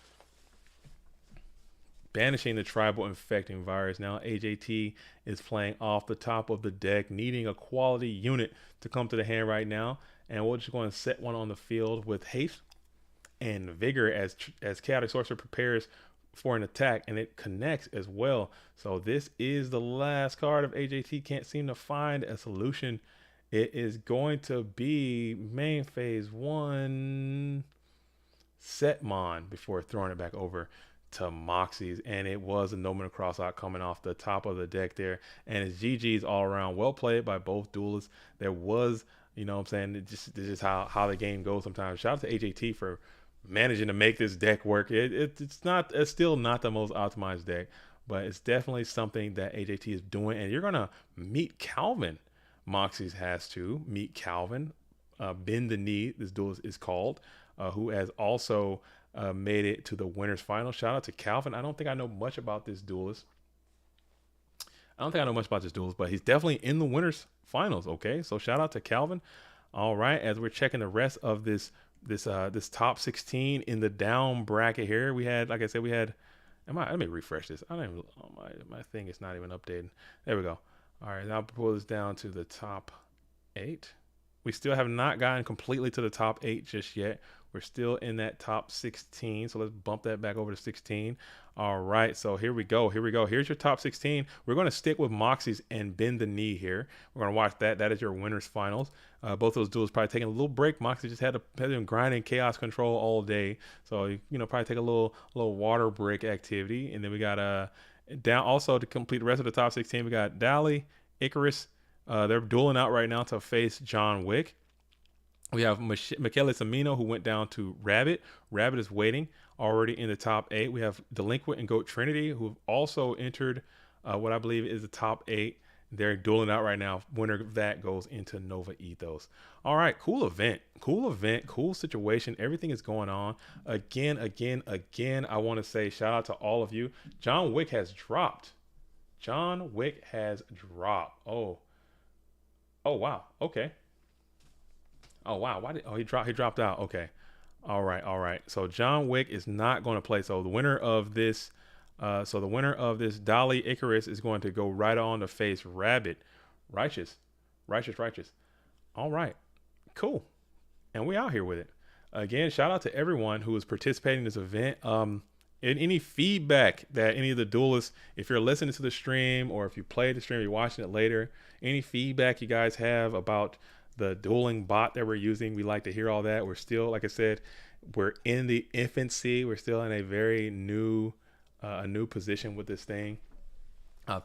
Banishing the Tribal Infecting Virus. Now AJT is playing off the top of the deck, needing a quality unit to come to the hand right now. And we're just going to set one on the field with Haste and Vigor as Chaotic Sorcerer prepares for an attack, and it connects as well. So this is the last card of AJT. Can't seem to find a solution. It is going to be main phase 1 Setmon before throwing it back over to Moxie's, and it was a Nomen Crossout coming off the top of the deck there, and it's GG's all around. Well played by both duelists. There was, you know what I'm saying, this is how the game goes sometimes. Shout out to AJT for managing to make this deck work. It's still not the most optimized deck, but it's definitely something that AJT is doing. And you're gonna meet Calvin. Moxie's has to meet Calvin. Bend the Knee, this duelist is called, who has also made it to the winners final. Shout out to Calvin. I don't think I know much about this duelist. But he's definitely in the winners finals. Okay, so shout out to Calvin. All right, as we're checking the rest of this top 16 in the down bracket here, we had, like I said, let me refresh this. My thing is not even updating. There we go. All right, now pull this down to the top 8. We still have not gotten completely to the top 8 just yet. We're still in that top 16. So let's bump that back over to 16. All right, so here we go. Here's your top 16. We're going to stick with Moxie's and Bend the Knee here. We're going to watch that. That is your winners finals. Both those duels probably taking a little break. Moxie just had been grinding Chaos Control all day. So, probably take a little water break activity. And then we got down also to complete the rest of the top 16. We got Dali, Icarus. They're dueling out right now to face John Wick. We have Michele Samino, who went down to Rabbit. Rabbit is waiting already in the top 8. We have Delinquent and Goat Trinity, who have also entered what I believe is the top 8. They're dueling out right now. Winner of that goes into Nova Ethos. All right, cool event, cool situation. Everything is going on. Again, I want to say shout out to all of you. John Wick has dropped. Oh, wow. Okay. Oh, wow. He dropped out. Okay. All right. So John Wick is not going to play. So the winner of this So the winner of this Dolly Icarus is going to go right on to face Rabbit. Righteous. All right, cool. And we out here with it. Again, shout out to everyone who is participating in this event. And any feedback that any of the duelists, if you're listening to the stream or if you played the stream, you're watching it later, any feedback you guys have about the dueling bot that we're using, we like to hear all that. We're still, like I said, we're in the infancy. We're still in a very new position with this thing.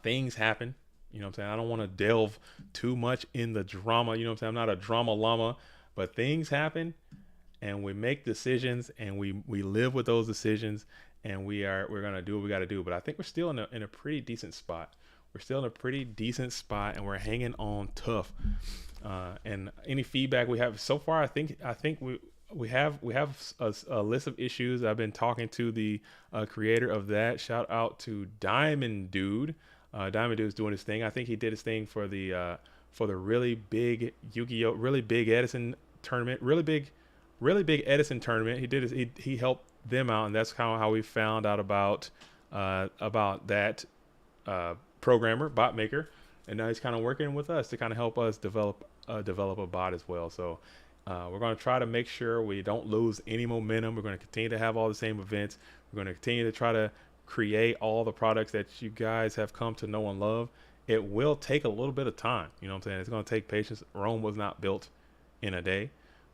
Things happen. You know what I'm saying? I don't want to delve too much in the drama. You know what I'm saying? I'm not a drama llama, but things happen and we make decisions and we live with those decisions, and we're going to do what we got to do. But I think we're still in a pretty decent spot. We're still in a pretty decent spot and we're hanging on tough. And any feedback we have so far, I think we have a list of issues. I've been talking to the creator of that. Shout out to Diamond Dude. Diamond Dude's doing his thing. I think he did his thing for the really big Yu-Gi-Oh, really big Edison tournament, really big Edison tournament. He helped them out, and that's how we found out about that programmer, bot maker, and now he's kind of working with us to kind of help us develop a bot as well. So we're going to try to make sure we don't lose any momentum. We're going to continue to have all the same events. We're going to continue to try to create all the products that you guys have come to know and love. It will take a little bit of time. You know what I'm saying? It's going to take patience. Rome was not built in a day,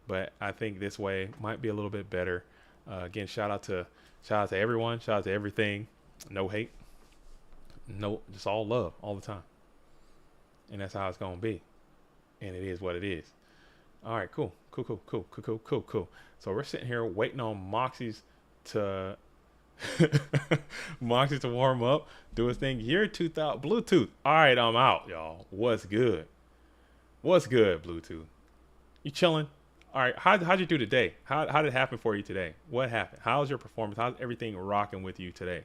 but I think this way might be a little bit better. Again, shout out to everyone. Shout out to everything. No hate. No, just all love all the time. And that's how it's going to be. And it is what it is. All right, cool. So we're sitting here waiting on Moxie's to warm up, do his thing. Year 2000 Bluetooth. All right, I'm out, y'all. What's good, Bluetooth? You chilling? All right, how'd you do today? How did it happen for you today? What happened? How's your performance? How's everything rocking with you today?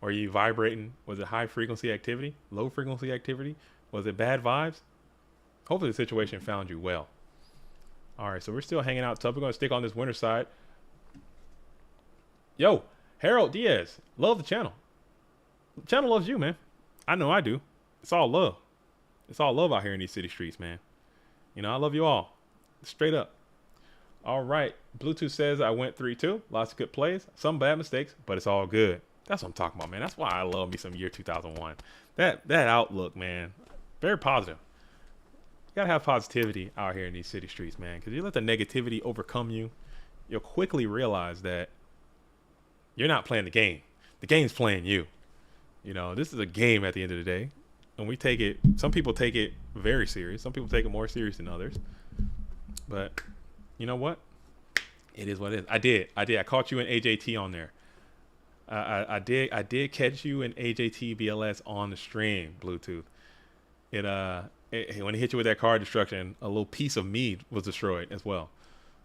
Are you vibrating? Was it high frequency activity? Low frequency activity? Was it bad vibes? Hopefully the situation found you well. All right, so we're still hanging out tough. We're going to stick on this winter side. Yo, Harold Diaz, love the channel. The channel loves you, man. I know I do. It's all love. It's all love out here in these city streets, man. You know, I love you all. Straight up. All right. Bluetooth says I went 3-2. Lots of good plays. Some bad mistakes, but it's all good. That's what I'm talking about, man. That's why I love me some year 2001. That outlook, man. Very positive. You got to have positivity out here in these city streets, man. Because you let the negativity overcome you, you'll quickly realize that you're not playing the game. The game's playing you. You know, this is a game at the end of the day. And we take it, some people take it very serious. Some people take it more serious than others. But you know what? It is what it is. I did. I caught you in AJT on there. I did catch you in AJT BLS on the stream, Bluetooth. When he hit you with that card destruction, a little piece of me was destroyed as well.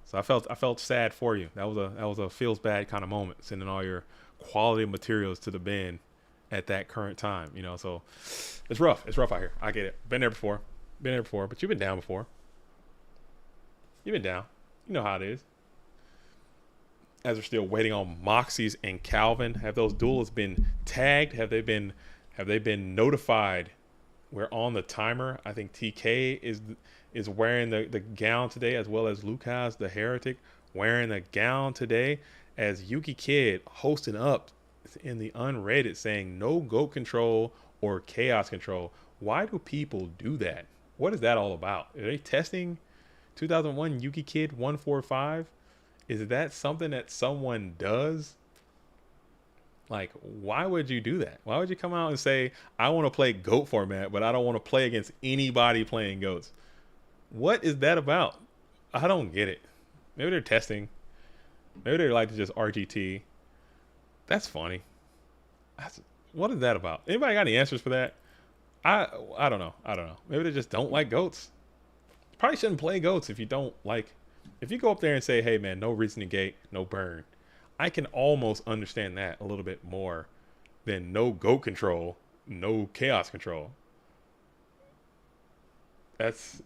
So I felt sad for you. That was a feels bad kind of moment, sending all your quality materials to the bin at that current time. You know, so it's rough. It's rough out here. I get it. Been there before, but you've been down before. You've been down. You know how it is. As we're still waiting on Moxies and Calvin, have those duelists been tagged? Have they been notified? We're on the timer. I think TK is wearing the gown today, as well as Lucas the Heretic wearing the gown today, as Yuki Kid hosting up in the unrated saying no GOAT control or chaos control. Why do people do that? What is that all about? Are they testing 2001 Yuki Kid 145? Is that something that someone does? Like, why would you do that? Why would you come out and say, I want to play GOAT format, but I don't want to play against anybody playing GOATs? What is that about? I don't get it. Maybe they're testing. Maybe they like to just RGT. That's funny. What is that about? Anybody got any answers for that? I don't know. Maybe they just don't like GOATs. Probably shouldn't play GOATs if you don't like. If you go up there and say, hey man, no reason to gate, no burn, I can almost understand that a little bit more than no GOAT control, no chaos control. That's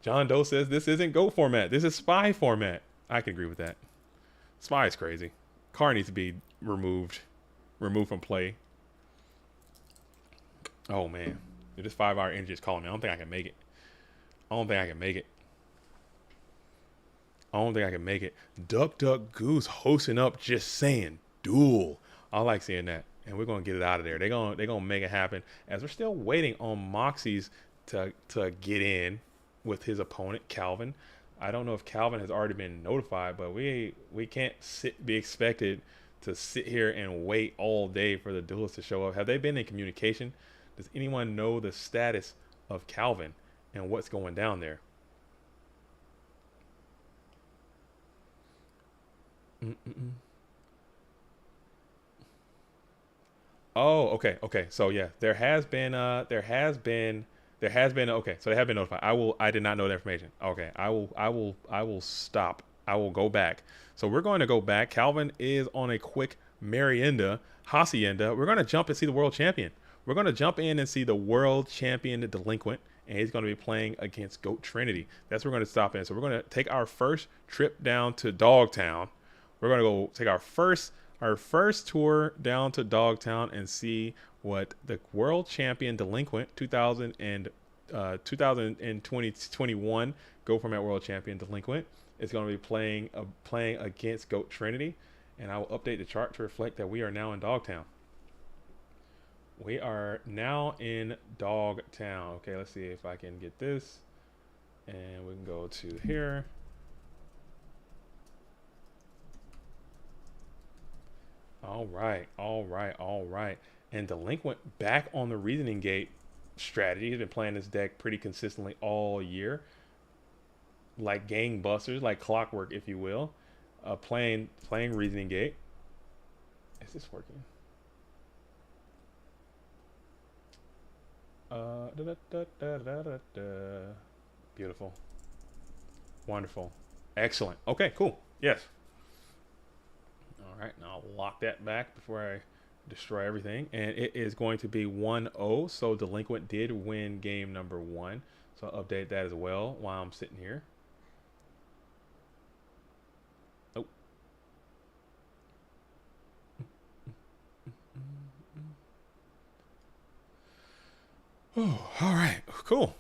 John Doe says this isn't GOAT format. This is spy format. I can agree with that. Spy is crazy. Car needs to be removed removed from play. Oh man, this 5-hour energy is calling me. I don't think I can make it. I don't think I can make it. I don't think I can make it. Duck Duck Goose hosting up, just saying, duel. I like seeing that, and we're gonna get it out of there. They're gonna make it happen as we're still waiting on Moxie's to get in with his opponent Calvin. I don't know if Calvin has already been notified, but we can't be expected to sit here and wait all day for the duelists to show up. Have they been in communication? Does anyone know the status of Calvin and what's going down there? Oh, okay. So yeah, there has been okay, so they have been notified. I did not know that information. Okay, I will stop. I will go back. So we're going to go back. Calvin is on a quick hacienda. We're going to jump and see the world champion. We're going to jump in and see the world champion delinquent, and he's going to be playing against Goat Trinity. That's where we're going to stop in. So we're going to take our first trip down to Dogtown. We're going to go take our first tour down to Dogtown and see what the world champion delinquent 2021 Go Format world champion delinquent is going to be playing against Goat Trinity. And I will update the chart to reflect that we are now in Dogtown. We are now in Dogtown. Okay, let's see if I can get this. And we can go to here. All right. And Delinquent back on the Reasoning Gate strategy. He's been playing this deck pretty consistently all year. Like gangbusters, like clockwork, if you will. Playing Reasoning Gate. Is this working? Beautiful. Wonderful. Excellent. Okay, cool. Yes. All right, now I'll lock that back before I destroy everything. And it is going to be 1-0. So Delinquent did win game number 1. So I'll update that as well while I'm sitting here. Oh, all right. Cool.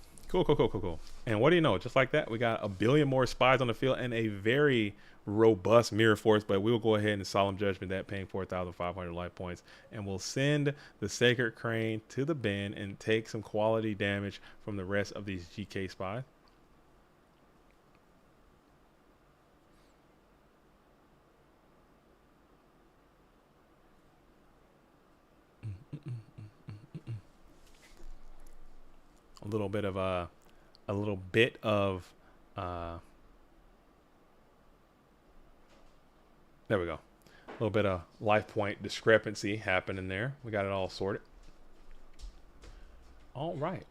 And what do you know? Just like that, we got a billion more spies on the field and a very robust mirror force. But we will go ahead and solemn judgment that, paying 4,500 life points. And we'll send the Sacred Crane to the bin and take some quality damage from the rest of these GK spies. A little bit of there we go. A little bit of life point discrepancy happening there. We got it all sorted. All right.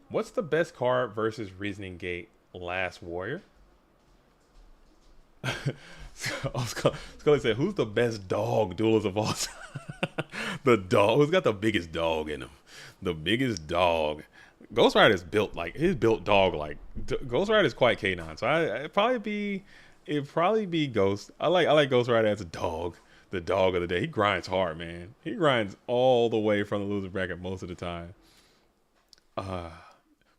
What's the best card versus Reasoning Gate? Last Warrior. So I was going to say, who's the best dog duelist of all time? The dog. Who's got the biggest dog in him? The biggest dog. Ghost Rider is built like his built dog. Like Ghost Rider is quite canine. So it'd probably be Ghost. I like Ghost Rider as a dog. The dog of the day. He grinds hard, man. He grinds all the way from the loser bracket most of the time.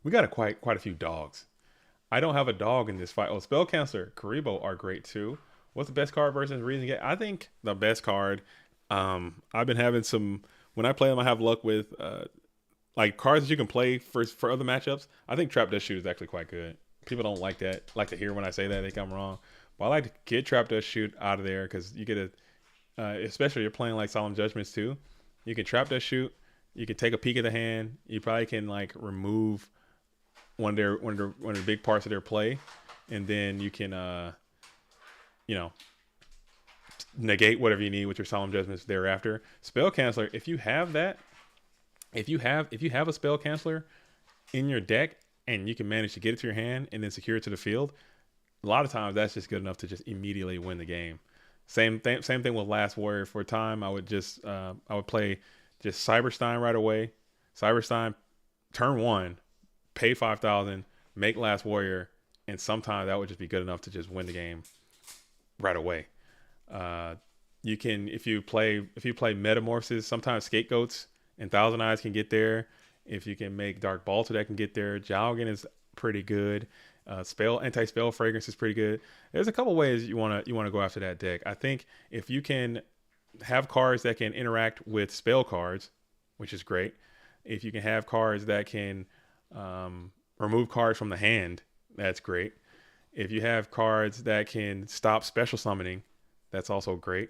We got quite a few dogs. I don't have a dog in this fight. Oh, Spell Canceller, Karibo are great too. What's the best card versus Reason Gate? I think the best card. I've been having some, when I play them, I have luck with like cards that you can play for other matchups. I think Trap Dust Shoot is actually quite good. People don't like to hear when I say that. They think I'm wrong. But I like to get Trap Dust Shoot out of there because you get especially you're playing like Solemn Judgments too. You can Trap Dust Shoot. You can take a peek at the hand. You probably can like remove one of the big parts of their play, and then you can negate whatever you need with your Solemn Judgments thereafter. Spell Canceller, if you have that, if you have a Spell Canceller in your deck and you can manage to get it to your hand and then secure it to the field, a lot of times that's just good enough to just immediately win the game. Same thing with Last Warrior. For a time, I would play just Cyberstein right away. Cyberstein, turn 1, pay 5,000, make Last Warrior, and sometimes that would just be good enough to just win the game right away. You can, if you play Metamorphosis, sometimes Scapegoats and Thousand Eyes can get there. If you can make Dark Balter, that can get there. Jowgen is pretty good. Anti-spell fragrance is pretty good. There's a couple ways you want to go after that deck. I think if you can have cards that can interact with spell cards, which is great. If you can have cards that can remove cards from the hand, that's great. If you have cards that can stop special summoning, that's also great.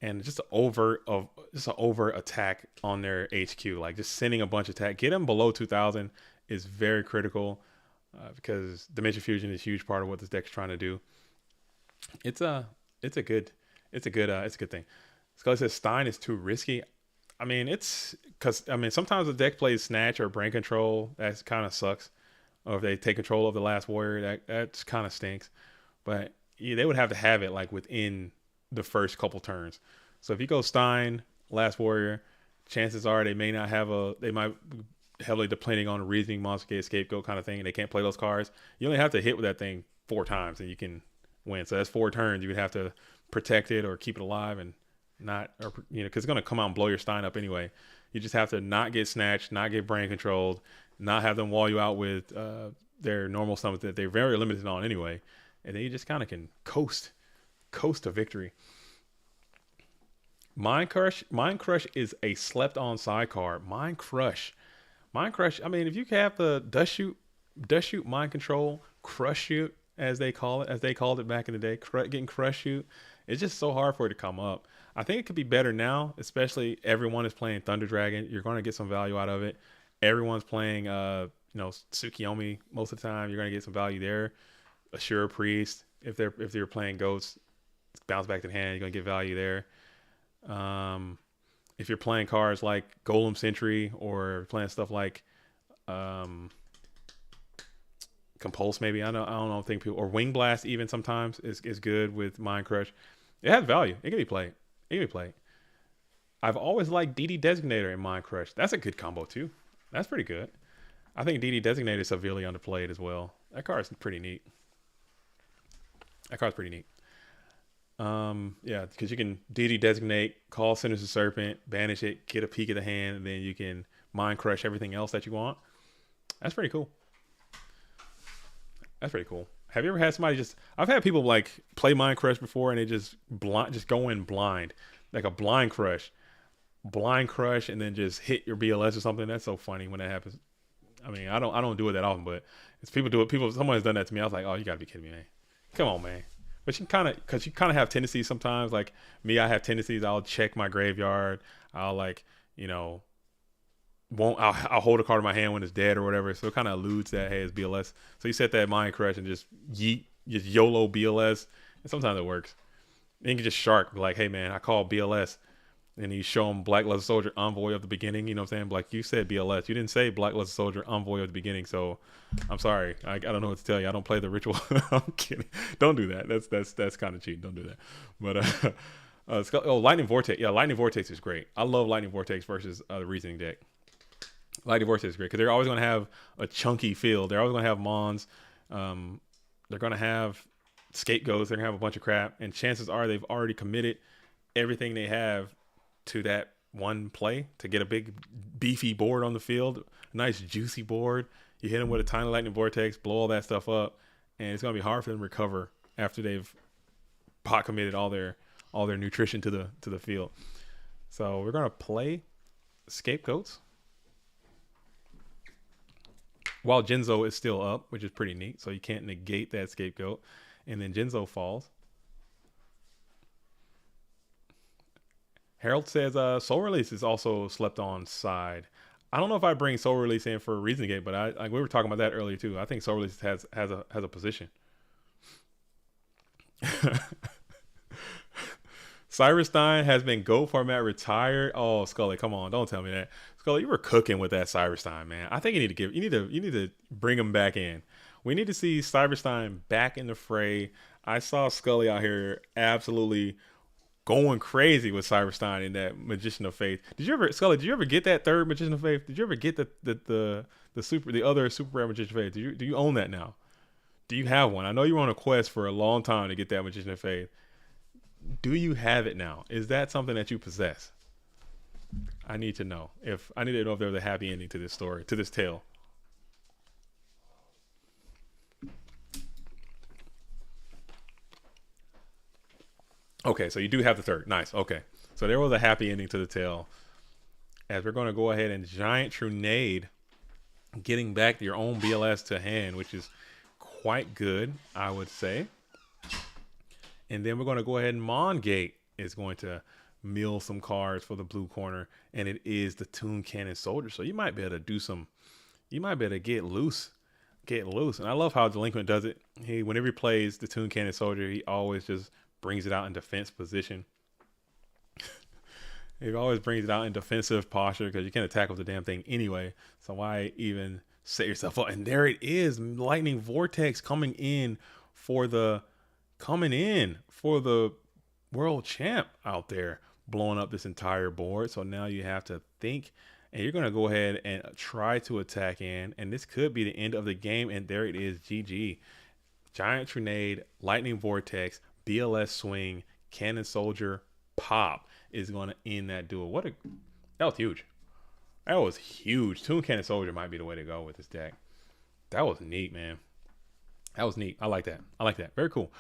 And just an over attack on their HQ, like just sending a bunch of attack, get them below 2,000 is very critical because Dimension Fusion is a huge part of what this deck's trying to do. It's a good thing. Scully says Stein is too risky. I mean, sometimes the deck plays Snatch or Brain Control. That kind of sucks. Or if they take control of the Last Warrior, that kind of stinks. But yeah, they would have to have it like within the first couple turns. So if you go Stein, Last Warrior, chances are they might be heavily depending on a Reasoning, Monster Gate, Scapegoat kind of thing, and they can't play those cards. You only have to hit with that thing 4 times and you can win. So that's 4 turns. You would have to protect it or keep it alive and not, or because it's going to come out and blow your Stein up anyway. You just have to not get snatched, not get brain controlled, not have them wall you out with their normal summons that they're very limited on anyway, and then you just kind of can coast to victory. Mind Crush is a slept on side card. Mind Crush. I mean, if you have the Dust Shoot Mind Control, Crush Shoot as they called it back in the day, getting Crush Shoot, it's just so hard for it to come up. I think it could be better now, especially everyone is playing Thunder Dragon. You're going to get some value out of it. Everyone's playing Tsukiyomi most of the time. You're going to get some value there. Assure Priest, if they're playing Ghosts, bounce back to the hand, you're going to get value there. If you're playing cards like Golem Sentry or playing stuff like Compulse, maybe, I don't think people, or Wing Blast even sometimes is good with Mind Crush. It has value. It can be played. I've always liked DD Designator in Mind Crush. That's a good combo too. That's pretty good. I think DD Designator is severely underplayed as well. That card's pretty neat. Yeah, because you can DD Designate, call Sinister Serpent, banish it, get a peek at the hand, and then you can Mind Crush everything else that you want. That's pretty cool. Have you ever had somebody I've had people like play Mind Crush before and they just go in blind, like a blind crush, and then just hit your BLS or something. That's so funny when that happens. I mean, I don't do it that often, but it's people do it. Someone's done that to me. I was like, oh, you gotta be kidding me, man. Come on, man. But you kind of have tendencies sometimes. Like me, I have tendencies. I'll check my graveyard. I'll I'll hold a card in my hand when it's dead or whatever. So it kind of alludes that, hey, it's BLS. So you set that Mind Crush and just YOLO BLS. And sometimes it works. And you can just shark, like, hey, man, I call BLS. And you show them Black Luster Soldier Envoy of the beginning. You know what I'm saying? Like, you said BLS. You didn't say Black Luster Soldier Envoy of the beginning. So I'm sorry. I don't know what to tell you. I don't play the ritual. I'm kidding. Don't do that. That's kind of cheap. Don't do that. But Lightning Vortex. Yeah, Lightning Vortex is great. I love Lightning Vortex versus the Reasoning deck. Lightning Vortex is great because they're always going to have a chunky field. They're always going to have Mons. They're going to have Scapegoats. They're going to have a bunch of crap. And chances are they've already committed everything they have to that one play to get a big beefy board on the field, a nice juicy board. You hit them with a tiny Lightning Vortex, blow all that stuff up, and it's going to be hard for them to recover after they've pot committed all their nutrition to the field. So we're going to play Scapegoats while Jinzo is still up, which is pretty neat. So you can't negate that Scapegoat. And then Jinzo falls. Harold says Soul Release is also slept on side. I don't know if I bring Soul Release in for a Reason Gate, but we were talking about that earlier too. I think Soul Release has a position. Cyrus Stein has been Go format retired. Oh, Scully, come on, don't tell me that. Scully, you were cooking with that Cyrus Stein, man. I think you need to bring him back in. We need to see Cyrus Stein back in the fray. I saw Scully out here absolutely going crazy with Cyrus Stein in that Magician of Faith. Scully, did you ever get that third Magician of Faith? Did you ever get the other super rare Magician of Faith? Do you own that now? Do you have one? I know you were on a quest for a long time to get that Magician of Faith. Do you have it now? Is that something that you possess? I need to know if there's a happy ending to this story, to this tale. Okay, so you do have the third. Nice. Okay, so there was a happy ending to the tale. As we're going to go ahead and Giant Trunade, getting back your own BLS to hand, which is quite good, I would say. And then we're going to go ahead and Mongate is going to mill some cards for the blue corner, and it is the Toon Cannon Soldier. So you might be able to do some, you might be able to get loose. And I love how Delinquent does it. Whenever he plays the Toon Cannon Soldier, he always just brings it out in defense position. He always brings it out in defensive posture because you can't attack with the damn thing anyway. So why even set yourself up? And there it is, Lightning Vortex coming in for the world champ out there, blowing up this entire board. So now you have to think, and you're going to go ahead and try to attack in, and this could be the end of the game. And there it is, GG. Giant Trunade, Lightning Vortex, BLS Swing, Cannon Soldier, Pop is going to end that duel. That was huge. That was huge. Toon Cannon Soldier might be the way to go with this deck. That was neat, man. That was neat. I like that. Very cool.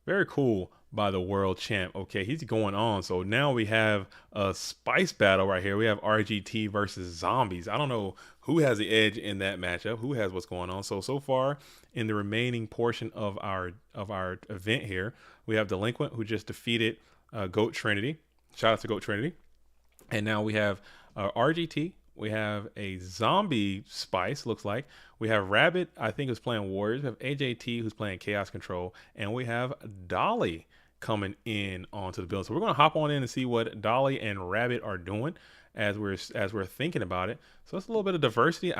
Very cool by the world champ. Okay, he's going on. So now we have a spice battle right here. We have RGT versus Zombies. I don't know who has the edge in that matchup, who has what's going on. So far in the remaining portion of our event here, we have Delinquent, who just defeated Goat Trinity. Shout out to Goat Trinity. And now we have RGT. We have a Zombie Spice, looks like. We have Rabbit, I think, who's playing Warriors. We have AJT, who's playing Chaos Control. And we have Dolly coming in onto the build. So we're going to hop on in and see what Dolly and Rabbit are doing as we're thinking about it. So it's a little bit of diversity.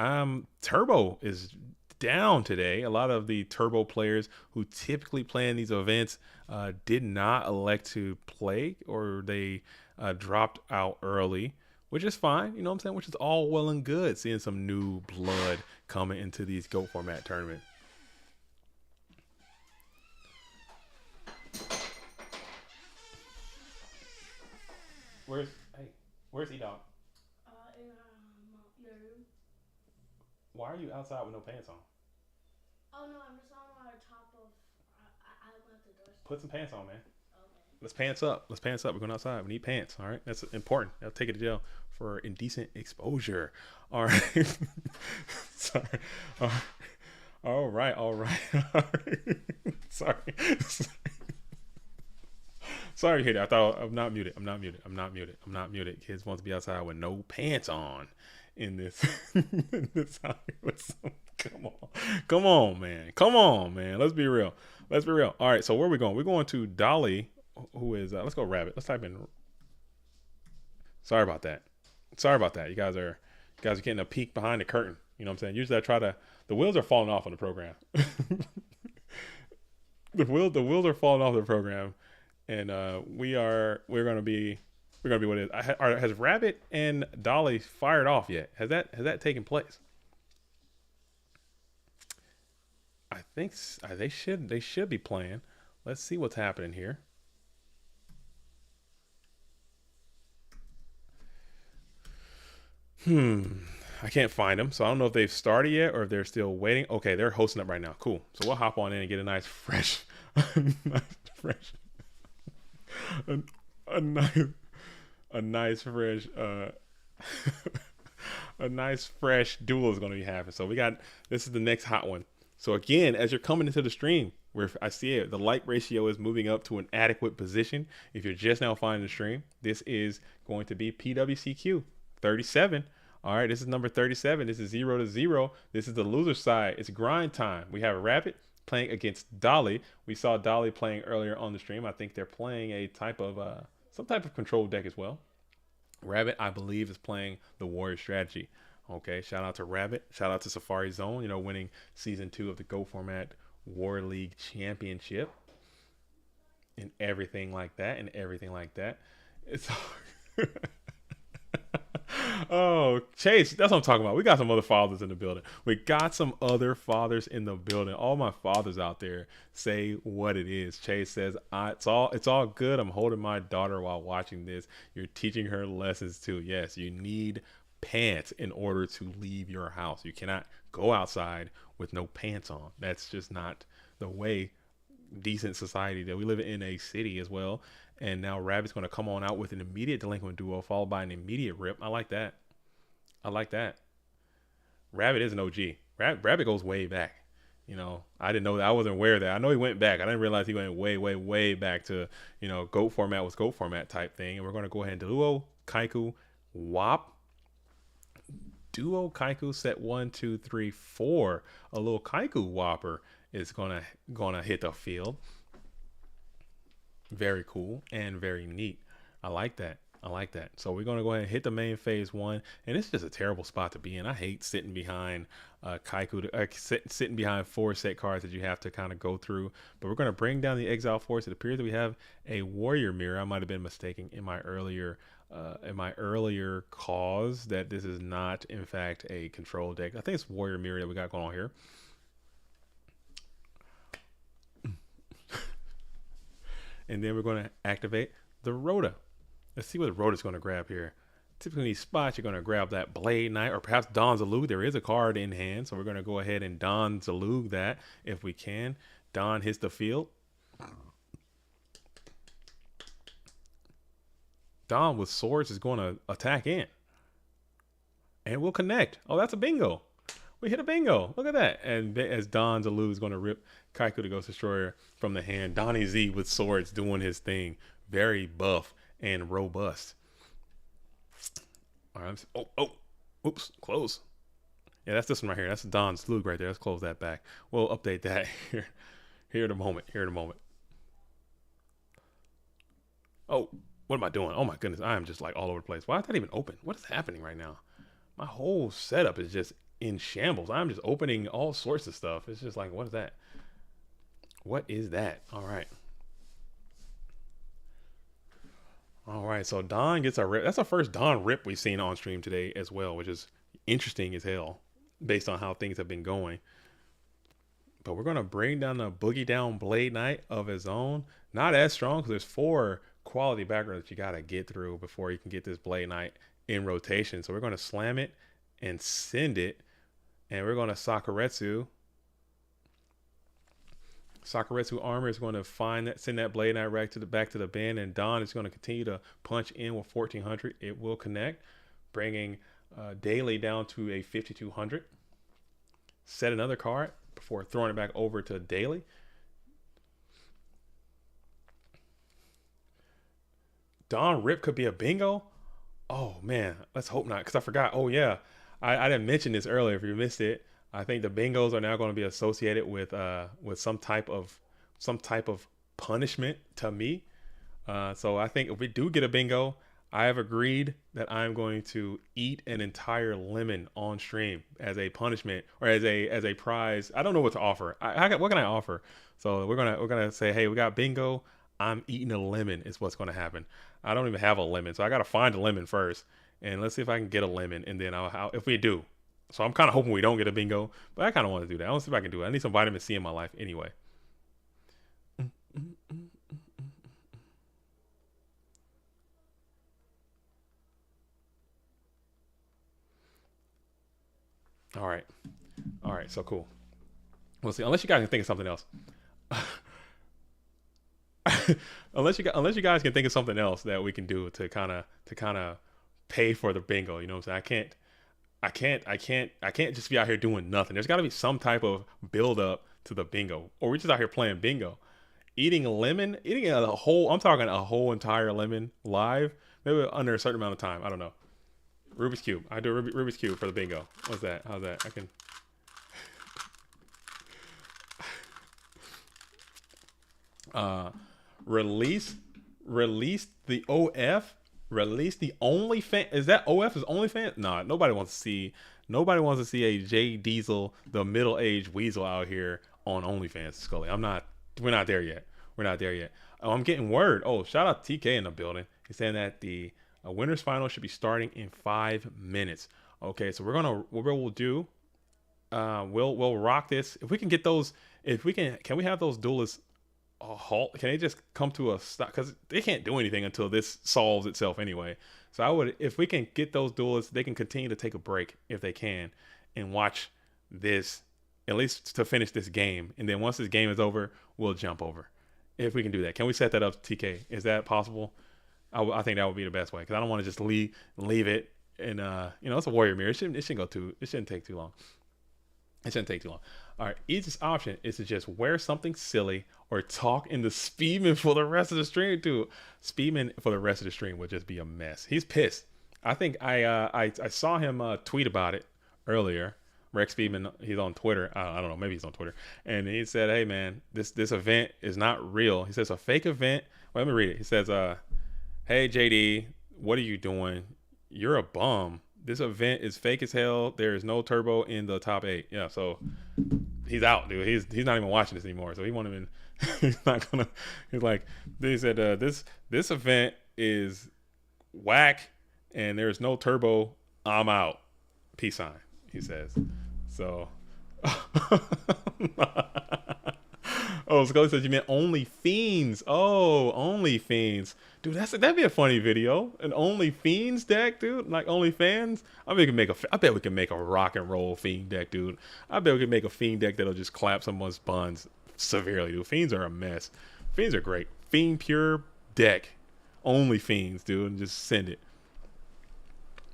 Turbo is down today. A lot of the Turbo players who typically play in these events did not elect to play, or they dropped out early, which is fine, you know what I'm saying? Which is all well and good, seeing some new blood coming into these GOAT format tournaments. Where's E-Dog? In your room. Why are you outside with no pants on? Oh no, I'm just on our top of. I left the door. Put some pants on, man. Okay. Let's pants up. We're going outside. We need pants. All right. That's important. I'll take it to jail for indecent exposure. All right. Sorry. All right. Sorry. Sorry, Hater. I thought I'm not muted. I'm not muted. Kids want to be outside with no pants on in this. In this house. Come on, man. Let's be real. All right. So where are we going? We're going to Dolly, who is let's go Rabbit. Let's type in. Sorry about that. You guys are getting a peek behind the curtain. You know what I'm saying? Usually the wheels are falling off on the program. the wheels are falling off the program, and we're gonna be what it is. Has Rabbit and Dolly fired off yet? Has that taken place? I think they should be playing. Let's see what's happening here. I can't find them, so I don't know if they've started yet or if they're still waiting. Okay, they're hosting up right now. Cool. So we'll hop on in and get a nice fresh, a nice fresh duel is going to be happening. So this is the next hot one. So again, as you're coming into the stream, where I see it, the like ratio is moving up to an adequate position. If you're just now finding the stream, this is going to be PWCQ 37. All right, this is number 37. This is 0-0. This is the loser side. It's grind time. We have Rabbit playing against Dolly. We saw Dolly playing earlier on the stream. I think they're playing a type of some type of control deck as well. Rabbit, I believe, is playing the Warrior strategy. Okay, shout out to Rabbit. Shout out to Safari Zone, winning season 2 of the Go Format War League Championship and everything like that. It's Oh, Chase, that's what I'm talking about. We got some other fathers in the building. We got some other fathers in the building. All my fathers out there, say what it is. Chase says, it's all good. I'm holding my daughter while watching this. You're teaching her lessons too. Yes, you need pants in order to leave your house. You cannot go outside with no pants on. That's just not the way. Decent society that we live in a city as well. And now Rabbit's going to come on out with an immediate delinquent duo followed by an immediate rip. I like that. I like that. Rabbit is an OG. Rabbit goes way back. You know, I didn't know that. I wasn't aware of that. I know he went back. I didn't realize he went way back to, you know, GOAT format was GOAT format type thing. And we're going to go ahead and duo Kaiku Wop. Duo Kaiku set 1, 2, 3, 4. A little Kaiku Whopper is gonna hit the field. Very cool and very neat. I like that. I like that. So we're gonna go ahead and hit the main phase 1, and it's just a terrible spot to be in. I hate sitting behind Kaiku, sitting behind 4 set cards that you have to kind of go through. But we're gonna bring down the Exile Force. It appears that we have a Warrior Mirror. I might have been mistaken in my earlier cause that this is not in fact a control deck. I think it's Warrior Mirror that we got going on here. And then we're going to activate the Rhoda. Let's see what the Rhoda's going to grab here. Typically in these spots, you're going to grab that Blade Knight or perhaps Don Zalug. There is a card in hand, so we're going to go ahead and Don Zalug that if we can. Don hits the field. Don with swords is going to attack in. And we'll connect. Oh, that's a bingo. We hit a bingo. Look at that. And as Don Zalug is going to rip Kaiku the Ghost Destroyer from the hand. Donnie Z with swords doing his thing. Very buff and robust. All right. Oops. Close. Yeah, that's this one right here. That's Don Zalug right there. Let's close that back. We'll update that here. Here in a moment. Oh, what am I doing? Oh my goodness. I am just like all over the place. Why is that even open? What is happening right now? My whole setup is just in shambles. I'm just opening all sorts of stuff. It's just like, what is that? What is that? All right, so Don gets a rip. That's the first Don rip we've seen on stream today as well, which is interesting as hell based on how things have been going. But we're going to bring down the Boogie Down Blade Knight of his own. Not as strong because there's 4 quality backgrounds that you got to get through before you can get this Blade Knight in rotation. So we're going to slam it and send it. And we're going to Sakuretsu. Sakuretsu armor is going to send that Blade Knight back to the band, and Don is going to continue to punch in with 1400. It will connect, bringing Daily down to a 5200. Set another card before throwing it back over to Daily. Don Rip could be a bingo. Oh man, let's hope not, because I forgot. Oh yeah, I didn't mention this earlier. If you missed it, I think the bingos are now going to be associated with some type of punishment to me. So I think if we do get a bingo, I have agreed that I'm going to eat an entire lemon on stream as a punishment or as a prize. I don't know what to offer. What can I offer? So we're gonna say, hey, we got bingo. I'm eating a lemon is what's going to happen. I don't even have a lemon, so I got to find a lemon first, and let's see if I can get a lemon, and then if we do. So I'm kind of hoping we don't get a bingo, but I kind of want to do that. I want to see if I can do it. I need some vitamin C in my life anyway. All right. So cool. We'll see. Unless you guys can think of something else. unless you guys can think of something else that we can do to kind of pay for the bingo. You know what I'm saying? I can't just be out here doing nothing. There's got to be some type of build up to the bingo, or we're just out here playing bingo. Eating a lemon, I'm talking a whole entire lemon live, maybe under a certain amount of time. I don't know. Rubik's Cube. I do Rubik's Cube for the bingo. What's that? How's that? I can. Release the OF. Release the OnlyFans. Is that OF is OnlyFans? Nah, nobody wants to see a Jay Diesel, the middle-aged weasel out here on OnlyFans, Scully. We're not there yet. Oh, I'm getting word. Oh, shout out to TK in the building. He's saying that the A winners final should be starting in 5 minutes. Okay, so what we'll do, we'll rock this. If we can get those, can we have those duelists halt? Can they just come to a stop? Because they can't do anything until this solves itself anyway. So if we can get those duelists, they can continue to take a break if they can, and watch this at least to finish this game. And then once this game is over, we'll jump over. If we can do that, can we set that up, TK? Is that possible? I think that would be the best way, because I don't want to just leave it. And it's a warrior mirror. It shouldn't take too long. It shouldn't take too long. All right, easiest option is to just wear something silly or talk in the Speedman for the rest of the stream, too. Speedman for the rest of the stream would just be a mess. He's pissed. I think I saw him tweet about it earlier. Rex Speedman, he's on Twitter. I don't know, maybe he's on Twitter. And he said, hey, man, this event is not real. He says, a fake event. Well, let me read it. He says, hey, JD, what are you doing? You're a bum. This event is fake as hell. There is no turbo in the top 8. Yeah, so he's out, dude. He's not even watching this anymore. So he won't even. He's not gonna. He's like, they said this event is whack, and there's no turbo. I'm out. Peace sign. He says. So. Oh, Scully says you meant Only Fiends. Oh, Only Fiends. Dude, that'd be a funny video. An Only Fiends deck, dude. Like OnlyFans. I bet we can make a rock and roll Fiend deck, dude. I bet we can make a Fiend deck that'll just clap someone's buns severely, dude. Fiends are a mess. Fiends are great. Fiend pure deck. Only Fiends, dude. And just send it.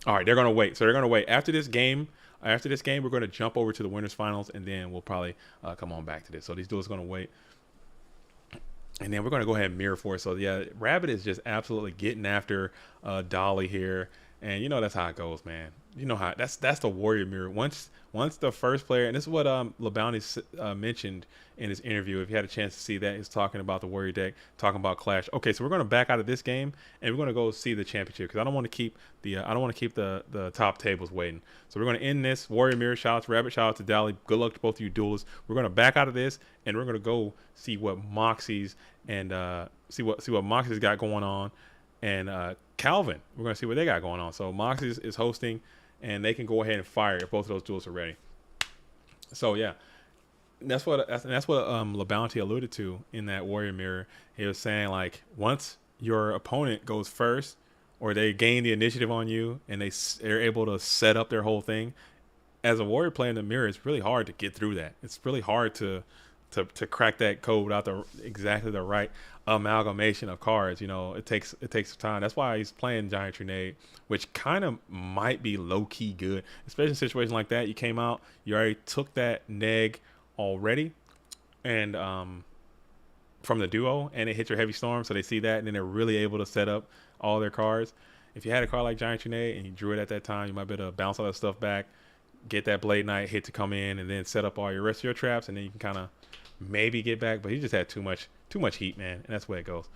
All right, they're gonna wait. So they're gonna wait after this game. After this game, we're going to jump over to the winners finals, and then we'll probably come on back to this. So these dudes are going to wait. And then we're going to go ahead and mirror force. So, yeah, Rabbit is just absolutely getting after Dolly here. And, that's how it goes, man. You know how that's the warrior mirror. Once the first player, and this is what LeBounty mentioned in his interview. If you had a chance to see that, he's talking about the warrior deck, talking about Clash. Okay, so we're going to back out of this game, and we're going to go see the championship, because I don't want to keep the top tables waiting. So we're going to end this warrior mirror. Shout out to Rabbit, shout out to Dolly. Good luck to both of you duelists. We're going to back out of this, and we're going to go see what Moxie's and see what Moxie's got going on, and Calvin. We're going to see what they got going on. So Moxie's is hosting, and they can go ahead and fire if both of those duels are ready. So yeah, that's what LeBounty alluded to in that warrior mirror. He was saying, like, once your opponent goes first, or they gain the initiative on you, and they're able to set up their whole thing, as a warrior player in the mirror, it's really hard to get through that. It's really hard to crack that code without exactly the right amalgamation of cards. It takes time. That's why he's playing Giant Trinade, which kind of might be low-key good, especially in a situation like that. You came out, you already took that neg already, and from the duo, and it hit your heavy storm, so they see that, and then they're really able to set up all their cards. If you had a card like Giant Trinade and you drew it at that time, you might be able to bounce all that stuff back, get that Blade Knight hit to come in, and then set up all your rest of your traps, and then you can kind of maybe get back. But he just had too much heat, man, and that's where it goes.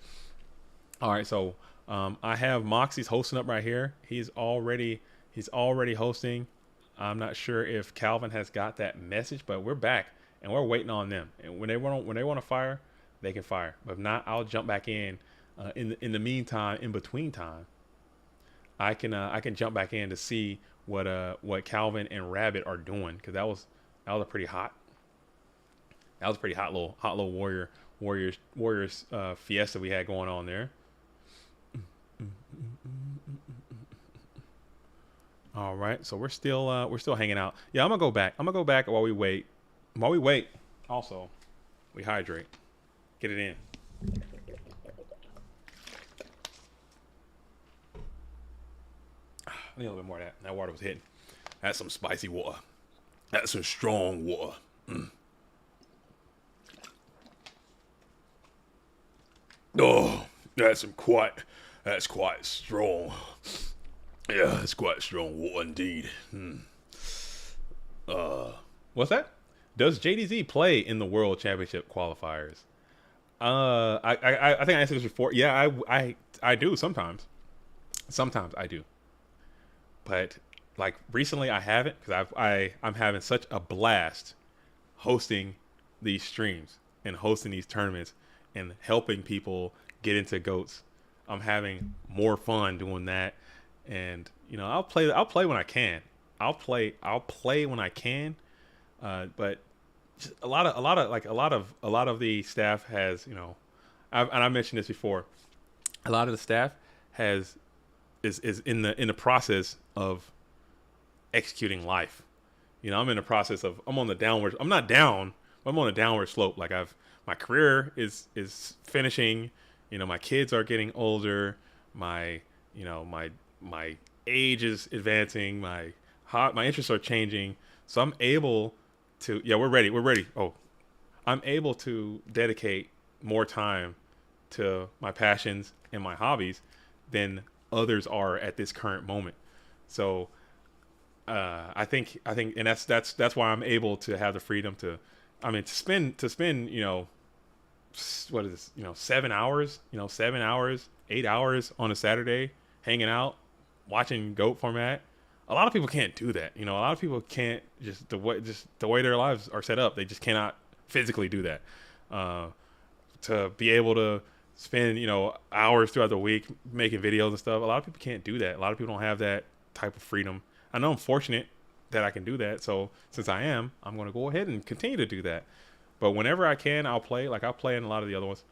All right, so I have Moxie's hosting up right here. He's already hosting. I'm not sure if Calvin has got that message, but we're back and we're waiting on them. And when they want to fire, they can fire. But if not, I'll jump back in the meantime, in between time. I can jump back in to see what Calvin and Rabbit are doing, because that was a pretty hot. That was a pretty hot little Warriors fiesta we had going on there. All right, so we're still hanging out. Yeah, I'm gonna go back while we wait. Also, we hydrate. Get it in. I need a little bit more of that. That water was hitting. That's some spicy water. That's some strong water. Oh, that's quite strong. Yeah, that's quite strong water indeed. What's that? Does JDZ play in the World Championship qualifiers? I think I answered this before. Yeah, I do sometimes. Sometimes I do. But like recently I haven't, because I'm having such a blast hosting these streams and hosting these tournaments and helping people get into GOATs. I'm having more fun doing that and I'll play when I can. I'll play when I can. But just a lot of the staff has, and I mentioned this before. A lot of the staff is in the process of executing life. I'm in the process of, I'm on the downward. I'm not down. But I'm on a downward slope. Like my career is finishing. My kids are getting older. My age is advancing. My interests are changing. So I'm able to, we're ready. Oh, I'm able to dedicate more time to my passions and my hobbies than others are at this current moment. So I think, and that's why I'm able to have the freedom to spend, what is this, 7 hours, 8 hours on a Saturday, hanging out, watching GOAT format. A lot of people can't do that. A lot of people can't, just the way their lives are set up. They just cannot physically do that. To be able to spend, hours throughout the week making videos and stuff. A lot of people can't do that. A lot of people don't have that type of freedom. I know I'm fortunate that I can do that. So since I'm going to go ahead and continue to do that. But whenever I can, I'll play. Like I'll play in a lot of the other ones.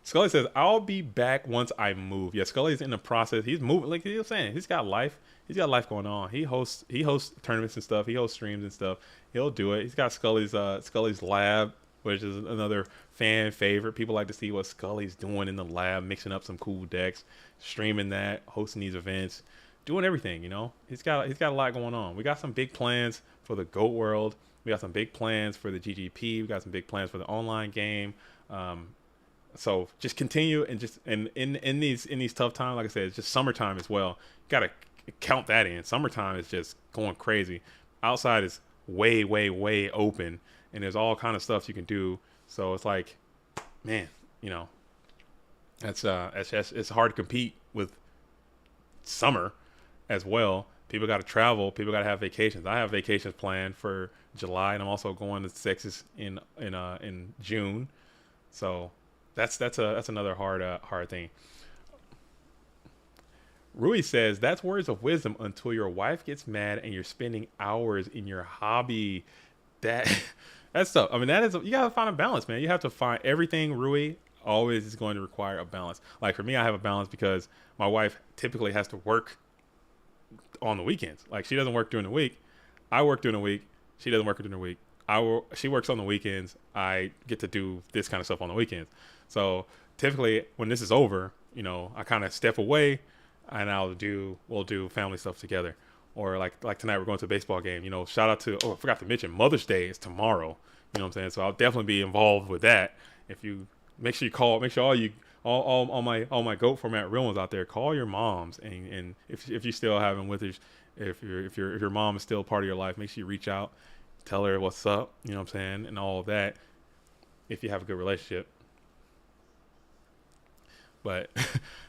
Scully says, I'll be back once I move. Yeah, Scully's in the process. He's moving. Like he was saying, he's got life. He's got life going on. He hosts tournaments and stuff. He hosts streams and stuff. He'll do it. He's got Scully's lab, which is another fan favorite. People like to see what Scully's doing in the lab, mixing up some cool decks, streaming that, hosting these events, doing everything. He's got a lot going on. We got some big plans for the GOAT world. We got some big plans for the GGP. We got some big plans for the online game. So just continue and in these tough times, like I said, it's just summertime as well. You gotta count that in. Summertime is just going crazy. Outside is way, way, way open, and there's all kind of stuff you can do. So it's like, man, it's hard to compete with summer as well. People got to travel. People got to have vacations. I have vacations planned for July, and I'm also going to Texas in June. So that's another hard thing. Rui says, that's words of wisdom until your wife gets mad and you're spending hours in your hobby. That's tough. That is, you got to find a balance, man. You have to find everything, Rui, always is going to require a balance. Like for me, I have a balance because my wife typically has to work on the weekends. Like she doesn't work during the week. I work during the week. She doesn't work during the week. She works on the weekends. I get to do this kind of stuff on the weekends. So typically when this is over, I kind of step away and we'll do family stuff together. Or like tonight we're going to a baseball game. Shout out to, I forgot to mention Mother's Day is tomorrow. You know what I'm saying? So I'll definitely be involved with that. If you make sure all my GOAT format real ones out there, call your moms, and if you still have them with her, if your mom is still part of your life, make sure you reach out, tell her what's up, you know what I'm saying, and all of that, if you have a good relationship. But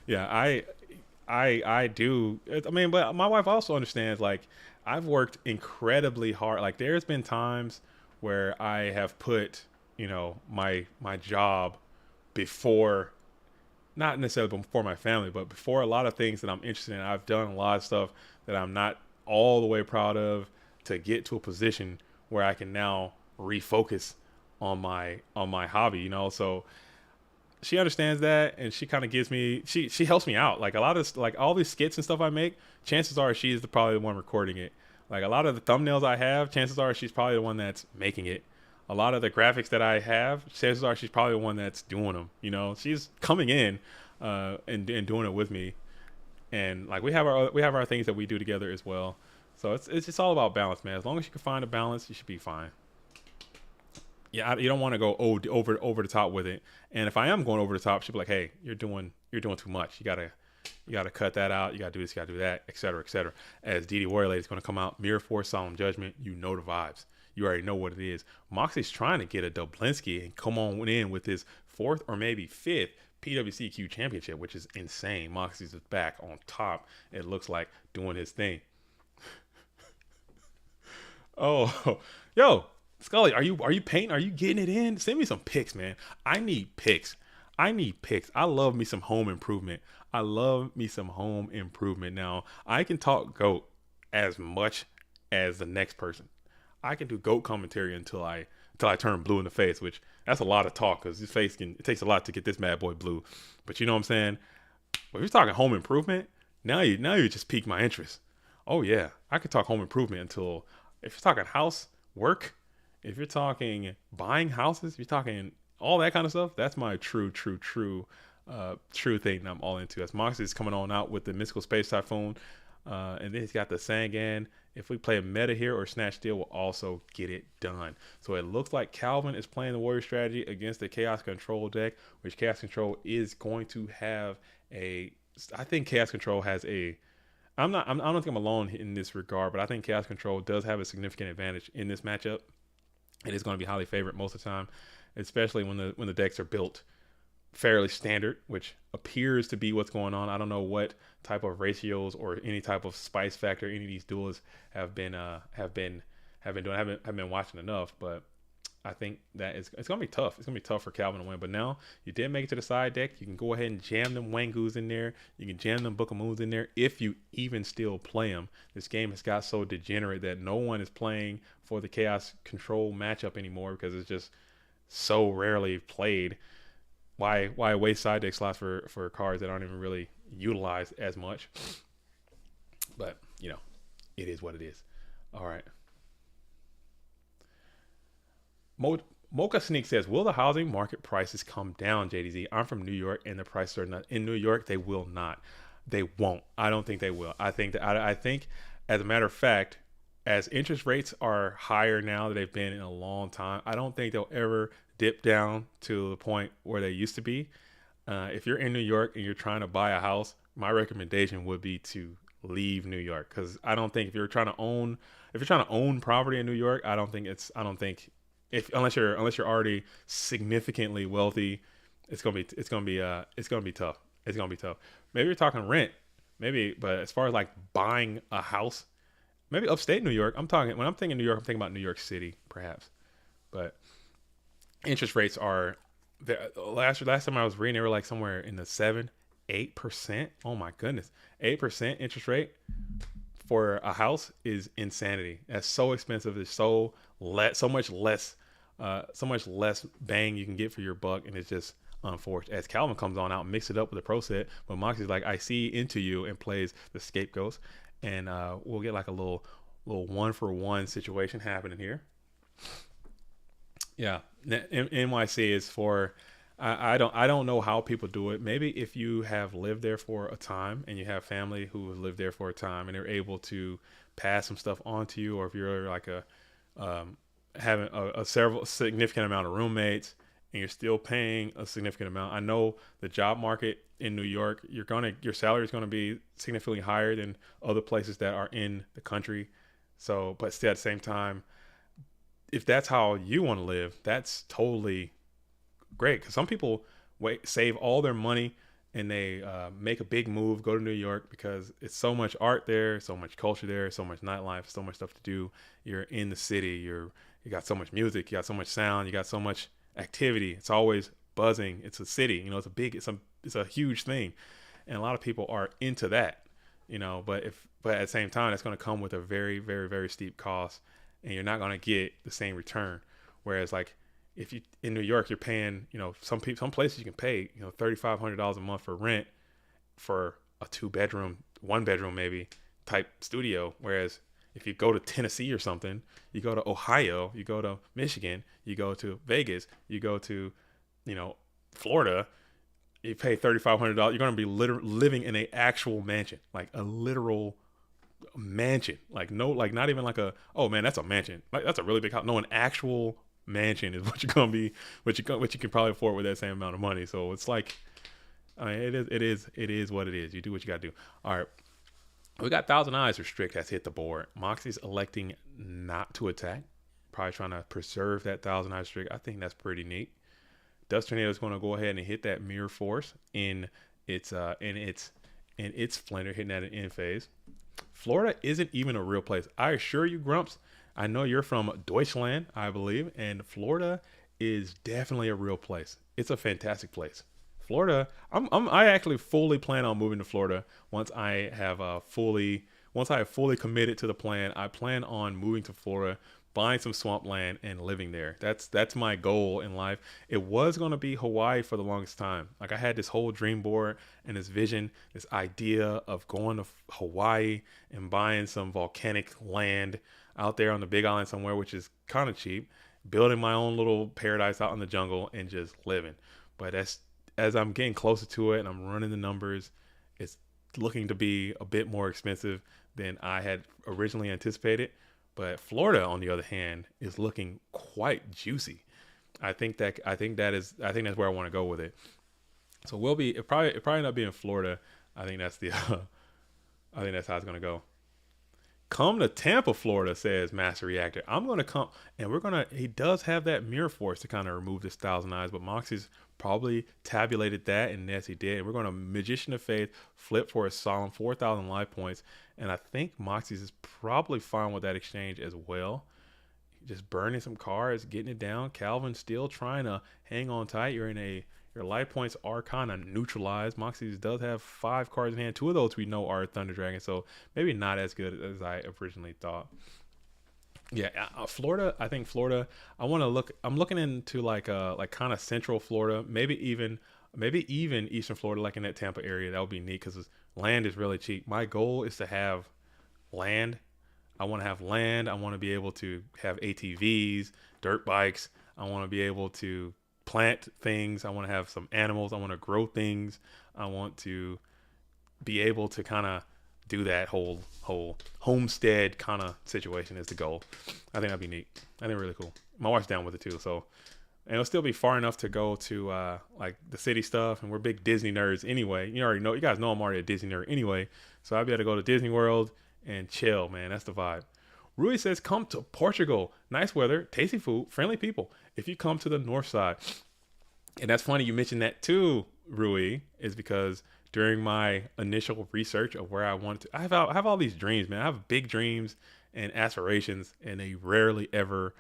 yeah, I do. But my wife also understands, like, I've worked incredibly hard. Like there's been times where I have put, my job before, not necessarily before my family, but before a lot of things that I'm interested in. I've done a lot of stuff that I'm not all the way proud of to get to a position where I can now refocus on my hobby, So she understands that, and she kind of gives me, she helps me out. Like a lot of, like all these skits and stuff I make, chances are she is probably the one recording it. Like a lot of the thumbnails I have, chances are she's probably the one that's making it. A lot of the graphics that I have, chances are she's probably the one that's doing them. She's coming in and doing it with me, and like we have our things that we do together as well. So it's just all about balance, man. As long as you can find a balance, you should be fine. Yeah, you don't want to go over the top with it. And if I am going over the top, she'll be like, "Hey, you're doing too much. You gotta cut that out. You gotta do this. You gotta do that, etc., etc." As DD Warrior Lady is going to come out, Mirror Force Solemn Judgment. You know the vibes. You already know what it is. Moxie's trying to get a Dublinsky and come on in with his 4th or maybe 5th PWCQ championship, which is insane. Moxie's back on top. It looks like doing his thing. Oh, yo, Scully, are you painting? Are you getting it in? Send me some pics, man. I need pics. I need picks. I love me some home improvement. I love me some home improvement. Now, I can talk GOAT as much as the next person. I can do GOAT commentary until I turn blue in the face, which that's a lot of talk because it takes a lot to get this mad boy blue. But you know what I'm saying? Well, if you're talking home improvement, now you just piqued my interest. Oh yeah, I could talk home improvement until, if you're talking house work, if you're talking buying houses, if you're talking all that kind of stuff, that's my true thing that I'm all into. As Moxie is coming on out with the Mystical Space Typhoon, and then he's got the Sangan. If we play a meta here or Snatch Steal, we'll also get it done. So it looks like Calvin is playing the Warrior strategy against the Chaos Control deck, which Chaos Control is going to have I think Chaos Control has I don't think I'm alone in this regard, but I think Chaos Control does have a significant advantage in this matchup. It is going to be highly favored most of the time, especially when the decks are built fairly standard, which appears to be what's going on. I don't know what type of ratios or any type of spice factor any of these duelists have been doing. I haven't been watching enough, but I think that it's gonna be tough. It's gonna be tough for Calvin to win. But now you did make it to the side deck. You can go ahead and jam them Wangus in there. You can jam them Book of Moons in there if you even still play them. This game has got so degenerate that no one is playing for the Chaos Control matchup anymore because it's just so rarely played. Why waste side deck slots for cards that aren't even really utilized as much? But it is what it is. All right. Mocha Sneak says, will the housing market prices come down, JDZ? I'm from New York, and the prices are not in New York. They will not. They won't. I don't think they will. I think, as a matter of fact, as interest rates are higher now than they've been in a long time, I don't think they'll ever dip down to the point where they used to be. If you're in New York and you're trying to buy a house, my recommendation would be to leave New York, because I don't think if you're trying to own property in New York, unless you're already significantly wealthy, it's gonna be tough. It's gonna be tough. Maybe you're talking rent, but as far as like buying a house, maybe upstate New York. When I'm thinking New York, I'm thinking about New York City, perhaps. But interest rates are last time I was reading, they were like somewhere in the 7-8%. Oh my goodness, 8% interest rate for a house is insanity. That's so expensive. It's so much less bang you can get for your buck, and it's just unfortunate. As Calvin comes on out, mix it up with the pro set, but Moxie's like, I see into you, and plays the Scapegoats, and we'll get like a little 1-for-1 situation happening here. Yeah, NYC is for. I don't know how people do it. Maybe if you have lived there for a time and you have family who have lived there for a time and they're able to pass some stuff on to you, or if you're like having a significant amount of roommates and you're still paying a significant amount. I know the job market in New York, your salary is gonna be significantly higher than other places that are in the country. So, but still at the same time, if that's how you want to live, that's totally great, because some people save all their money and they make a big move, go to New York, because it's so much art there, so much culture there, so much nightlife, so much stuff to do. You're in the city, you got so much music, you got so much sound, you got so much activity. It's always buzzing. It's a city, it's a huge thing, and a lot of people are into that, but at the same time, that's going to come with a very, very, very steep cost, and you're not going to get the same return. Whereas like, if you in New York, you're paying, some places you can pay, $3,500 a month for rent for a 2-bedroom, 1-bedroom maybe type studio. Whereas if you go to Tennessee or something, you go to Ohio, you go to Michigan, you go to Vegas, you go to, Florida, you pay $3,500. You're going to be living in an actual mansion, like a literal mansion. Like not even like oh man, that's a mansion. Like that's a really big house. No, an actual mansion is what you're gonna be, what you can probably afford with that same amount of money. So it's like, it is what it is. You do what you gotta do. All right, we got Thousand Eyes Restrict has hit the board. Moxie's electing not to attack, probably trying to preserve that Thousand Eyes Restrict. I think that's pretty neat. Dust Tornado is going to go ahead and hit that Mirror Force in its Splendor, hitting that in end phase. Florida isn't even a real place. I assure you, Grumps, I know you're from Deutschland, I believe, and Florida is definitely a real place. It's a fantastic place. Florida. I actually fully plan on moving to Florida once I have fully committed to the plan. I plan on moving to Florida, buying some swampland and living there. That's my goal in life. It was going to be Hawaii for the longest time. Like I had this whole dream board and this vision, this idea of going to Hawaii and buying some volcanic land out there on the Big Island somewhere, which is kind of cheap, building my own little paradise out in the jungle and just living. But as I'm getting closer to it and I'm running the numbers, it's looking to be a bit more expensive than I had originally anticipated. But Florida, on the other hand, is looking quite juicy. I think that's where I want to go with it. So it probably end up being Florida. I think that's I think that's how it's gonna go. Come to Tampa, Florida, says Master Reactor. I'm gonna come, and he does have that mirror force to kind of remove this 1,000 eyes, but Moxie's probably tabulated that, and yes, he did. And we're gonna Magician of Faith flip for a solemn 4,000 life points, and I think Moxie's is probably fine with that exchange as well. Just burning some cards, getting it down. Calvin still trying to hang on tight. Your life points are kind of neutralized. Moxie's does have 5 cards in hand. 2 of those we know are Thunder Dragon, so maybe not as good as I originally thought. Yeah, Florida. I think Florida. I'm looking into like kind of central Florida, maybe even Eastern Florida, like in that Tampa area. That would be neat because land is really cheap. My goal is to have land. I want to have land. I want to be able to have ATVs, dirt bikes. I want to be able to plant things. I want to have some animals. I want to grow things. I want to be able to kind of do that whole homestead kind of situation is the goal. I think that'd be neat. I think really cool. My wife's down with it too. So, and it'll still be far enough to go to like the city stuff. And we're big Disney nerds anyway. You guys know I'm already a Disney nerd anyway. So I'll be able to go to Disney World and chill, man. That's the vibe. Rui says, come to Portugal. Nice weather, tasty food, friendly people. If you come to the north side. And that's funny you mentioned that too, Rui, is because during my initial research of where I wanted to, I have all these dreams, man. I have big dreams and aspirations, and they rarely ever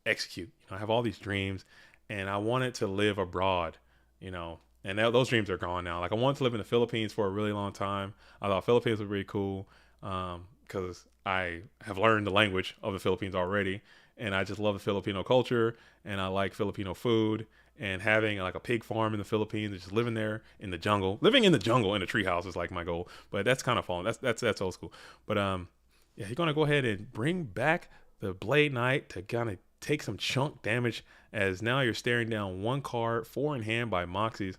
execute. I have all these dreams, and I wanted to live abroad, and those dreams are gone now. Like I wanted to live in the Philippines for a really long time. I thought Philippines was really cool because I have learned the language of the Philippines already, and I just love the Filipino culture, and I like Filipino food. And having like a pig farm in the Philippines, just living there in the jungle, living in the jungle in a treehouse is like my goal. But that's kind of fun. That's old school. But yeah, you're gonna go ahead and bring back the Blade Knight to kind of take some chunk damage, as now you're staring down 1 card, 4 in hand by Moxie's.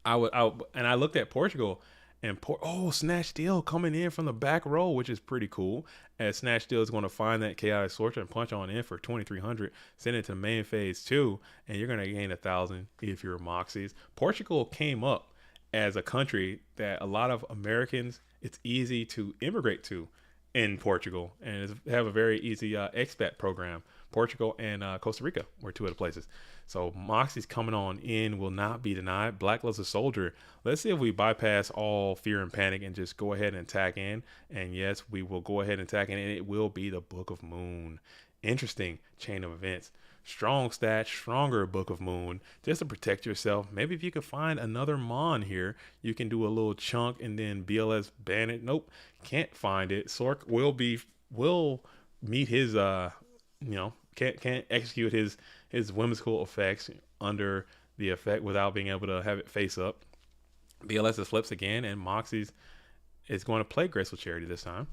I looked at Portugal, and Snatch Steel coming in from the back row, which is pretty cool. As Snatch Steel is going to find that Chaotic Sorcerer and punch on in for 2,300, send it to main phase 2, and you're going to gain 1,000 if you're Moxie's. Portugal came up as a country that a lot of Americans, it's easy to immigrate to in Portugal, and have a very easy expat program. Portugal and Costa Rica were 2 of the places. So Moxie's coming on in, will not be denied. Black Luster Soldier. Let's see if we bypass all fear and panic and just go ahead and attack in. And yes, we will go ahead and attack in, and it will be the Book of Moon. Interesting chain of events. Strong stats, stronger Book of Moon, just to protect yourself. Maybe if you could find another Mon here, you can do a little chunk and then BLS ban it. Nope, can't find it. Sork will meet his can't execute his whimsical effects under the effect without being able to have it face up. BLS flips again, and Moxie's is going to play Graceful Charity this time.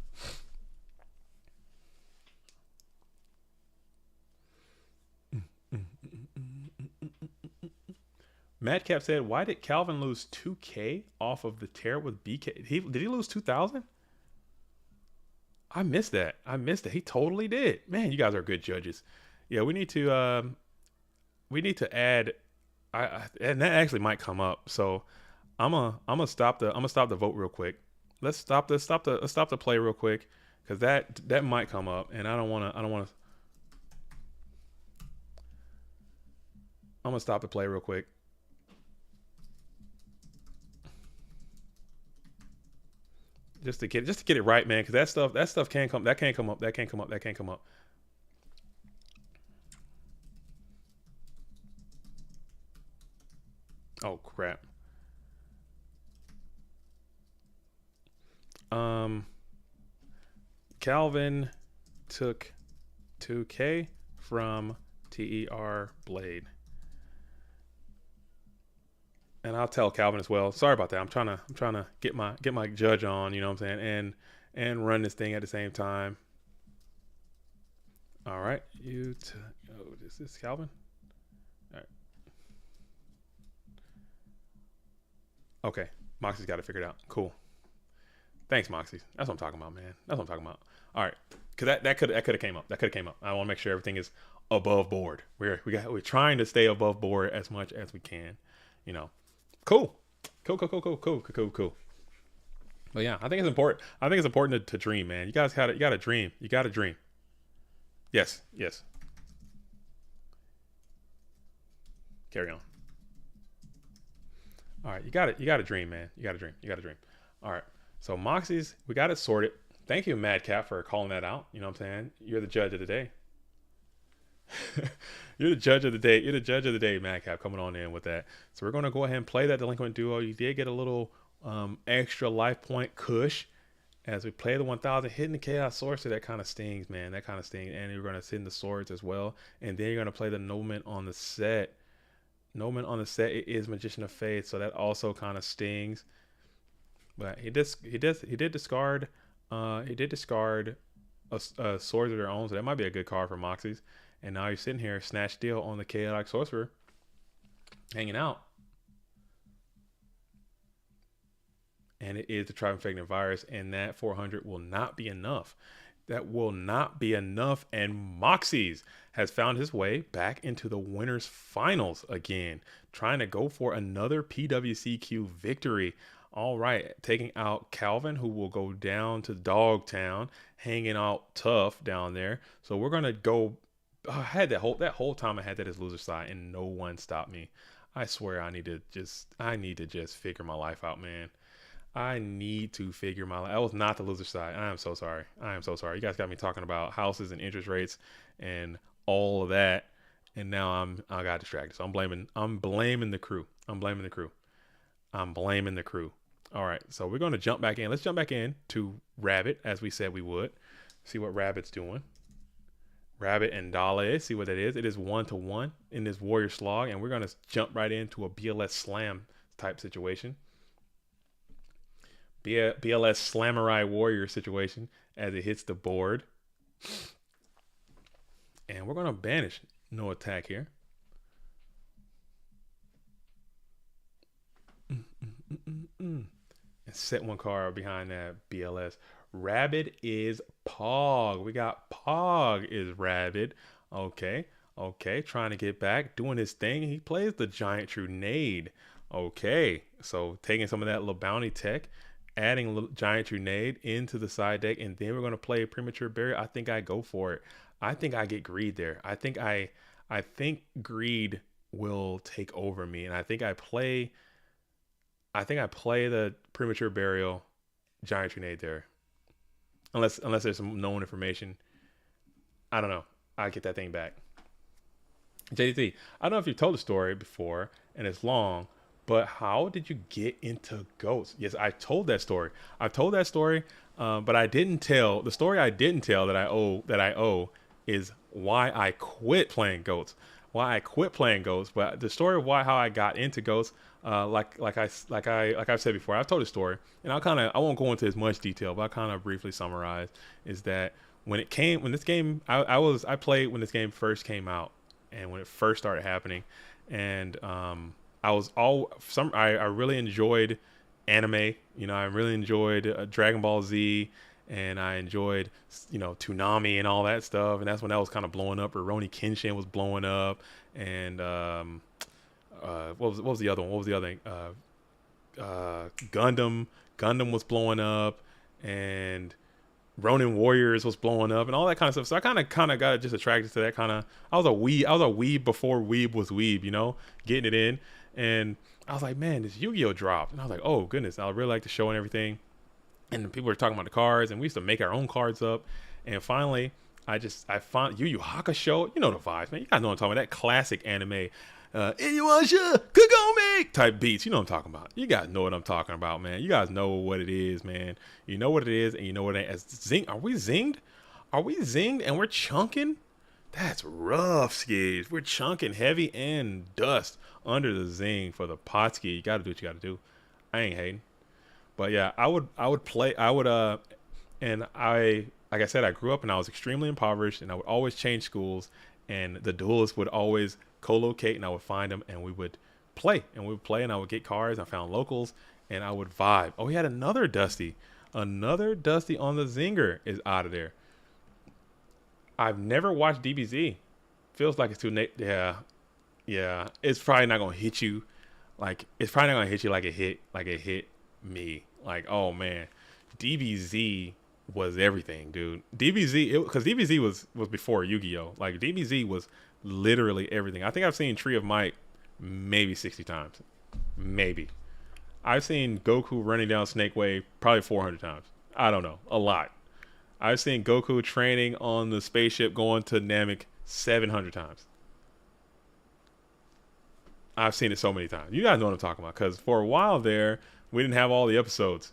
Madcap said, why did Calvin lose 2K off of the tear with BK? Did he lose 2,000? I missed that. He totally did. Man, you guys are good judges. Yeah, we need to add. And that actually might come up. So I'm gonna stop the vote real quick. Let's stop the play real quick, because that might come up, and I don't want to. I'm gonna stop the play real quick. Just to get it right, man, because that stuff can't come up. Oh crap. Calvin took 2K from TER Blade. And I'll tell Calvin as well. Sorry about that. I'm trying to get my judge on, you know what I'm saying, and run this thing at the same time. All right, is this Calvin? All right. Okay, Moxie's got it figured out. Cool. Thanks, Moxie. That's what I'm talking about, man. That's what I'm talking about. All right, because that could have came up. That could have came up. I want to make sure everything is above board. We're trying to stay above board as much as we can, you know. Cool. But yeah, I think it's important. I think it's important to dream, man. You guys got to dream. You got to dream. Yes. Carry on. All right, you got to dream, man. You got to dream. All right. So Moxie's, we got it sorted. Thank you, Madcap, for calling that out. You know what I'm saying? You're the judge of the day. You're the judge of the day, Madcap, coming on in with that. So we're going to go ahead and play that Delinquent Duo. You did get a little extra life point cush as we play the 1000, hitting the Chaos Sorcerer. That kind of stings, man. That kind of stings. And you're going to sit in the swords as well. And then you're going to play the Nobleman on the set. It is Magician of Faith, so that also kind of stings. But he did discard a Swords of Their Own, so that might be a good card for Moxies. And now you're sitting here, Snatch Deal on the Chaotic Sorcerer, hanging out. And it is the Triumphant Virus, and that 400 will not be enough. That will not be enough, and Moxies has found his way back into the winners finals again, trying to go for another PWCQ victory. All right, taking out Calvin, who will go down to Dogtown, hanging out tough down there. So we're gonna go. I had that whole time I had that as loser side, and no one stopped me. I swear I need to just figure my life out, man. I need to figure my life. That was not the loser side. I am so sorry. You guys got me talking about houses and interest rates and all of that, and now I got distracted. So I'm blaming the crew. All right, so we're going to jump back in. Let's jump back in to Rabbit, as we said we would. See what Rabbit's doing. Rabbit and Dale, see what that is. It is 1-1 in this Warrior Slog, and we're going to jump right into a BLS Slam type situation. BLS Slamurai Warrior situation as it hits the board. And we're going to banish. No attack here. And set one card behind that BLS. Rabbit is Pog. We got Pog is Rabbit. Okay. Trying to get back, doing his thing. He plays the Giant Trunade. Okay. So taking some of that little bounty tech, adding a little Giant Trunade into the side deck, and then we're going to play Premature Burial. I think I go for it. I think I get greed there. I think greed will take over me, and I think I play the Premature Burial, Giant Trunade there. Unless there's some known information. I don't know. I get that thing back. JT, I don't know if you've told the story before, and it's long, but how did you get into Goats? Yes, I told that story. But I didn't tell the story. I didn't tell that I owe is why I quit playing Goats. But the story of how I got into Goats, like I've said before, I've told the story, and I won't go into as much detail, but I'll kind of briefly summarize. Is that when this game I played when this game first came out, and when it first started happening, and I really enjoyed anime. You know, I really enjoyed Dragon Ball Z, and I enjoyed, Toonami and all that stuff. And that's when that was kind of blowing up. Rurouni Kenshin was blowing up, and what was the other one? What was the other thing? Gundam was blowing up, and Ronin Warriors was blowing up, and all that kind of stuff. So I kind of got just attracted to that kind of. I was a weeb before weeb was weeb, getting it in. And I was like, man, this Yu-Gi-Oh dropped, and I was like, oh goodness, I really like the show and everything. And people were talking about the cards, and we used to make our own cards up. And finally, I found Yu Yu Hakusho. You know the vibes, man. You guys know what I'm talking about. That classic anime. Inuyasha, Kagome type beats. You know what I'm talking about. You guys know what I'm talking about, man. You guys know what it is, man. You know what it is, and you know what it is. Zing. Are we zinged? Are we zinged and we're chunking? That's rough, skis. We're chunking heavy and dust under the zing for the pot ski. You got to do what you got to do. I ain't hating. But yeah, I would play, and like I said, I grew up and I was extremely impoverished, and I would always change schools, and the duelists would always co-locate, and I would find them, and we would play, and I would get cars. I found locals, and I would vibe. Oh, he had another Dusty on the Zinger is out of there. I've never watched DBZ. Feels like it's too yeah. It's probably not gonna hit you like it hit me. Like, oh man, DBZ was everything, dude. Because DBZ was before Yu-Gi-Oh. Like DBZ was literally everything. I think I've seen Tree of Might maybe 60 times, maybe. I've seen Goku running down Snake Way probably 400 times. I don't know, a lot. I've seen Goku training on the spaceship going to Namek 700 times. I've seen it so many times. You guys know what I'm talking about, because for a while there, we didn't have all the episodes.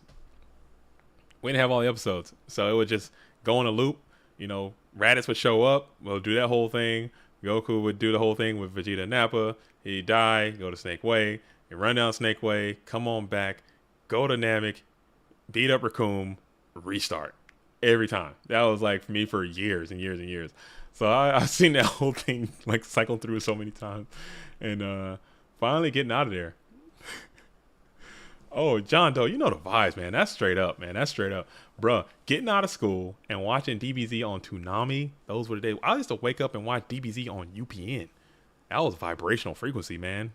So it would just go on a loop. You know, Raditz would show up. We'll do that whole thing. Goku would do the whole thing with Vegeta and Nappa. He'd die, go to Snake Way. He'd run down Snake Way, come on back, go to Namek, beat up Raccoon, restart. Every time. That was like for me for years and years and years. So I've seen that whole thing like cycle through so many times, and finally getting out of there. Oh, John Doe, you know the vibes, man. That's straight up, man. That's straight up, bruh. Getting out of school and watching DBZ on Toonami. Those were the days. I used to wake up and watch DBZ on UPN. That was vibrational frequency, man.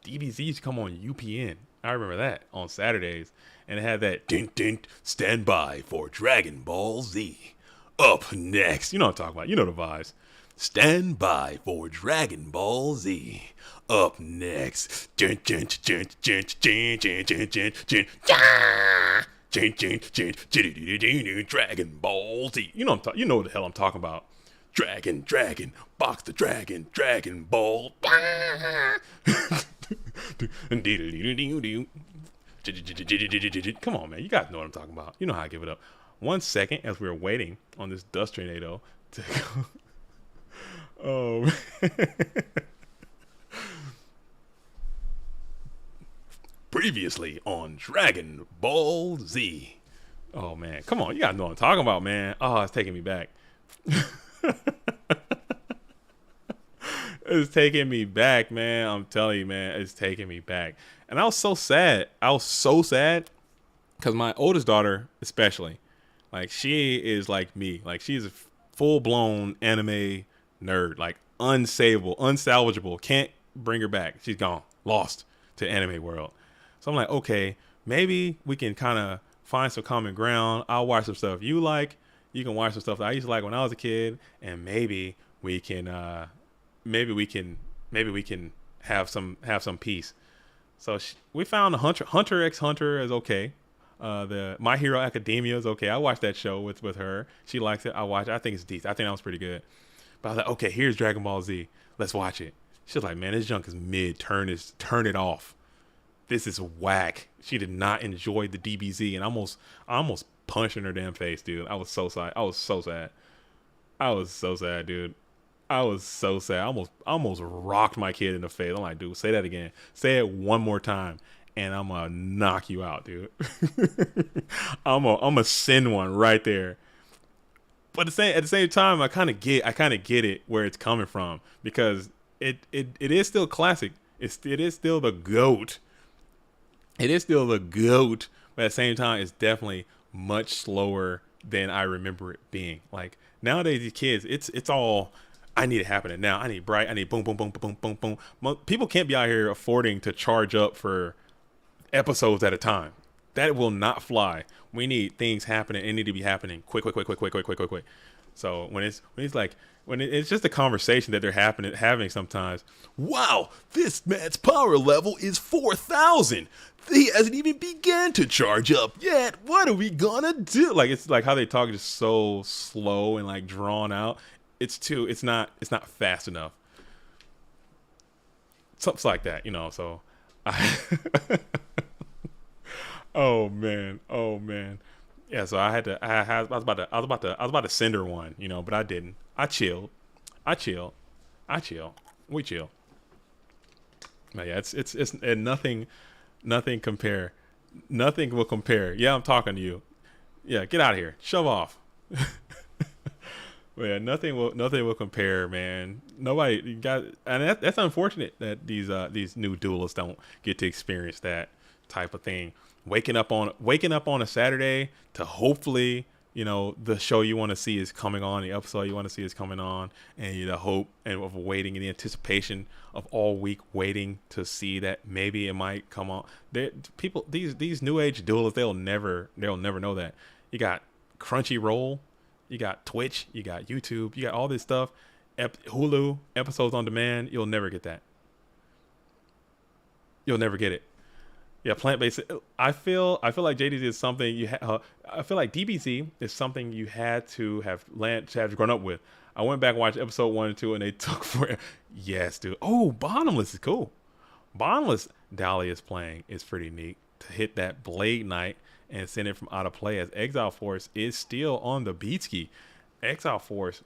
DBZ used to come on UPN. I remember that on Saturdays. And it had that ding ding, stand by for Dragon Ball Z. Up next. You know what I'm talking about. You know the vibes. Stand by for Dragon Ball Z. Up next. Dragon Ball Z. You know you know what the hell I'm talking about. Dragon, box the dragon, Dragon Ball. Come on, man. You guys know what I'm talking about. You know how I give it up. 1 second as we were waiting on this dust tornado to go. Oh, previously on Dragon Ball Z. Oh, man. Come on. You guys know what I'm talking about, man. Oh, it's taking me back. It's taking me back, man. I'm telling you, man. It's taking me back. And I was so sad. Because my oldest daughter, especially, like, she is like me. Like, she's a full-blown anime nerd. Like, unsalvageable. Can't bring her back. She's gone. Lost to anime world. So I'm like, okay, maybe we can kind of find some common ground. I'll watch some stuff you like. You can watch some stuff that I used to like when I was a kid. And maybe we can have some peace. So we found the Hunter x Hunter is okay. The My Hero Academia is okay. I watched that show with her. She likes it. I watched it. I think it's decent. I think that was pretty good. But I was like, okay, here's Dragon Ball Z. Let's watch it. She was like, man, this junk is mid. Turn it off. This is whack. She did not enjoy the DBZ, and I almost punched in her damn face, dude. I was so sad. I was so sad, dude. I was so sad. I almost rocked my kid in the face. I'm like, dude, say that again. Say it one more time, and I'm gonna knock you out, dude. I'm gonna send one right there. But at the same time, I kind of get it where it's coming from, because it is still classic. It is still the GOAT. It is still the GOAT, but at the same time, it's definitely much slower than I remember it being. Like, nowadays, these kids, it's all, I need it happening now. I need bright. I need boom, boom, boom, boom, boom, boom. People can't be out here affording to charge up for episodes at a time. That will not fly. We need things happening. It need to be happening quick. So when it's just a conversation that they're having sometimes. Wow, this man's power level is 4,000. He hasn't even began to charge up yet. What are we gonna do? Like, it's like how they talk just so slow and like drawn out. It's not fast enough. something like that, you know. So, oh man, yeah. So I had to. I was about to send her one, you know, but I didn't. I chilled. We chill. But yeah, it's and nothing compare. Nothing will compare. Yeah, I'm talking to you. Yeah, get out of here. Shove off. But yeah, nothing will compare, man. Nobody got, and that's unfortunate that these new duelists don't get to experience that type of thing. Waking up on a Saturday to hopefully, you know, the show you want to see is coming on, the episode you want to see is coming on, and the hope and of waiting and the anticipation of all week waiting to see that maybe it might come on. These new age duelists, they'll never know that. You got Crunchyroll, you got Twitch, you got YouTube, you got all this stuff, Hulu, episodes on demand. You'll never get that. You'll never get it. Yeah, plant-based. I feel like JDZ is something you. I feel like DBZ is something you had to have grown up with. I went back and watched episode 1 and 2, and they took for. Yes, dude. Oh, Bottomless is cool. Bottomless Dali is playing is pretty neat. To hit that Blade Knight and send it from out of play, as Exile Force is still on the beat ski. Exile Force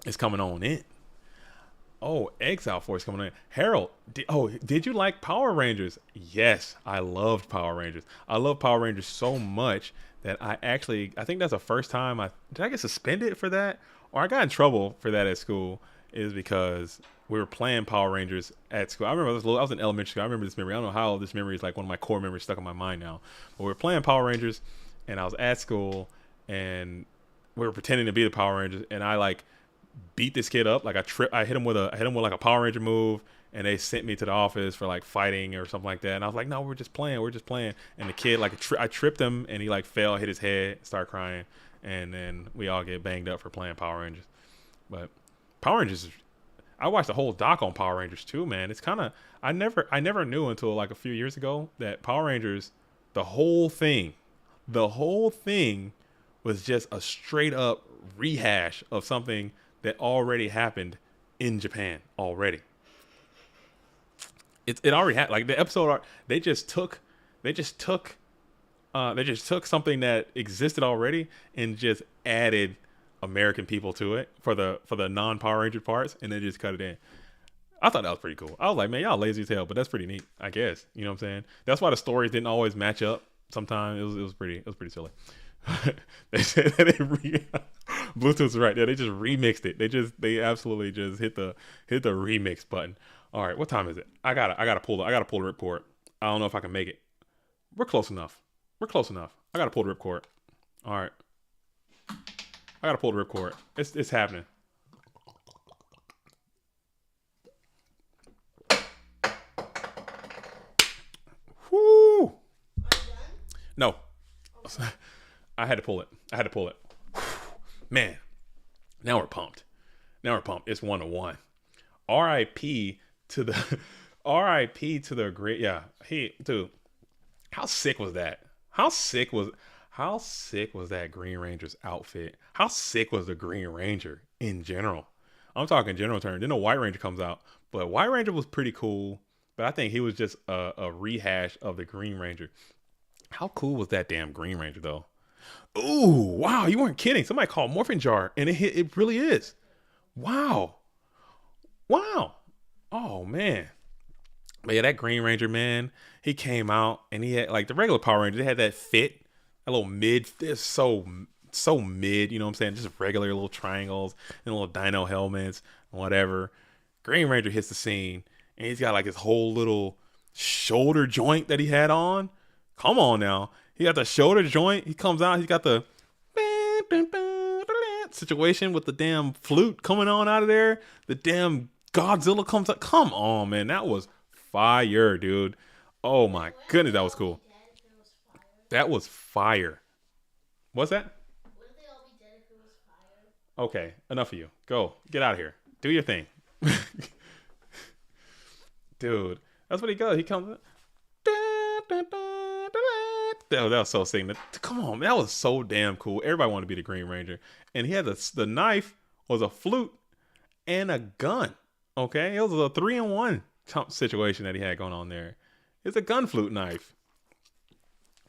is coming on in. Oh, Exile Force coming in. Harold, did you like Power Rangers? Yes, I loved Power Rangers. I love Power Rangers so much that I think that's the first time did I get suspended for that? Or I got in trouble for that at school, is because we were playing Power Rangers at school. I remember I was in elementary school. I remember this memory. I don't know how this memory is like one of my core memories stuck in my mind now. But we were playing Power Rangers, and I was at school, and we were pretending to be the Power Rangers, and I like beat this kid up. Like I hit him with like a Power Ranger move, and they sent me to the office for like fighting or something like that. And I was like, no, we're just playing. And the kid, like, I tripped him, and he like fell, hit his head, started crying, and then we all get banged up for playing Power Rangers. But Power Rangers, I watched the whole doc on Power Rangers too, man. It's kind of, I never knew until like a few years ago that Power Rangers, the whole thing was just a straight up rehash of something that already happened in Japan already. It already had, like, the episode, they just took something that existed already and just added American people to it for the non-Power Ranger parts, and then just cut it in. I thought that was pretty cool. I was like, man, y'all lazy as hell, but that's pretty neat, I guess. You know what I'm saying? That's why the stories didn't always match up. Sometimes it was pretty silly. They said that Bluetooth is right there. They just remixed it. They absolutely just hit the remix button. All right, what time is it? I gotta pull the ripcord. I don't know if I can make it. We're close enough. I gotta pull the ripcord. All right, I gotta pull the ripcord. It's happening. Whoo! No. I had to pull it. Man, now we're pumped. It's 1-1. R.I.P. to the great. Yeah, hey, dude, how sick was that? How sick was that Green Ranger's outfit? How sick was the Green Ranger in general? I'm talking general terms. Then the White Ranger comes out, but White Ranger was pretty cool. But I think he was just a rehash of the Green Ranger. How cool was that damn Green Ranger though? Ooh, wow, you weren't kidding. Somebody called Morphin Jar, and it really is. Wow. Oh man. But yeah, that Green Ranger, man, he came out and he had, like, the regular Power Ranger, they had that fit, a little mid, it's so mid, you know what I'm saying? Just regular little triangles and little dino helmets and whatever. Green Ranger hits the scene, and he's got like his whole little shoulder joint that he had on. Come on now. He got the shoulder joint. He comes out, he's got the situation with the damn flute coming on out of there. The damn Godzilla comes up. Come on, man. That was fire, dude. Oh my goodness, that was cool. That was fire. What's that? Wouldn't they all be dead if it was fire? Okay, enough of you. Go. Get out of here. Do your thing. Dude, that's what he goes. He comes. That was so sick. Come on, man. That was so damn cool. Everybody wanted to be the Green Ranger. And he had the knife was a flute and a gun. Okay? It was a 3-in-1 situation that he had going on there. It's a gun flute knife.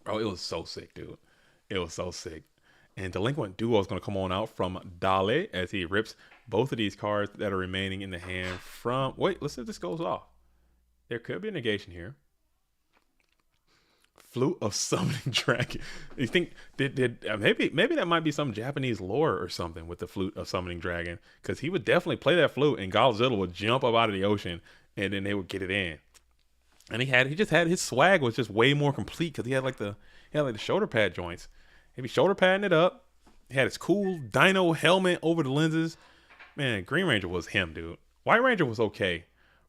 Bro, it was so sick, dude. It was so sick. And Delinquent Duo is going to come on out from Dale as he rips both of these cards that are remaining in the hand from... Wait, let's see if this goes off. There could be a negation here. Flute of Summoning Dragon. You think maybe that might be some Japanese lore or something with the Flute of Summoning Dragon, because he would definitely play that flute and Godzilla would jump up out of the ocean and then they would get it in. And he just had his swag was just way more complete because he had like the shoulder pad joints. He'd be shoulder padding it up. He had his cool dino helmet over the lenses. Man, Green Ranger was him, dude. White Ranger was okay.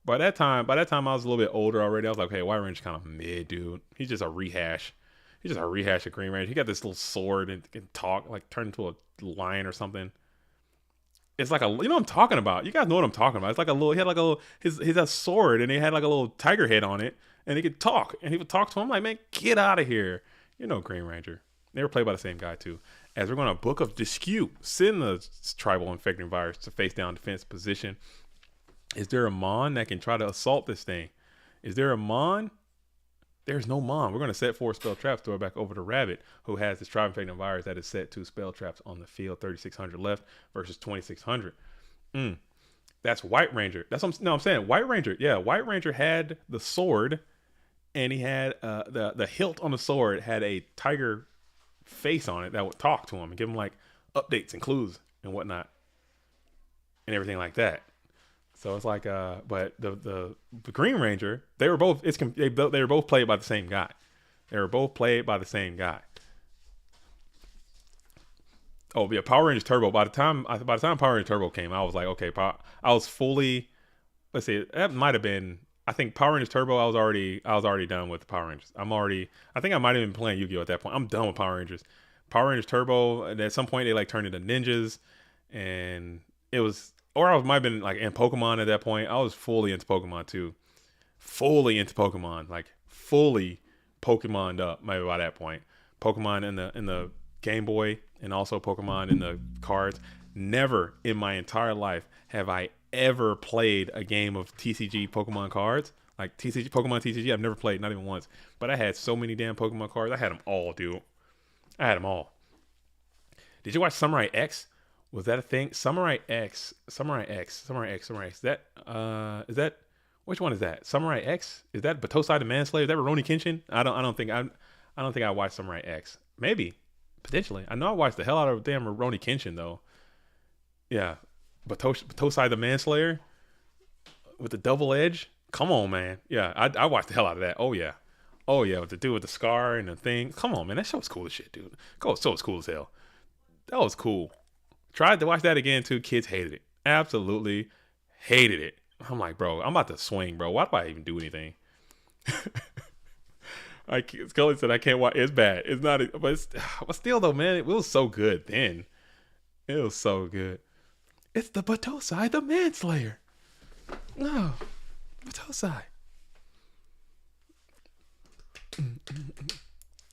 By that time I was a little bit older already. I was like, okay, White Ranger's kind of mid, dude. He's just a rehash. He's just a rehash of Green Ranger. He got this little sword and can talk, like turn into a lion or something. It's like you know what I'm talking about. You guys know what I'm talking about. It's like he had like a little, his a sword and he had like a little tiger head on it and he could talk. And he would talk to him like, man, get out of here. You know Green Ranger. They were played by the same guy too. As we're going to Book of Dispute, send the tribal infecting virus to face down defense position. Is there a Mon that can try to assault this thing? Is there a Mon? There's no Mon. We're going to set 4 spell traps, throw it back over to Rabbit, who has this tribal infecting virus that is set 2 spell traps on the field. 3,600 left versus 2,600. That's White Ranger. I'm saying White Ranger. Yeah, White Ranger had the sword, and he had the hilt on the sword had a tiger face on it that would talk to him and give him like updates and clues and whatnot and everything like that. So it's like but the Green Ranger, they were both played by the same guy. Oh yeah, Power Rangers Turbo. By the time Power Rangers Turbo came, I was like, okay, I was fully, let's see, that might have been, I think Power Rangers Turbo, I was already done with the Power Rangers. I think I might have been playing Yu-Gi-Oh at that point. I'm done with Power Rangers. Power Rangers Turbo, and at some point they like turned into ninjas, and it was, or I might have been like in Pokemon at that point. I was fully into Pokemon too. Fully into Pokemon, like fully Pokemoned up maybe by that point. Pokemon in the Game Boy and also Pokemon in the cards. Never in my entire life have I ever played a game of TCG Pokemon cards. Like Pokemon TCG, I've never played, not even once. But I had so many damn Pokemon cards. I had them all, dude. I had them all. Did you watch Samurai X? Was that a thing? Samurai X. Is that which one is that? Samurai X? Is that Batosai the Manslayer? Is that Rurouni Kenshin? I don't think I watched Samurai X. Maybe. Potentially. I know I watched the hell out of damn Rurouni Kenshin though. Yeah. Batosai the Manslayer with the double edge. Come on, man. Yeah, I watched the hell out of that. Oh yeah. With the dude with the scar and the thing. Come on, man. That show was cool as shit, dude. So was cool as hell. That was cool. Tried to watch that again too. Kids hated it. Absolutely hated it. I'm like, bro, I'm about to swing, bro. Why do I even do anything? Scully said I can't watch. It's bad. It's not. But still though, man, it was so good then. It was so good. It's the Batosai the Manslayer. No, Batosai.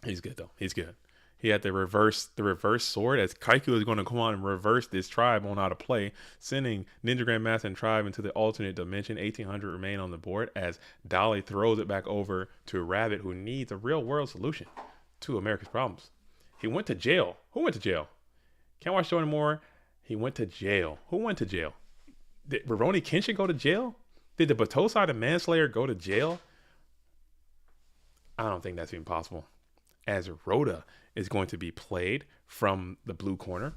He's good though. He's good. He had the reverse sword as Kaiku is going to come on and reverse this tribe on how to play, sending Ninja Grandmaster and tribe into the alternate dimension. 1,800 remain on the board as Dolly throws it back over to Rabbit, who needs a real world solution to America's problems. He went to jail. Who went to jail? Can't watch the show anymore. He went to jail. Who went to jail? Did Rurouni Kenshin go to jail? Did the Batosai the Manslayer go to jail? I don't think that's even possible. As Rhoda is going to be played from the blue corner,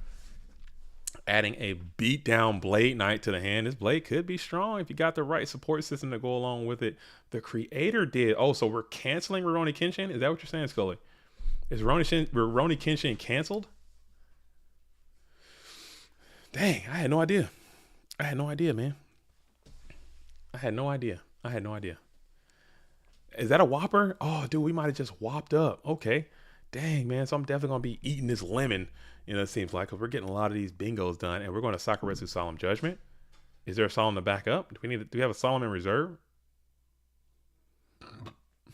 adding a beat down Blade Knight to the hand. This Blade could be strong if you got the right support system to go along with it. The creator did. Oh, so we're canceling Rurouni Kenshin? Is that what you're saying, Scully? Is Rurouni Kenshin canceled? Dang, I had no idea. Man. I had no idea. Is that a Whopper? Oh, dude, we might have just whopped up. Okay. Dang, man. So I'm definitely going to be eating this lemon, it seems like, because we're getting a lot of these bingos done, and we're going to Sakuretsu Solemn Judgment. Is there a Solemn to back up? Do we have a Solemn in reserve?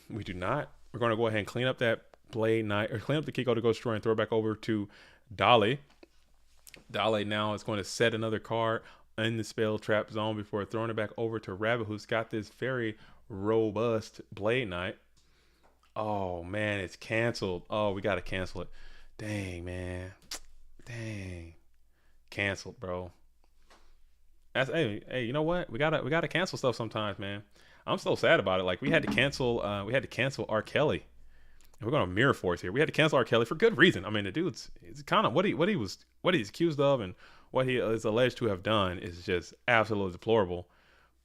We do not. We're going to go ahead and clean up that Blade Knight, or clean up the Kiko to go destroy and throw it back over to Dale. Dale now is going to set another card in the spell trap zone before throwing it back over to Rabbit, who's got this very robust Blade Knight. Oh man, it's canceled. Oh, we gotta cancel it. Dang, man. Dang. Canceled, bro. That's hey, you know what? We gotta cancel stuff sometimes, man. I'm so sad about it. Like we had to cancel R. Kelly. We're going to mirror force here. We had to cancel R. Kelly for good reason. I mean, the dude's it's kind of what he's accused of and what he is alleged to have done is just absolutely deplorable.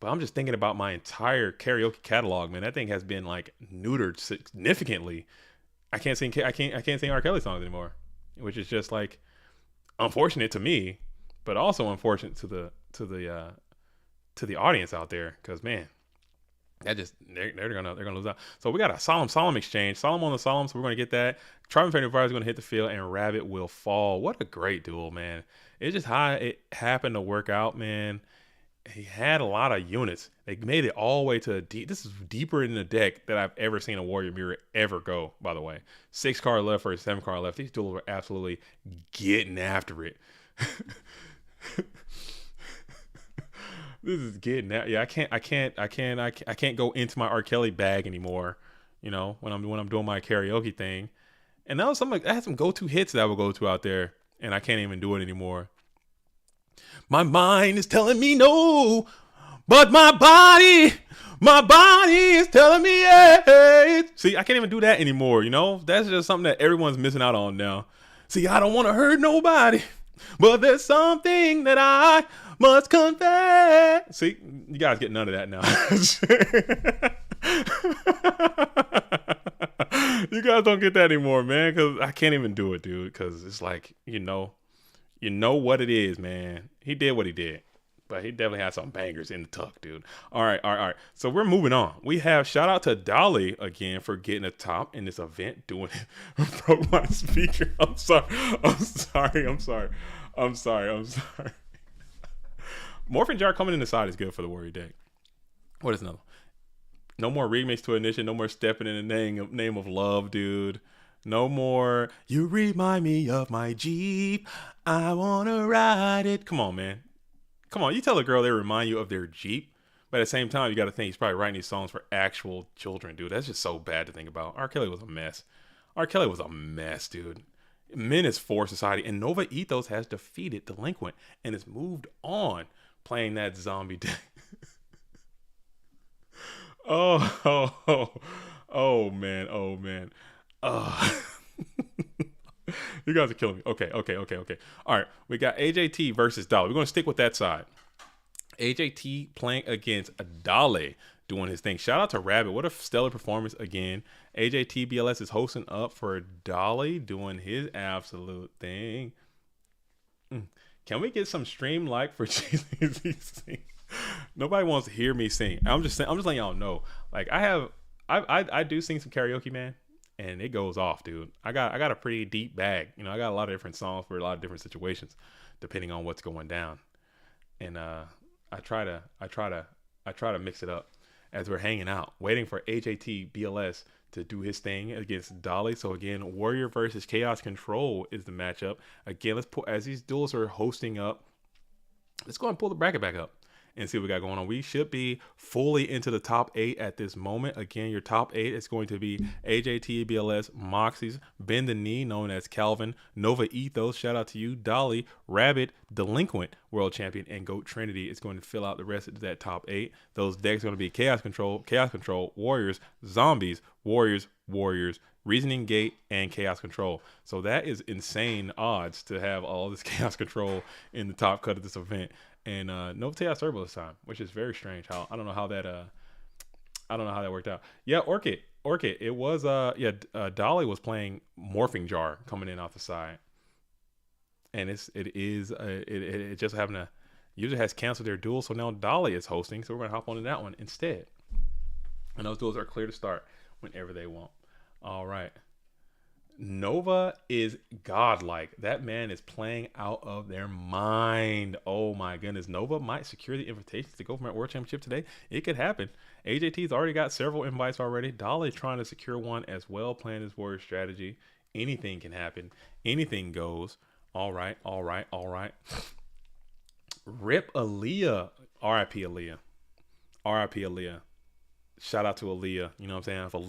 But I'm just thinking about my entire karaoke catalog, man. That thing has been like neutered significantly. I can't sing R. Kelly songs anymore, which is just like unfortunate to me, but also unfortunate to the audience out there. Because man, that just they're gonna lose out. So we got a solemn exchange. Solemn on the solemn, so we're gonna get that. Triumph Fire is gonna hit the field, and Rabbit will fall. What a great duel, man! It's just how it happened to work out, man. He had a lot of units. They made it all the way to this is deeper in the deck that I've ever seen a Warrior Mirror ever go. By the way, 6 card left versus 7 card left. These duels were absolutely getting after it. This is getting out. Yeah, I can't go into my R. Kelly bag anymore. You know, when I'm doing my karaoke thing. And that was I had some go-to hits that I would go to out there, and I can't even do it anymore. My mind is telling me no, but my body is telling me yes. See, I can't even do that anymore. You know, that's just something that everyone's missing out on now. See, I don't want to hurt nobody, but there's something that I must confess. See, you guys get none of that now. You guys don't get that anymore, man, because I can't even do it, dude, because it's like, you know what it is, man. He did what he did, but he definitely had some bangers in the tuck, dude. All right. So we're moving on. We have shout out to Dolly again for getting a top in this event, doing it. Broke my speaker. I'm sorry. Morphin Jar coming in the side is good for the Warrior deck. What is another? No more remix to Ignition. No more stepping in the name of love, dude. No more. You remind me of my Jeep. I wanna ride it. Come on, man. Come on. You tell a girl they remind you of their Jeep, but at the same time, you got to think he's probably writing these songs for actual children, dude. That's just so bad to think about. R. Kelly was a mess. R. Kelly was a mess, dude. Menace for society, and Nova Ethos has defeated Delinquent and has moved on playing that zombie deck. Oh man. You guys are killing me. Okay. All right, we got AJT versus Dolly. We're gonna stick with that side. AJT playing against Dolly, doing his thing. Shout out to Rabbit. What a stellar performance again. AJT BLS is hosting up for Dolly, doing his absolute thing. Can we get some stream like for GCC? Nobody wants to hear me sing. I'm just letting y'all know. Like I do sing some karaoke, man, and it goes off, dude. I got a pretty deep bag. You know, I got a lot of different songs for a lot of different situations, depending on what's going down. And I try to mix it up as we're hanging out, waiting for AJT BLS to do his thing against Dolly. So again, Warrior versus Chaos Control is the matchup. Again, let's pull as these duels are hosting up. Let's go and pull the bracket back up and see what we got going on. We should be fully into the top 8 at this moment. Again, your top 8 is going to be AJT, BLS, Moxie's, Bend the Knee, known as Calvin, Nova Ethos, shout out to you, Dolly, Rabbit, Delinquent, World Champion, and Goat Trinity is going to fill out the rest of that top 8. Those decks are going to be Chaos Control, Warriors, Zombies, Warriors, Reasoning Gate, and Chaos Control. So that is insane odds to have all this Chaos Control in the top cut of this event. And no Chaos Turbo this time, which is very strange. I don't know how that worked out. Yeah, Orchid. It was Dolly was playing Morphing Jar coming in off the side, and it just happened to user has canceled their duel, so now Dolly is hosting. So we're gonna hop onto that one instead. And those duels are clear to start whenever they want. All right. Nova is godlike. That man is playing out of their mind. Oh my goodness. Nova might secure the invitations to go for my World Championship today. It could happen. AJT's already got several invites already. Dolly trying to secure one as well, playing his Warrior strategy. Anything can happen. Anything goes. All right. Rip Aaliyah. R.I.P. Aaliyah. R.I.P. Aaliyah. Shout out to Aaliyah. You know what I'm saying?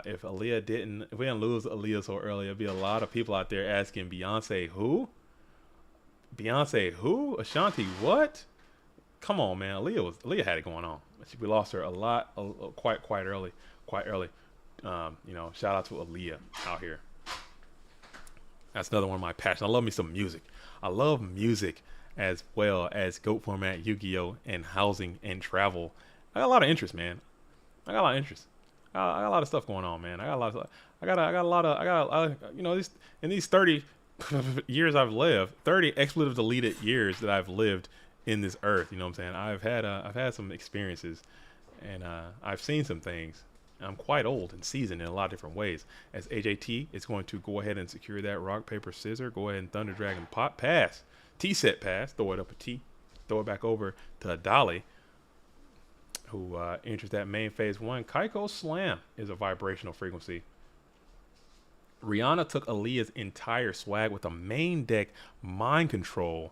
If we didn't lose Aaliyah so early, there'd be a lot of people out there asking Beyonce who? Beyonce who? Ashanti what? Come on, man. Aaliyah had it going on. We lost her quite early. You know, shout out to Aaliyah out here. That's another one of my passions. I love me some music. I love music as well as GOAT format, Yu-Gi-Oh, and housing and travel. I got a lot of interest, man. I got a lot of stuff going on, man. You know, in these 30 years I've lived, 30 expletive deleted years that I've lived in this earth. You know what I'm saying? I've had some experiences, and I've seen some things. I'm quite old and seasoned in a lot of different ways. As AJT is going to go ahead and secure that rock, paper, scissor. Go ahead and Thunder Dragon pot pass. T-set pass. Throw it up a T. Throw it back over to Dolly, who enters that main phase 1. Kaiko Slam is a vibrational frequency. Rihanna took Aaliyah's entire swag with a main deck mind control,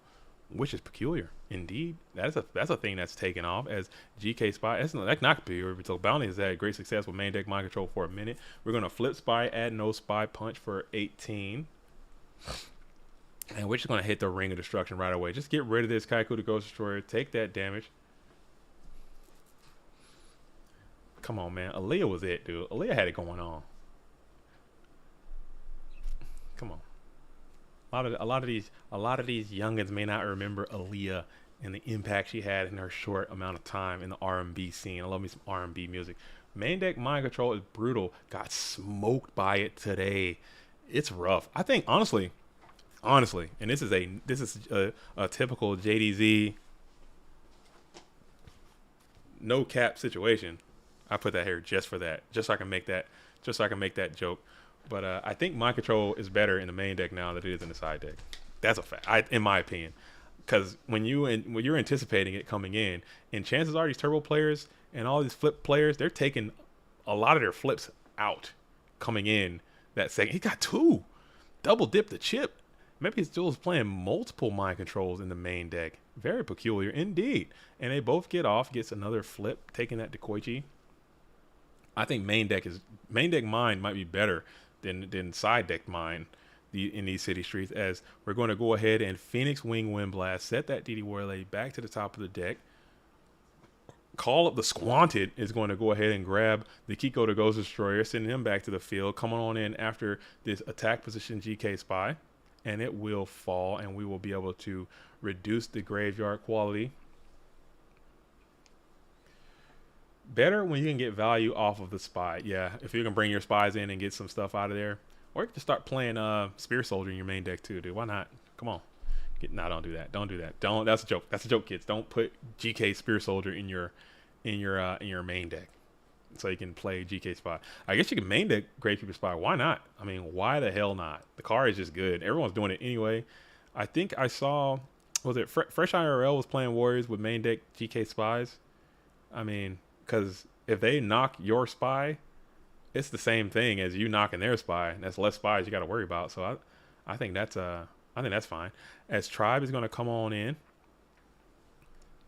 which is peculiar. Indeed, that's a thing that's taken off as GK Spy. That's not peculiar. So Bounty has had great success with main deck mind control for a minute. We're gonna flip Spy, add no Spy punch for 18, and we're just gonna hit the Ring of Destruction right away. Just get rid of this Kaiku the Ghost Destroyer. Take that damage. Come on, man. Aaliyah was it, dude. Aaliyah had it going on. Come on. A lot of these youngins may not remember Aaliyah and the impact she had in her short amount of time in the R&B scene. I love me some R&B music. Main deck mind control is brutal. Got smoked by it today. It's rough. I think honestly, and this is a typical JDZ no cap situation. I put that here just for that, just so I can make that joke. But I think mind control is better in the main deck now than it is in the side deck. That's a fact, in my opinion. Because when you're anticipating it coming in, and chances are these turbo players and all these flip players, they're taking a lot of their flips out coming in that second. He got 2, double dip the chip. Maybe he's still playing multiple mind controls in the main deck. Very peculiar indeed. And they both get off, gets another flip, taking that Dekoichi. I think main deck mind might be better than side deck mine in these city streets, as we're going to go ahead and Phoenix Wing Wind Blast, set that DD Warrior Lady back to the top of the deck. Call up the Squanted is going to go ahead and grab the Kiko the Ghost Destroyer, sending him back to the field. Coming on in after this attack position GK Spy, and it will fall, and we will be able to reduce the graveyard quality. Better when you can get value off of the Spy. Yeah, if you can bring your Spies in and get some stuff out of there. Or you can start playing Spear Soldier in your main deck too, dude. Why not? Come on. Don't do that. Don't do that. That's a joke. That's a joke, kids. Don't put GK Spear Soldier in your main deck, so you can play GK Spy. I guess you can main deck Gravekeeper Spy. Why not? I mean, why the hell not? The card is just good. Everyone's doing it anyway. I think I saw, was it Fresh IRL was playing Warriors with main deck GK Spies. I mean, because if they knock your Spy, it's the same thing as you knocking their Spy. That's less Spies you got to worry about. So I think that's fine. As Tribe is going to come on in.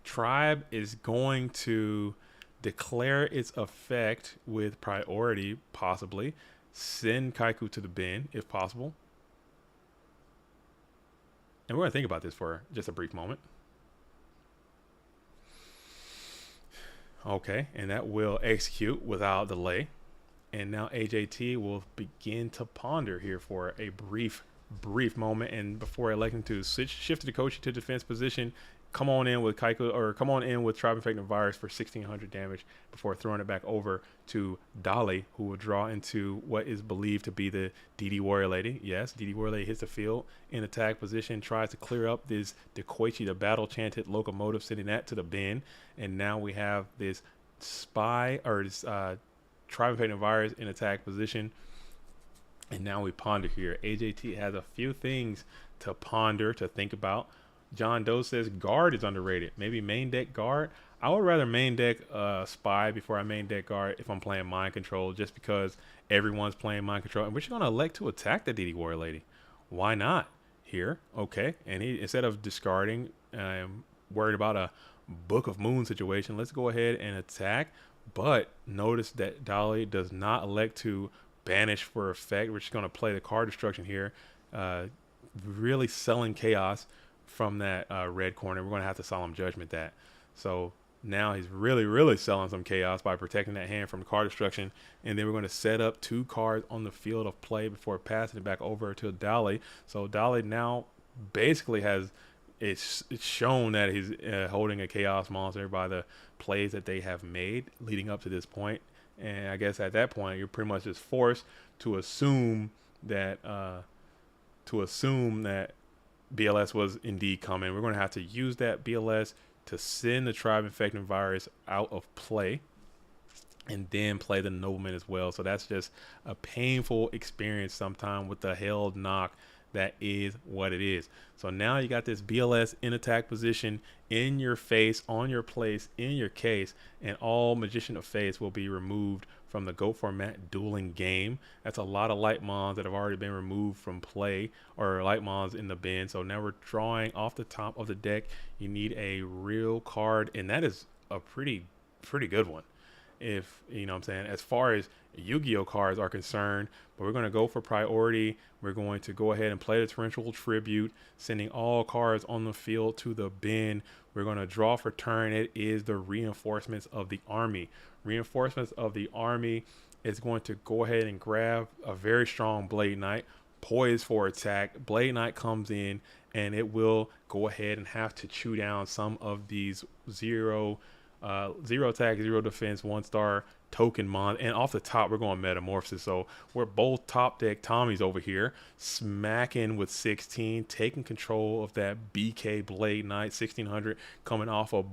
Tribe is going to declare its effect with priority, possibly. Send Kaiku to the bin, if possible. And we're going to think about this for just a brief moment. Okay, and that will execute without delay. And now AJT will begin to ponder here for a brief moment. And before electing to shift the Kochi to defense position, come on in with Kaiko, or come on in with Tribe Infected Virus for 1600 damage before throwing it back over to Dolly, who will draw into what is believed to be the DD Warrior Lady. Yes, DD Warrior Lady hits the field in attack position, tries to clear up this Dekoichi, the battle chanted locomotive, sending that to the bin. And now we have this Spy, or this Tribe Infected Virus in attack position. And now we ponder here. AJT has a few things to ponder, to think about. John Doe says guard is underrated. Maybe main deck guard. I would rather main deck Spy before I main deck guard if I'm playing mind control, just because everyone's playing mind control. And we're just going to elect to attack the DD Warrior Lady. Why not? Here, okay. And he, instead of discarding I'm worried about a Book of Moon situation. Let's go ahead and attack. But notice that Dolly does not elect to banish for effect. We're just going to play the card destruction here. Really selling chaos from that red corner. We're going to have to Solemn Judgment that. So now he's really selling some chaos by protecting that hand from card destruction. And then we're going to set up 2 cards on the field of play before passing it back over to Dolly. So Dolly now basically has it's shown that he's holding a chaos monster by the plays that they have made leading up to this point. And I guess at that point, you're pretty much just forced to assume that BLS was indeed coming. We're going to have to use that BLS to send the Tribe Infecting Virus out of play and then play the Nobleman as well. So that's just a painful experience sometime with the held knock. That is what it is. So now you got this BLS in attack position in your face, on your place, in your case, and all Magician of Face will be removed from the Go format dueling game. That's a lot of light mons that have already been removed from play, or light mons in the bin. So now we're drawing off the top of the deck. You need a real card, and that is a pretty good one. If you know what I'm saying, as far as Yu-Gi-Oh cards are concerned, but we're going to go for priority. We're going to go ahead and play the Torrential Tribute, sending all cards on the field to the bin. We're going to draw for turn. It is the Reinforcements of the Army. Reinforcements of the Army is going to go ahead and grab a very strong Blade Knight, poised for attack. Blade Knight comes in, and it will go ahead and have to chew down some of these zero attack, 0 defense, 1-star token mon. And off the top, we're going Metamorphosis. So we're both top deck Tommies over here, smacking with 16, taking control of that BK Blade Knight, 1600 coming off of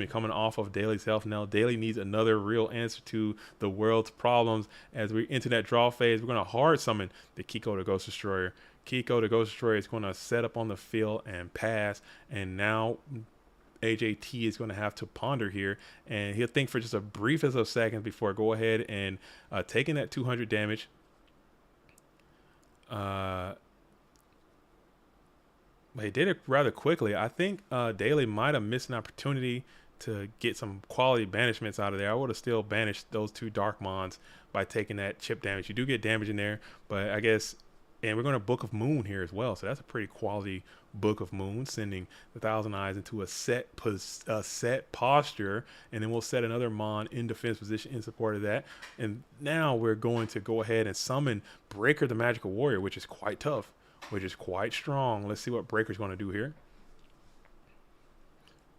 coming off of Daly's health. Now Daly needs another real answer to the world's problems. As we enter that draw phase, we're going to hard summon the Kiko the Ghost Destroyer. Kiko the Ghost Destroyer is going to set up on the field and pass, and now AJT is going to have to ponder here, and he'll think for just a brief as of seconds before go ahead and taking that 200 damage. But he did it rather quickly. I think Daly might have missed an opportunity to get some quality banishments out of there. I would have still banished those 2 Dark Mons by taking that chip damage. You do get damage in there, but I guess, and we're going to Book of Moon here as well, so that's a pretty quality Book of Moon, sending the Thousand Eyes into a set posture, and then we'll set another mon in defense position in support of that. And now we're going to go ahead and summon Breaker the Magical Warrior, which is quite tough, which is quite strong. Let's see what Breaker's going to do here.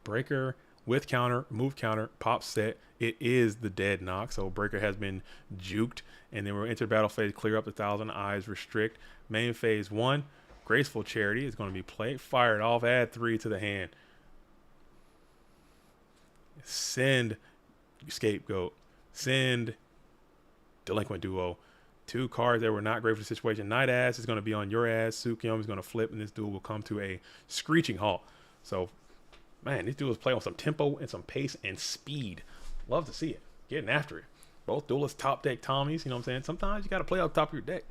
Breaker with counter, move counter, pop set. It is the dead knock, so Breaker has been juked, and then we'll enter battle phase, clear up the Thousand Eyes, restrict. Main phase 1, Graceful Charity is going to be played, fired off, add 3 to the hand. Send Scapegoat, send Delinquent Duo. 2 cards that were not great for the situation. Night Ass is going to be on your ass. Sukyum is going to flip, and this duel will come to a screeching halt. So, man, these duels play on some tempo and some pace and speed. Love to see it. Getting after it. Both duelists top deck Tommies, you know what I'm saying? Sometimes you got to play up top of your deck.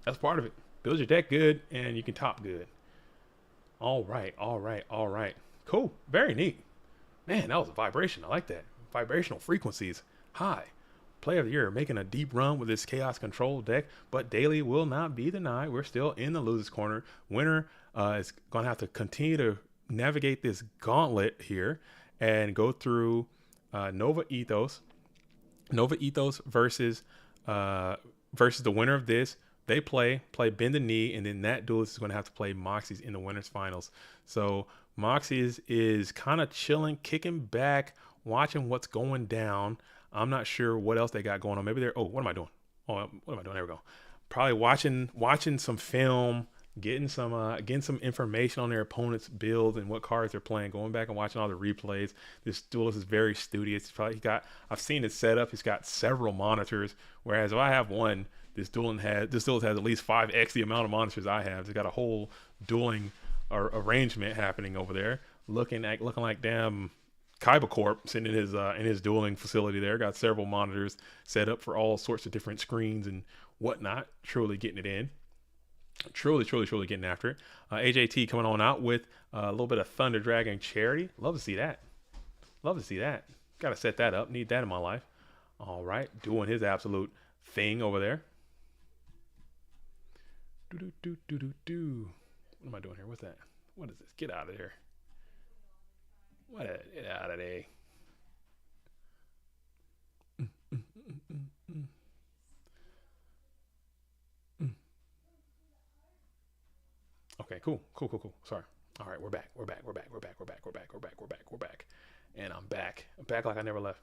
That's part of it. Build your deck good, and you can top good. All right. Cool. Very neat. Man, that was a vibration. I like that. Vibrational frequencies high. Player of the Year making a deep run with this Chaos Control deck, but Daily will not be denied. We're still in the loser's corner. Winner is going to have to continue to navigate this gauntlet here and go through Nova Ethos versus the winner of this. They play Bend the Knee, and then that duelist is going to have to play Moxie's in the winners finals. So Moxie's is kind of chilling, kicking back, watching what's going down. I'm not sure what else they got going on. Maybe they're, what am I doing? There we go. Probably watching some film, getting some information on their opponent's builds and what cards they're playing, going back and watching all the replays. This duelist is very studious. I've seen it set up. He's got several monitors, whereas if I have one, this duelist has at least 5x the amount of monitors I have. He's got a whole dueling arrangement happening over there, looking like damn Kaiba Corp sitting in his dueling facility there. Got several monitors set up for all sorts of different screens and whatnot. Truly getting it in. Truly getting after it. AJT coming on out with a little bit of Thunder Dragon Charity. Love to see that. Got to set that up. Need that in my life. All right, doing his absolute thing over there. What am I doing here? What's that? What is this? Get out of there. Get out of there. Okay, cool. Sorry. All right, we're back. And I'm back. Like I never left.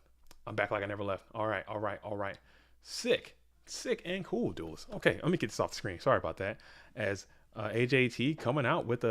All right. Sick and cool, duelists. Okay, let me get this off the screen. Sorry about that. As AJT coming out with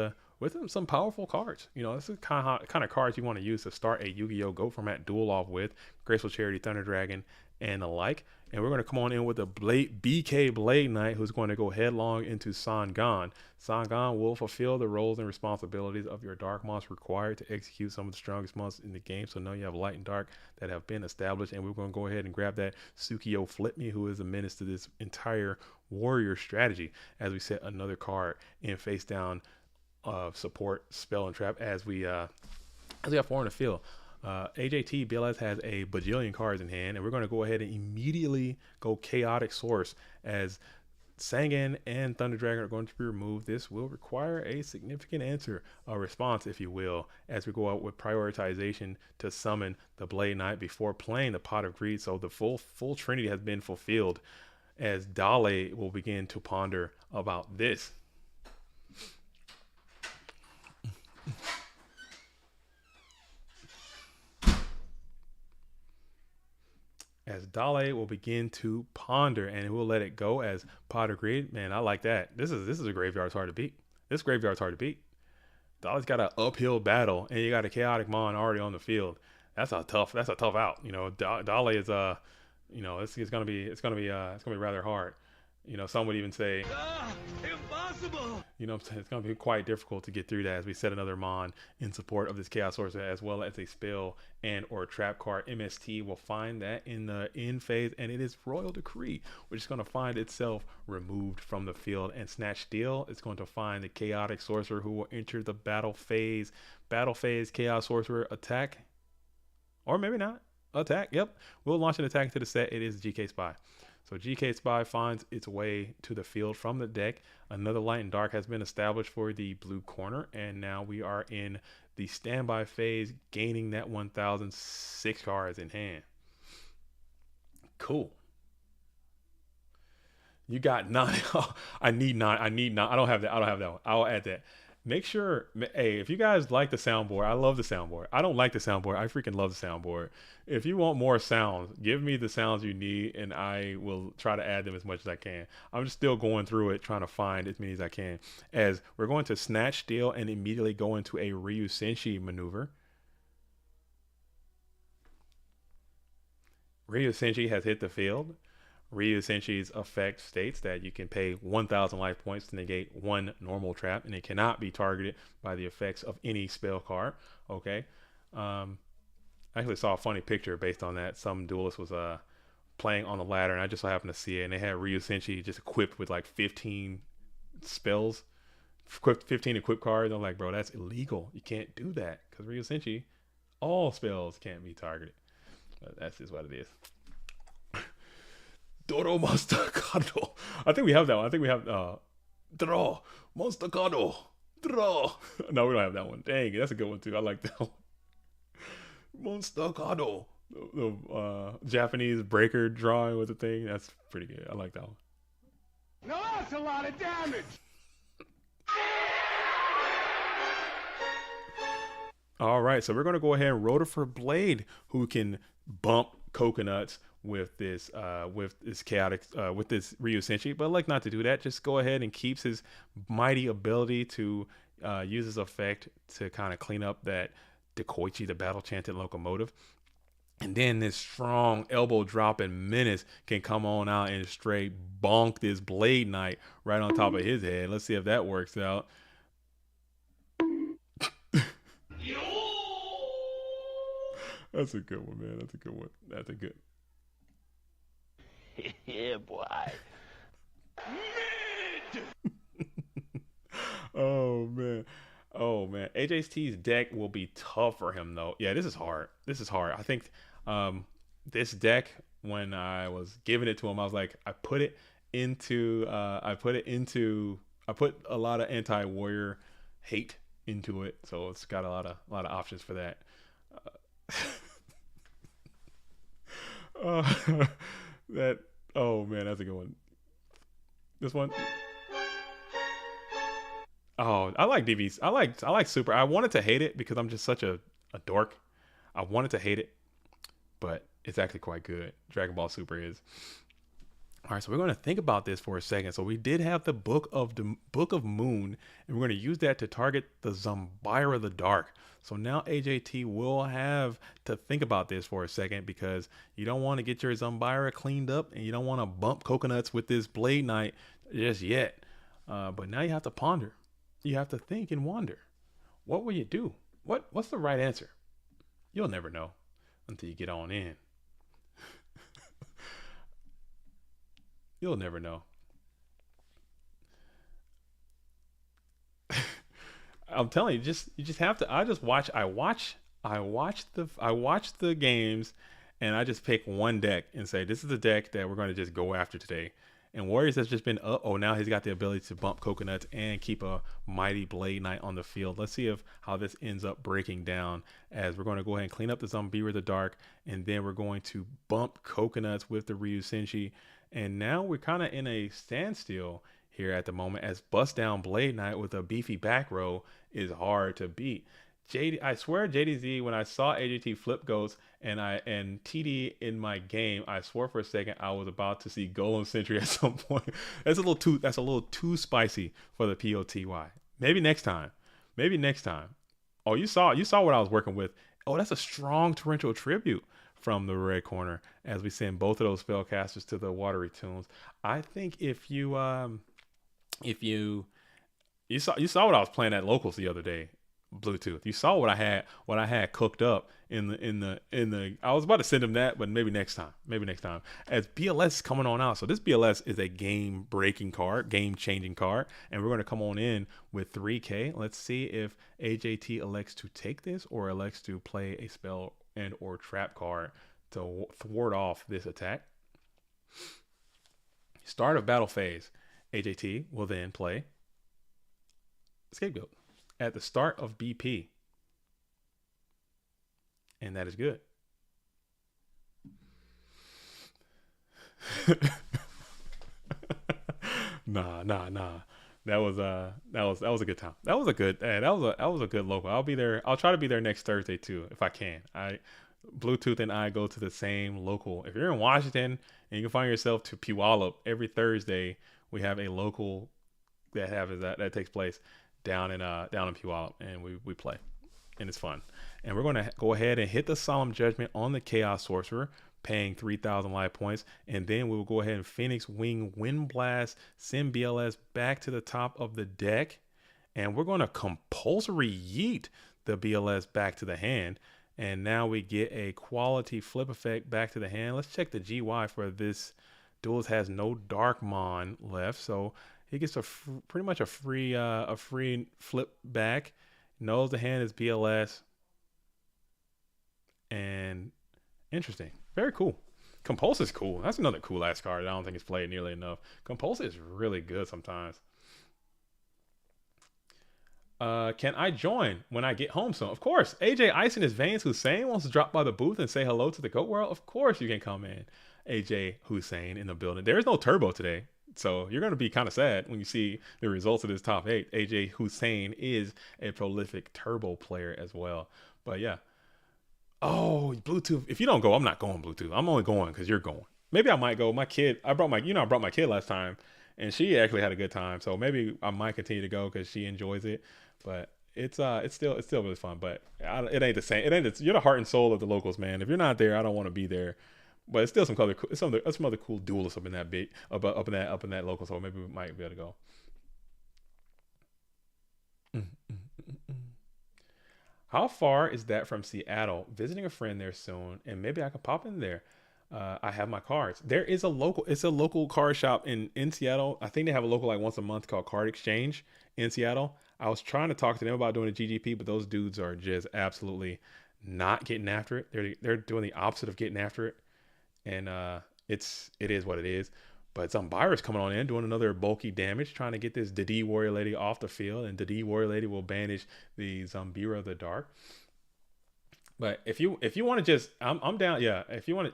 some powerful cards. You know, this is kind of cards you want to use to start a Yu-Gi-Oh! Go format duel off with. Graceful Charity, Thunder Dragon, and the like. And we're going to come on in with a BK Blade Knight who's going to go headlong into Sangan. Sangan will fulfill the roles and responsibilities of your dark monster required to execute some of the strongest monsters in the game. So now you have light and dark that have been established. And we're going to go ahead and grab that Sukiyo Flip Me, who is a menace to this entire warrior strategy, as we set another card in face down support, spell, and trap as we have 4 in the field. AJT BLS has a bajillion cards in hand, and we're going to go ahead and immediately go Chaotic Source as Sangan and Thunder Dragon are going to be removed. This will require a significant answer, a response, if you will, as we go out with prioritization to summon the Blade Knight before playing the Pot of Greed. So the full trinity has been fulfilled as Dale will begin to ponder about this. As Dale will begin to ponder, and we'll let it go as Pot of Greed. Man, I like that. This is a graveyard hard to beat. Dale's got an uphill battle, and you got a Chaotic Mon already on the field. That's a tough out. You know, Dale is it's gonna be rather hard. You know, some would even say impossible. You know, it's going to be quite difficult to get through that as we set another Mon in support of this Chaos Sorcerer, as well as a spell and or trap card. MST will find that in the end phase, and it is Royal Decree, which is going to find itself removed from the field. And Snatch Steel is going to find the Chaotic Sorcerer, who will enter the battle phase. Battle phase Chaos Sorcerer attack, or maybe not attack. Yep, we'll launch an attack to the set. It is GK Spy. So GK Spy finds its way to the field from the deck. Another light and dark has been established for the blue corner, and now we are in the standby phase, gaining that 1,006 cards in hand. Cool. You got 9. I need 9. I don't have that one. I'll add that. Make sure, hey, if you guys like the soundboard, I love the soundboard. I don't like the soundboard. I freaking love the soundboard. If you want more sounds, give me the sounds you need, and I will try to add them as much as I can. I'm just still going through it, trying to find as many as I can. As we're going to Snatch Steel and immediately go into a Ryu Senshi maneuver. Ryu Senshi has hit the field. Ryu Senshi's effect states that you can pay 1,000 life points to negate 1 normal trap, and it cannot be targeted by the effects of any spell card. Okay. I actually saw a funny picture based on that. Some duelist was playing on the ladder, and I just so happened to see it, and they had Ryu Senshi just equipped with like 15 spells, 15 equipped cards. I'm like, bro, that's illegal. You can't do that because Ryu Senshi, all spells can't be targeted. But that's just what it is. Doro Monster Kado. I think we have that one. I think we have Draw Monster Kado. Draw. No, we don't have that one. Dang, that's a good one too. I like that one. Monster Kado. The Japanese breaker drawing with the thing. That's pretty good. I like that one. No, that's a lot of damage. All right, so we're going to go ahead and rotor for Blade, who can bump coconuts with this chaotic with this Ryu Senshi, but like not to do that. Just go ahead and keeps his mighty ability to use his effect to kind of clean up that Dekoichi, the battle chanted locomotive, and then this strong elbow dropping menace can come on out and straight bonk this Blade Knight right on top of his head. Let's see if that works out. That's a good one, man. That's a good one. That's a good. Yeah, boy. Mid! Oh man. Oh man. AJT's deck will be tough for him though. Yeah, this is hard. This is hard. I think this deck, when I was giving it to him, I was like, I put a lot of anti-warrior hate into it, so it's got a lot of options for that. That oh man, that's a good one. This one. Oh, I like DVs. I like Super. I wanted to hate it because I'm just such a dork. I wanted to hate it, but it's actually quite good. Dragon Ball Super is. All right, so we're going to think about this for a second. So we did have the Book of Moon, and we're going to use that to target the Zombira the Dark. So now AJT will have to think about this for a second, because you don't want to get your Zombira cleaned up, and you don't want to bump coconuts with this Blade Knight just yet. But now you have to ponder. You have to think and wonder. What will you do? What's the right answer? You'll never know until you get on in. You'll never know. I'm telling you, you just have to. I watch the games, and I just pick one deck and say, this is the deck that we're going to just go after today. And Warriors has just been up. Oh, now he's got the ability to bump coconuts and keep a mighty Blade Knight on the field. Let's see how this ends up breaking down, as we're going to go ahead and clean up the Zombira the Dark, and then we're going to bump coconuts with the Ryu Senshi. And now we're kind of in a standstill here at the moment, as bust down Blade Knight with a beefy back row is hard to beat. I swear JDZ, when I saw AJT flip Ghost and TD in my game, I swore for a second I was about to see Golem Sentry at some point. That's a little too spicy for the POTY. Maybe next time. Oh, you saw what I was working with. Oh, that's a strong Torrential Tribute from the red corner, as we send both of those spellcasters to the Watery Tombs. I think if you saw what I was playing at locals the other day, Bluetooth. You saw what I had cooked up in the. I was about to send him that, but maybe next time. As BLS is coming on out, so this BLS is a game-breaking card, game-changing card, and we're going to come on in with 3K. Let's see if AJT elects to take this or elects to play a spell and or trap card to thwart off this attack. Start of battle phase. AJT will then play Scapegoat at the start of BP. And that is good. Nah. That was a good time. That was a good local. I'll be there. I'll try to be there next Thursday too, if I can. Bluetooth and I go to the same local. If you're in Washington and you can find yourself to Puyallup, every Thursday we have a local that takes place down in Puyallup, and we play, and it's fun. And we're going to go ahead and hit the Solemn Judgment on the Chaos Sorcerer, paying 3,000 life points, and then we will go ahead and Phoenix Wing Wind Blast, send BLS back to the top of the deck, and we're going to compulsory yeet the BLS back to the hand. And now we get a quality flip effect back to the hand. Let's check the GY for this. Duelist has no Darkmon left, so he gets pretty much a free flip back. Knows the hand is BLS. And interesting. Very cool. Compulse is cool. That's another cool ass card. I don't think it's played nearly enough. Compulse is really good sometimes. Can I join when I get home soon? Of course. AJ Ice in his veins Hussein wants to drop by the booth and say hello to the Goat World. Of course you can come in. AJ Hussein in the building. There is no turbo today, so you're going to be kind of sad when you see the results of this top 8. AJ Hussein is a prolific turbo player as well. But yeah. Oh, Bluetooth. If you don't go, I'm not going Bluetooth. I'm only going because you're going. Maybe I might go. My kid, I brought my kid last time, and she actually had a good time. So maybe I might continue to go because she enjoys it. But it's still really fun. But it ain't the same. You're the heart and soul of the locals, man. If you're not there, I don't want to be there. But it's still some other cool duelists up in that local. So maybe we might be able to go. How far is that from Seattle? Visiting a friend there soon, and maybe I can pop in there. I have my cards. There is it's a local card shop in Seattle. I think they have a local like once a month called Card Exchange in Seattle. I was trying to talk to them about doing a GGP, but those dudes are just absolutely not getting after it. They're doing the opposite of getting after it, and it is what it is. But Zombire's coming on in, doing another bulky damage, trying to get this Didi Warrior Lady off the field, and Didi Warrior Lady will banish the Zombira the Dark. But if you want to just, I'm down. Yeah, if you want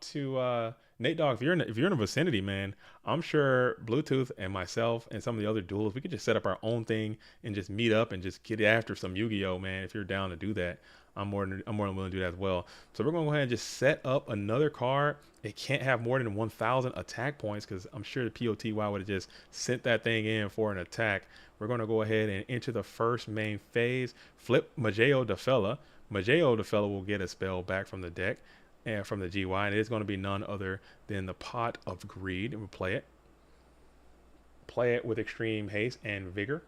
to, Nate Dogg, if you're in the vicinity, man, I'm sure Bluetooth and myself and some of the other duels, we could just set up our own thing and just meet up and just get after some Yu-Gi-Oh, man. If you're down to do that, I'm more than willing to do that as well. So we're gonna go ahead and just set up another card. It can't have more than 1,000 attack points because I'm sure the POTY would have just sent that thing in for an attack. We're gonna go ahead and enter the first main phase. Flip Majeo Defella. Majeo Defella will get a spell back from the deck and from the GY, and it is going to be none other than the Pot of Greed. And we'll play it. Play it with extreme haste and vigor.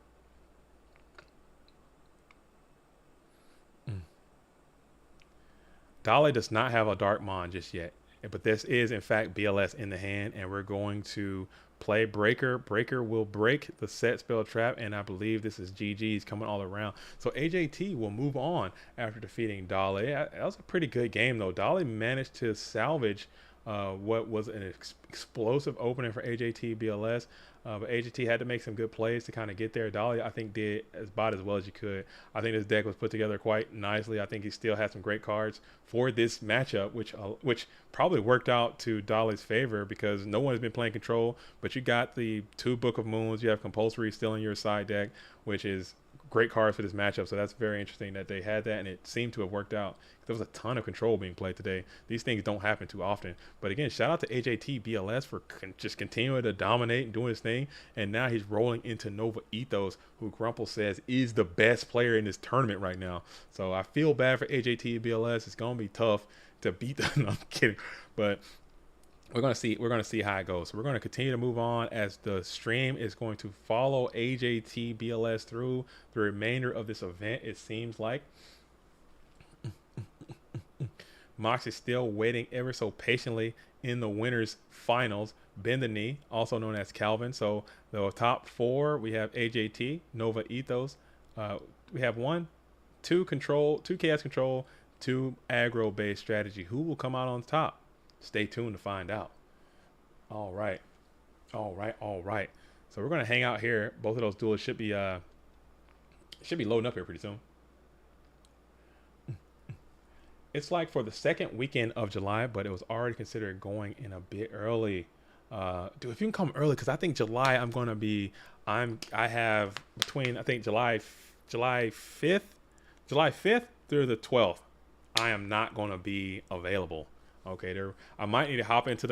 Dale does not have a Dark Mon just yet, but this is in fact BLS in the hand, and we're going to play Breaker. Breaker will break the set spell trap, and I believe this is GG's coming all around. So AJT will move on after defeating Dale. That was a pretty good game though. Dale managed to salvage what was an explosive opening for AJT BLS. But AJT had to make some good plays to kind of get there. Dale, I think, did about as well as you could. I think this deck was put together quite nicely. I think he still had some great cards for this matchup, which probably worked out to Dale's favor because no one has been playing control. But you got the 2 Book of Moons. You have Compulsory still in your side deck, which is great cards for this matchup. So that's very interesting that they had that, and it seemed to have worked out. There was a ton of control being played today. These things don't happen too often. But again, shout out to AJT BLS for just continuing to dominate and doing his thing. And now he's rolling into Nova Ethos, who Grumple says is the best player in this tournament right now. So I feel bad for AJT BLS. It's gonna be tough to beat them. No, I'm kidding, but we're gonna see how it goes. So we're gonna continue to move on as the stream is going to follow AJT BLS through the remainder of this event. It seems like Mox is still waiting ever so patiently in the winners finals. Bend the Knee, also known as Calvin. So the top 4, we have AJT, Nova Ethos. We have 1, 2 control, 2 chaos control, 2 aggro based strategy. Who will come out on top? Stay tuned to find out. All right. So we're gonna hang out here. Both of those duels should be loading up here pretty soon. It's like for the second weekend of July, but it was already considered going in a bit early. Dude, if you can come early, because I think July I have between I think July 5th through the 12th. I am not gonna be available. Okay, I might need to hop into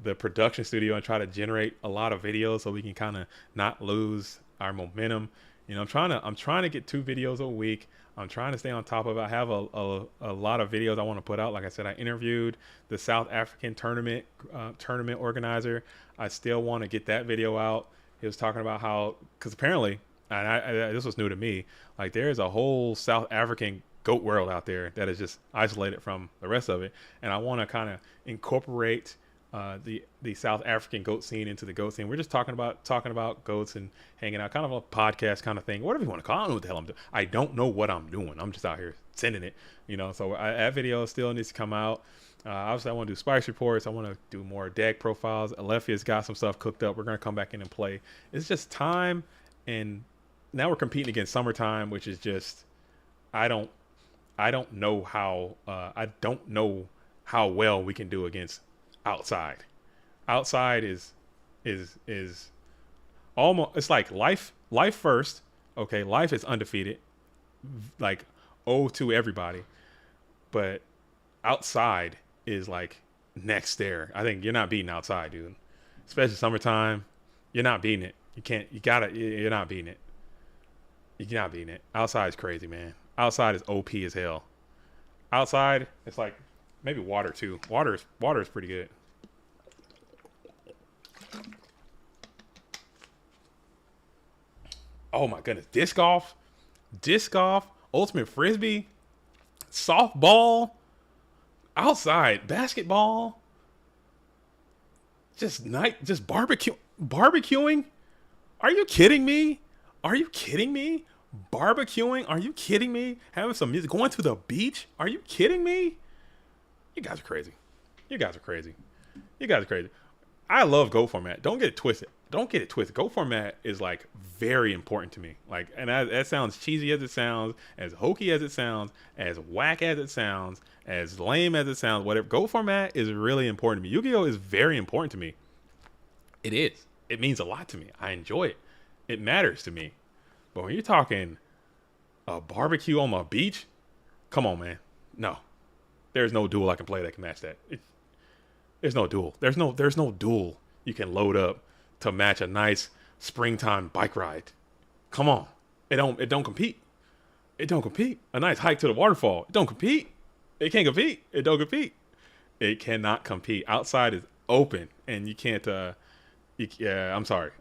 the production studio and try to generate a lot of videos so we can kind of not lose our momentum. You know, I'm trying to get 2 videos a week. I'm trying to stay on top of it. I have a lot of videos I want to put out. Like I said, I interviewed the South African tournament organizer. I still want to get that video out. He was talking about how, because apparently, and this was new to me, like there is a whole South African goat world out there that is just isolated from the rest of it, and I want to kind of incorporate the South African goat scene into the goat scene. We're just talking about goats and hanging out, kind of a podcast kind of thing, whatever you want to call it. I don't know what the hell I'm doing. I don't know what I'm doing. I'm just out here sending it, you know. So that video still needs to come out. Obviously, I want to do spice reports. I want to do more deck profiles. Alefia's got some stuff cooked up. We're gonna come back in and play. It's just time, and now we're competing against summertime, which is just I don't know how well we can do against outside. Outside is almost, it's like life first. Okay, life is undefeated, like to everybody, but outside is like next there. I think you're not beating outside, dude. Especially summertime, you're not beating it. You're not beating it. You're not beating it. Outside is crazy, man. Outside is OP as hell. Outside, it's like maybe water too. Water is pretty good. Oh my goodness. Disc golf, ultimate frisbee, softball, outside, basketball, just barbecuing. Are you kidding me? Are you kidding me? Barbecuing? Are you kidding me? Having some music, going to the beach? Are you kidding me? You guys are crazy. You guys are crazy. You guys are crazy. I love Go format. Don't get it twisted. Don't get it twisted. Go format is like very important to me. Like, and that sounds cheesy as it sounds, as hokey as it sounds, as whack as it sounds, as lame as it sounds, whatever. Go format is really important to me. Yu-Gi-Oh is very important to me. It is. It means a lot to me. I enjoy it. It matters to me. But when you're talking a barbecue on my beach, come on, man. No. There's no duel I can play that can match that. There's no duel. There's no duel you can load up to match a nice springtime bike ride. Come on. It don't compete. It don't compete. A nice hike to the waterfall. It don't compete. It can't compete. It don't compete. It cannot compete. Outside is open and you can't yeah, I'm sorry.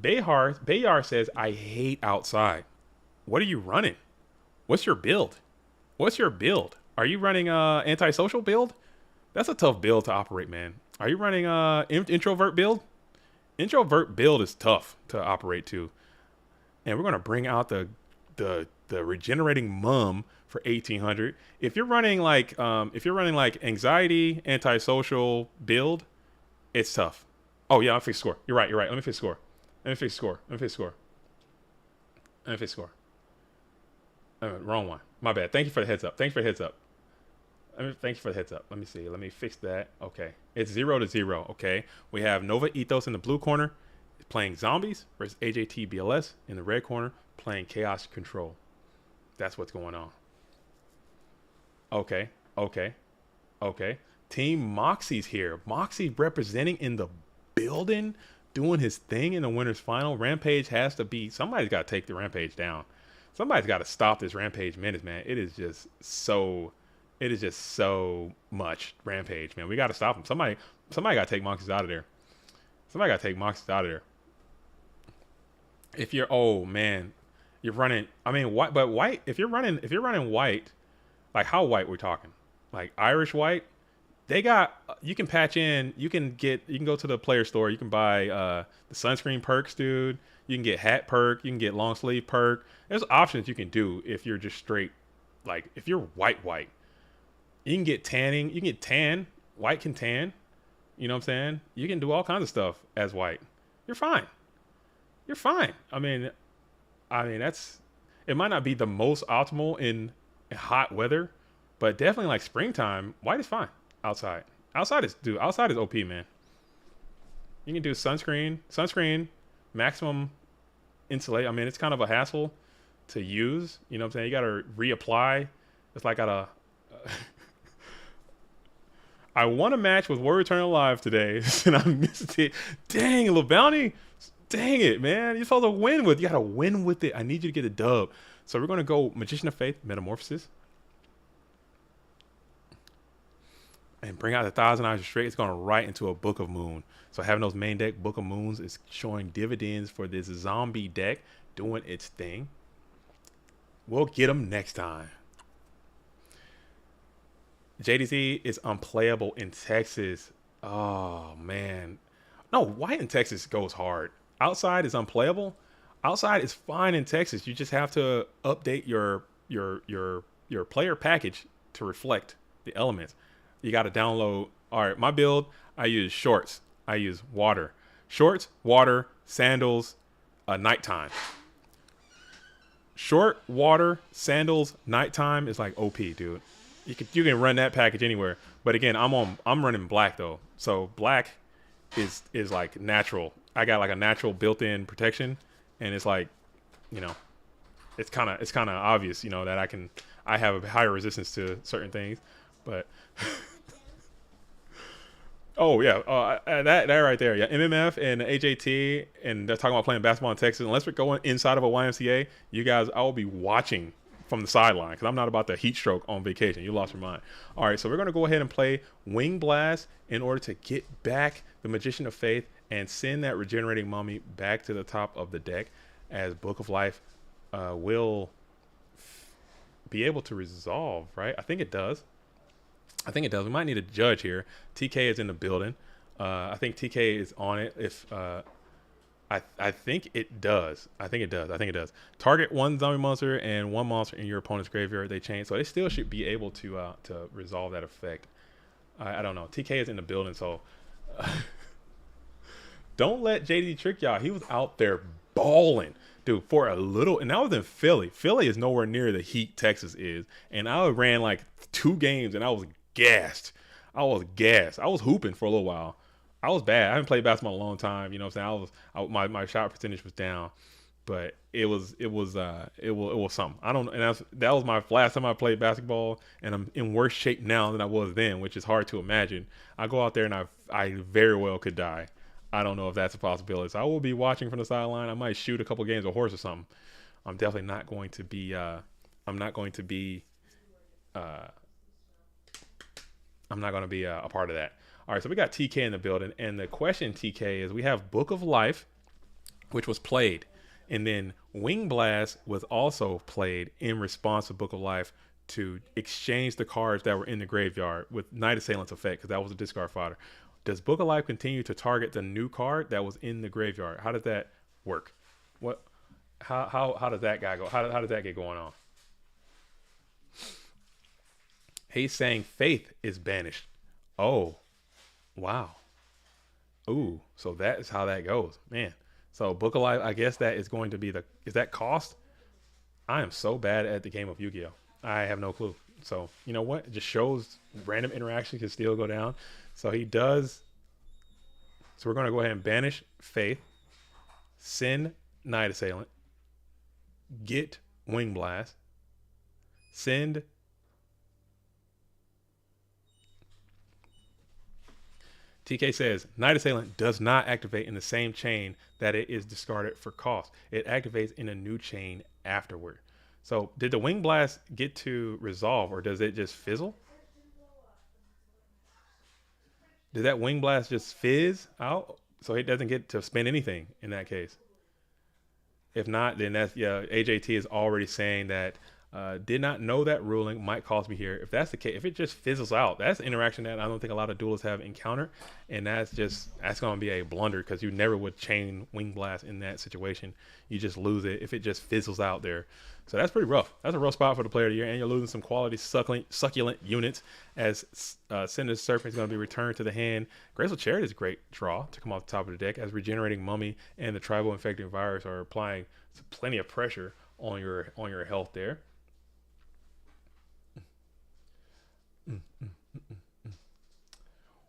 Bayar says, I hate outside. What are you running? What's your build? Are you running antisocial build? That's a tough build to operate, man. Are you running introvert build? Introvert build is tough to operate too. And we're gonna bring out the regenerating mum for 1800. If you're running like anxiety antisocial build, it's tough. Oh yeah, I'll fix score. You're right. Let me fix score. Wrong one. My bad. Thank you for the heads up. Thank you for the heads up. Let me see. Let me fix that. Okay. It's 0-0. Okay. We have Nova Ethos in the blue corner playing zombies versus AJT BLS in the red corner playing Chaos Control. That's what's going on. Okay. Team Moxie's here. Moxie representing in the building, doing his thing in the winners final. Rampage has to be, somebody's got to take the Rampage down. Somebody's got to stop this Rampage menace, man. It is just so much Rampage, man. We got to stop him. Somebody got to take Moxie's out of there. If you're, oh man, you're running, I mean, white, but white, if you're running white, like how white we're talking? Like Irish white? They got, you can patch in, you can go to the player store, you can buy the sunscreen perks, dude. You can get hat perk, you can get long sleeve perk. There's options you can do if you're just straight, like if you're white. You can get tanning, you can get tan, white can tan. You know what I'm saying? You can do all kinds of stuff as white. You're fine. I mean that's, it might not be the most optimal in hot weather, but definitely like springtime, white is fine. Outside is OP, man. You can do sunscreen, maximum insulate. I mean, it's kind of a hassle to use. You know what I'm saying? You got to reapply. It's like I won a match with Warrior Eternal Live today, and I missed it. Dang, little bounty. Dang it, man. You're supposed to win with. You got to win with it. I need you to get a dub. So we're going to go Magician of Faith, Metamorphosis. And bring out the Thousand Eyes straight. It's going right into a Book of Moon. So having those main deck Book of Moons is showing dividends for this zombie deck doing its thing. We'll get them next time. JDZ is unplayable in Texas. Oh man, no, white in Texas goes hard. Outside is unplayable. Outside is fine in Texas. You just have to update your player package to reflect the elements. You got to download. All right, my build, I use shorts. I use water. Shorts, water, sandals, nighttime. Short, water, sandals, nighttime is like OP, dude. You can run that package anywhere. But again, I'm running black though. So black is like natural. I got like a natural built-in protection, and it's like, you know, it's kind of obvious, you know, that I have a higher resistance to certain things, but oh yeah, that right there, yeah. MMF and AJT, and they're talking about playing basketball in Texas. Unless we're going inside of a YMCA, you guys, I will be watching from the sideline because I'm not about to heat stroke on vacation. You lost your mind. All right, so we're gonna go ahead and play Wing Blast in order to get back the Magician of Faith and send that Regenerating Mummy back to the top of the deck, as Book of Life will be able to resolve. Right? I think it does. We might need a judge here. TK is in the building. I think TK is on it. If I think it does. I think it does. Target one zombie monster and one monster in your opponent's graveyard. They change, so they still should be able to resolve that effect. I don't know. TK is in the building, so don't let JD trick y'all. He was out there balling, dude, for a little. And I was in Philly. Philly is nowhere near the heat Texas is, and I ran like 2 games, and I was gassed. I was hooping for a little while. I was bad. I haven't played basketball in a long time. You know what I'm saying? My shot percentage was down, but it was something. I don't. And that was my last time I played basketball, and I'm in worse shape now than I was then, which is hard to imagine. I go out there and I very well could die. I don't know if that's a possibility. So I will be watching from the sideline. I might shoot a couple games of horse or something. I'm definitely not going to be. I'm not going to be a part of that. All right, so we got TK in the building, and the question, TK, is we have Book of Life, which was played, and then Wing Blast was also played in response to Book of Life to exchange the cards that were in the graveyard with Night Assailant's effect, because that was a discard fodder. Does Book of Life continue to target the new card that was in the graveyard? How does that work? How does that guy go? How does that get going on? He's saying Faith is banished. Oh. Wow. Ooh, so that is how that goes, man. So Book of Life, I guess that is going to be is that cost? I am so bad at the game of Yu-Gi-Oh! I have no clue. So you know what? It just shows random interaction can still go down. So he does. So we're going to go ahead and banish Faith, send Night Assailant, get Wing Blast, send. TK says, Night Assailant does not activate in the same chain that it is discarded for cost. It activates in a new chain afterward. So did the Wing Blast get to resolve, or does it just fizzle? Did that Wing Blast just fizz out so it doesn't get to spend anything in that case? If not, then that's, yeah, AJT is already saying that did not know that ruling might cost me here. If that's the case, if it just fizzles out, that's an interaction that I don't think a lot of duelists have encountered, and that's going to be a blunder because you never would chain Wing Blast in that situation. You just lose it if it just fizzles out there. So that's pretty rough. That's a rough spot for the player of the year, and you're losing some quality succulent units as Cinder's Serpent is going to be returned to the hand. Graceful Chariot is a great draw to come off the top of the deck, as Regenerating Mummy and the Tribal Infecting Virus are applying plenty of pressure on your health there.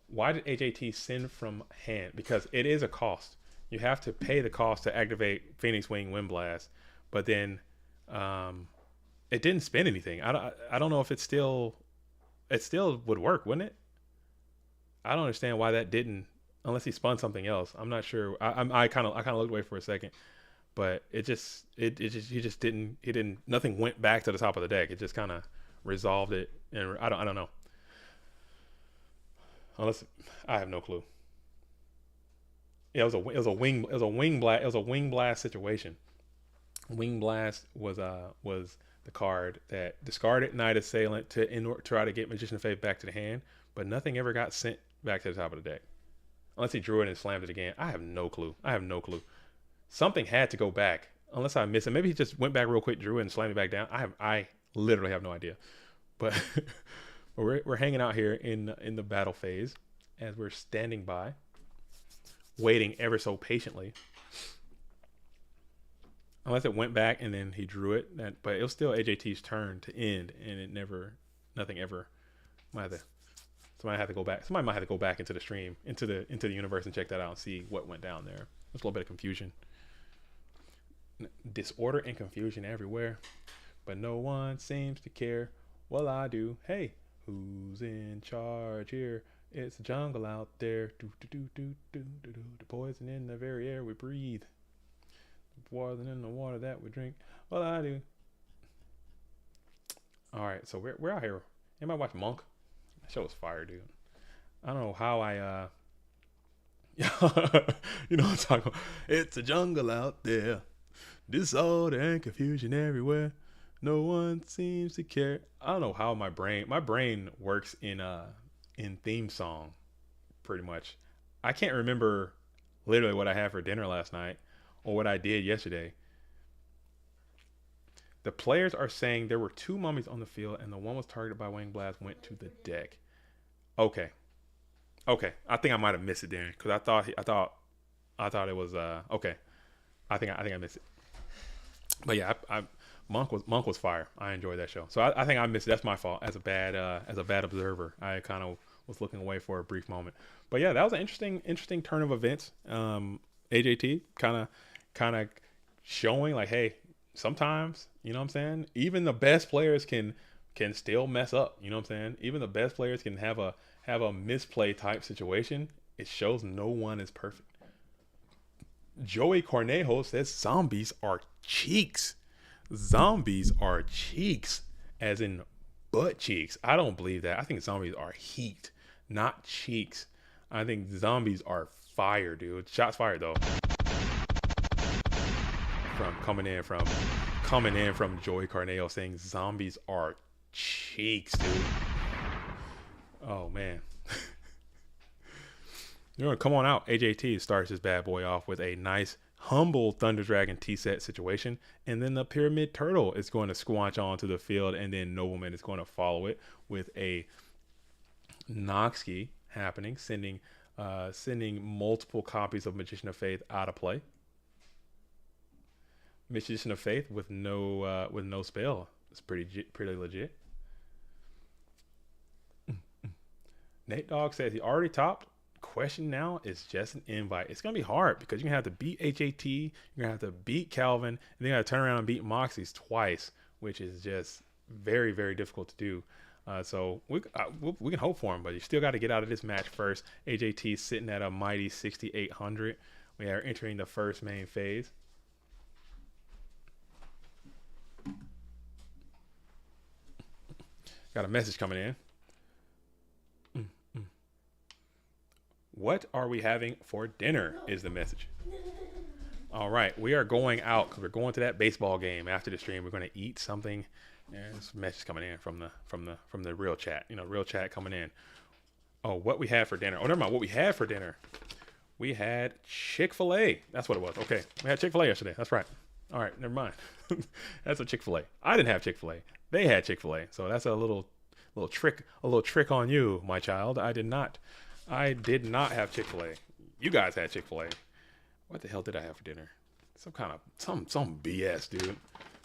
Why did AJT send from hand? Because it is a cost. You have to pay the cost to activate Phoenix Wing Wind Blast, but then it didn't spend anything. I don't know if it still would work, wouldn't it? I don't understand why that didn't, unless he spun something else. I'm not sure. I kind of looked away for a second, but he just didn't. Nothing went back to the top of the deck. It just kind of resolved it, and I don't know. Unless I have no clue. Yeah, it was a wing blast situation. Wing Blast was the card that discarded Night Assailant to try to get Magician of Faith back to the hand, but nothing ever got sent back to the top of the deck. Unless he drew it and slammed it again. I have no clue. Something had to go back. Unless I missed it. Maybe he just went back real quick, drew it, and slammed it back down. I literally have no idea. But we're hanging out here in the battle phase as we're standing by, waiting ever so patiently. Unless it went back and then he drew it, but it was still AJT's turn to end, and nothing ever. Somebody had to go back. Somebody might have to go back into the stream, into the universe, and check that out and see what went down there. There's a little bit of confusion, disorder, and confusion everywhere, but no one seems to care. Well, I do. Hey, who's in charge here? It's the jungle out there. The poison in the very air we breathe. Poison in the water that we drink. Well, I do. All right, so we're out here. Anybody watch Monk? That show was fire, dude. I don't know how I you know what I'm talking about. It's a jungle out there. Disorder and confusion everywhere. No one seems to care. I don't know how my brain works in theme song, pretty much. I can't remember literally what I had for dinner last night, on what I did yesterday. The players are saying there were 2 mummies on the field, and the one was targeted by Wing Blast went to the deck. Okay. I think I might have missed it, Darren, because I thought it was okay. I think I missed it. But yeah, Monk was fire. I enjoyed that show. So I think I missed it. That's my fault as a bad observer. I kind of was looking away for a brief moment. But yeah, that was an interesting turn of events. AJT kind of showing like, hey, sometimes, you know what I'm saying, even the best players can still mess up. You know what I'm saying? Even the best players can have a misplay type situation. It shows no one is perfect. Joey Cornejo says zombies are cheeks. Zombies are cheeks, as in butt cheeks. I don't believe that. I think zombies are heat, not cheeks. I think zombies are fire, dude. Shots fired though. Coming in from Joey Cornejo saying zombies are cheeks, dude. Oh man. You're gonna come on out. AJT starts this bad boy off with a nice humble Thunder Dragon T-set situation, and then the Pyramid Turtle is going to squanch onto the field, and then Nobleman is going to follow it with a Noxkey happening, sending multiple copies of Magician of Faith out of play. Magician of Faith with no spell. It's pretty legit. Nate Dogg says he already topped. Question now is just an invite. It's gonna be hard because you're gonna have to beat HAT, you're gonna have to beat Calvin, and then you gotta turn around and beat Moxie's twice, which is just very, very difficult to do. So we can hope for him, but you still got to get out of this match first. AJT sitting at a mighty 6,800. We are entering the first main phase. Got a message coming in. What are we having for dinner is the message. All right, we are going out because we're going to that baseball game after the stream. We're going to eat something. There's a message coming in from the real chat. You know, real chat coming in. Oh, what we had for dinner. Oh, never mind. What we had for dinner. We had Chick-fil-A. That's what it was. Okay, we had Chick-fil-A yesterday. That's right. All right, never mind. That's a Chick-fil-A. I didn't have Chick-fil-A. They had Chick-fil-A. So that's a little trick on you, my child. I did not have Chick-fil-A. You guys had Chick-fil-A. What the hell did I have for dinner? Some BS, dude.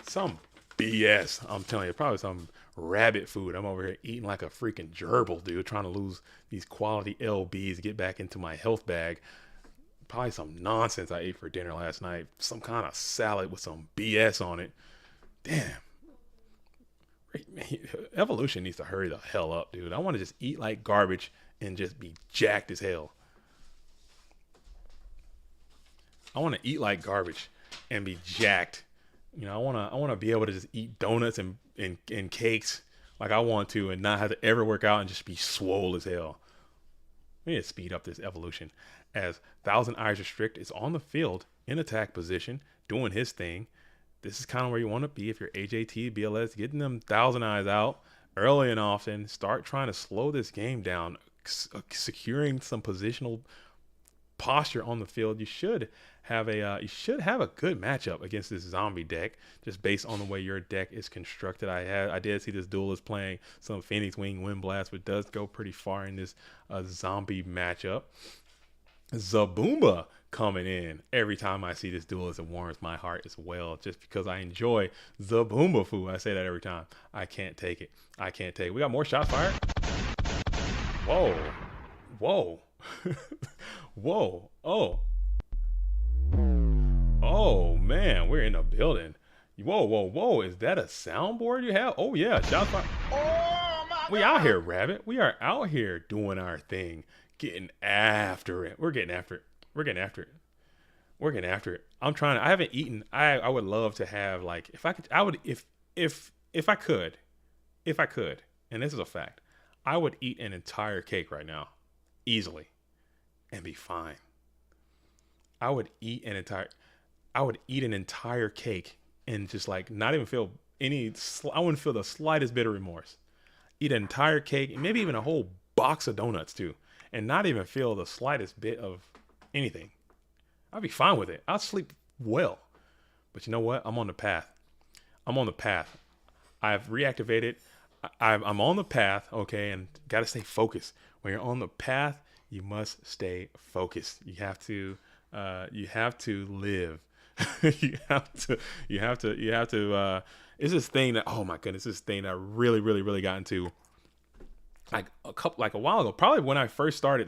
Some BS. I'm telling you, probably some rabbit food. I'm over here eating like a freaking gerbil, dude, trying to lose these quality LBs to get back into my health bag. Probably some nonsense I ate for dinner last night. Some kind of salad with some BS on it. Damn. Evolution needs to hurry the hell up, dude. I want to just eat like garbage and just be jacked as hell. I want to eat like garbage and be jacked. You know, I want to be able to just eat donuts and cakes like I want to and not have to ever work out and just be swole as hell. We need to speed up this evolution as Thousand Eyes Restrict is on the field in attack position doing his thing. This is kind of where you want to be if you're AJT, BLS, getting them Thousand Eyes out early and often. Start trying to slow this game down, securing some positional posture on the field. You should have a good matchup against this zombie deck, just based on the way your deck is constructed. I did see this duelist playing some Phoenix Wing Wind Blast, which does go pretty far in this zombie matchup. Zaboomba coming in. Every time I see this duelist, it warms my heart as well, just because I enjoy Zaboomba food. I say that every time. I can't take it. We got more shots fired. Whoa. Whoa. Oh man, we're in a building. Whoa. Is that a soundboard you have? Oh yeah, shots fired. Oh my God. We out here, Rabbit. We are out here doing our thing. Getting after it. We're getting after it. I haven't eaten. I would love to have, like, if I could, and this is a fact, I would eat an entire cake right now, easily, and be fine. I would eat an entire cake and just like not even feel I wouldn't feel the slightest bit of remorse. Eat an entire cake, maybe even a whole box of donuts too, and not even feel the slightest bit of anything. I'd be fine with it. I'll sleep well. But you know what? I'm on the path. I've reactivated. I'm on the path, okay, and got to stay focused. When you're on the path, you must stay focused. You have to live. you have to. It's this thing that, oh my goodness, this thing that I really got into like a while ago. Probably when I first started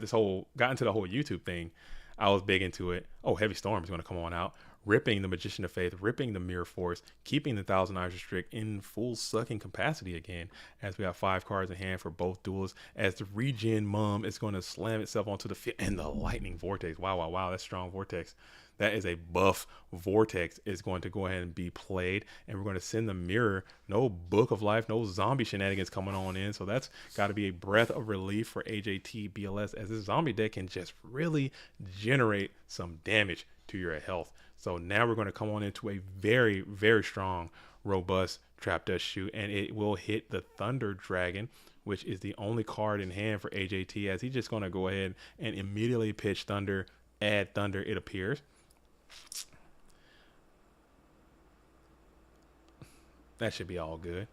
got into the whole YouTube thing, I was big into it. Oh, Heavy Storm is going to come on out. Ripping the Magician of Faith, ripping the Mirror Force, keeping the Thousand Eyes Restrict in full sucking capacity again, as we have 5 cards in hand for both duels, as the Regen Mum is going to slam itself onto the field, and the Lightning Vortex. Wow, that's strong Vortex. That is a buff Vortex is going to go ahead and be played, and we're going to send the Mirror. No Book of Life, no zombie shenanigans coming on in, so that's got to be a breath of relief for AJT BLS, as this zombie deck can just really generate some damage to your health. So now we're going to come on into a very strong, robust Trap Dust Shoot, and it will hit the Thunder Dragon, which is the only card in hand for AJT, as he's just going to go ahead and immediately pitch Thunder, add Thunder, it appears. That should be all good,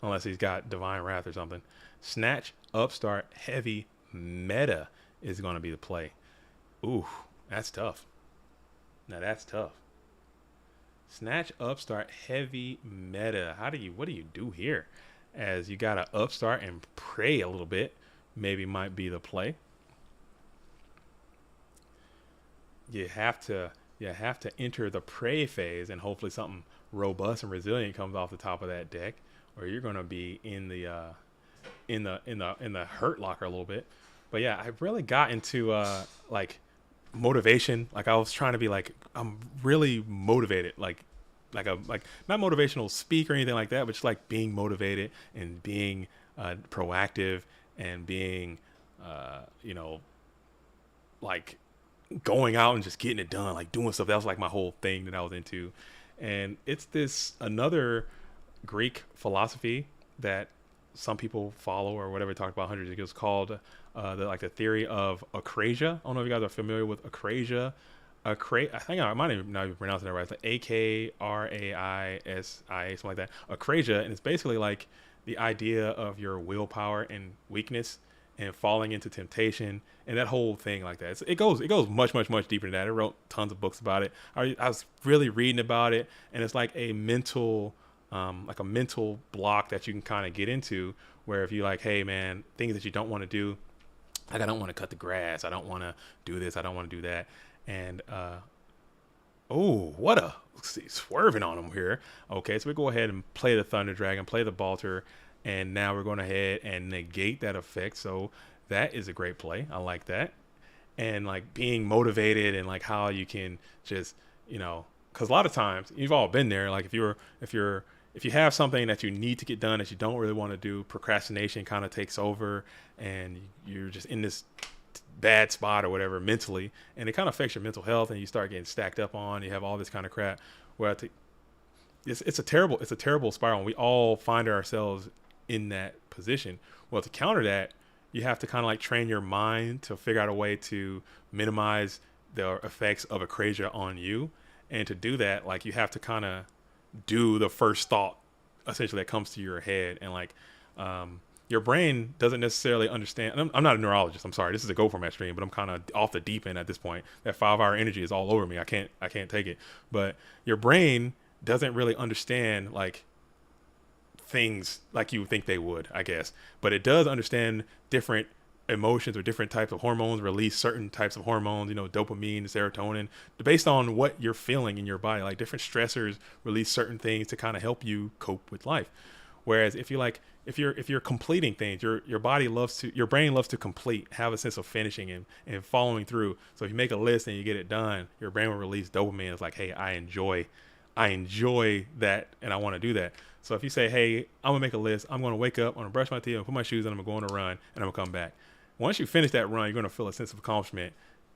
unless he's got Divine Wrath or something. Snatch, Upstart, Heavy, Meta is going to be the play. Ooh, that's tough. Now that's tough. Snatch, Upstart, Heavy, Meta. What do you do here? As you gotta upstart and pray a little bit, maybe might be the play. You have to enter the pray phase, and hopefully something robust and resilient comes off the top of that deck, or you're gonna be in the hurt locker a little bit. But yeah, I really got into like motivation. Like I was trying to be like, I'm really motivated, like not motivational speak or anything like that, but just like being motivated and being proactive and being like going out and just getting it done, like doing stuff. That was like my whole thing that I was into. And it's this another Greek philosophy that some people follow, or whatever, talked about hundreds. It was called the theory of akrasia. I don't know if you guys are familiar with akrasia. I think I might even not be pronouncing that right. It's like Akraisi, something like that. Akrasia, and it's basically like the idea of your willpower and weakness and falling into temptation and that whole thing like that. It goes much deeper than that. I wrote tons of books about it. I was really reading about it, and it's like a mental block that you can kind of get into, where if you like, hey man, things that you don't want to do, like I don't want to cut the grass, I don't want to do this, I don't want to do that. And swerving on him here. Okay, so we go ahead and play the Thunder Dragon, play the Balter, and now we're going ahead and negate that effect. So that is a great play. I like that. And like being motivated, and like how you can just, because a lot of times you've all been there. Like if you have something that you need to get done that you don't really want to do, procrastination kind of takes over, and you're just in this bad spot or whatever mentally, and it kind of affects your mental health, and you start getting stacked up on, you have all this kind of crap. Well, it's a terrible spiral, and we all find ourselves in that position. Well, to counter that, you have to kind of like train your mind to figure out a way to minimize the effects of akrasia on you. And to do that, like you have to kind of do the first thought essentially that comes to your head, and like your brain doesn't necessarily understand. I'm not a neurologist, I'm sorry, this is a Go Format stream, but I'm kind of off the deep end at this point. That 5-hour energy is all over me. I can't take it. But your brain doesn't really understand like things like you would think they would, I guess. But it does understand different emotions, or different types of hormones release certain types of hormones, dopamine, serotonin, based on what you're feeling in your body. Like different stressors release certain things to kind of help you cope with life. Whereas if you're completing things, your brain loves to complete, have a sense of finishing and following through. So if you make a list and you get it done, your brain will release dopamine. It's like, hey, I enjoy that, and I want to do that. So if you say, hey, I'm gonna make a list, I'm gonna wake up, I'm gonna brush my teeth, I'm gonna put my shoes on, I'm gonna go on a run, and I'm gonna come back. Once you finish that run, you're gonna feel a sense of accomplishment,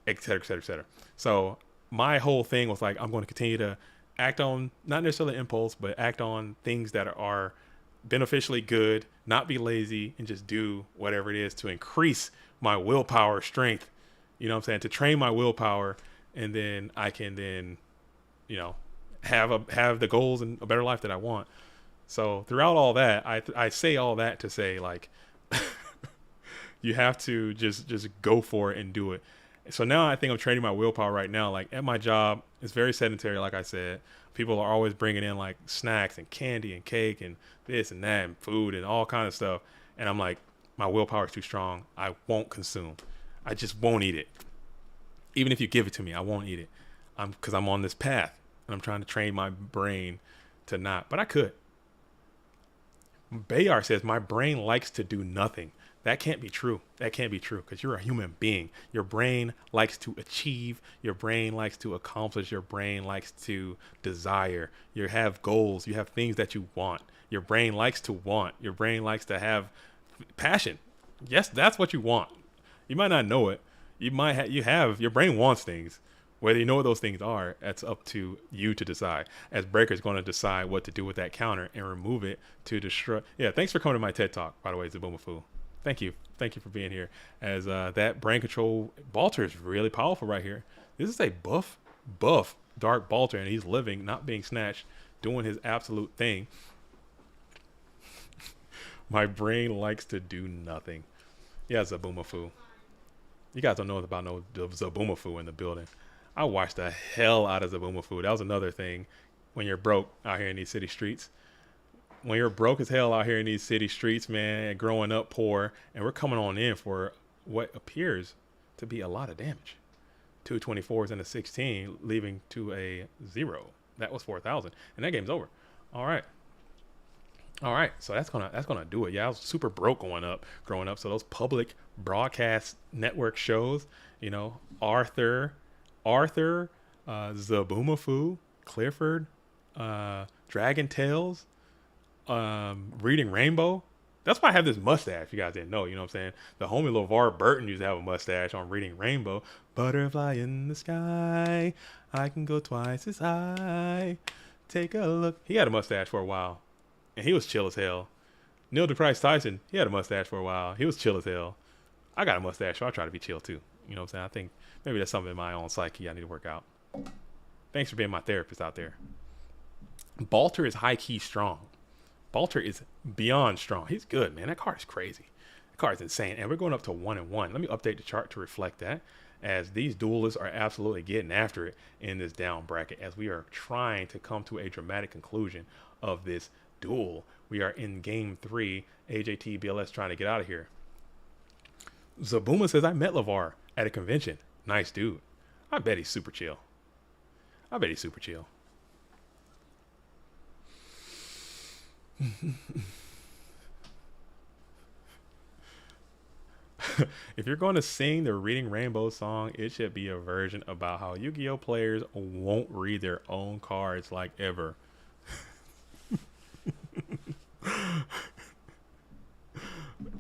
et cetera, et cetera, et cetera. So my whole thing was like, I'm going to continue to act on, not necessarily impulse, but act on things that are beneficially good, not be lazy, and just do whatever it is to increase my willpower strength. You know what I'm saying? To train my willpower, and then I can then you know, have the goals and a better life that I want. So throughout all that, I say all that to say, like, you have to just go for it and do it. So now I think I'm training my willpower right now. Like at my job, it's very sedentary. Like I said, people are always bringing in like snacks and candy and cake and this and that and food and all kind of stuff. And I'm like, my willpower is too strong. I won't consume. I just won't eat it. Even if you give it to me, I won't eat it. Because I'm on this path and I'm trying to train my brain to not. But I could. Bayar says my brain likes to do nothing. That can't be true. That can't be true because you're a human being. Your brain likes to achieve. Your brain likes to accomplish. Your brain likes to desire. You have goals. You have things that you want. Your brain likes to want. Your brain likes to have passion. Yes, that's what you want. You might not know it. Your brain wants things. Whether you know what those things are, that's up to you to decide. As Breaker's going to decide what to do with that counter and remove it to destroy. Yeah, thanks for coming to my TED Talk, by the way, Zabumafu. Thank you for being here. As that brain control Balter is really powerful right here. This is a buff Dark Balter, and he's living, not being snatched, doing his absolute thing. My brain likes to do nothing. Yeah, Zabumafu. You guys don't know about no Zabumafu in the building. I watched the hell out of Zabumafu. That was another thing when you're broke out here in these city streets. When you're broke as hell out here in these city streets, man, and growing up poor, and we're coming on in for what appears to be a lot of damage. 2 24s and a 16, leaving to a 0. That was 4,000, and that game's over. All right, so that's gonna do it. Yeah, I was super broke growing up. So those public broadcast network shows, you know, Arthur, Zabumafu, Clifford, Dragon Tales, Reading Rainbow. That's why I have this mustache. You guys didn't know, you know what I'm saying? The homie LeVar Burton used to have a mustache on Reading Rainbow. Butterfly in the sky, I can go twice as high. Take a look. He had a mustache for a while, and he was chill as hell. Neil deGrasse Tyson, he had a mustache for a while. He was chill as hell. I got a mustache, so I try to be chill too. You know what I'm saying? I think maybe that's something in my own psyche I need to work out. Thanks for being my therapist out there. Balter is high-key strong. Balter is beyond strong. He's good, man. That card is crazy. That card is insane. And we're going up to 1-1. Let me update the chart to reflect that, as these duelists are absolutely getting after it in this down bracket, as we are trying to come to a dramatic conclusion of this duel. We are in game 3. AJT BLS trying to get out of here. Zabuma says, I met LeVar at a convention. Nice dude. I bet he's super chill. If you're going to sing the Reading Rainbow song, it should be a version about how Yu-Gi-Oh players won't read their own cards like ever.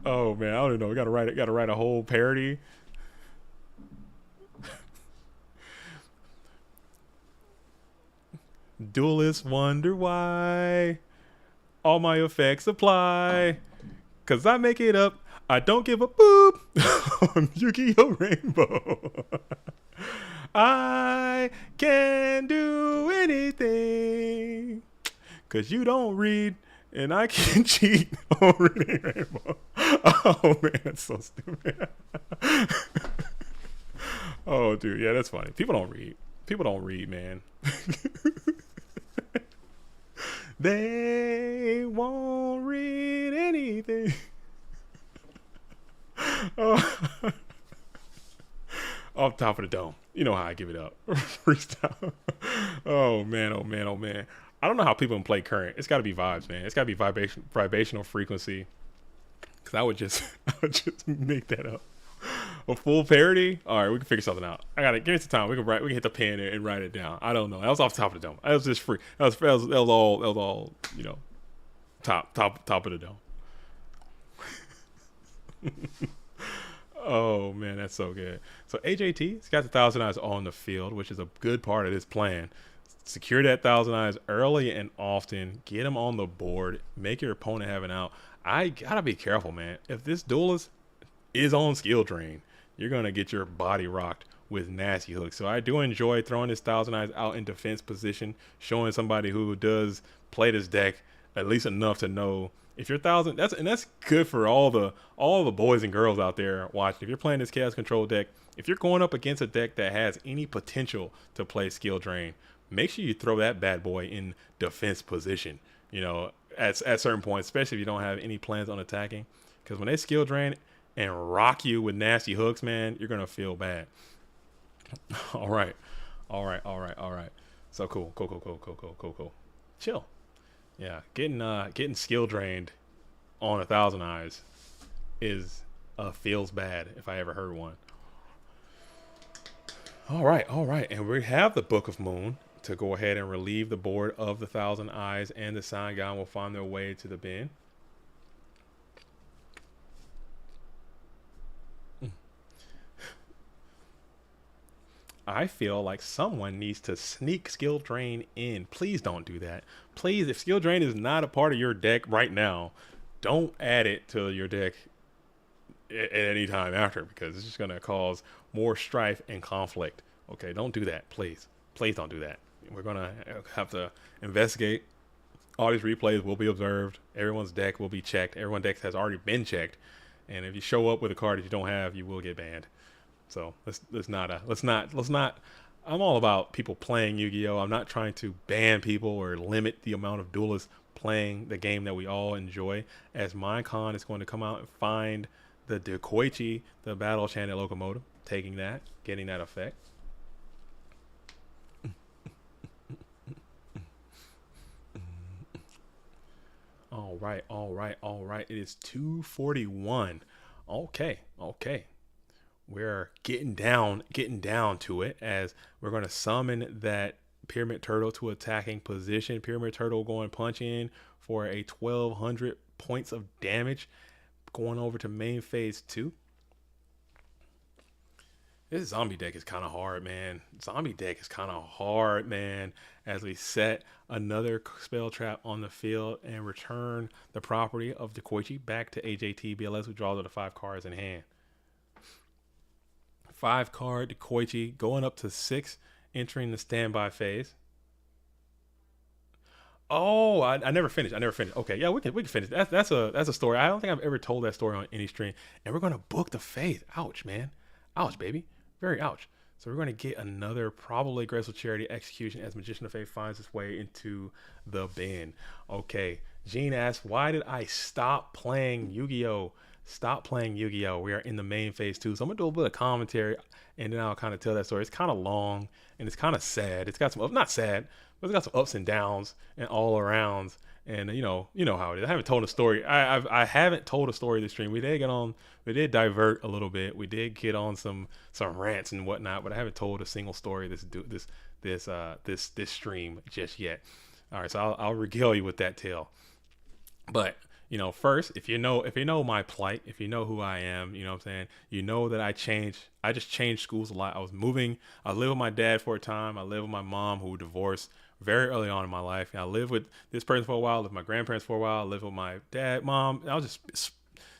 Oh man, I don't know. We gotta write a whole parody. Duelists wonder why all my effects apply, 'cause I make it up. I don't give a boop on Yu-Gi-Oh! Rainbow. I can do anything, 'cause you don't read, and I can cheat on Reading Rainbow. Oh man, that's so stupid. Oh dude, yeah, that's funny. People don't read, man. They won't read anything. Oh. Off top of the dome. You know how I give it up. Freestyle. Oh man, oh man, oh man. I don't know how people can play current. It's gotta be vibes, man. It's gotta be vibrational frequency. Cause I would just make that up. A full parody? All right, we can figure something out. Give me some time. We can hit the pen and write it down. I don't know. That was off the top of the dome. That was just free. That was all, you know, top of the dome. Oh man, that's so good. So AJT's got the 1,000 eyes on the field, which is a good part of this plan. Secure that 1,000 eyes early and often. Get them on the board. Make your opponent have an out. I gotta be careful, man. If this duelist is on skill drain, you're gonna get your body rocked with nasty hooks. So I do enjoy throwing this Thousand Eyes out in defense position, showing somebody who does play this deck at least enough to know if you're thousand. That's good for all the boys and girls out there watching. If you're playing this chaos control deck, if you're going up against a deck that has any potential to play skill drain, make sure you throw that bad boy in defense position. You know, at certain points, especially if you don't have any plans on attacking, because when they skill drain and rock you with nasty hooks, man, you're gonna feel bad. All right. So cool. Chill. Yeah, getting skill drained on 1,000 Eyes is feels bad if I ever heard one. All right, and we have the Book of Moon to go ahead and relieve the board of the 1,000 Eyes, and the Saigon will find their way to the bin. I feel like someone needs to sneak skill drain in. Please don't do that. Please, if skill drain is not a part of your deck right now, don't add it to your deck at any time after, because it's just going to cause more strife and conflict. Okay, don't do that. Please don't do that. We're going to have to investigate. All these replays will be observed. Everyone's deck will be checked. Everyone's deck has already been checked. And if you show up with a card that you don't have, you will get banned. So let's not. I'm all about people playing Yu-Gi-Oh! I'm not trying to ban people or limit the amount of duelists playing the game that we all enjoy. As Minecon is going to come out and find the Dekoichi, the Battle Enchanted Locomotive, taking that, getting that effect. All right. It is 2:41. Okay. We're getting down to it, as we're going to summon that Pyramid Turtle to attacking position. Pyramid Turtle going punch in for a 1,200 points of damage, going over to main phase 2. This zombie deck is kind of hard, man. As we set another spell trap on the field and return the property of Dekoichi back to AJT BLS, who draws the 5 cards in hand. 5 card Dekoichi going up to 6, entering the standby phase. Oh, I never finished. Okay, yeah, we can finish. That's a story. I don't think I've ever told that story on any stream. And we're gonna book the faith. Ouch, man. Ouch, baby. Very ouch. So we're gonna get another probably Graceful Charity execution as Magician of Faith finds its way into the bin. Okay. Gene asks, why did I stop playing Yu-Gi-Oh? We are in the main phase 2. So I'm gonna do a bit of commentary, and then I'll kind of tell that story. It's kind of long and it's kind of sad. It's got some, not sad, but it's got some ups and downs and all arounds. And you know how it is. I haven't told a story. I haven't told a story this stream. We did divert a little bit. We did get on some rants and whatnot, but I haven't told a single story this stream just yet. All right, so I'll regale you with that tale. But first, if you know my plight, if you know who I am, you know what I'm saying, you know that I just changed schools a lot. I lived with my dad for a time. I lived with my mom, who divorced very early on in my life. I lived with this person for a while, lived with my grandparents for a while, I lived with my dad, mom. I was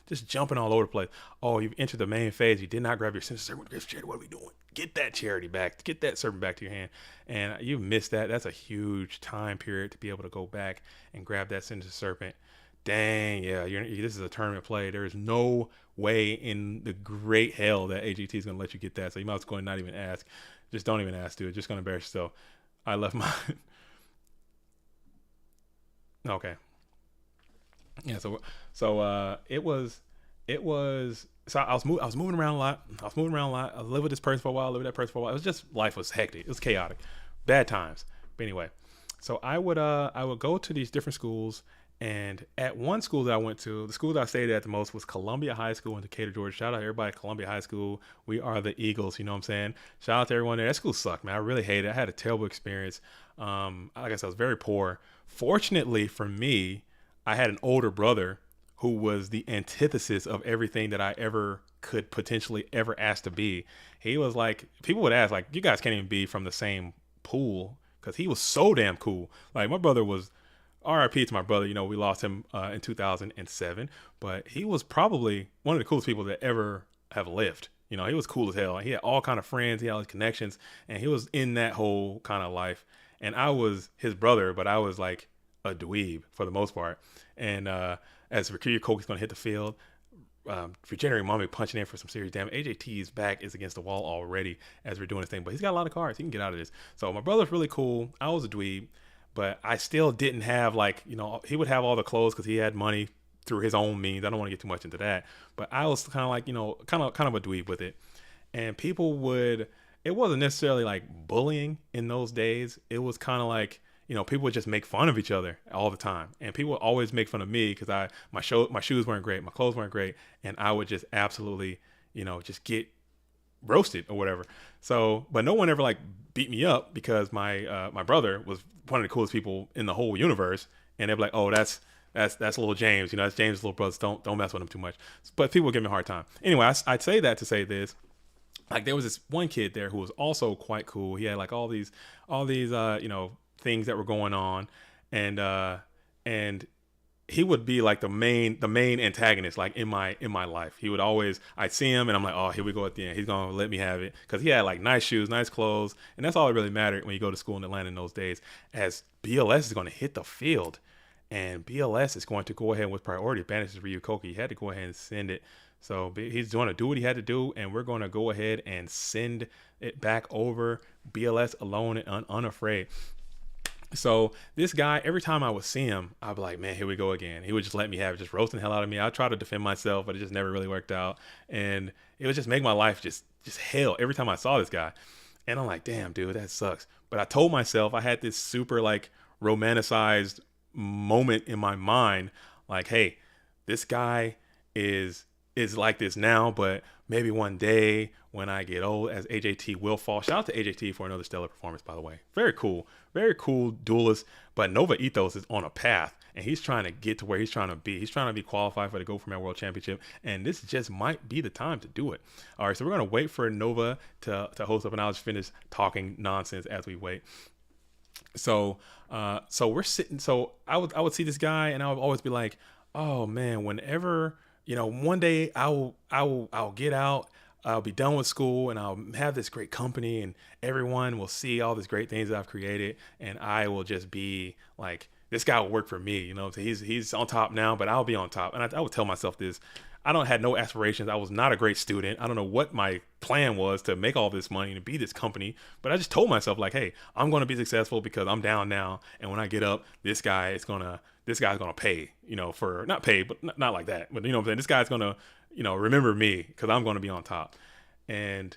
just jumping all over the place. Oh, you've entered the main phase. You did not grab your Sinister Serpent Gift Charity. What are we doing? Get that charity back. Get that serpent back to your hand. And you've missed that. That's a huge time period to be able to go back and grab that Sinister Serpent. Dang, yeah, this is a tournament play. There is no way in the great hell that AGT is going to let you get that. So you might as well not even ask. Just don't even ask, dude. Just going to embarrass yourself. I left my... Okay. Yeah, so it was so I was moving around a lot. I lived with this person for a while, lived with that person for a while. It was just, life was hectic. It was chaotic. Bad times. But anyway, so I would go to these different schools. And at one school that I went to, the school that I stayed at the most was Columbia High School in Decatur, Georgia. Shout out to everybody at Columbia High School. We are the Eagles, you know what I'm saying? Shout out to everyone there. That school sucked, man. I really hated it. I had a terrible experience. Like I said, I was very poor. Fortunately for me, I had an older brother who was the antithesis of everything that I ever could potentially ever ask to be. He was like, people would ask, like, you guys can't even be from the same pool, because he was so damn cool. Like, my brother was... RIP to my brother. We lost him in 2007, but he was probably one of the coolest people that ever have lived. You know, he was cool as hell. He had all kind of friends. He had all his connections, and he was in that whole kind of life. And I was his brother, but I was like a dweeb for the most part. And as Rikuya Koki's going to hit the field, Regenerate Mommy punching in for some serious damage. AJT's back is against the wall already as we're doing this thing, but he's got a lot of cards. He can get out of this. So my brother's really cool. I was a dweeb, but I still didn't have, like, you know, he would have all the clothes because he had money through his own means. I don't want to get too much into that, but I was kind of like, you know, kind of a dweeb with it. And people would, it wasn't necessarily like bullying in those days. It was kind of like, you know, people would just make fun of each other all the time, and people would always make fun of me because my shoes weren't great, my clothes weren't great, and I would just absolutely, you know, just get roasted or whatever. So, but no one ever like beat me up because my brother was one of the coolest people in the whole universe, and they'd be like, oh, that's little James, you know, that's James' little brother. Don't mess with him too much. But people would give me a hard time. Anyway, I'd say that to say this. Like, there was this one kid there who was also quite cool. He had like all these you know, things that were going on, and he would be like the main antagonist, like in my life. He would always, I'd see him and I'm like, oh, here we go at the end. He's gonna let me have it because he had like nice shoes, nice clothes, and that's all that really mattered when you go to school in Atlanta in those days. As BLS is going to hit the field, and BLS is going to go ahead with priority advantage to Ryu Koki. He had to go ahead and send it. So he's going to do what he had to do, and we're going to go ahead and send it back over. BLS alone and unafraid. So this guy, every time I would see him, I'd be like, man, here we go again. He would just let me have it, just roasting the hell out of me. I'd try to defend myself, but it just never really worked out. And it would just make my life just hell every time I saw this guy. And I'm like, damn, dude, that sucks. But I told myself, I had this super like romanticized moment in my mind. Like, hey, this guy is like this now, but maybe one day when I get old, as AJT will fall. Shout out to AJT for another stellar performance, by the way. Very cool duelist. But Nova Ethos is on a path, and he's trying to get to where he's trying to be. He's trying to be qualified for the Go For Man World Championship, and this just might be the time to do it. All right, so we're gonna wait for Nova to host up, and I'll just finish talking nonsense as we wait. So we're sitting. So I would see this guy, and I would always be like, oh man, whenever, you know, one day I'll get out, I'll be done with school, and I'll have this great company, and everyone will see all these great things that I've created, and I will just be like, this guy will work for me, you know. So he's on top now, but I'll be on top. And I would tell myself this. I had no aspirations. I was not a great student. I don't know what my plan was to make all this money and to be this company, but I just told myself like, hey, I'm going to be successful because I'm down now, and when I get up, this guy's gonna pay, you know, for not pay, but not like that, but you know what I'm saying, this guy's gonna, you know, remember me because I'm going to be on top. And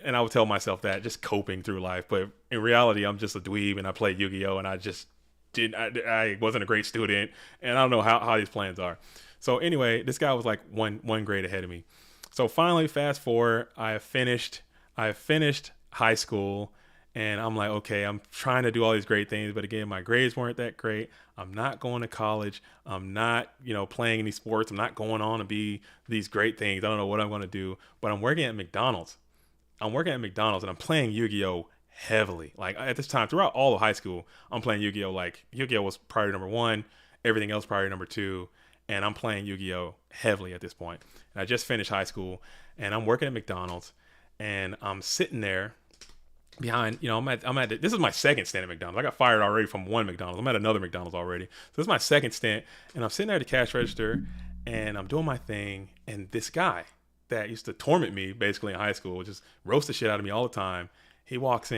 I would tell myself that, just coping through life. But in reality, I'm just a dweeb, and I played Yu-Gi-Oh, and I wasn't a great student, and I don't know how these plans are. So anyway, this guy was like one grade ahead of me. So finally, fast forward, I have finished high school, and I'm like, okay, I'm trying to do all these great things, but again, my grades weren't that great. I'm not going to college. I'm not, you know, playing any sports. I'm not going on to be these great things. I don't know what I'm going to do, but I'm working at McDonald's. And I'm playing Yu-Gi-Oh heavily. Like at this time, throughout all of high school, I'm playing Yu-Gi-Oh. Like Yu-Gi-Oh was priority number 1, everything else priority number 2. And I'm playing Yu-Gi-Oh heavily at this point. And I just finished high school, and I'm working at McDonald's, and I'm sitting there behind, you know, this is my second stint at McDonald's. I got fired already from one McDonald's. I'm at another McDonald's already. So this is my second stint, and I'm sitting there at the cash register, and I'm doing my thing, and this guy that used to torment me basically in high school, just roast the shit out of me all the time, he walks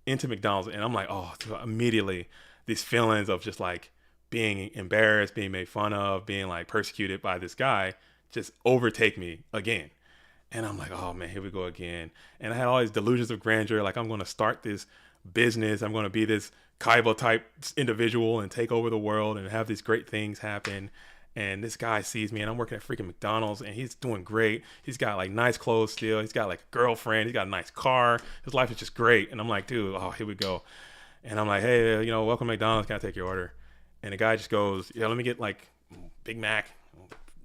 into McDonald's, and I'm like, oh, immediately these feelings of just like being embarrassed, being made fun of, being like persecuted by this guy just overtake me again. And I'm like, oh man, here we go again. And I had all these delusions of grandeur. Like, I'm going to start this business. I'm going to be this Kaiba type individual and take over the world and have these great things happen. And this guy sees me, and I'm working at freaking McDonald's, and he's doing great. He's got like nice clothes still. He's got like a girlfriend. He's got a nice car. His life is just great. And I'm like, dude, oh, here we go. And I'm like, hey, you know, welcome to McDonald's. Can I take your order? And the guy just goes, yeah, let me get like Big Mac,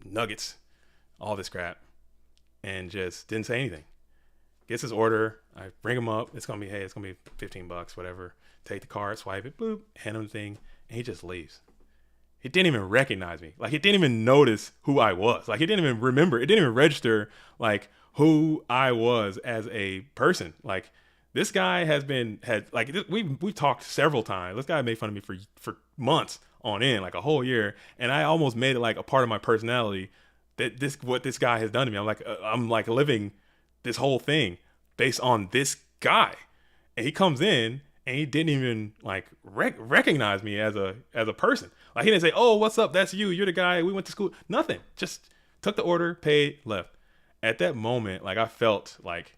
nuggets, all this crap. And just didn't say anything. Gets his order. I bring him up. It's going to be $15, whatever. Take the card, swipe it, boop, hand him the thing. And he just leaves. it didn't even recognize me. Like, it didn't even notice who I was. Like, it didn't even remember. It didn't even register, like, who I was as a person. Like, this guy we've talked several times. This guy made fun of me for months on end, like a whole year. And I almost made it like a part of my personality that what this guy has done to me. I'm like living this whole thing based on this guy. And he comes in and he didn't even like recognize me as a person. Like, he didn't say, "Oh, what's up? That's you. You're the guy. We went to school." Nothing. Just took the order, paid, left. At that moment, like, I felt like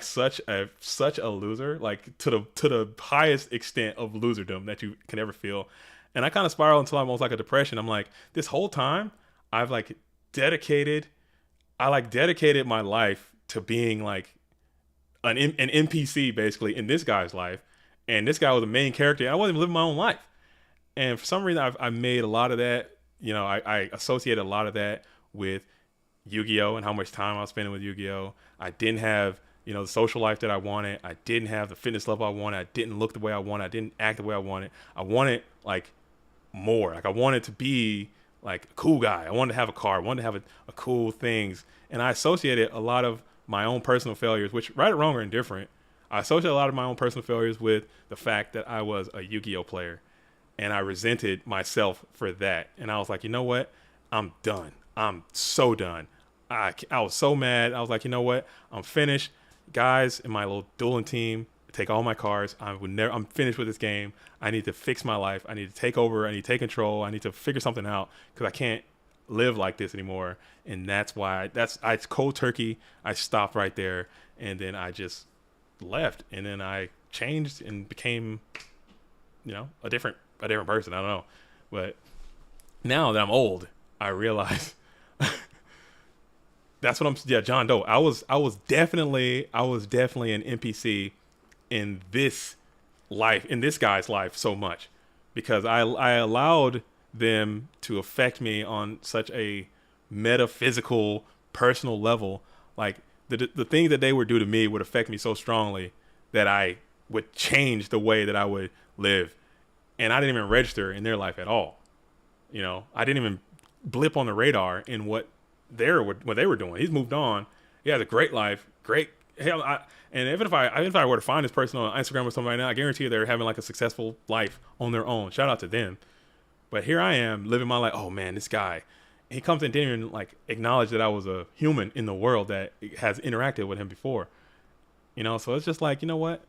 such a loser, like to the highest extent of loserdom that you can ever feel. And I kind of spiraled into almost like a depression. I'm like, this whole time I've like dedicated my life to being like an NPC basically in this guy's life. And this guy was the main character. I wasn't even living my own life. And for some reason I made a lot of that, you know, I associated a lot of that with Yu-Gi-Oh! And how much time I was spending with Yu-Gi-Oh! I didn't have, you know, the social life that I wanted. I didn't have the fitness level I wanted. I didn't look the way I wanted. I didn't act the way I wanted. I wanted like more. Like, I wanted to be like a cool guy. I wanted to have a car. I wanted to have a cool things. And I associated a lot of my own personal failures, which, right or wrong or indifferent, I associated a lot of my own personal failures with the fact that I was a Yu-Gi-Oh! Player. And I resented myself for that. And I was like, you know what? I'm done. I'm so done. I was so mad. I was like, you know what? I'm finished. Guys in my little dueling team, take all my cards. I'm finished with this game. I need to fix my life. I need to take over. I need to take control. I need to figure something out because I can't live like this anymore. And that's why I cold turkey. I stopped right there. And then I just left. And then I changed and became, you know, a different person. I don't know. But now that I'm old, I realize that's what John Doe. I was definitely an NPC in this life, in this guy's life so much because I allowed them to affect me on such a metaphysical, personal level. Like the things that they would do to me would affect me so strongly that I would change the way that I would live. And I didn't even register in their life at all. You know, I didn't even blip on the radar in what they were doing. He's moved on. He has a great life. Great. Hell, and even if I were to find this person on Instagram or something right now, I guarantee you they're having like a successful life on their own. Shout out to them. But here I am living my life. Oh man, this guy. He comes and didn't even like acknowledge that I was a human in the world that has interacted with him before. You know, so it's just like, you know what?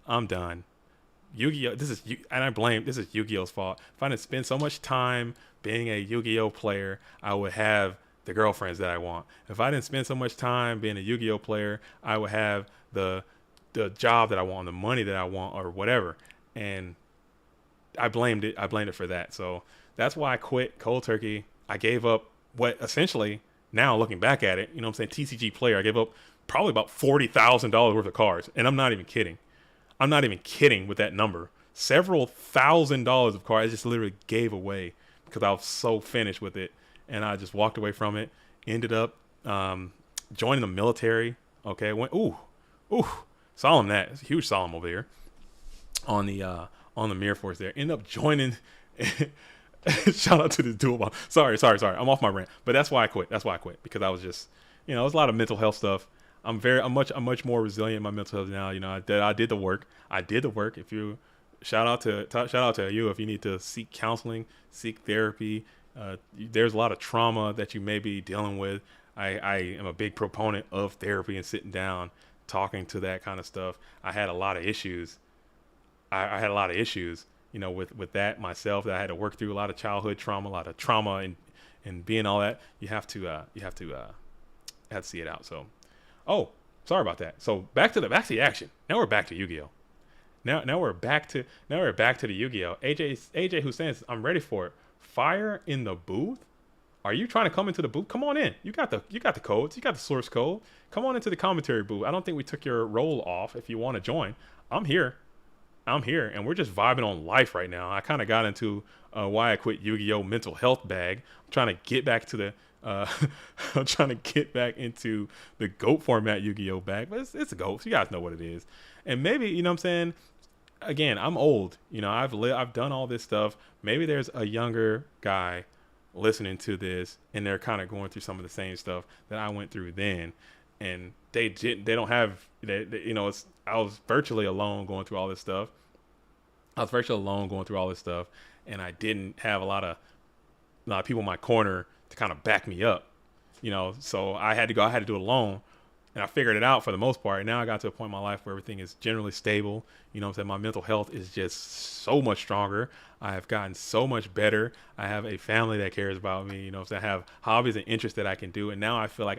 I'm done. Yu-Gi-Oh! This is Yu-Gi-Oh's fault. If I didn't spend so much time being a Yu-Gi-Oh! Player, I would have the girlfriends that I want. If I didn't spend so much time being a Yu-Gi-Oh! Player, I would have the job that I want, the money that I want, or whatever. And I blamed it for that. So that's why I quit cold turkey. I gave up what essentially, now looking back at it, you know what I'm saying, TCG player, I gave up probably about $40,000 worth of cards. And I'm not even kidding. I'm not even kidding with that number. Several $1,000s of cards I just literally gave away because I was so finished with it. And I just walked away from it. Ended up joining the military. Okay, went solemn that. It's a huge solemn over there on the Mirror Force there. Ended up joining. Shout out to this dual bomb. Sorry. I'm off my rant. But that's why I quit. Because I was just, you know, it was a lot of mental health stuff. I'm much more resilient in my mental health now. You know, I did the work. If you shout out to you if you need to seek counseling, seek therapy. There's a lot of trauma that you may be dealing with. I am a big proponent of therapy and sitting down, talking to that kind of stuff. I had a lot of issues. I had a lot of issues, you know, with that myself that I had to work through. A lot of childhood trauma, a lot of trauma, and being all that. You have to see it out. So. Oh, sorry about that. So back to the action. Now we're back to Yu-Gi-Oh. Now we're back to the Yu-Gi-Oh. AJ Hussein says, I'm ready for it. Fire in the booth? Are you trying to come into the booth? Come on in. You got the codes. You got the source code. Come on into the commentary booth. I don't think we took your role off. If you want to join, I'm here, and we're just vibing on life right now. I kind of got into why I quit Yu-Gi-Oh mental health bag. I'm trying to get back to the I'm trying to get back into the GOAT format Yu-Gi-Oh bag, but it's a GOAT. So you guys know what it is. And maybe, you know what I'm saying, again, I'm old. I've done all this stuff. Maybe there's a younger guy listening to this, and they're kind of going through some of the same stuff that I went through then, and they don't have I was virtually alone going through all this stuff. And I didn't have a lot of people in my corner to kind of back me up, so I had to do it alone. And I figured it out for the most part. And now I got to a point in my life where everything is generally stable. I'm saying? My mental health is just so much stronger. I have gotten so much better. I have a family that cares about me. I have hobbies and interests that I can do. And now I feel like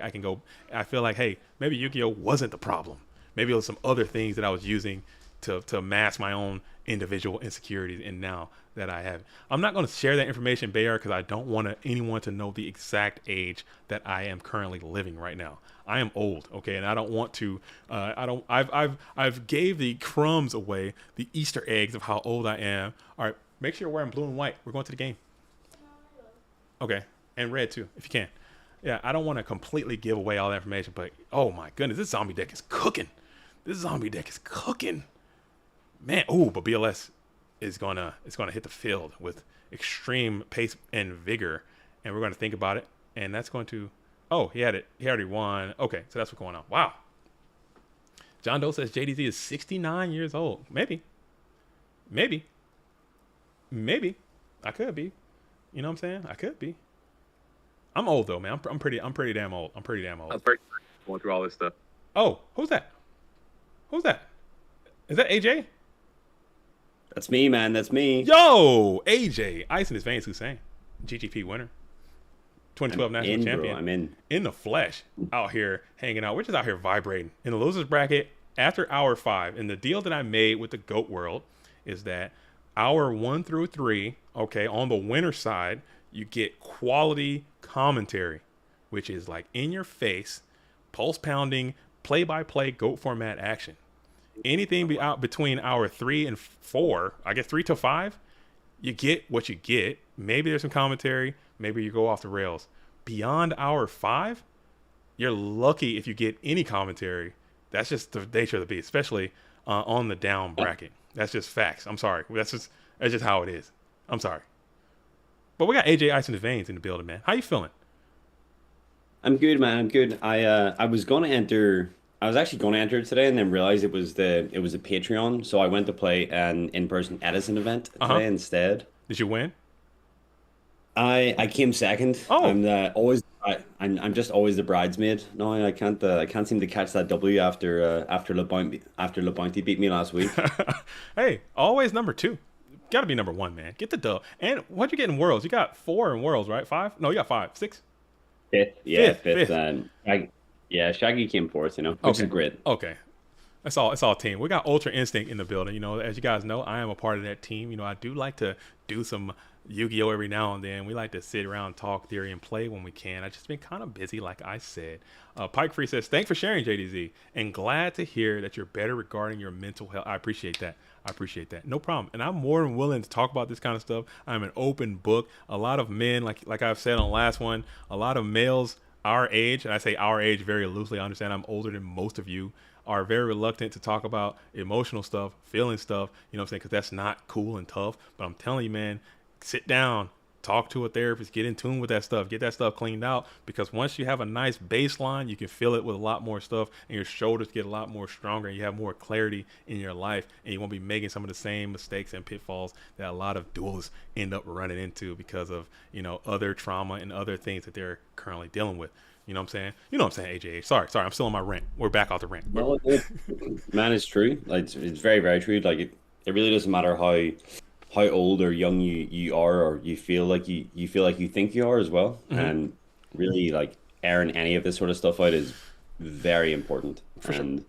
hey, maybe Yu-Gi-Oh! Wasn't the problem. Maybe it was some other things that I was using to mask my own individual insecurities. And now that I have, I'm not going to share that information, Bayard, because I don't want anyone to know the exact age that I am currently living right now. I am old, okay, and I don't want to. I've gave the crumbs away, the Easter eggs of how old I am. All right, make sure you're wearing blue and white. We're going to the game. Okay, and red too, if you can. Yeah, I don't want to completely give away all that information, but oh my goodness, this zombie deck is cooking. Man. Oh, but BLS is gonna hit the field with extreme pace and vigor, and we're going to think about it, and that's going to. Oh, he had it. He already won. Okay, so that's what's going on. Wow. John Doe says JDZ is 69 years old. Maybe. I could be. You know what I'm saying? I could be. I'm old though, man. I'm pretty damn old. I'm going through all this stuff. Oh, who's that? Is that AJ? That's me, man. That's me. Yo, AJ. Ice in his veins, Hussein. GGP winner. 2012 national champion. Bro, I'm in the flesh, out here hanging out. We're just out here vibrating in the losers bracket after hour 5. And the deal that I made with the GOAT World is that hour 1 through 3, okay, on the winner side, you get quality commentary, which is like in your face, pulse pounding, play-by-play GOAT format action. Anything between hour 3 and 4, I guess 3 to 5, you get what you get. Maybe there's some commentary. Maybe you go off the rails. Beyond hour 5, you're lucky if you get any commentary. That's just the nature of the beast, especially on the down bracket. That's just facts. I'm sorry. That's just how it is. I'm sorry. But we got AJ Ice in the veins in the building, man. How you feeling? I'm good, man. I'm good. I was actually going to enter today, and then realized it was a Patreon, so I went to play an in-person Edison event today instead. Did you win? I came second. Oh, I'm just always the bridesmaid. No, I can't seem to catch that W after LeBounty beat me last week. Hey, always number 2. Got to be number 1, man. Get the dub. And what'd you get in Worlds? You got 4 in Worlds, right? 5? No, you got 5. 6? Fifth. Yeah, fifth. Shaggy came fourth, which is great. Okay. It's all team. We got Ultra Instinct in the building. As you guys know, I am a part of that team. I do like to do some Yu-Gi-Oh! Every now and then. We like to sit around, talk theory, and play when we can. I've just been kind of busy, like I said. Pike Free says, thanks for sharing, JDZ, and glad to hear that you're better regarding your mental health. I appreciate that. No problem. And I'm more than willing to talk about this kind of stuff. I'm an open book. A lot of men, like I've said on the last one, a lot of males our age, and I say our age very loosely, I understand I'm older than most of you, are very reluctant to talk about emotional stuff, feeling stuff, because that's not cool and tough. But I'm telling you, man, sit down, talk to a therapist, get in tune with that stuff, get that stuff cleaned out, because once you have a nice baseline, you can fill it with a lot more stuff, and your shoulders get a lot more stronger, and you have more clarity in your life, and you won't be making some of the same mistakes and pitfalls that a lot of duelists end up running into because of other trauma and other things that they're currently dealing with. You know what I'm saying? AJ. Sorry, I'm still on my rant. We're back off the rant. Well, man, it's true. Like, it's very, very true. Like, it really doesn't matter how old or young you are, or you feel like you think you are as well. Mm-hmm. And really, like, airing any of this sort of stuff out is very important. Sure.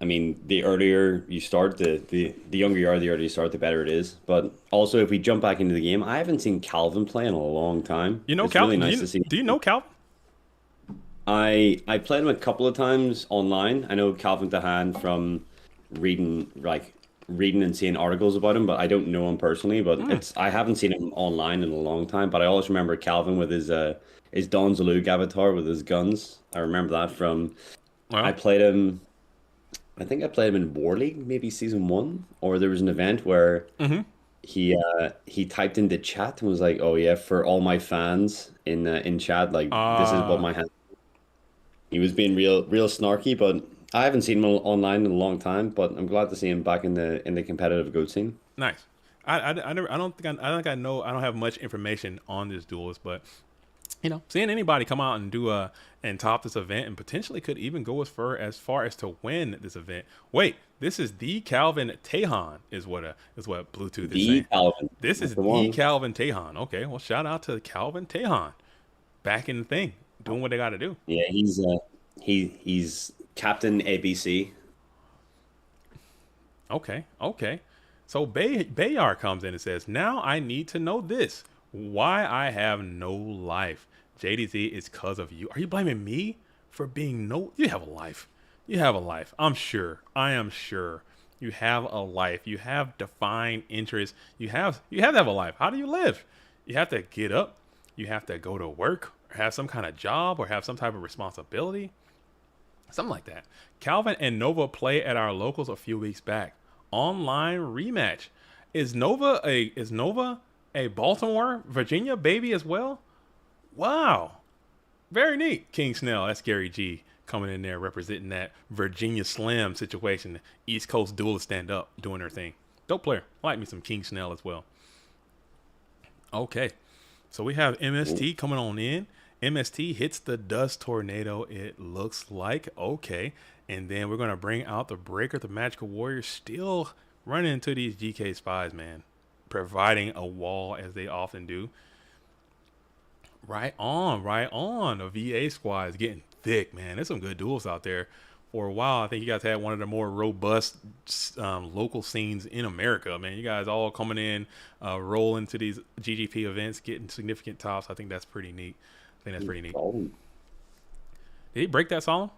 I mean, the earlier you start, the younger you are, the earlier you start, the better it is. But also, if we jump back into the game, I haven't seen Calvin play in a long time. It's Calvin? Really nice to see. Do you know Calvin? I played him a couple of times online. I know Calvin Tahan from reading and seeing articles about him, but I don't know him personally. But I haven't seen him online in a long time. But I always remember Calvin with his Don Zalug avatar with his guns. I remember that from. Wow. I played him I think I played him in War League, maybe season one, or there was an event where Mm-hmm. he typed into chat and was like, "Oh yeah, for all my fans in chat, like this is what my hand." He was being real snarky, but I haven't seen him online in a long time. But I'm glad to see him back in the competitive GOAT scene. Nice. I never, I don't think I know, I don't have much information on this duelist, but seeing anybody come out and do and top this event and potentially could even go as far as to win this event. Wait, this is the Calvin Tejan is what Bluetooth is The saying. Calvin, This that's is the the one. Calvin Tejan. Okay, well, shout out to Calvin Tejan back in the thing, doing what they got to do. Yeah, he's Captain ABC. Okay, okay. So Bayar comes in and says, "Now I need to know this: why I have no life." JDZ, is cause of you. Are you blaming me for being no? You have a life. You have a life. I'm sure. I am sure. You have a life. You have defined interests. You have to have a life. How do you live? You have to get up. You have to go to work, or have some kind of job, or have some type of responsibility. Something like that. Calvin and Nova play at our locals a few weeks back. Online rematch. Is Nova a Baltimore, Virginia baby as well? Wow. Very neat. King Snell, that's Gary G coming in there representing that Virginia Slam situation. East Coast duelist stand up doing their thing. Dope player. I like me some King Snell as well. Okay. So we have MST coming on in. MST hits the dust tornado, it looks like. Okay. And then we're going to bring out the Breaker, the Magical Warrior, still running into these GK spies, man. Providing a wall as they often do. Right on, right on. The VA squad is getting thick, man. There's some good duels out there. For a while, I think you guys had one of the more robust local scenes in America, man. You guys all coming in, rolling to these GGP events, getting significant tops. I think that's pretty neat. Oh. Did he break that Solemn?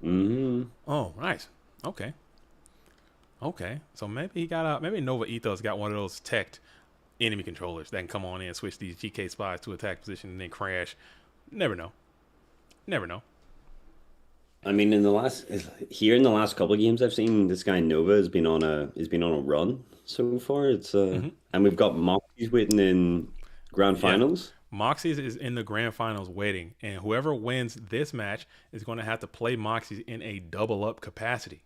Mm-hmm. Oh, nice. Okay. So maybe Nova Ethos got one of those teched enemy controllers that can come on in and switch these GK spies to attack position and then crash. Never know. I mean, in the last couple of games I've seen, this guy Nova has been on a run so far. And we've got Moxie's waiting in grand Yeah. finals. Moxie's is in the grand finals waiting, and whoever wins this match is going to have to play Moxie's in a double up capacity.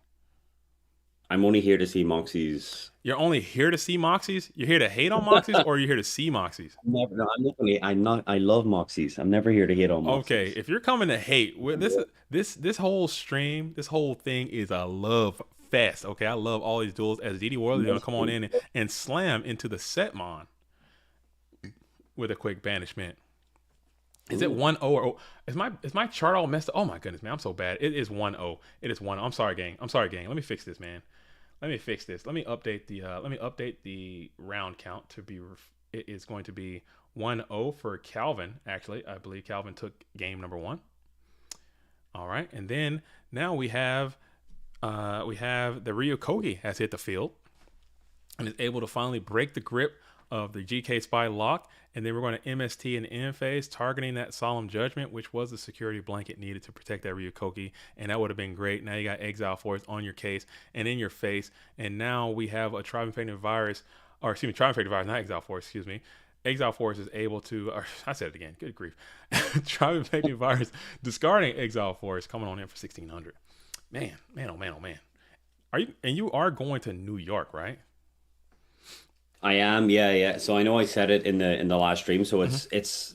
I'm only here to see Moxie's. You're only here to see Moxie's? You're here to hate on Moxie's, or you're here to see Moxie's? Never, no, I'm not. I love Moxie's. I'm never here to hate on Moxie's. Okay, if you're coming to hate, this whole stream, this whole thing is a love fest. Okay, I love all these duels. As DD Worley gonna come on in and slam into the Setmon with a quick banishment. Is it 1-0 or is my chart all messed up? Oh my goodness, man, I'm so bad. It is 1-0. It is 1-0. I'm sorry, gang. Let me fix this, man. Let me update the round count to be. It is going to be 1-0 for Calvin. Actually, I believe Calvin took game number 1. All right, and then now we have the Ryokogi has hit the field and is able to finally break the grip of the GK Spy lock. And then we're going to MST and end phase, targeting that Solemn Judgment, which was the security blanket needed to protect that Ryokogi. And that would have been great. Now you got Exile Force on your case and in your face. And now we have a Tribe Infected Virus, Tribe Infected Virus, not Exile Force, excuse me. Exile Force is able to, I said it again, good grief. Tribe Infected Virus discarding Exile Force, coming on in for 1600. Man, oh man. You are going to New York, right? I am, yeah. So I know I said it in the last stream. So it's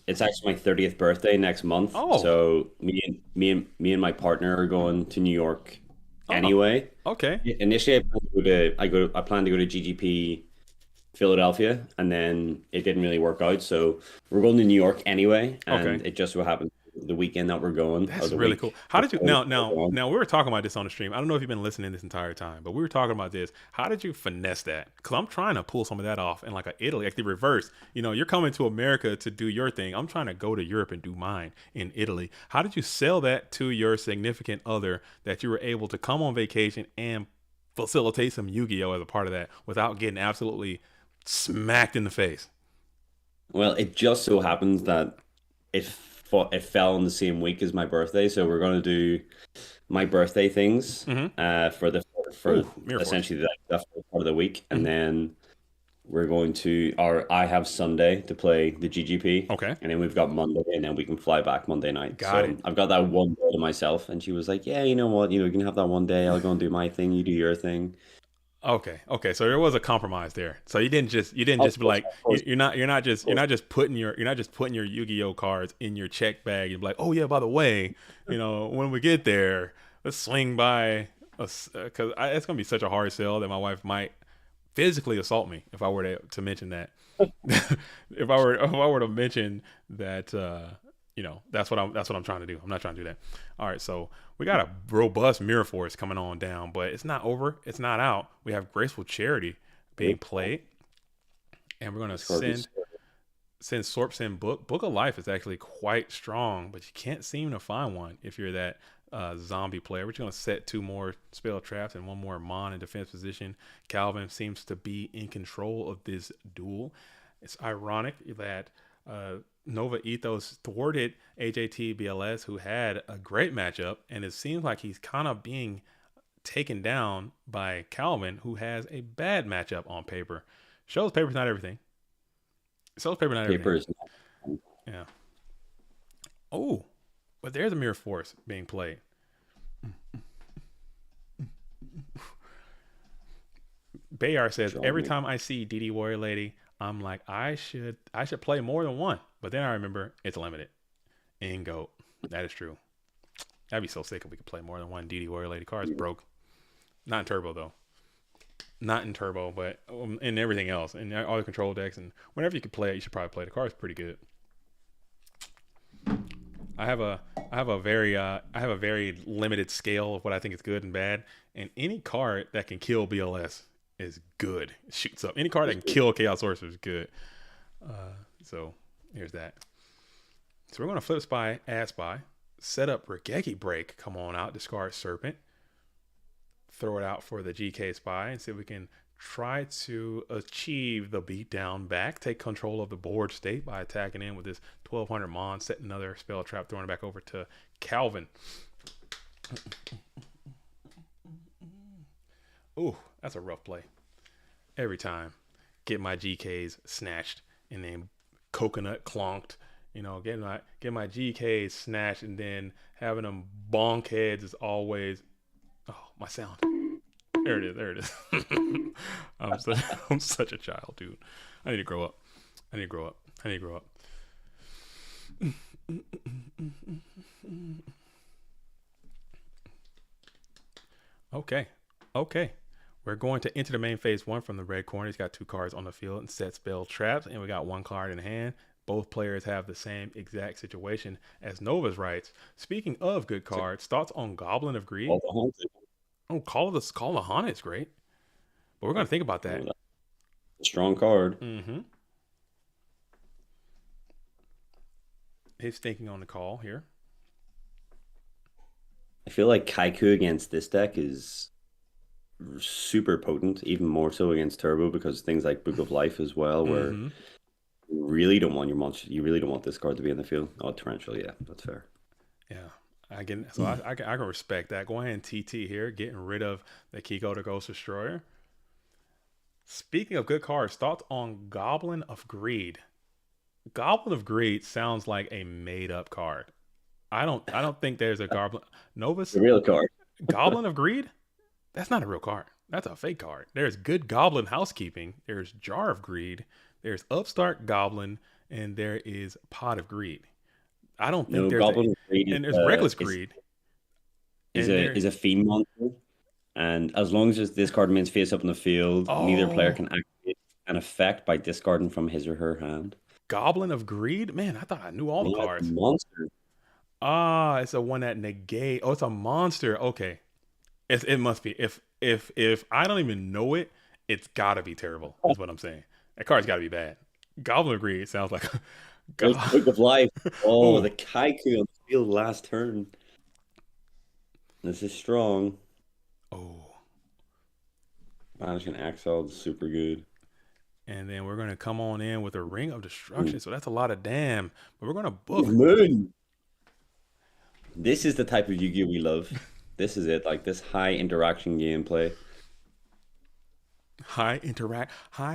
actually my 30th birthday next month. Oh. So me and my partner are going to New York anyway. Okay. Initially, I planned to go to GGP Philadelphia, and then it didn't really work out. So we're going to New York anyway, and it just so happened the weekend that we're going. That's really cool. How did you now we were talking about this on the stream. I don't know if you've been listening this entire time, but we were talking about this. How did you finesse that? Because I'm trying to pull some of that off in like a Italy, like the reverse. You're coming to America to do your thing. I'm trying to go to Europe and do mine in Italy. How did you sell that to your significant other that you were able to come on vacation and facilitate some Yu-Gi-Oh as a part of that without getting absolutely smacked in the face? Well, it just so happens that if it fell on the same week as my birthday, so we're gonna do my birthday things for essentially the first part of the week, and then we're going to, or I have Sunday to play the GGP. Okay. And then we've got Monday, and then we can fly back Monday night. Got it. I've got that one day to myself. And she was like, yeah, you know what? You can have that one day. I'll go and do my thing. You do your thing. Okay. So there was a compromise there. So you didn't just be like, you're not just putting your Yu-Gi-Oh cards in your check bag and be like, oh yeah, by the way, when we get there, let's swing by because it's gonna be such a hard sell that my wife might physically assault me if I were to mention that. if I were to mention that, that's what I'm trying to do. I'm not trying to do that. All right, so we got a robust Mirror Force coming on down, but it's not over. It's not out. We have Graceful Charity being played, and we're gonna send Sorpsen Book of Life is actually quite strong, but you can't seem to find one if you're that zombie player. We're just going to set 2 more spell traps and 1 more Mon in defense position. Calvin seems to be in control of this duel. It's ironic that Nova Ethos thwarted AJT BLS, who had a great matchup, and it seems like he's kind of being taken down by Calvin, who has a bad matchup on paper. Shows paper's not everything. Shows paper not everything. Yeah. Oh, but there's a Mirror Force being played. Bayar says, every time I see DD Warrior Lady, I'm like, I should play more than one. But then I remember it's limited. In GOAT. That is true. That'd be so sick if we could play more than one DD Warrior Lady card. It's broke. Not in Turbo, though. Not in Turbo, but in everything else. In all the control decks. And whenever you can play it, you should probably play it. The card's pretty good. I have a very limited scale of what I think is good and bad, and any card that can kill BLS is good. It shoots up. Any card that can kill Chaos Sorcerer is good. So here's that. So we're gonna flip spy, add spy, set up Regeki Break. Come on out, discard Serpent, throw it out for the GK spy, and see if we can try to achieve the beatdown back, take control of the board state by attacking in with this 1200 Mon, set another spell trap, throwing it back over to Calvin. Ooh, that's a rough play. Every time, get my GKs snatched and then coconut clonked. Get my GKs snatched and then having them bonk heads is always. Oh, my sound. There it is. I'm such a child, dude. I need to grow up. Okay. We're going to enter the main phase 1 from the red corner. He's got 2 cards on the field and set spell traps, and we got 1 card in hand. Both players have the same exact situation as Nova's writes. Speaking of good cards, thoughts on Goblin of Greed? Oh, Call of the Haunted is great. But we're going to think about that. Strong card. Mm-hmm. He's thinking on the call here. I feel like Kaiku against this deck is super potent, even more so against Turbo, because things like Book of Life as well, where you really don't want your monster. You really don't want this card to be in the field. Oh, Torrential, yeah, that's fair. Yeah. I can respect that. Go ahead and TT here, getting rid of the Kiko the Ghost Destroyer. Speaking of good cards, thoughts on Goblin of Greed? Goblin of Greed sounds like a made-up card. I don't think there's a Goblin. Novus, a real card. Goblin of Greed? That's not a real card. That's a fake card. There's good Goblin Housekeeping. There's Jar of Greed. There's Upstart Goblin, and there is Pot of Greed. I don't think there's Goblin of Greed and there's Reckless Greed. Is a fiend monster, and as long as this card remains face up in the field, neither player can activate an effect by discarding from his or her hand. Goblin of Greed? Man, I thought I knew all the cards. Monster. It's a one that negate. Oh, it's a monster. Okay, it must be. If I don't even know it, it's got to be terrible. That's what I'm saying. That card's got to be bad. Goblin of Greed sounds like. Book of Life. Oh, the Kaiku on the field last turn. This is strong. Oh. Banishing Axel is super good. And then we're going to come on in with a Ring of Destruction. So that's a lot of damn. But we're going to book. Moon. This is the type of Yu-Gi-Oh we love. This is it. Like this high interaction gameplay. High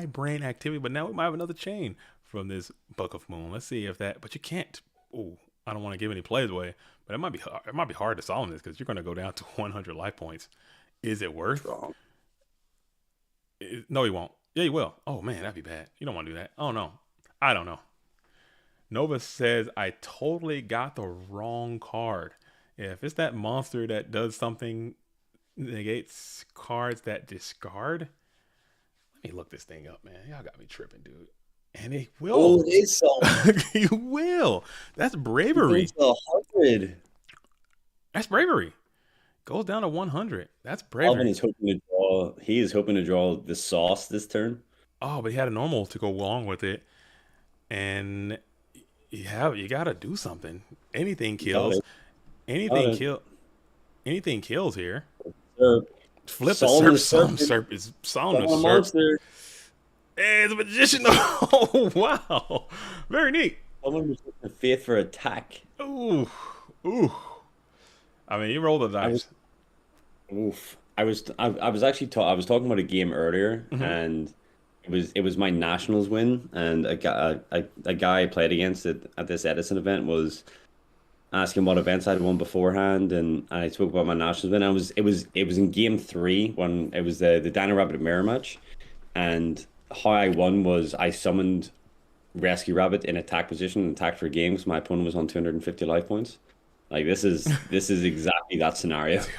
brain activity. But now we might have another chain from this Book of Moon. Let's see if that. But you can't. Oh, I don't want to give any plays away. But it might be hard. It might be hard to solve this because you're going to go down to 100 life points. Is it worth? No, he won't. Yeah, you will. Oh, man, that'd be bad. You don't want to do that. Oh, no. I don't know. Nova says, I totally got the wrong card. Yeah, if it's that monster that does something, negates cards that discard. Let me look this thing up, man. Y'all got me tripping, dude. And it will. Oh, it is so. You will. That's bravery. It's 100. That's bravery. Goes down to 100. That's bravery. Alvin is hoping to draw. He is hoping to draw the sauce this turn. Oh, but he had a normal to go along with it, and you got to do something. Anything kills. Anything kills here. Flip the serp. Is Solomon the serp. Hey, it's a magician. Oh, wow. Very neat. Someone was looking faith for attack. Ooh. I mean, you roll the dice. I was talking about a game earlier, and it was my nationals win, and a guy I played against at this Edison event was asking what events I'd won beforehand, and I spoke about my nationals win. It was in game 3 when it was the Dino Rabbit mirror match, and how I won was I summoned Rescue Rabbit in attack position and attacked for games. My opponent was on 250 life points. Like this is exactly that scenario. Dude.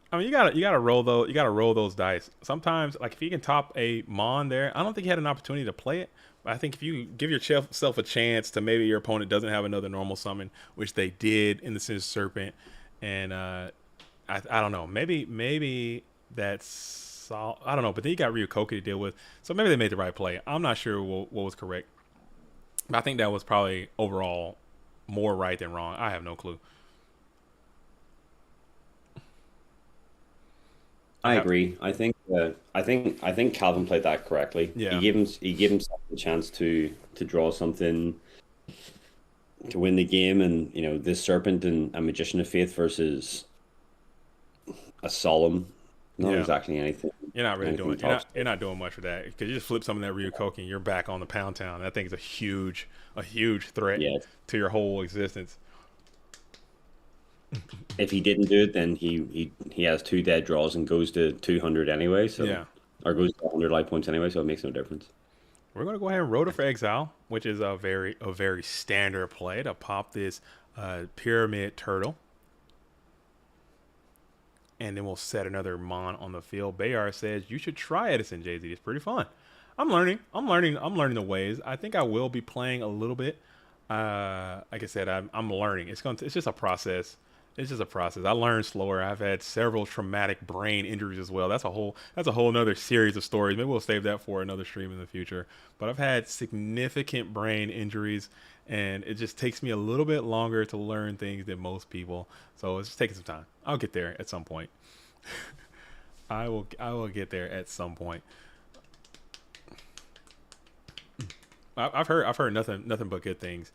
I mean, you gotta roll those dice. Sometimes, like if you can top a Mon there, I don't think you had an opportunity to play it. But I think if you give yourself a chance to maybe your opponent doesn't have another normal summon, which they did in the Scissor Serpent, and I don't know, maybe that's I don't know. But then you got Ryukoki to deal with, so maybe they made the right play. I'm not sure what was correct, but I think that was probably overall more right than wrong. I have no clue. I agree. I think Calvin played that correctly. Yeah. He gave himself a chance to draw something to win the game, and this Serpent and a Magician of Faith versus a Solemn. Not exactly anything. You're not really doing. You're not doing much with that because you just flip some of that Ryukoki and you're back on the Pound Town. That thing's a huge threat to your whole existence. If he didn't do it, then he has 2 dead draws and goes to 200 anyway. So or goes to 100 life points anyway. So it makes no difference. We're gonna go ahead and Rotor for Exile, which is a very standard play to pop this Pyramid Turtle. And then we'll set another Mon on the field. Bayard says you should try Edison, JZ. It's pretty fun. I'm learning the ways. I think I will be playing a little bit. Like I said, I'm learning. It's just a process. It's just a process. I learn slower. I've had several traumatic brain injuries as well. That's a whole another series of stories. Maybe we'll save that for another stream in the future. But I've had significant brain injuries, and it just takes me a little bit longer to learn things than most people. So it's just taking some time. I'll get there at some point. I will get there at some point. I've heard nothing but good things,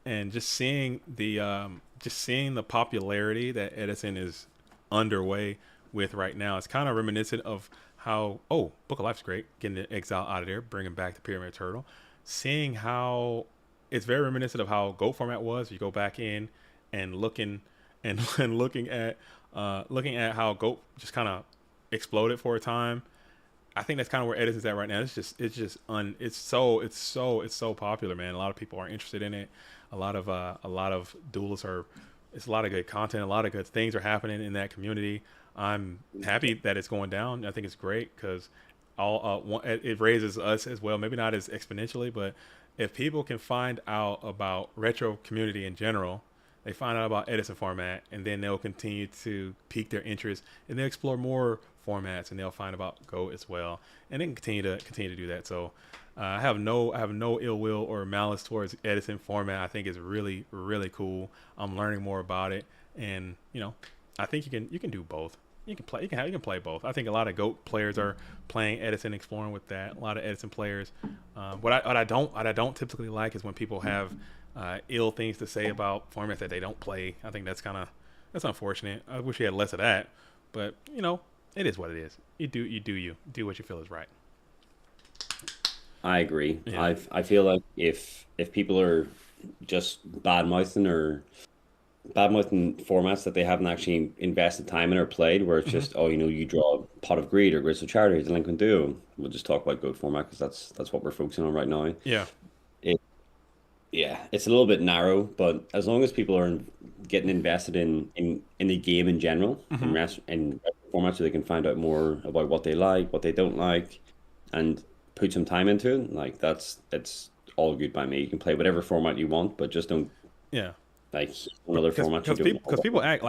and just seeing the popularity that Edison is underway with right now, it's kind of reminiscent of how Book of Life's great, getting the Exile out of there, bringing back the Pyramid Turtle, seeing how it's very reminiscent of how GOAT format was. You go back in and looking at how GOAT just kind of exploded for a time. I think that's kind of where Edison's at right now. It's so popular, man. A lot of people are interested in it. A lot of duelists are. It's a lot of good content. A lot of good things are happening in that community. I'm happy that it's going down. I think it's great because it raises us as well. Maybe not as exponentially, but if people can find out about retro community in general, they find out about Edison format, and then they'll continue to pique their interest, and they'll explore more formats, and they'll find about GOAT as well, and then continue to do that. So I have no ill will or malice towards Edison format. I think it's really, really cool. I'm learning more about it, and I think you can do both. You can play. You can play both. I think a lot of GOAT players are playing Edison, exploring with that. A lot of Edison players. What I don't typically like is when people have ill things to say about formats that they don't play. I think that's unfortunate. I wish we had less of that. But you know, it is what it is. You do what you feel is right. I agree. Yeah. I feel like if people are just bad mouthing formats that they haven't actually invested time in or played, where it's just you draw Pot of Greed or Gristle Charity, Delinquent Duo. We'll just talk about GOAT format because that's what we're focusing on right now. Yeah. Yeah, it's a little bit narrow, but as long as people are getting invested in the game in general, in formats, so they can find out more about what they like, what they don't like, and put some time into it, like it's all good by me. You can play whatever format you want, but just don't like another format. Because people act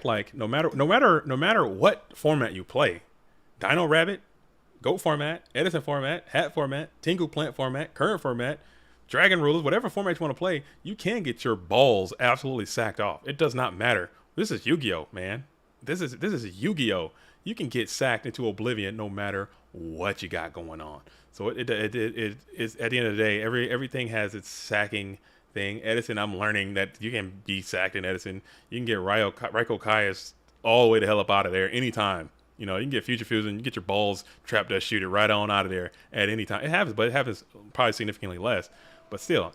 like no matter what format you play, Dino Rabbit, GOAT format, Edison format, Hat format, Tingle Plant format, current format, Dragon Rulers, whatever format you want to play, you can get your balls absolutely sacked off. It does not matter. This is Yu-Gi-Oh, man. This is Yu-Gi-Oh. You can get sacked into oblivion no matter what you got going on. So it is, at the end of the day, everything has its sacking thing. Edison, I'm learning that you can be sacked in Edison. You can get Raiko Kaius all the way the hell up out of there anytime. You know, you can get Future Fusion, you get your balls trapped dust shooter right on out of there at any time. It happens, but it happens probably significantly less. But still,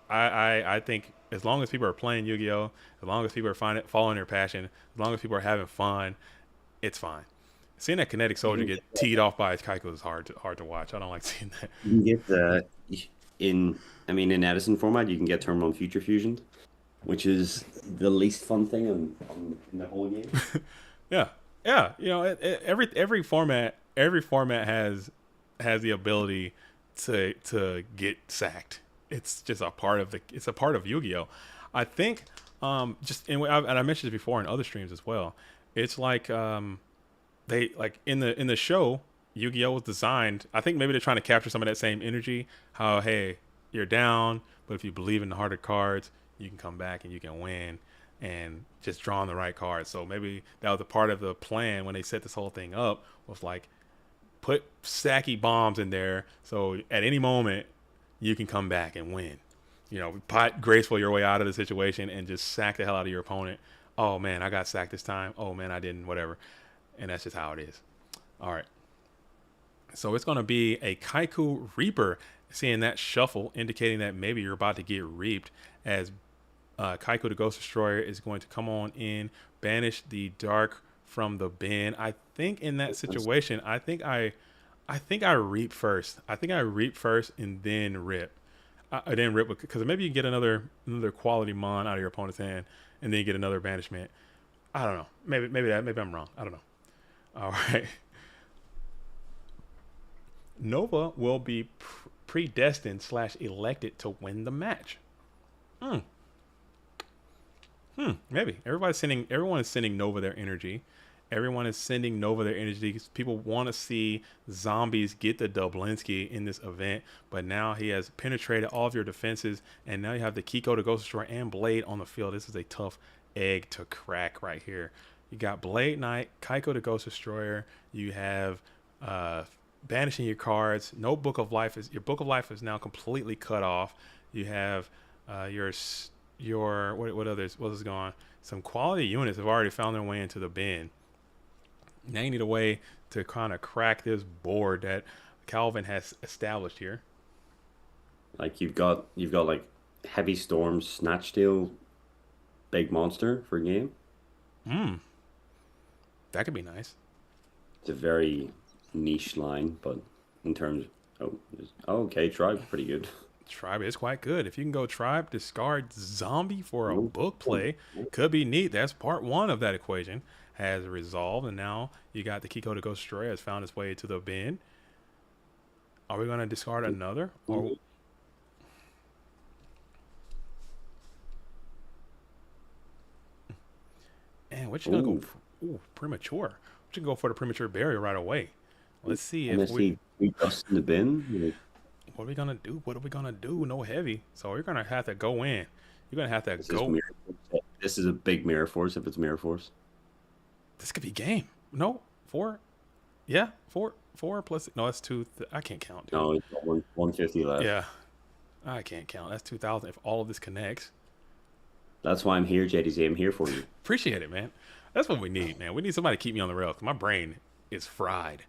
I think as long as people are playing Yu-Gi-Oh, as long as people are following their passion, as long as people are having fun, it's fine. Seeing that Kinetic Soldier get teed off by his Kaiko is hard to watch. I don't like seeing that. You can get in Edison format, you can get Terminal and Future Fusion, which is the least fun thing in the whole game. Yeah. You know, every format has the ability to get sacked. It's just a part of Yu-Gi-Oh. I think and I mentioned this before in other streams as well. It's like they like in the show, Yu-Gi-Oh was designed. I think maybe they're trying to capture some of that same energy. How, hey, you're down, but if you believe in the harder cards, you can come back and you can win, and just drawing the right cards. So maybe that was a part of the plan when they set this whole thing up, was like, put sacky bombs in there, so at any moment you can come back and win. You know, pot graceful your way out of the situation and just sack the hell out of your opponent. Oh man, I got sacked this time. Oh man, I didn't, whatever. And that's just how it is. All right. So it's going to be a Kaiku Reaper. Seeing that shuffle, indicating that maybe you're about to get reaped, as Kaiku the Ghost Destroyer is going to come on in, banish the dark from the bin. I think in that situation, I think I reap first. I think I reap first and then rip. I didn't rip because maybe you get another quality mon out of your opponent's hand, and then you get another banishment. I don't know. Maybe I'm wrong. I don't know. All right. Nova will be predestined / elected to win the match. Maybe everyone is sending Nova their energy. Everyone is sending Nova their energy because people want to see zombies get the Dublinsky in this event. But now he has penetrated all of your defenses, and now you have the Kiko, the Ghost Destroyer, and Blade on the field. This is a tough egg to crack right here. You got Blade Knight, Kaiko, the Ghost Destroyer. You have banishing your cards. No Book of Life your Book of Life is now completely cut off. You have your what others? What is going on? Some quality units have already found their way into the bin. Now you need a way to kind of crack this board that Calvin has established here. Like you've got like Heavy Storm, Snatch Steal, Big Monster for a game. That could be nice. It's a very niche line, but in terms okay, Tribe's pretty good. Tribe is quite good. If you can go Tribe, discard Zombie for a book play, could be neat. That's part one of that equation has resolved, and now you got the Kiko the Ghost Destroyer has found its way to the bin. Are we going to discard another? Or and what you gonna go for? Ooh, premature. What you can go for the premature burial right away. Let's see if we dust in the bin. What are we gonna do? What are we gonna do? No heavy, so you're gonna have to go in. You're gonna have to go. This is a big Mirror Force. If it's Mirror Force, this could be game. No, 4. Yeah, 4 plus. No, that's 2. I can't count. Dude. No, it's got 150 left. Yeah, I can't count. That's 2,000 if all of this connects. That's why I'm here, JDZ. I'm here for you. Appreciate it, man. That's what we need, man. We need somebody to keep me on the rails. My brain is fried.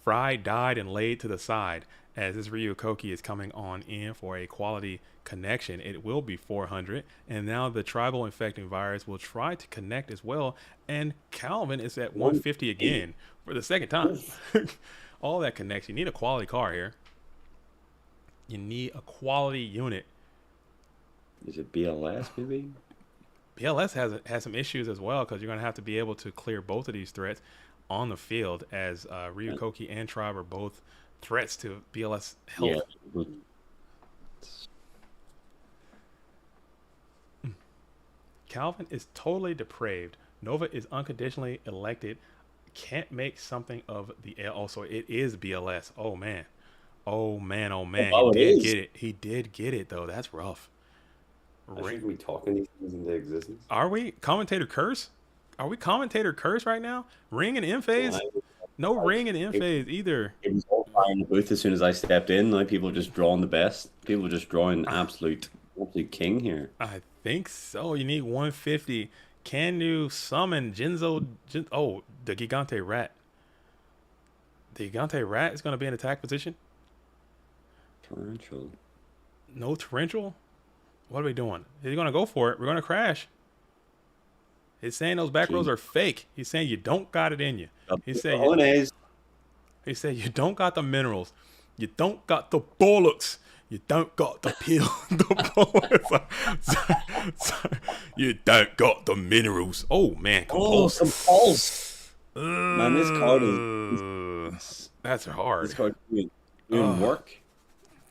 Fried, died, and laid to the side as this Ryu Koki is coming on in for a quality connection. It will be 400, and now the tribal infecting virus will try to connect as well, and Calvin is at 150 again for the second time. All that connects. You need a quality car here. You need a quality unit. Is it BLS, maybe? BLS has some issues as well, because you're going to have to be able to clear both of these threats on the field, as Ryu Koki and Tribe are both threats to BLS health. Yeah. Calvin is totally depraved. Nova is unconditionally elected. Can't make something of the L. Also, it is BLS. Oh man. Oh man. Oh man. Oh, he did get it. He did get it though. That's rough. Are we talking these things into existence? Are we? Commentator curse? Are we commentator curse right now? Ring and M phase? No ring and M phase either. It was all fine in the booth as soon as I stepped in. Like, people just drawing the best. People just drawing absolute king here. I think so. You need 150. Can you summon Jinzo? Oh, the Gigante Rat. The Gigante Rat is going to be in attack position. Torrential. No torrential? What are we doing? He's going to go for it. We're going to crash. He's saying those back rows are fake. He's saying you don't got it in you. He said you don't got the minerals. You don't got the bollocks. You don't got the peel. You don't got the minerals. Oh man, compulse. Compulse. Man, this card is that's hard. This card doing work.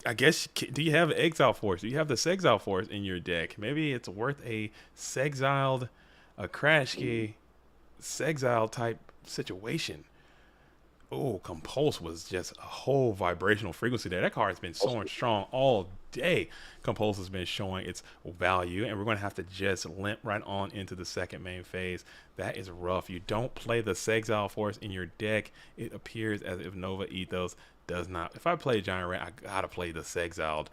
I guess, do you have Exile Force? Do you have the Sexile Force in your deck? Maybe it's worth a Sexiled, a Crash Key, Sexile type situation. Oh, Compulse was just a whole vibrational frequency there. That card has been so strong all day. Compulse has been showing its value, and we're going to have to just limp right on into the second main phase. That is rough. You don't play the Sexile Force in your deck. It appears as if Nova Ethos does not. If I play Giant Rat, I gotta play the Sexiled.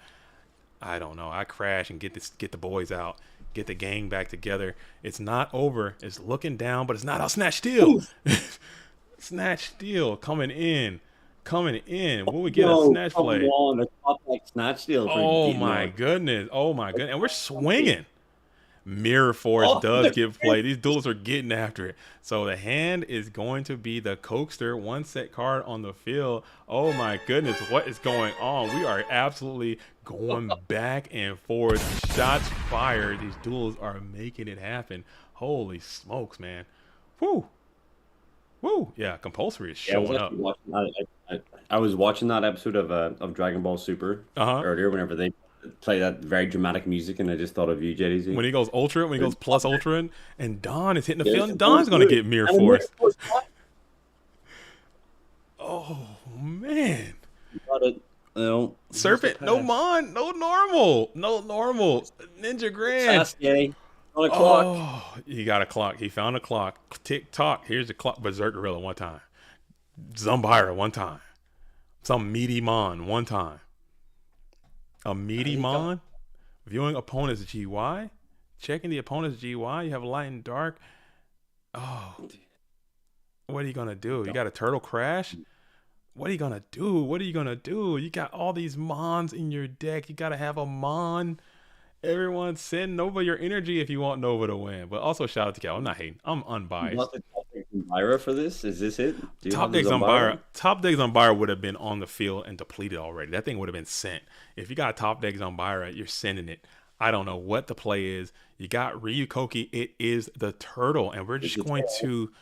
I don't know. I crash and get the boys out, get the gang back together. It's not over. It's looking down, but it's not. I'll Snatch Steel. Snatch Steel coming in. Will we get a snatch play? On, a top like Snatch Steel. Oh my goodness. And we're swinging. Mirror Force does give play. These duelists are getting after it. So the hand is going to be the Cokester, one set card on the field. Oh my goodness, what is going on? We are absolutely going back and forth. Shots fired. These duels are making it happen. Holy smokes, man. Woo. Yeah, Compulsory is showing up. I was watching that episode of Dragon Ball Super earlier whenever they play that very dramatic music, and I just thought of you, JDZ. When he goes Ultra, when he goes plus Ultra, and Don is hitting the field, and Don's going to get Mirror Force. Oh, man. You got it. No. Serpent, no Mon, no normal. Ninja Grand. Sasuke, on a clock. Oh, he got a clock. He found a clock. Tick tock. Here's the clock. Berserk Gorilla one time. Zumbira one time. Some meaty Mon one time. A meaty Mon, viewing opponent's GY, checking the opponent's GY. You have light and dark. Oh, what are you gonna do? You got a turtle crash. What are you gonna do? You got all these Mons in your deck. You gotta have a Mon. Everyone, send Nova your energy if you want Nova to win. But also shout out to Cal. I'm not hating. I'm unbiased. You want the top deck Zumbira for this? Is this it? Top deck Zumbira would have been on the field and depleted already. That thing would have been sent. If you got a top deck Zumbira, you're sending it. I don't know what the play is. You got Ryu Koki. It is the turtle, and we're just going to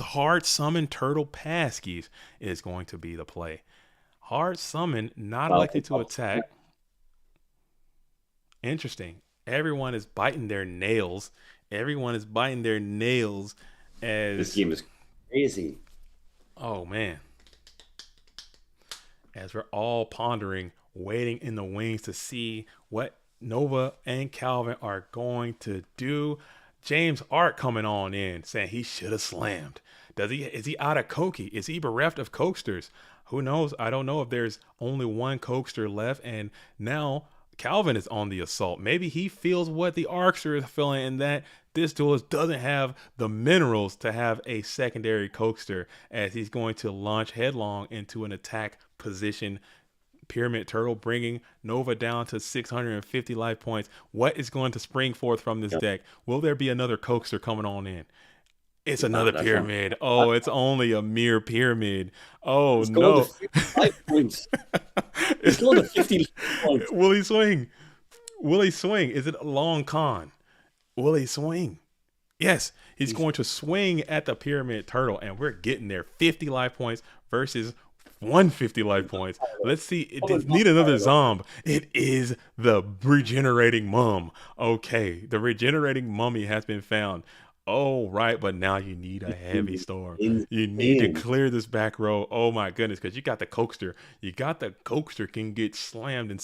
hard summon turtle Paskies is going to be the play. Hard summon, not elected to attack. Interesting. Everyone is biting their nails. As this game is crazy. Oh man. As we're all pondering, waiting in the wings to see what Nova and Calvin are going to do. James Art coming on in saying he should have slammed. Is he out of Koki? Is he bereft of Cokesters? Who knows? I don't know if there's only one Cokester left, and now Calvin is on the assault. Maybe he feels what the Arkster is feeling, and that this duelist doesn't have the minerals to have a secondary Cokester, as he's going to launch headlong into an attack position. Pyramid Turtle bringing Nova down to 650 life points. What is going to spring forth from this deck? Will there be another Cokester coming on in? It's another pyramid. Oh, it's only a mere pyramid. Oh, it's no. Points. It's going to 50 points. Will he swing? Will he swing? Is it a long con? Will he swing? Yes, he's going to swing at the Pyramid Turtle, and we're getting there. 50 life points versus 150 life points. Let's see. It need another zomb. It is the regenerating mum. Okay, the regenerating mummy has been found. Oh, right, but now you need a heavy storm. You need to clear this back row. Oh, my goodness, because you got the Cokester. You got the Cokester can get slammed and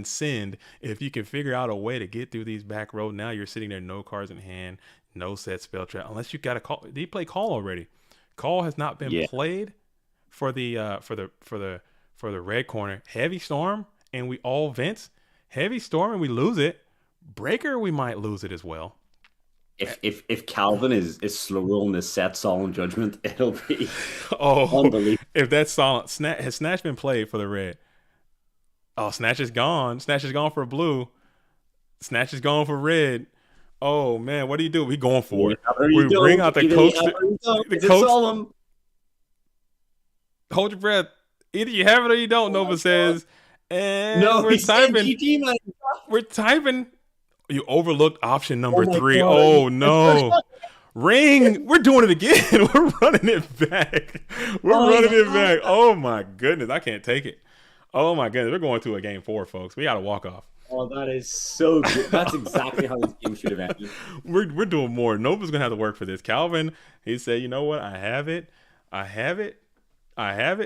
sinned if you can figure out a way to get through these back row. Now you're sitting there, no cards in hand, no set spell trap, unless you got a call. Did he play Call already? Call has not been played for the red corner. Heavy Storm, and we all vents. Heavy Storm, and we lose it. Breaker, we might lose it as well. If Calvin is slow rolling the set Solemn Judgment, it'll be unbelievable. If that's solid, has Snatch been played for the red? Oh, Snatch is gone. Snatch is gone for blue. Snatch is gone for red. Oh man, what do you do? We going for it. We bring out the coach. Hold your breath. Either you have it or you don't. Nova says, and no, we're typing. We're typing. You overlooked option number 3. God. Oh, no. Ring. We're doing it again. We're running it back. Running it back. Oh, my goodness. I can't take it. Oh, my goodness. We're going to a game 4, folks. We got to walk off. Oh, that is so good. That's exactly how this game should have ended. We're doing more. Nova's going to have to work for this. Calvin, he said, you know what? I have it.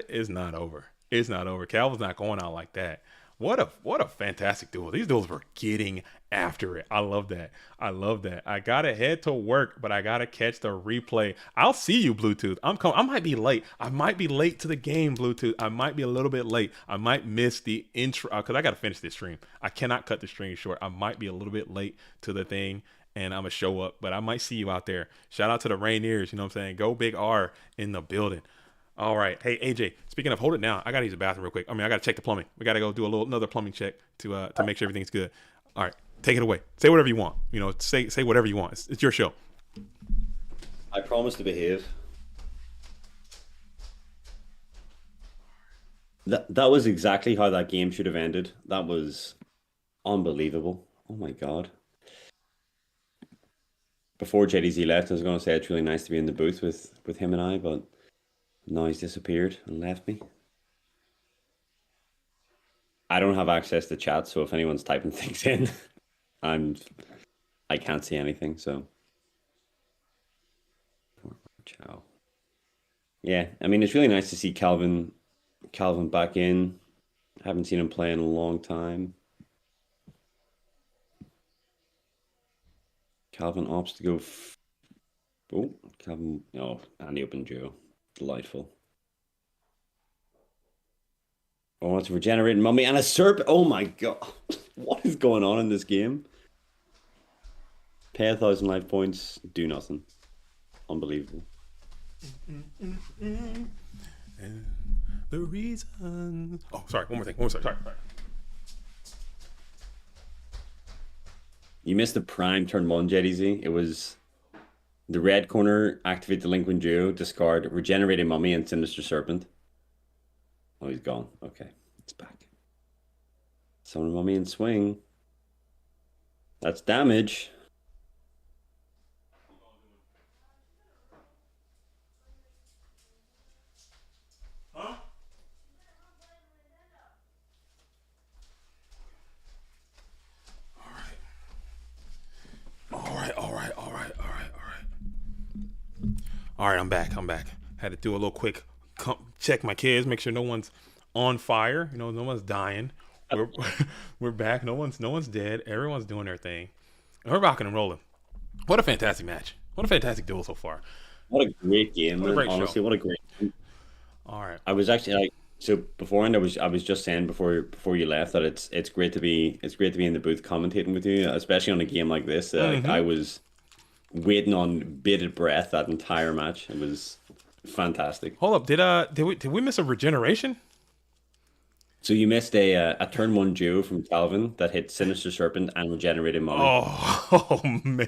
It's not over. It's not over. Calvin's not going out like that. What a fantastic duel. These duels were getting after it. I love that. I gotta head to work, but I gotta catch the replay. I'll see you, Bluetooth. I might be late. I might be late to the game, Bluetooth. I might be a little bit late. I might miss the intro because I gotta finish this stream. I cannot cut the stream short. I might be a little bit late to the thing, and I'm gonna show up, but I might see you out there. Shout out to the Rainiers. You know what I'm saying? Go Big R in the building. All right. Hey, AJ, speaking of, hold it down. I got to use the bathroom real quick. I got to check the plumbing. We got to go do another plumbing check to make sure everything's good. All right. Take it away. Say whatever you want. Say whatever you want. It's your show. I promise to behave. That was exactly how that game should have ended. That was unbelievable. Oh, my God. Before JDZ left, I was going to say it's really nice to be in the booth with him and I, but now he's disappeared and left me. I don't have access to chat, so if anyone's typing things in, I can't see anything, so. Ciao. Yeah, it's really nice to see Calvin back in. Haven't seen him play in a long time. Calvin opts to go. Calvin. Oh, and the open duo. Delightful. Oh, it's regenerating mummy and a serpent. Oh my God. What is going on in this game? Pay 1,000 life points, do nothing. Unbelievable. And the reason. Oh, sorry. One more thing. Sorry. You missed the prime turn 1, JDZ. It was the red corner, activate Delinquent Duo, discard Regenerating Mummy and Sinister Serpent. Oh, he's gone. Okay, it's back. Summon Mummy and swing. That's damage. Huh? All right, I'm back. Had to do a little quick check my kids, make sure no one's on fire. No one's dying. We're back. No one's dead. Everyone's doing their thing. And we're rocking and rolling. What a fantastic match. What a fantastic duel so far. What a great game, What a man. great Honestly, show. what a great game. All right. I was actually like so beforehand. I was just saying before you left that it's great to be in the booth commentating with you, especially on a game like this. I was waiting on bated breath that entire match. It was fantastic. Hold up. Did we miss a regeneration? So you missed a turn one duo from Calvin that hit Sinister Serpent and regenerated money. Oh man.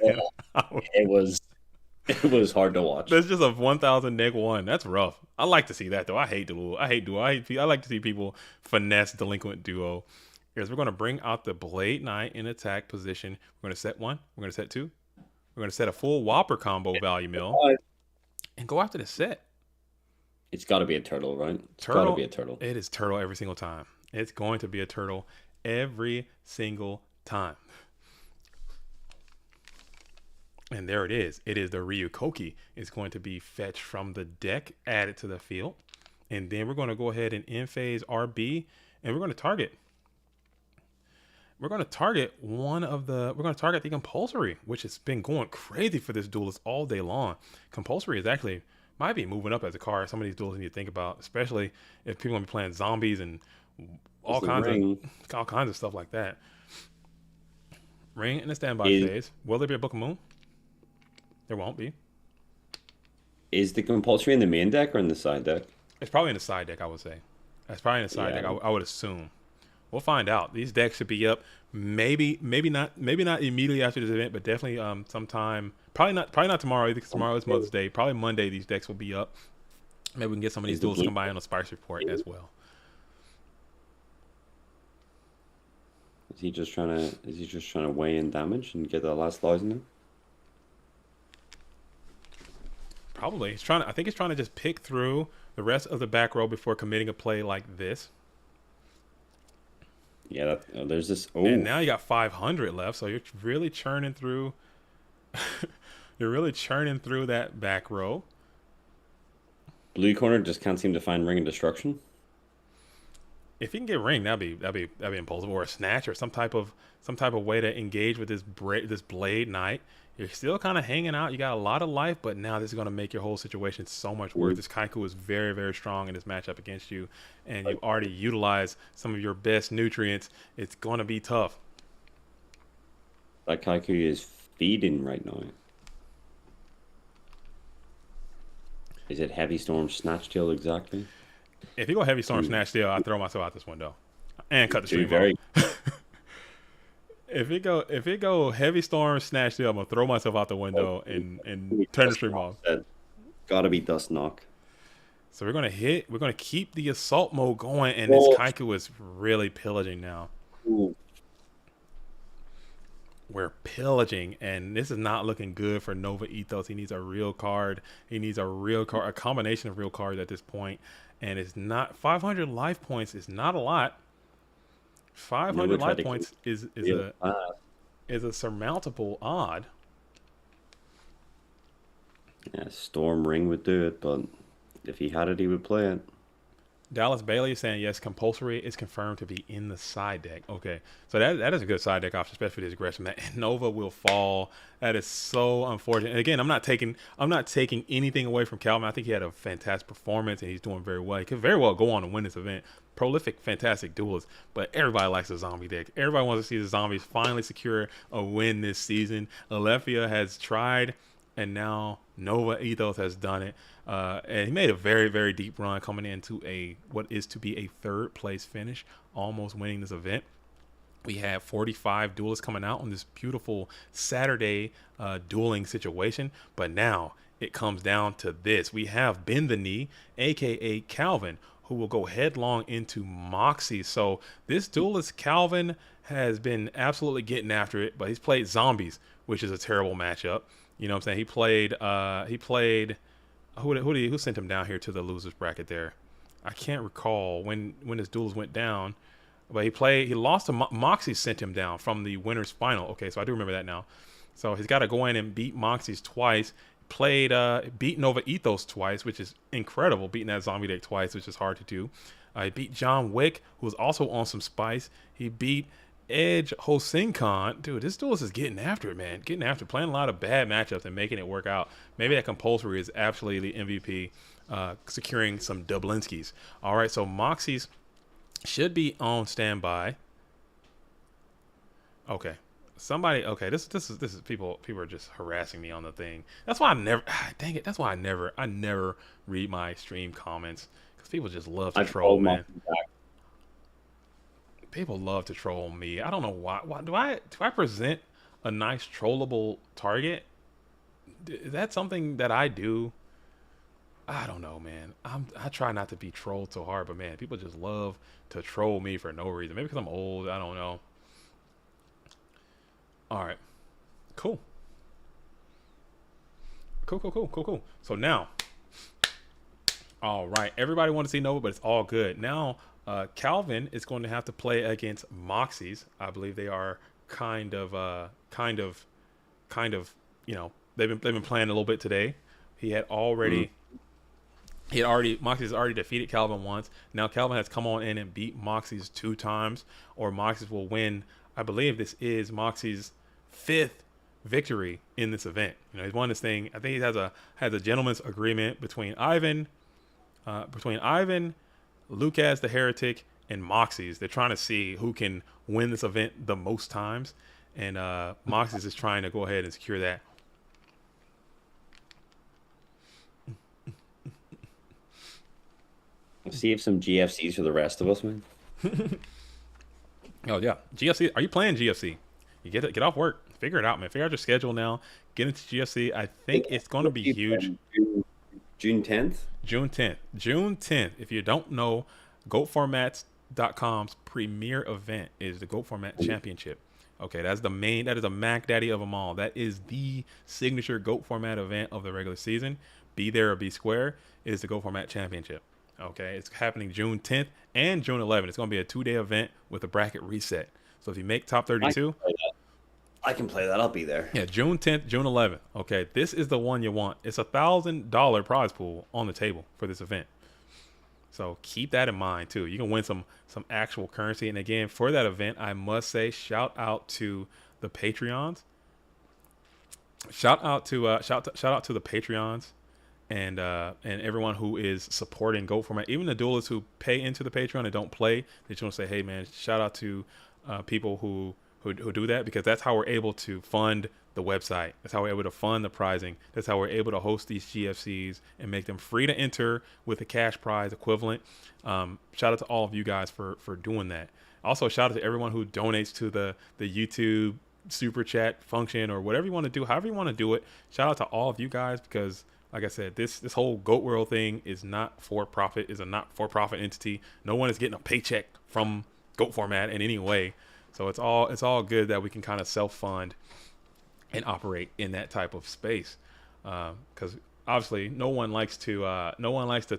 It was hard to watch. That's just a 1,000 -1. That's rough. I like to see that though. I hate duo. I like to see people finesse delinquent duo. Because we're gonna bring out the Blade Knight in attack position. We're gonna set one. We're gonna set two. We're gonna set a full Whopper combo value mill and go after the set. It's got to be a turtle, right? It's Turtle. got to be a turtle. It is turtle every single time. It's going to be a turtle every single time. And there it is. It is the Ryukoki. It's going to be fetched from the deck, added to the field. And then we're going to go ahead and end phase RB, and we're going to target. We're going to target the compulsory, which has been going crazy for this duelist all day long. Compulsory is actually might be moving up as a card. Some of these duels you need to think about, especially if people are gonna be playing zombies and all kinds of stuff like that. Ring in the standby phase. Will there be a Book of Moon? There won't be. Is the compulsory in the main deck or in the side deck? It's probably in the side deck, I would say. It's probably in the side deck. I would assume. We'll find out. These decks should be up. Maybe not immediately after this event, but definitely sometime. Probably not tomorrow either, because tomorrow is Mother's Day. Probably Monday these decks will be up. Maybe we can get some of these duels combined on a Spice Report as well. Is he just trying to weigh in damage and get that last 1,000 in? Probably. I think he's trying to just pick through the rest of the back row before committing a play like this. Yeah, there's this. Oh, and now you got 500 left, so you're really churning through. You're really churning through that back row. Blue corner just can't seem to find Ring of Destruction. If you can get Ring, that'd be impulsive, or a snatch, or some type of way to engage with this Blade Knight. You're still kind of hanging out. You got a lot of life, but now this is going to make your whole situation so much worse. This Kaiku is very, very strong in this matchup against you, and you've already utilized some of your best nutrients. It's going to be tough. That Kaiku is feeding right now. Is it Heavy Storm Snatch Tail exactly? If you go Heavy Storm Snatch Tail, I throw myself out this window and cut the stream off. If it go Heavy Storm Snatch Tail, I'm gonna throw myself out the window and turn the stream off. Gotta be Dust Knock. So we're gonna keep the assault mode going, and this Kaiku is really pillaging now. Ooh. We're pillaging, and this is not looking good for Nova Ethos. He needs a real card. He needs a combination of real cards at this point. And it's not 500 life points is not a lot. 500 life points is a surmountable odd. Yeah, Storm Ring would do it, but if he had it, he would play it. Dallas Bailey is saying, yes, compulsory is confirmed to be in the side deck. Okay, so that is a good side deck option, especially for this aggression. And Nova will fall. That is so unfortunate. And again, I'm not taking anything away from Calvin. I think he had a fantastic performance, and he's doing very well. He could very well go on and win this event. Prolific, fantastic duelist. But everybody likes a zombie deck. Everybody wants to see the zombies finally secure a win this season. Alethea has tried, and now Nova Ethos has done it. And he made a very, very deep run coming into what is to be a third place finish, almost winning this event. We have 45 duelists coming out on this beautiful Saturday dueling situation. But now it comes down to this. We have Bend the Knee, a.k.a. Calvin, who will go headlong into Moxie. So this duelist, Calvin, has been absolutely getting after it, but he's played zombies, which is a terrible matchup. You know what I'm saying? He played who sent him down here to the losers bracket there? I can't recall when his duels went down, but he lost to Moxie sent him down from the winners final. Okay, so I do remember that now. So he's got to go in and beat Moxie's twice. Beat Nova Ethos twice, which is incredible. Beating that zombie deck twice, which is hard to do. He beat John Wick, who was also on some spice. He beat Edge Hosinkan. Dude, this duelist is getting after it, man. Getting after it, playing a lot of bad matchups and making it work out. Maybe that compulsory is absolutely the MVP, securing some Dublinskis. All right, so Moxie's should be on standby. Okay. Somebody, okay, this is people are just harassing me on the thing. That's why I never, dang it, that's why I never read my stream comments, because people just love to troll, man. People love to troll me. I don't know why. Do I present a nice trollable target? Is that something that I do? I don't know, man. I try not to be trolled so hard, but man, people just love to troll me for no reason. Maybe because I'm old. I don't know. All right, cool. So now, all right, everybody want to see Nova, but it's all good. Now, Calvin is going to have to play against Moxies. I believe they are kind of, you know, they've been playing a little bit today. Moxies has already defeated Calvin once. Now Calvin has come on in and beat Moxies 2 times, or Moxies will win. I believe this is Moxie's 5th victory in this event. You know, he's won this thing. I think he has a gentleman's agreement between Ivan, Lucas the Heretic, and Moxies. They're trying to see who can win this event the most times, and Moxies is trying to go ahead and secure that. Save some GFCs for the rest of us, man. Oh yeah, GFC. Are you playing GFC? You get off work, figure it out, man. Figure out your schedule now. Get into GFC. I think it's going to be huge. June 10th. June 10th. If you don't know, GOATformats.com's premier event is the GOAT Format Championship. Okay, that is the Mac Daddy of them all. That is the signature GOAT Format event of the regular season. Be there or be square. It is the GOAT Format Championship. Okay, it's happening June 10th and June 11th. It's going to be a 2-day event with a bracket reset. So if you make top 32, I can play that. I'll be there. Yeah, June 10th, June 11th. Okay, this is the one you want. It's $1,000 prize pool on the table for this event. So keep that in mind too. You can win some actual currency. And again, for that event, I must say, shout out to the Patreons. Shout out to the Patreons and everyone who is supporting GOAT Format. Even the duelists who pay into the Patreon and don't play. They just want to say, hey man, shout out to people who do that, because that's how we're able to fund the website. That's how we're able to fund the prizing. That's how we're able to host these GFCs and make them free to enter with a cash prize equivalent. Shout out to all of you guys for doing that. Also, shout out to everyone who donates to the YouTube super chat function or whatever you want to do, however you want to do it. Shout out to all of you guys, because like I said, this whole GOAT World thing is not for profit, is a not for profit entity. No one is getting a paycheck from GOAT Format in any way. So it's all good that we can kind of self-fund and operate in that type of space, because obviously no one likes to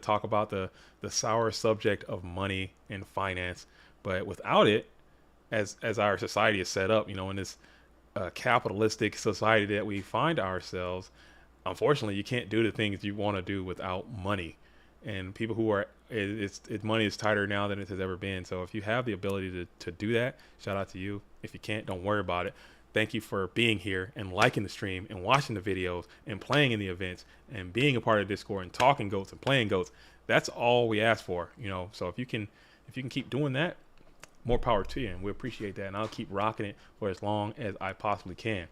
talk about the sour subject of money and finance. But without it, as our society is set up, you know, in this capitalistic society that we find ourselves, unfortunately, you can't do the things you want to do without money. And people who are, money is tighter now than it has ever been. So if you have the ability to do that, shout out to you. If you can't, don't worry about it. Thank you for being here and liking the stream and watching the videos and playing in the events and being a part of Discord and talking GOATs and playing GOATs. That's all we ask for, you know. So if you can keep doing that, more power to you, and we appreciate that. And I'll keep rocking it for as long as I possibly can.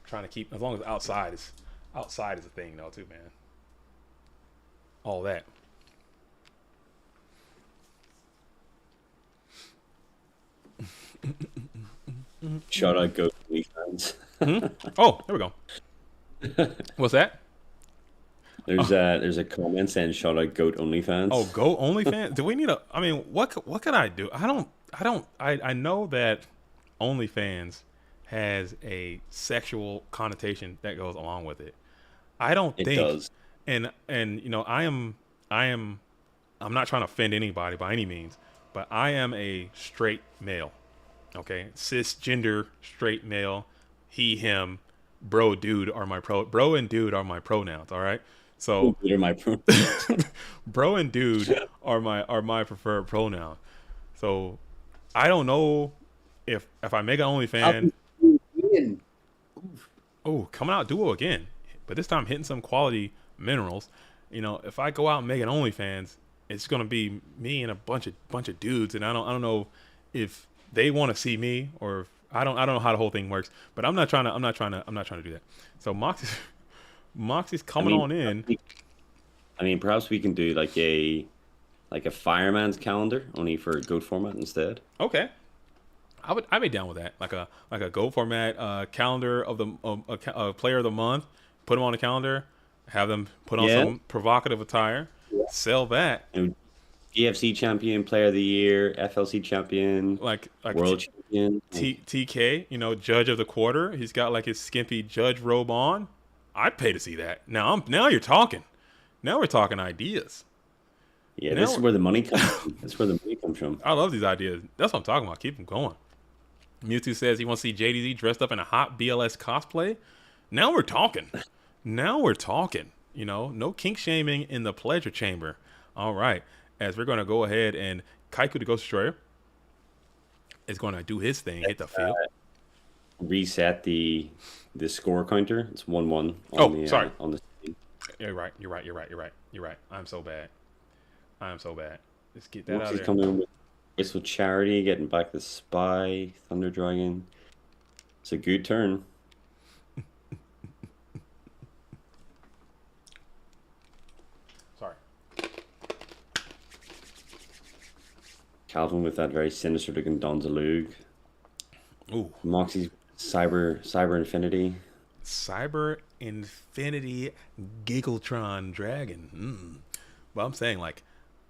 Trying to keep, as long as outside is a thing though too, man. All that. Shout out GOAT OnlyFans. Oh, there we go. What's that? There's a comment saying shout out GOAT OnlyFans. Oh, GOAT OnlyFans. Do we need a? I mean, what could I do? I know that OnlyFans has a sexual connotation that goes along with it. I don't think it does. And you know, I'm not trying to offend anybody by any means, but I am a straight male. Okay, cisgender straight male. He, him, bro, dude are my bro and dude are my pronouns. All right, so are my pronouns. Bro and dude are my preferred pronoun. So I don't know if I make an OnlyFans, oh, coming out duo again, but this time hitting some quality minerals. You know, if I go out and make an OnlyFans, it's gonna be me and a bunch of dudes, and I don't know if they want to see me or if, I don't know how the whole thing works. But I'm not trying to do that. So Moxie's coming on in. I mean, perhaps we can do like a fireman's calendar, only for GOAT format instead. Okay, I'd be down with that. Like a GOAT format calendar of the player of the month. Put them on the calendar. Have them put on some provocative attire. Sell that. GFC champion, player of the year, FLC champion, like world champion, TK. You know, judge of the quarter. He's got like his skimpy judge robe on. I'd pay to see that. Now you're talking. Now we're talking ideas. Yeah, this is where the money comes from. That's where the money comes from. I love these ideas. That's what I'm talking about. Keep them going. Mewtwo says he wants to see JDZ dressed up in a hot BLS cosplay. Now we're talking. Now we're talking. You know, no kink shaming in the pleasure chamber. All right. As we're going to go ahead and Kaiku the Ghost Destroyer is going to do his thing, hit the field. Reset the score counter. It's 1-1. Sorry. On the screen. You're right. I'm so bad. Let's get that out of there. Coming with Whistle Charity, getting back the Spy, Thunder Dragon. It's a good turn. Sorry. Calvin with that very sinister looking Donzalug. Ooh. Moxie's Cyber Infinity. Cyber Infinity Giggletron Dragon. Well, I'm saying like,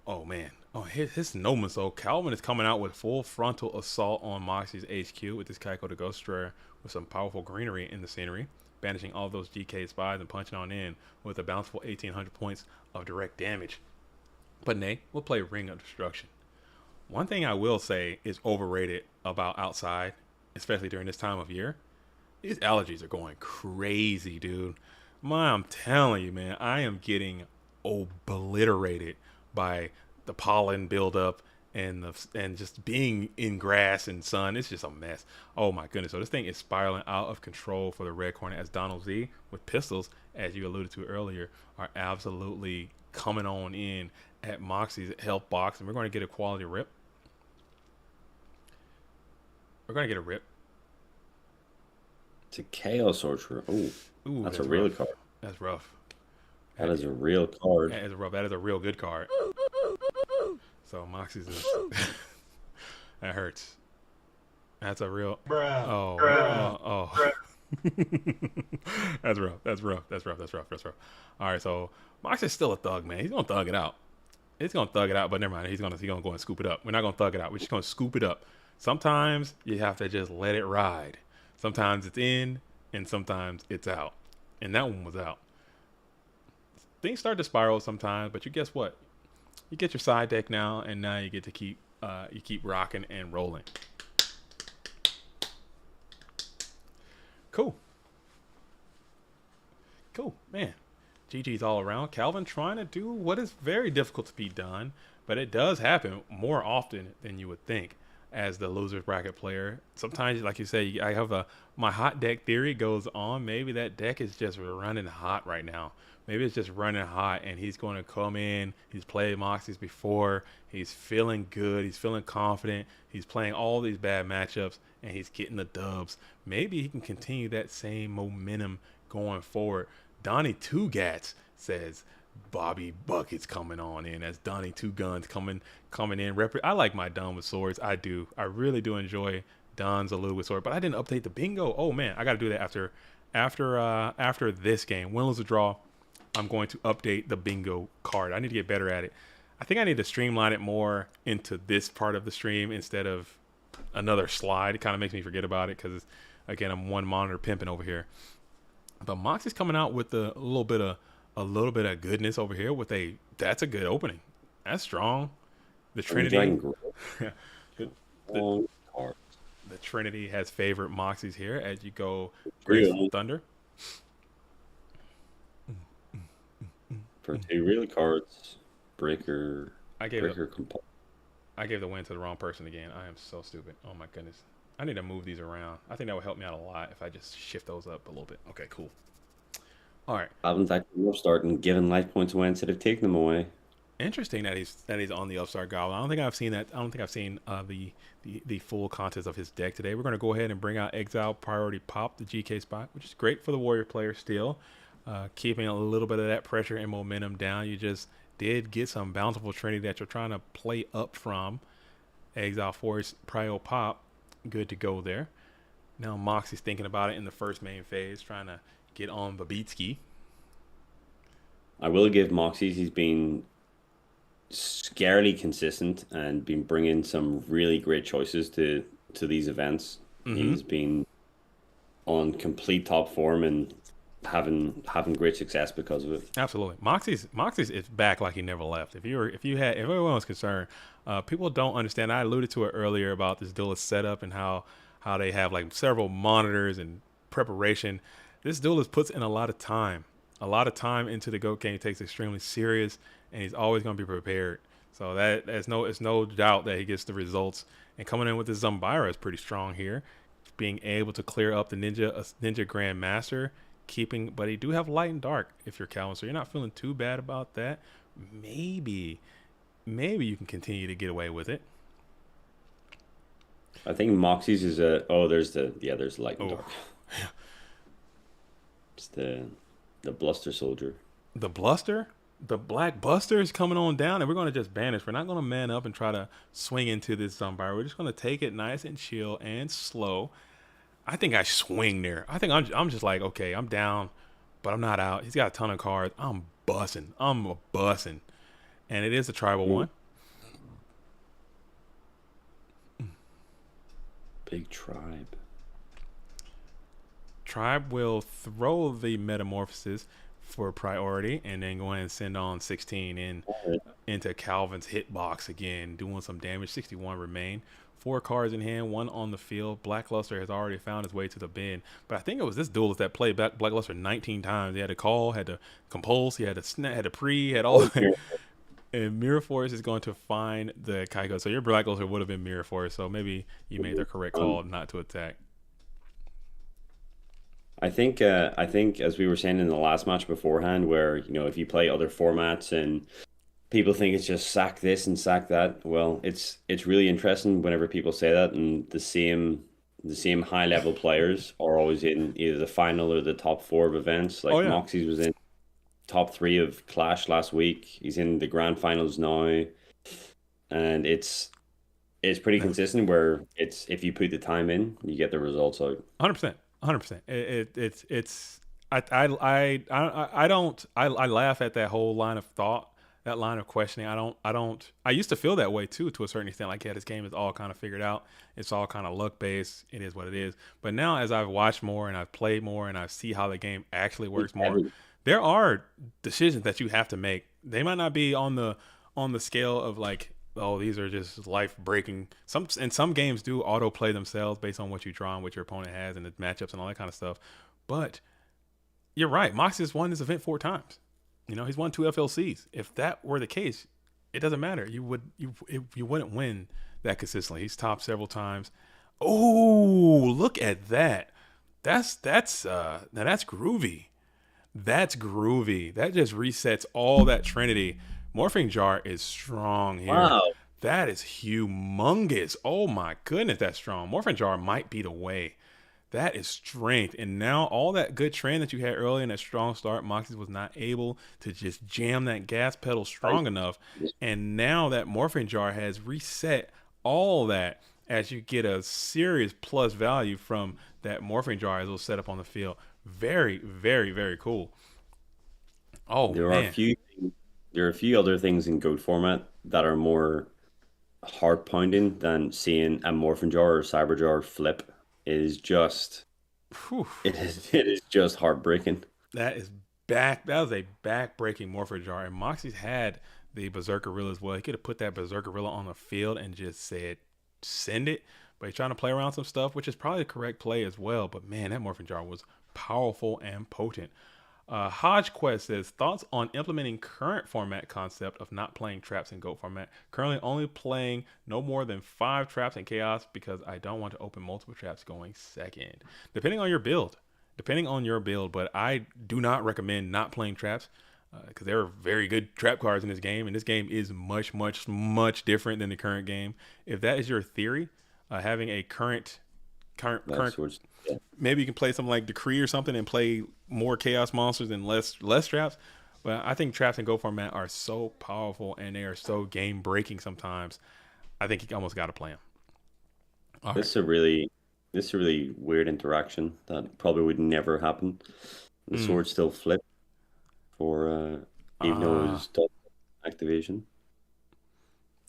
oh man. Oh, his Noma. So Calvin is coming out with full frontal assault on Moxie's HQ with this Kaiko the Ghost Destroyer with some powerful greenery in the scenery, banishing all those GK spies and punching on in with a bountiful 1,800 points of direct damage. But nay, we'll play Ring of Destruction. One thing I will say is overrated about outside, especially during this time of year. These allergies are going crazy, dude. I'm telling you, man, I am getting obliterated by the pollen buildup and just being in grass and sun. It's just a mess. Oh my goodness. So this thing is spiraling out of control for the Red Corner as Donald Z with pistols, as you alluded to earlier, are absolutely coming on in at Moxie's health box, and we're going to get a quality rip. We're going to get a rip. It's a Chaos Sorcerer. Ooh, that's a real card. That's rough. That is a real card. That is rough. That is a real good card. So Moxie's is that hurts. That's a real. Oh. That's rough. All right, so Moxie's still a thug, man. He's gonna thug it out. But never mind. He's gonna go and scoop it up. We're not gonna thug it out. We're just gonna scoop it up. Sometimes you have to just let it ride. Sometimes it's in, and sometimes it's out. And that one was out. Things start to spiral sometimes, but you guess what? You get your side deck now, and now you get to keep rocking and rolling. Cool, man. GG's all around. Calvin trying to do what is very difficult to be done, but it does happen more often than you would think as the losers bracket player. Sometimes, like you say, I have my hot deck theory goes on. Maybe that deck is just running hot right now. Maybe it's just running hot, and he's going to come in. He's played Moxies before. He's feeling good. He's feeling confident. He's playing all these bad matchups, and he's getting the dubs. Maybe he can continue that same momentum going forward. Donnie Two Gats says Bobby Bucket's coming on in as Donnie Two Guns coming in. I like my Don with swords. I do. I really do enjoy Don's a little with sword, but I didn't update the bingo. Oh man, I got to do that after this game. Win, lose, or draw. I'm going to update the bingo card. I need to get better at it. I think I need to streamline it more into this part of the stream instead of another slide. It kind of makes me forget about it because, again, I'm one monitor pimping over here. But Moxie's coming out with a little bit of goodness over here with that's a good opening. That's strong. The Trinity. The Trinity has favored Moxies here as you go Graceful Thunder. For 2 real cards, Breaker. I gave the win to the wrong person again. I am so stupid. Oh my goodness. I need to move these around. I think that would help me out a lot if I just shift those up a little bit. Okay, cool. All right. Calvin's actually upstart and giving life points away instead of taking them away. Interesting that he's on the upstart goblin. I don't think I've seen that. I don't think I've seen the full contents of his deck today. We're going to go ahead and bring out Exile Priority Pop, the GK spot, which is great for the Warrior player still. Keeping a little bit of that pressure and momentum down. You just did get some bountiful Trinity that you're trying to play up from. Exile Force Prio Pop, good to go there. Now Moxie's thinking about it in the first main phase, trying to get on the beat ski. I will give Moxie's, he's been scarily consistent and been bringing some really great choices to these events. He's been on complete top form and having great success because of it. Absolutely. Moxie's is back like he never left. If everyone was concerned, people don't understand. I alluded to it earlier about this duelist setup and how they have like several monitors and preparation. This duelist puts in a lot of time into the GOAT game. He takes it extremely serious, and he's always going to be prepared. So it's no doubt that he gets the results. And coming in with this Zumbira is pretty strong here, being able to clear up the Ninja Grandmaster, but he do have light and dark if you're Calvin, so you're not feeling too bad about that. Maybe you can continue to get away with it. I think Moxie's is there's light and dark. It's the Bluster Soldier. The Bluster? The Black Buster is coming on down, and we're going to just banish. We're not going to man up and try to swing into this Zumbira. We're just going to take it nice and chill and slow. I think I swing there. I think I'm just like, okay, I'm down, but I'm not out. He's got a ton of cards. I'm bussing. And it is a tribal one. Big tribe. Tribe will throw the Metamorphosis for priority and then go ahead and send on 16 into Calvin's hitbox again, doing some damage. 61 remain. 4 cards in hand, 1 on the field. Blackluster has already found his way to the bin. But I think it was this duelist that played Blackluster 19 times. He had to call, had to compulse, he had to snap, had to pre, had all that. And Mirror Force is going to find the Kaiko. So your Blackluster would have been Mirror Force. So maybe you made the correct call not to attack. I think as we were saying in the last match beforehand, where if you play other formats and people think it's just sack this and sack that, well, it's really interesting whenever people say that, and the same high level players are always in either the final or the top 4 of events. Like Moxie's was in top 3 of Clash last week. He's in the grand finals now, and it's pretty consistent. Where it's if you put the time in, you get the results out. 100%. 100%. I laugh at that whole line of thought, that line of questioning. I used to feel that way too, to a certain extent. Like, yeah, this game is all kind of figured out. It's all kind of luck based. It is what it is. But now, as I've watched more and I've played more and I see how the game actually works more, there are decisions that you have to make. They might not be on the scale of like, oh, these are just life-breaking. Some games do auto-play themselves based on what you draw and what your opponent has and the matchups and all that kind of stuff. But you're right. Moxie has won this event 4 times. He's won 2 FLCs. If that were the case, it doesn't matter. You wouldn't win that consistently. He's topped several times. Oh, look at that. That's groovy. That's groovy. That just resets all that Trinity. Morphing Jar is strong here. Wow. That is humongous. Oh my goodness, that's strong. Morphing Jar might be the way. That is strength. And now all that good trend that you had earlier in that strong start, Moxie was not able to just jam that gas pedal strong enough. And now that Morphing Jar has reset all that as you get a serious plus value from that Morphing Jar as it'll set up on the field. Very, very, very cool. Oh, There are a few other things in GOAT format that are more heart pounding than seeing a Morphin Jar or Cyber Jar flip. It is just heartbreaking. That is a back-breaking Morphin Jar. And Moxie's had the Berserker Gorilla as well. He could have put that Berserker Gorilla on the field and just said, send it. But he's trying to play around some stuff, which is probably the correct play as well. But man, that Morphin Jar was powerful and potent. Hodge Quest says, thoughts on implementing current format concept of not playing traps in GOAT format. Currently only playing no more than 5 traps in Chaos because I don't want to open multiple traps going second. Depending on your build. But I do not recommend not playing traps because there are very good trap cards in this game, and this game is much, much, much different than the current game. If that is your theory, having a current maybe you can play something like Decree or something and play more Chaos monsters and less traps. But I think traps in Go format are so powerful and they are so game breaking sometimes. I think you almost got to play them. This is a really weird interaction that probably would never happen. The sword still flip for even though it was double activation.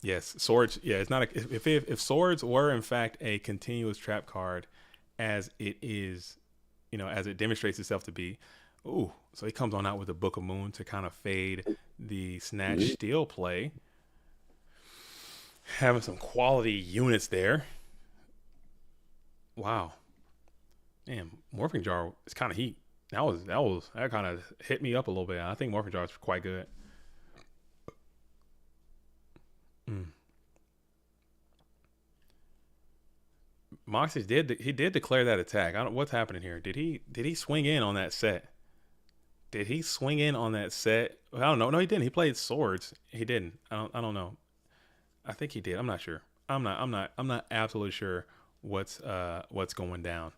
Yes, swords. Yeah, it's not if swords were in fact a continuous trap card, as it is, as it demonstrates itself to be. Ooh, so he comes on out with the Book of Moon to kind of fade the Snatch Steel play. Having some quality units there. Wow. Damn, Morphing Jar is kind of heat. That kind of hit me up a little bit. I think Morphing Jar is quite good. Moxie did declare that attack. I don't what's happening here. Did he swing in on that set? I don't know. No, he didn't. He played swords. He didn't. I don't know. I think he did. I'm not sure. I'm not absolutely sure what's going down.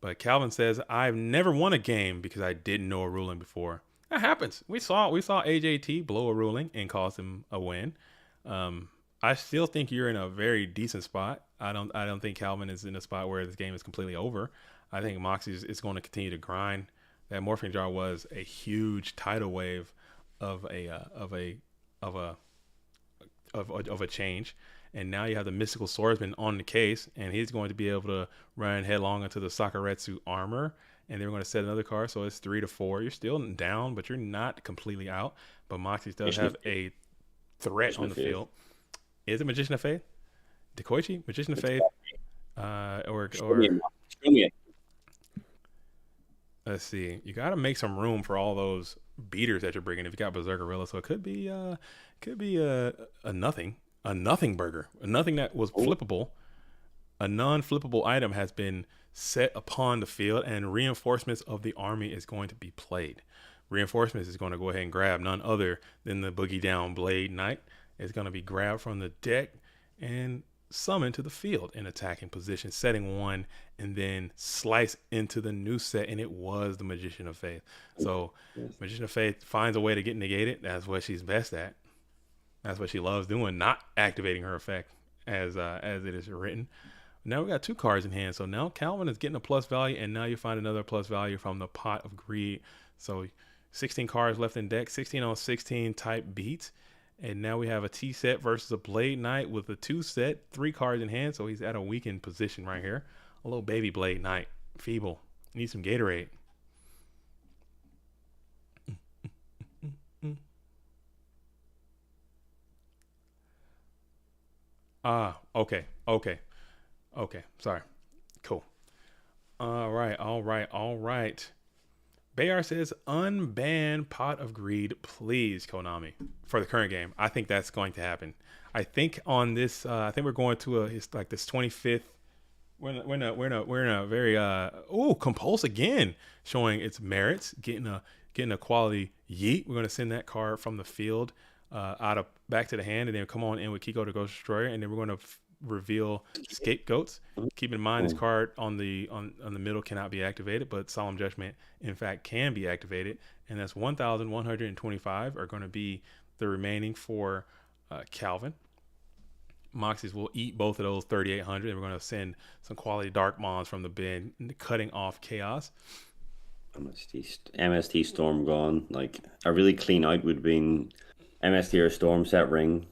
But Calvin says, I've never won a game because I didn't know a ruling before. That happens. We saw AJT blow a ruling and cause him a win. I still think you're in a very decent spot. I don't think Calvin is in a spot where this game is completely over. I think Moxie is going to continue to grind. That Morphing Jar was a huge tidal wave of a change, and now you have the Mystical Swordsman on the case, and he's going to be able to run headlong into the Sakuretsu armor, and they're going to set another card, so it's 3-4. You're still down, but you're not completely out. But Moxie does have a threat on the field. Is it Magician of Faith? Dekoichi? Magician of Faith? Or let's see. You got to make some room for all those beaters that you're bringing. If you got Berserkerilla, so it could be a nothing burger, a nothing that was flippable. A non-flippable item has been set upon the field, and Reinforcements of the Army is going to be played. Reinforcements is going to go ahead and grab none other than the Boogie Down Blade Knight. It's going to be grabbed from the deck and summoned to the field in attacking position, setting 1, and then slice into the new set, and it was the Magician of Faith. So Magician of Faith finds a way to get negated. That's what she's best at. That's what she loves doing, not activating her effect as it is written. Now we got 2 cards in hand, so now Calvin is getting a plus value, and now you find another plus value from the Pot of Greed. So 16 cards left in deck, 16 on 16 type beats. And now we have a T set versus a Blade Knight with a 2 set, 3 cards in hand. So he's at a weakened position right here. A little baby Blade Knight, feeble. Needs some Gatorade. Okay. Sorry. Cool. All right. Bayar says, unban Pot of Greed, please, Konami, for the current game. I think that's going to happen. I think on this, I think we're going to it's like this 25th. We're in a very Compulse again, showing its merits, getting a quality yeet. We're going to send that card from the field back to the hand, and then come on in with Kiko the Ghost Destroyer, and then we're going to reveal Scapegoats. Keep in mind this card on the middle cannot be activated, but Solemn Judgment in fact can be activated, and that's 1,125 are going to be the remaining for Calvin. Moxies will eat both of those 3,800, and we're going to send some quality Dark Mons from the bin, cutting off Chaos. MST Storm gone. Like a really clean out would have been MST or Storm set ring,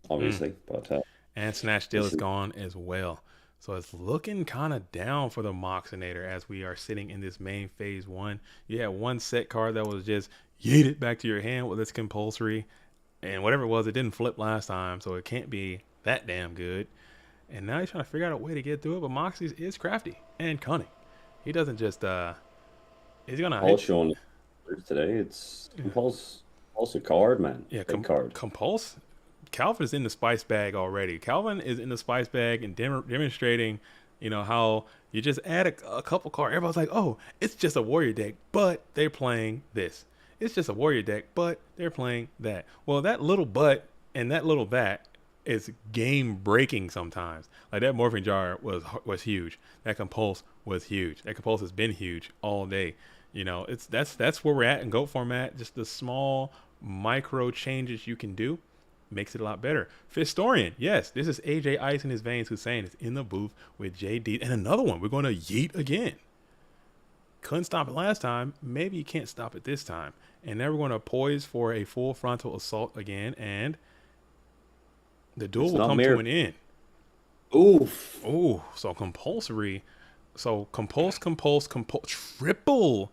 obviously, but and Snatch Steel is gone as well. So it's looking kind of down for the Moxinator as we are sitting in this main phase 1. You had 1 set card that was just yeeted back to your hand with its compulsory, and whatever it was, it didn't flip last time, so it can't be that damn good. And now he's trying to figure out a way to get through it, but Moxie is crafty and cunning. He doesn't just he's gonna all shown today. It's Compulse a card, man. Yeah, Big card. Compulse. Calvin is in the spice bag already. Calvin is in the spice bag and demonstrating, how you just add a couple cards. Everybody's like, oh, it's just a warrior deck, but they're playing this. It's just a warrior deck, but they're playing that. Well, that little but and that little that is game breaking sometimes. Like that morphing jar was huge. That Compulse was huge. That Compulse has been huge all day. That's where we're at in GOAT format. Just the small micro changes you can do makes it a lot better. Fistorian, yes, this is AJ Ice in his veins Hussein is in the booth with JD and another one. We're going to yeet again. Couldn't stop it last time. Maybe you can't stop it this time. And now we're going to poise for a full frontal assault again, and the duel will come to an end. Oof. Ooh, so compulsory. So compulse, triple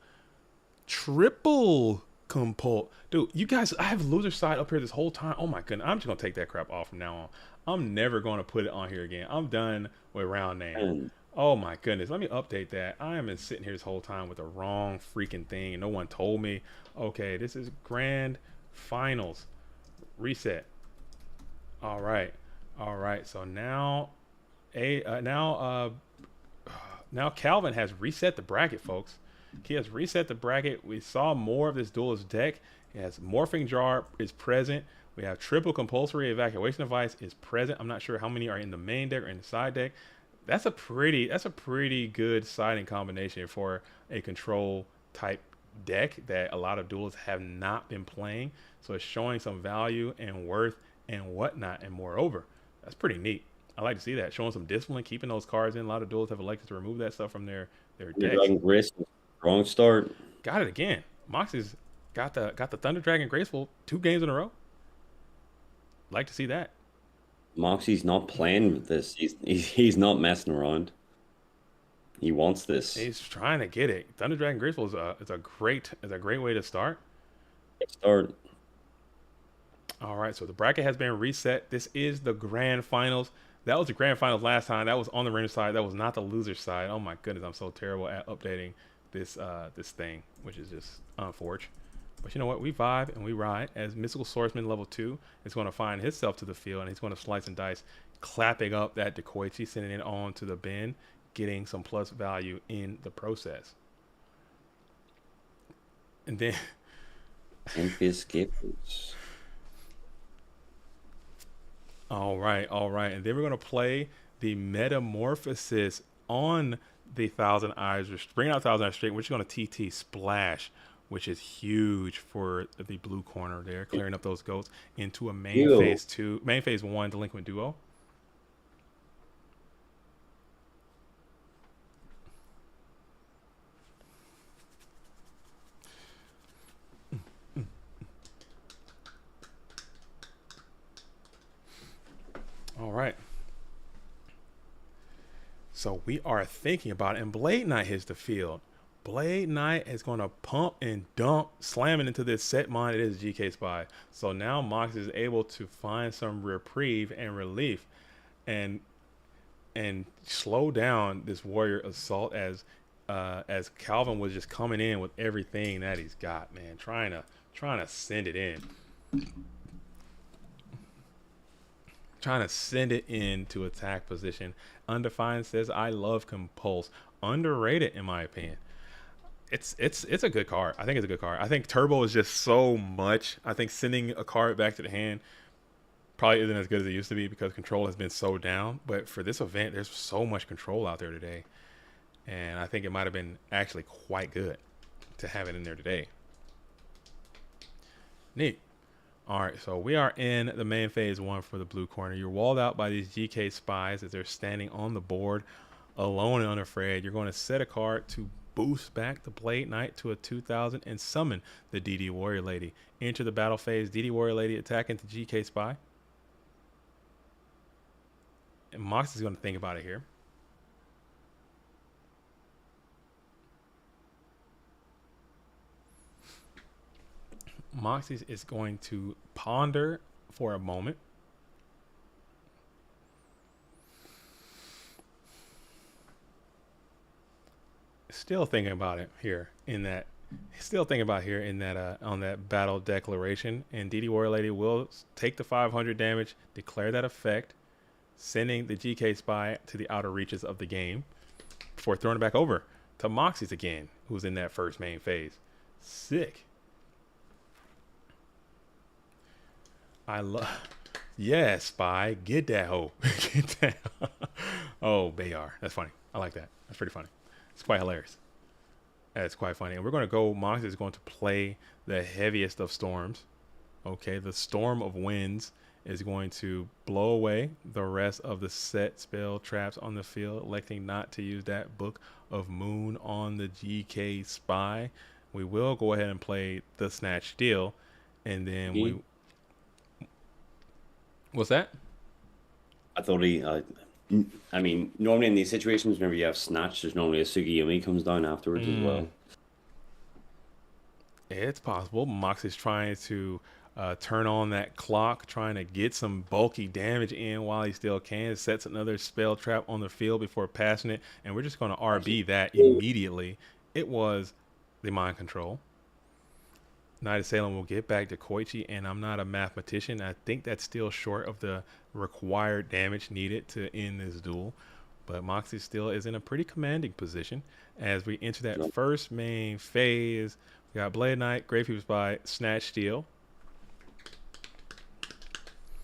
compulse. Dude, you guys, I have loser side up here this whole time. Oh my goodness, I'm just gonna take that crap off from now on. I'm never gonna put it on here again. I'm done with round name. Oh my goodness, let me update that. I have been sitting here this whole time with the wrong freaking thing, and no one told me. Okay, this is grand finals. Reset. All right. So now, now Calvin has reset the bracket, folks. He has reset the bracket. We saw more of this duelist deck. He has Morphing Jar is present. We have triple compulsory evacuation device is present. I'm not sure how many are in the main deck or in the side deck. That's a pretty good siding combination for a control type deck that a lot of duelists have not been playing. So it's showing some value and worth and whatnot. And moreover, that's pretty neat. I like to see that, showing some discipline, keeping those cards in. A lot of duelists have elected to remove that stuff from their decks. Dragon Graceful, wrong start. Got it again. Moxie's got the Thunder Dragon Graceful 2 games in a row. Like to see that. Moxie's not playing with this. He's not messing around. He wants this. He's trying to get it. Thunder Dragon Graceful is a great way to start. All right, so the bracket has been reset. This is the grand finals. That was the grand finals last time. That was on the winner side. That was not the loser side. Oh my goodness, I'm so terrible at updating this thing, which is just unfortunate. But you know what? We vibe and we ride as Mystical Swordsman level 2 is going to find himself to the field, and he's going to slice and dice, clapping up that Dekoichi, sending it on to the bin, getting some plus value in the process. And then Escapers. All right. And then we're going to play the Metamorphosis on the Thousand Eyes, bringing out Thousand Eyes straight. We're just going to TT Splash, which is huge for the blue corner there, clearing up those goats into a main phase 1 delinquent duo. All right. So we are thinking about it, and Blade Knight hits the field. Blade Knight is going to pump and dump, slamming into this set mine. It is GK Spy. So now Mox is able to find some reprieve and relief and slow down this warrior assault as Calvin was just coming in with everything that he's got, man, trying to send it in. Trying to send it into attack position. Undefined says, I love Compulse. Underrated, in my opinion. It's a good card. I think it's a good card. I think Turbo is just so much. I think sending a card back to the hand probably isn't as good as it used to be because control has been so down. But for this event, there's so much control out there today. And I think it might have been actually quite good to have it in there today. Neat. All right, so we are in the main phase 1 for the blue corner. You're walled out by these GK Spies as they're standing on the board alone and unafraid. You're going to set a card to boost back the Blade Knight to a 2000 and summon the DD Warrior Lady. Enter the battle phase. DD Warrior Lady attacking the GK Spy. And Mox is going to think about it here. Moxie is going to ponder for a moment. Still thinking about it here in that Still thinking about here in that on that battle declaration, and DD Warrior Lady will take the 500 damage, declare that effect, sending the GK Spy to the outer reaches of the game before throwing it back over to Moxie's again, who's in that first main phase. Sick. I love. Yeah, Spy, get that hoe. Get that. Oh, Bayar, that's funny. I like that. That's pretty funny. It's quite hilarious. That's quite funny. And we're going to go, Mox is going to play the heaviest of storms. Okay, the storm of winds is going to blow away the rest of the set spell traps on the field, electing not to use that Book of Moon on the GK Spy. We will go ahead and play the Snatch Steel, and then we... What's that? I thought I mean, normally in these situations, whenever you have Snatch, there's normally a Sugiyumi comes down afterwards as well. It's possible. Mox is trying to turn on that clock, trying to get some bulky damage in while he still can. Sets another spell trap on the field before passing it, and we're just going to RB that immediately. It was the mind control. Knight of Salem will get back to Koichi, and I'm not a mathematician. I think that's still short of the required damage needed to end this duel. But Moxie still is in a pretty commanding position as we enter that first main phase. We got Blade Knight, Gravekeeper Spy, Snatch Steel.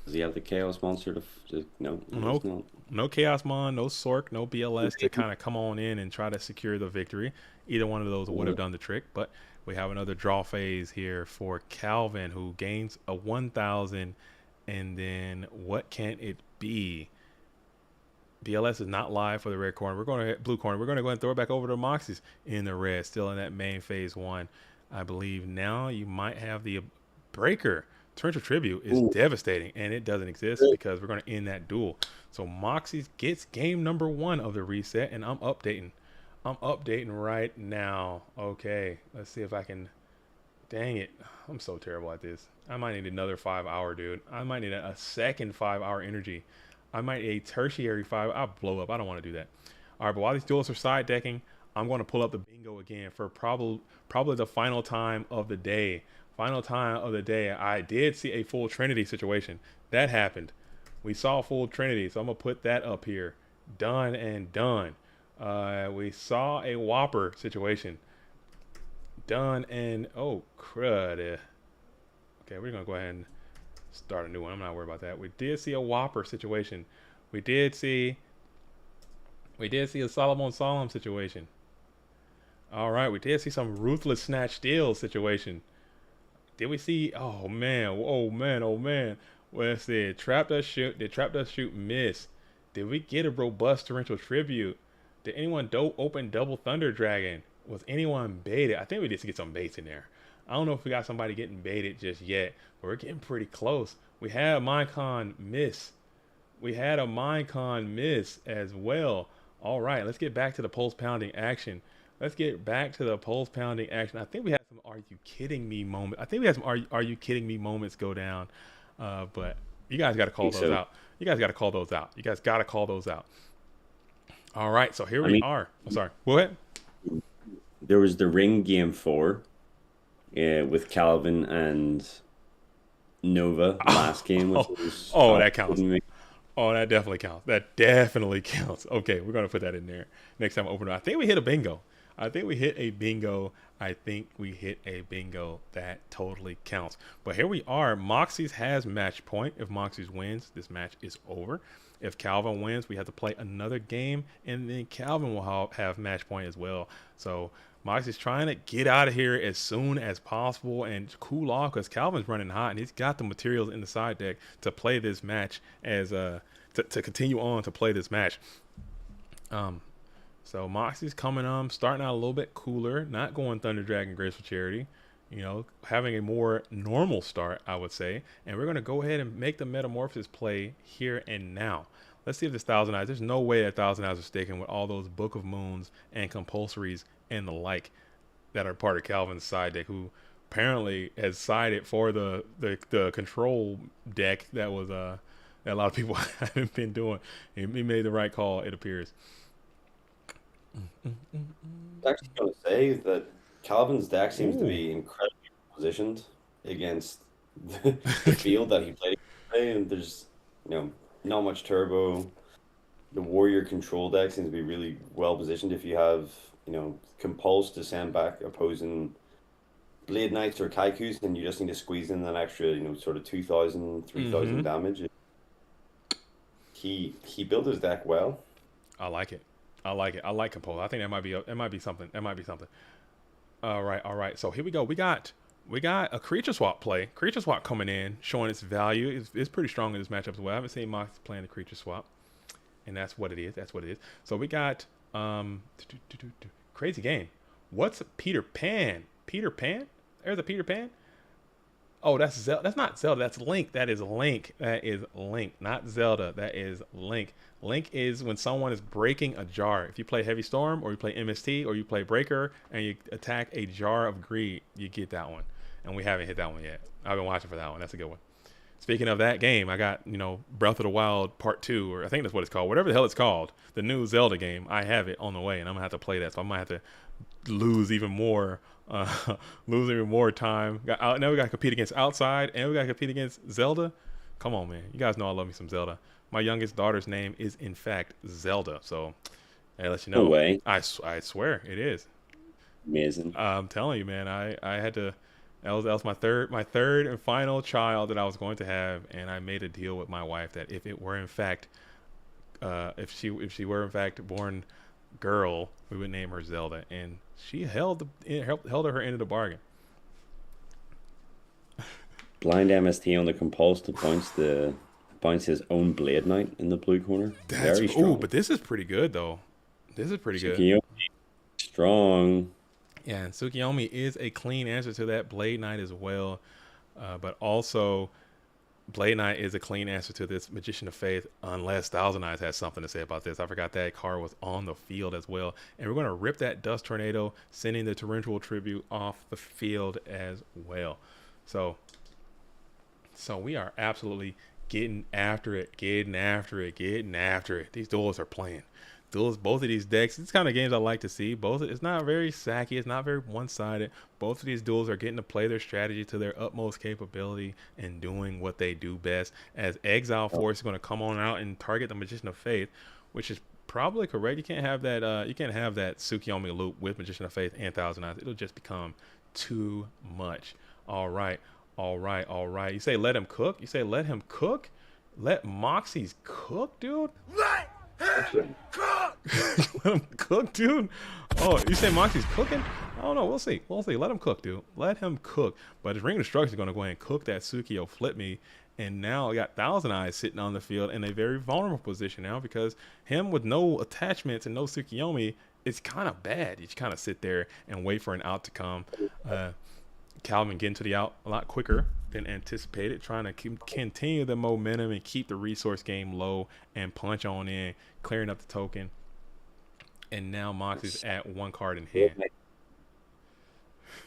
Does he have the Chaos Monster to No Chaos Mon, no Sork, no BLS to kind of come on in and try to secure the victory. Either one of those would have done the trick, but we have another draw phase here for Calvin, who gains a 1,000, and then what can it be? BLS is not live for the red corner. We're going to hit blue corner. We're going to go ahead and throw it back over to Moxie's in the red, still in that main phase 1. I believe now you might have the breaker. Torrential Tribute is devastating, and it doesn't exist because we're going to end that duel. So Moxie gets game number 1 of the reset, and I'm updating. I'm updating right now. Okay, let's see if I can. Dang it, I'm so terrible at this. I might need another 5-hour, dude. I might need a second 5-hour energy. I might need a tertiary 5. I'll blow up. I don't want to do that. All right, but while these duels are side decking, I'm going to pull up the bingo again for probably the final time of the day. Final time of the day. I did see a full Trinity situation. That happened. We saw full Trinity, so I'm going to put that up here. Done and done. We saw a Whopper situation. Done and... Oh, crud. Okay, we're going to go ahead and start a new one. I'm not worried about that. We did see a Whopper situation. We did see a Solomon Solemn situation. All right, we did see some Ruthless Snatch Steel situation. Did we see... Oh, man. Oh, man. Oh, man. Let's see. Trapped us shoot. Did Trapped us shoot miss? Did we get a robust Torrential Tribute? Did anyone open Double Thunder Dragon? Was anyone baited? I think we did get some baits in there. I don't know if we got somebody getting baited just yet, but we're getting pretty close. We had a Minecon miss. We had a Minecon miss as well. All right, let's get back to the pulse pounding action. Let's get back to the pulse pounding action. I think we had some "Are you kidding me" moment. I think we had some "Are you kidding me" moments go down. But you guys got to call those out. You guys got to call those out. You guys got to call those out. All right, so here we are. I'm sorry. Go ahead. There was the ring game 4 with Calvin and Nova last game. Which was that counts. Oh, that definitely counts. That definitely counts. Okay, we're going to put that in there next time I open it. I think we hit a bingo. I think we hit a bingo. That totally counts. But here we are. Moxie's has match point. If Moxie's wins, this match is over. If Calvin wins, we have to play another game, and then Calvin will have match point as well. So Moxie's trying to get out of here as soon as possible and cool off because Calvin's running hot, and he's got the materials in the side deck to play this match as to continue on to play this match. So Moxie's coming starting out a little bit cooler, not going Thunder Dragon Graceful Charity, having a more normal start, I would say. And we're going to go ahead and make the Metamorphosis play here and now. Let's see if this Thousand Eyes, there's no way that Thousand Eyes are sticking with all those Book of Moons and Compulsories and the like that are part of Calvin's side deck, who apparently has sided for the control deck that was that a lot of people haven't been doing. He made the right call, it appears. I was actually going to say that Calvin's deck seems to be incredibly positioned against the field that he played. And there's, not much turbo. The warrior control deck seems to be really well positioned if you have, compulse to send back opposing Blade Knights or Kaikus, and you just need to squeeze in that extra, sort of 2,000, 3,000 damage. He built his deck well. I like it. I like compulse. I think that might be something. All right. So here we go. We got a creature swap play. Creature swap coming in, showing its value. It's pretty strong in this matchup as well. I haven't seen Mox playing the creature swap, and that's what it is. So we got crazy game. What's Peter Pan? Peter Pan? There's a Peter Pan. Oh, that's Zelda. That's not Zelda. That's Link. That is Link. Not Zelda. That is Link. Link is when someone is breaking a jar. If you play Heavy Storm or you play MST or you play Breaker and you attack a Jar of Greed, you get that one. And we haven't hit that one yet. I've been watching for that one. That's a good one. Speaking of that game, I got, Breath of the Wild Part 2, or I think that's what it's called. Whatever the hell it's called. The new Zelda game. I have it on the way, and I'm going to have to play that. So I might have to lose even more time. Now we got to compete against Outside, and we got to compete against Zelda. Come on, man. You guys know I love me some Zelda. My youngest daughter's name is, in fact, Zelda. So, I let you know. No way. I swear it is. Amazing. I'm telling you, man. I had to. That was my third and final child that I was going to have, and I made a deal with my wife that if it were in fact, if she were in fact born girl, we would name her Zelda, and she held her end of the bargain. Blind MST on the compulse to bounce his own Blade Knight in the blue corner. Very strong. Ooh, but this is pretty good though. This is pretty good. Strong. Yeah, and Tsukiyomi is a clean answer to that. Blade Knight as well. But also, Blade Knight is a clean answer to this Magician of Faith, unless Thousand Eyes has something to say about this. I forgot that card was on the field as well. And we're going to rip that Dust Tornado, sending the Torrential Tribute off the field as well. So we are absolutely getting after it. These duels are playing. Both of these decks, it's kind of games I like to see. It's not very sacky, it's not very one-sided. Both of these duels are getting to play their strategy to their utmost capability and doing what they do best. As Exile Force is going to come on out and target the Magician of Faith, which is probably correct. You can't have that. You can't have that Tsukiyomi loop with Magician of Faith and Thousand Eyes. It'll just become too much. All right. You say let him cook. Let Moxie's cook, dude. Let him cook, dude. Oh, you say Moxie's cooking? I don't know. We'll see. Let him cook, dude. Let him cook. But his Ring of Destruction is going to go ahead and cook that Tsukio Flip Me. And now I got Thousand Eyes sitting on the field in a very vulnerable position now, because him with no attachments and no Tsukiyomi, it's kind of bad. You just kind of sit there and wait for an out to come. Calvin getting to the out a lot quicker than anticipated, trying to continue the momentum and keep the resource game low and punch on in, clearing up the token. And now Moxie's at one card in hand.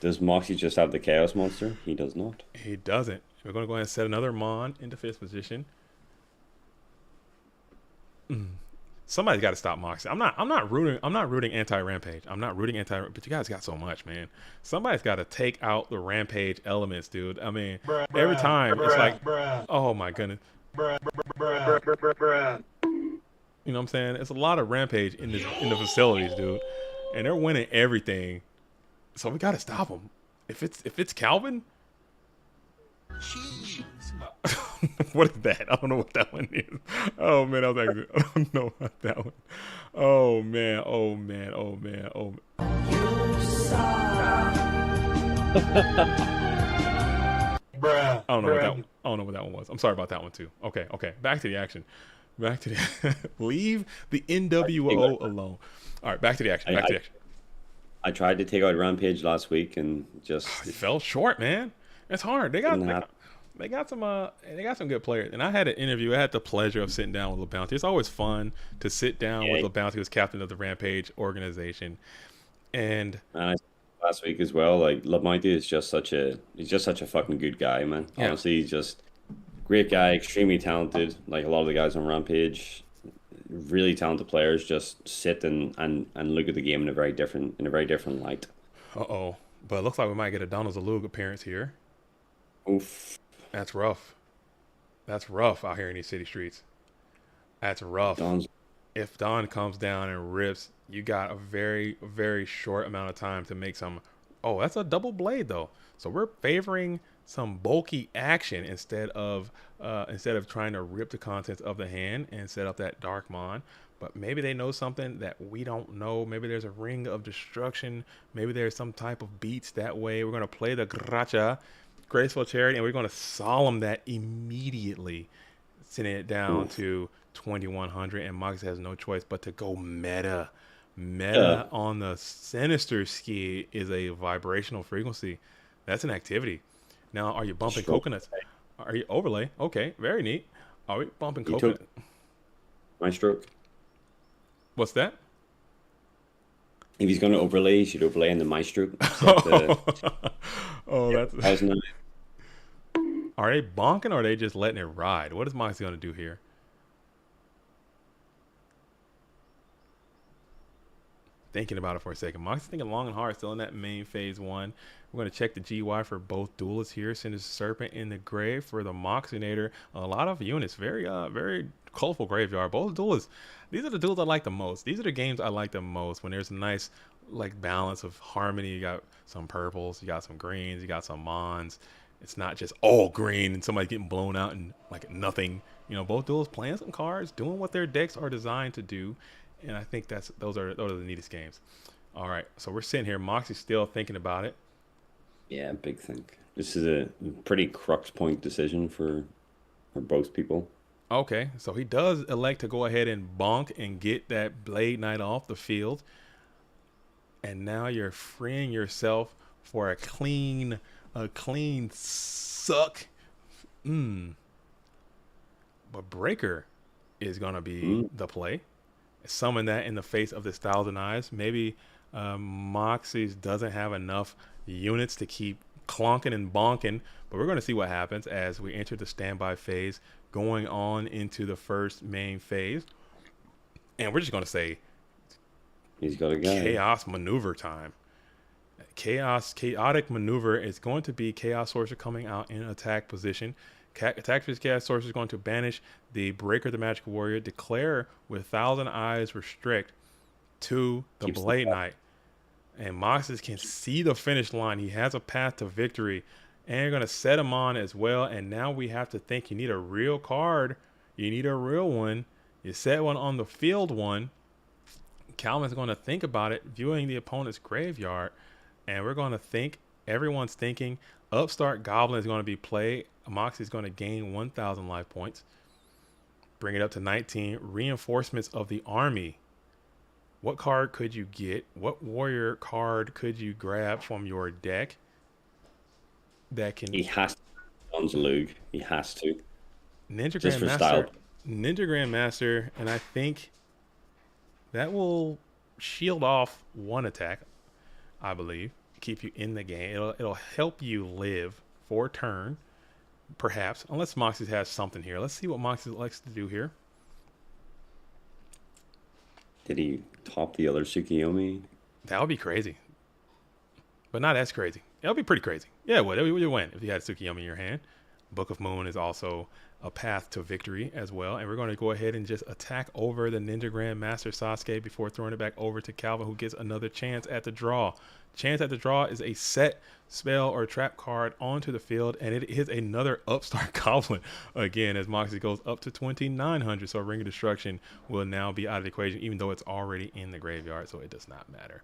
Does Moxie just have the Chaos Monster? He does not. He doesn't. We're going to go ahead and set another Mon into fifth position. Somebody's got to stop Moxie. I'm not rooting anti-Rampage. But you guys got so much, man. Somebody's got to take out the Rampage elements, dude. I mean, every time it's like, oh my goodness. You know what I'm saying? It's a lot of Rampage in the facilities, dude. And they're winning everything. So we got to stop them. If it's Calvin, what is that? I don't know what that one is. Oh man, I don't know what that one. Oh man. You suck. I don't know what that one was. I'm sorry about that one too. Okay. Back to the action. Leave the NWO alone. All right, back to the action. I tried to take out Rampage last week and just it fell short, man. It's hard. They got some good players. And I had an interview. I had the pleasure of sitting down with LeBounty. It's always fun to sit down with LeBounty, who's captain of the Rampage organization. And last week as well, like LeBounty is just such a fucking good guy, man. Yeah. Honestly, he's just great guy, extremely talented. Like a lot of the guys on Rampage, really talented players, just sit and look at the game in a very different light. Uh-oh. But it looks like we might get a Donald Zalug appearance here. Oof. That's rough. That's rough out here in these city streets. That's rough. Don's If Don comes down and rips, you got a very, very short amount of time to make some. Oh, that's a double blade though. So we're favoring some bulky action instead of trying to rip the contents of the hand and set up that Darkmon. But maybe they know something that we don't know. Maybe there's a ring of destruction. Maybe there's some type of beats that way. We're gonna play the Gracha, Graceful Charity, and we're gonna solemn that immediately, sending it down to 2100, and Mox has no choice but to go meta. Meta on the Sinister Ski is a vibrational frequency. That's an activity. Now, are you bumping coconuts? Are you overlay? Okay, very neat. Are we bumping coconut? My stroke. What's that? If he's going to overlay, he should overlay in the Maestro. Oh, that's nice. Are they bonking or are they just letting it ride? What is Mox going to do here? Thinking about it for a second. Mox is thinking long and hard, still in that main phase one. We're going to check the GY for both duelists here. Send a Serpent in the grave for the Moxinator. A lot of units. Very colorful graveyard. Both duelists. These are the duels I like the most. These are the games I like the most when there's a nice like balance of harmony. You got some purples, you got some greens, you got some mons. It's not just all green and somebody getting blown out and like nothing. You know, both duels playing some cards, doing what their decks are designed to do. And I think those are the neatest games. All right, so we're sitting here. Moxie's still thinking about it. Yeah, big think. This is a pretty crux point decision for both people. Okay, so he does elect to go ahead and bonk and get that Blade Knight off the field. And now you're freeing yourself for a clean suck. But Breaker is going to be the play. Summon that in the face of this Thousand Eyes. Maybe Moxie's doesn't have enough units to keep clonking and bonking, but we're going to see what happens as we enter the standby phase, going on into the first main phase. And we're just going to say he's got a guy. Chaos maneuver time. Chaotic maneuver is going to be Chaos Sorcerer coming out in attack position. Attack phase Chaos Sorcerer is going to banish the Breaker the Magic Warrior, declare with Thousand Eyes restrict to the Blade Knight. And Moxes can see the finish line. He has a path to victory. And you're going to set him on as well. And now we have to think you need a real card. You need a real one. You set one on the field one. Calvin's going to think about it, viewing the opponent's graveyard. And we're going to think, everyone's thinking, Upstart Goblin is going to be played. Moxie's going to gain 1,000 life points. Bring it up to 19. Reinforcements of the army. What card could you get? What warrior card could you grab from your deck that can... He has to. On Zalug. He has to. Ninja Just for Grandmaster. style. Ninja Grandmaster, and I think that will shield off one attack, I believe. Keep you in the game. It'll help you live for a turn, perhaps, unless Moxie has something here. Let's see what Moxie likes to do here. Did he top the other Tsukiyomi? That would be crazy, but not as crazy. It'll be pretty crazy. Yeah, it would. It would win if you had Tsukiyomi in your hand. Book of Moon is also a path to victory as well. And we're going to go ahead and just attack over the Ninja Grandmaster Sasuke before throwing it back over to Calvin, who gets another chance at the draw. Chance at the draw is a set spell or trap card onto the field, and it is another Upstart Goblin again as Moxie goes up to 2,900. So Ring of Destruction will now be out of the equation, even though it's already in the graveyard, so it does not matter.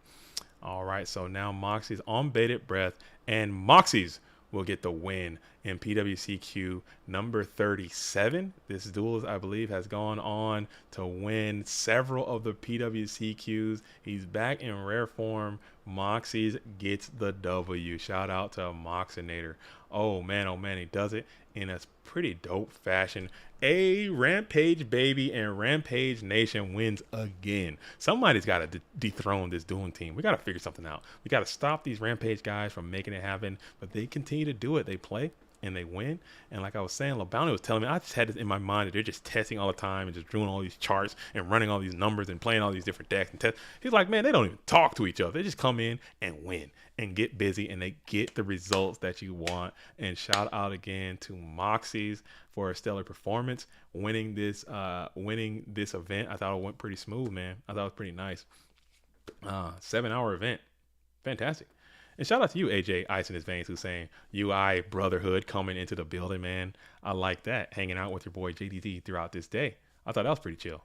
All right, so now Moxie's on bated breath, and Moxie's will get the win in PWCQ number 37. This duelist, I believe, has gone on to win several of the PWCQs. He's back in rare form. Moxie's gets the W. Shout out to Moxinator. Oh man, he does it in a pretty dope fashion. A Rampage baby and Rampage Nation wins again. Somebody's got to dethrone this dueling team. We got to figure something out. We got to stop these Rampage guys from making it happen, but they continue to do it. They play and they win. And like I was saying, LeBounty was telling me, I just had this in my mind that they're just testing all the time and just doing all these charts and running all these numbers and playing all these different decks and test. He's like, man, they don't even talk to each other. They just come in and win and get busy, and they get the results that you want. And shout out again to Moxie's for a stellar performance, winning this event. I thought it went pretty smooth, man. I thought it was pretty nice. 7-hour event, fantastic. And shout out to you, AJ Ice in his veins, who's saying UI brotherhood coming into the building, man. I like that, hanging out with your boy JDZ throughout this day. I thought that was pretty chill.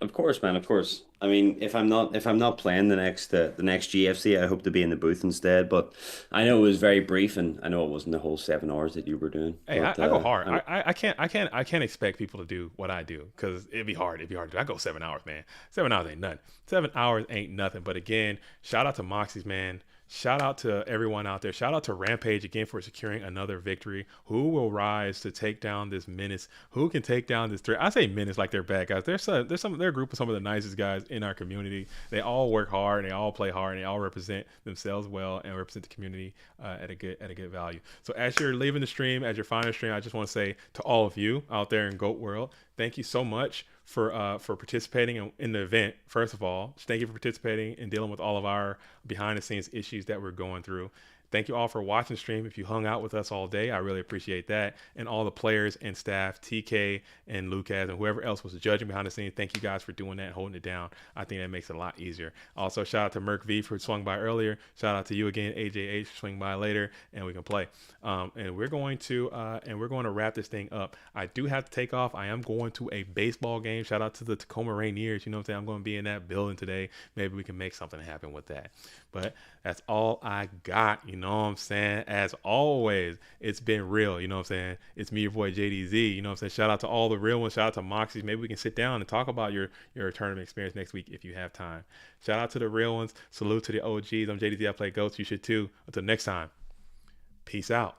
Of course, man. Of course. I mean, if I'm not playing the next GFC, I hope to be in the booth instead. But I know it was very brief, and I know it wasn't the whole 7 hours that you were doing. Hey, but, I go hard. I can't expect people to do what I do, because it'd be hard. I go 7 hours, man. 7 hours ain't nothing. 7 hours ain't nothing. But again, shout out to Moxie's, man. Shout out to everyone out there. Shout out to Rampage again for securing another victory. Who will rise to take down this menace? Who can take down this threat? I say menace like they're bad guys. They're a group of some of the nicest guys in our community. They all work hard, and they all play hard, and they all represent themselves well and represent the community at a good value. So as you're leaving the stream, as you're finding the stream, I just want to say to all of you out there in GOAT world, thank you so much for participating in the event. First of all, thank you for participating and dealing with all of our behind the scenes issues that we're going through. Thank you all for watching the stream. If you hung out with us all day, I really appreciate that. And all the players and staff, TK and Lucas and whoever else was judging behind the scenes, thank you guys for doing that and holding it down. I think that makes it a lot easier. Also, shout out to Merc V for swung by earlier. Shout out to you again, AJH, for swing by later, and we can play. And we're going to wrap this thing up. I do have to take off. I am going to a baseball game. Shout out to the Tacoma Rainiers. You know what I'm saying? I'm going to be in that building today. Maybe we can make something happen with that. But that's all I got. You know what I'm saying? As always, it's been real. You know what I'm saying? It's me, your boy JDZ. You know what I'm saying? Shout out to all the real ones. Shout out to Moxie's. Maybe we can sit down and talk about your tournament experience next week if you have time. Shout out to the real ones. Salute to the OGs. I'm JDZ. I play Ghosts. You should too. Until next time. Peace out.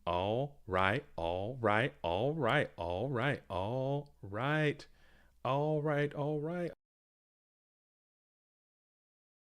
All right. All right. All right. All right. All right. All right. All right.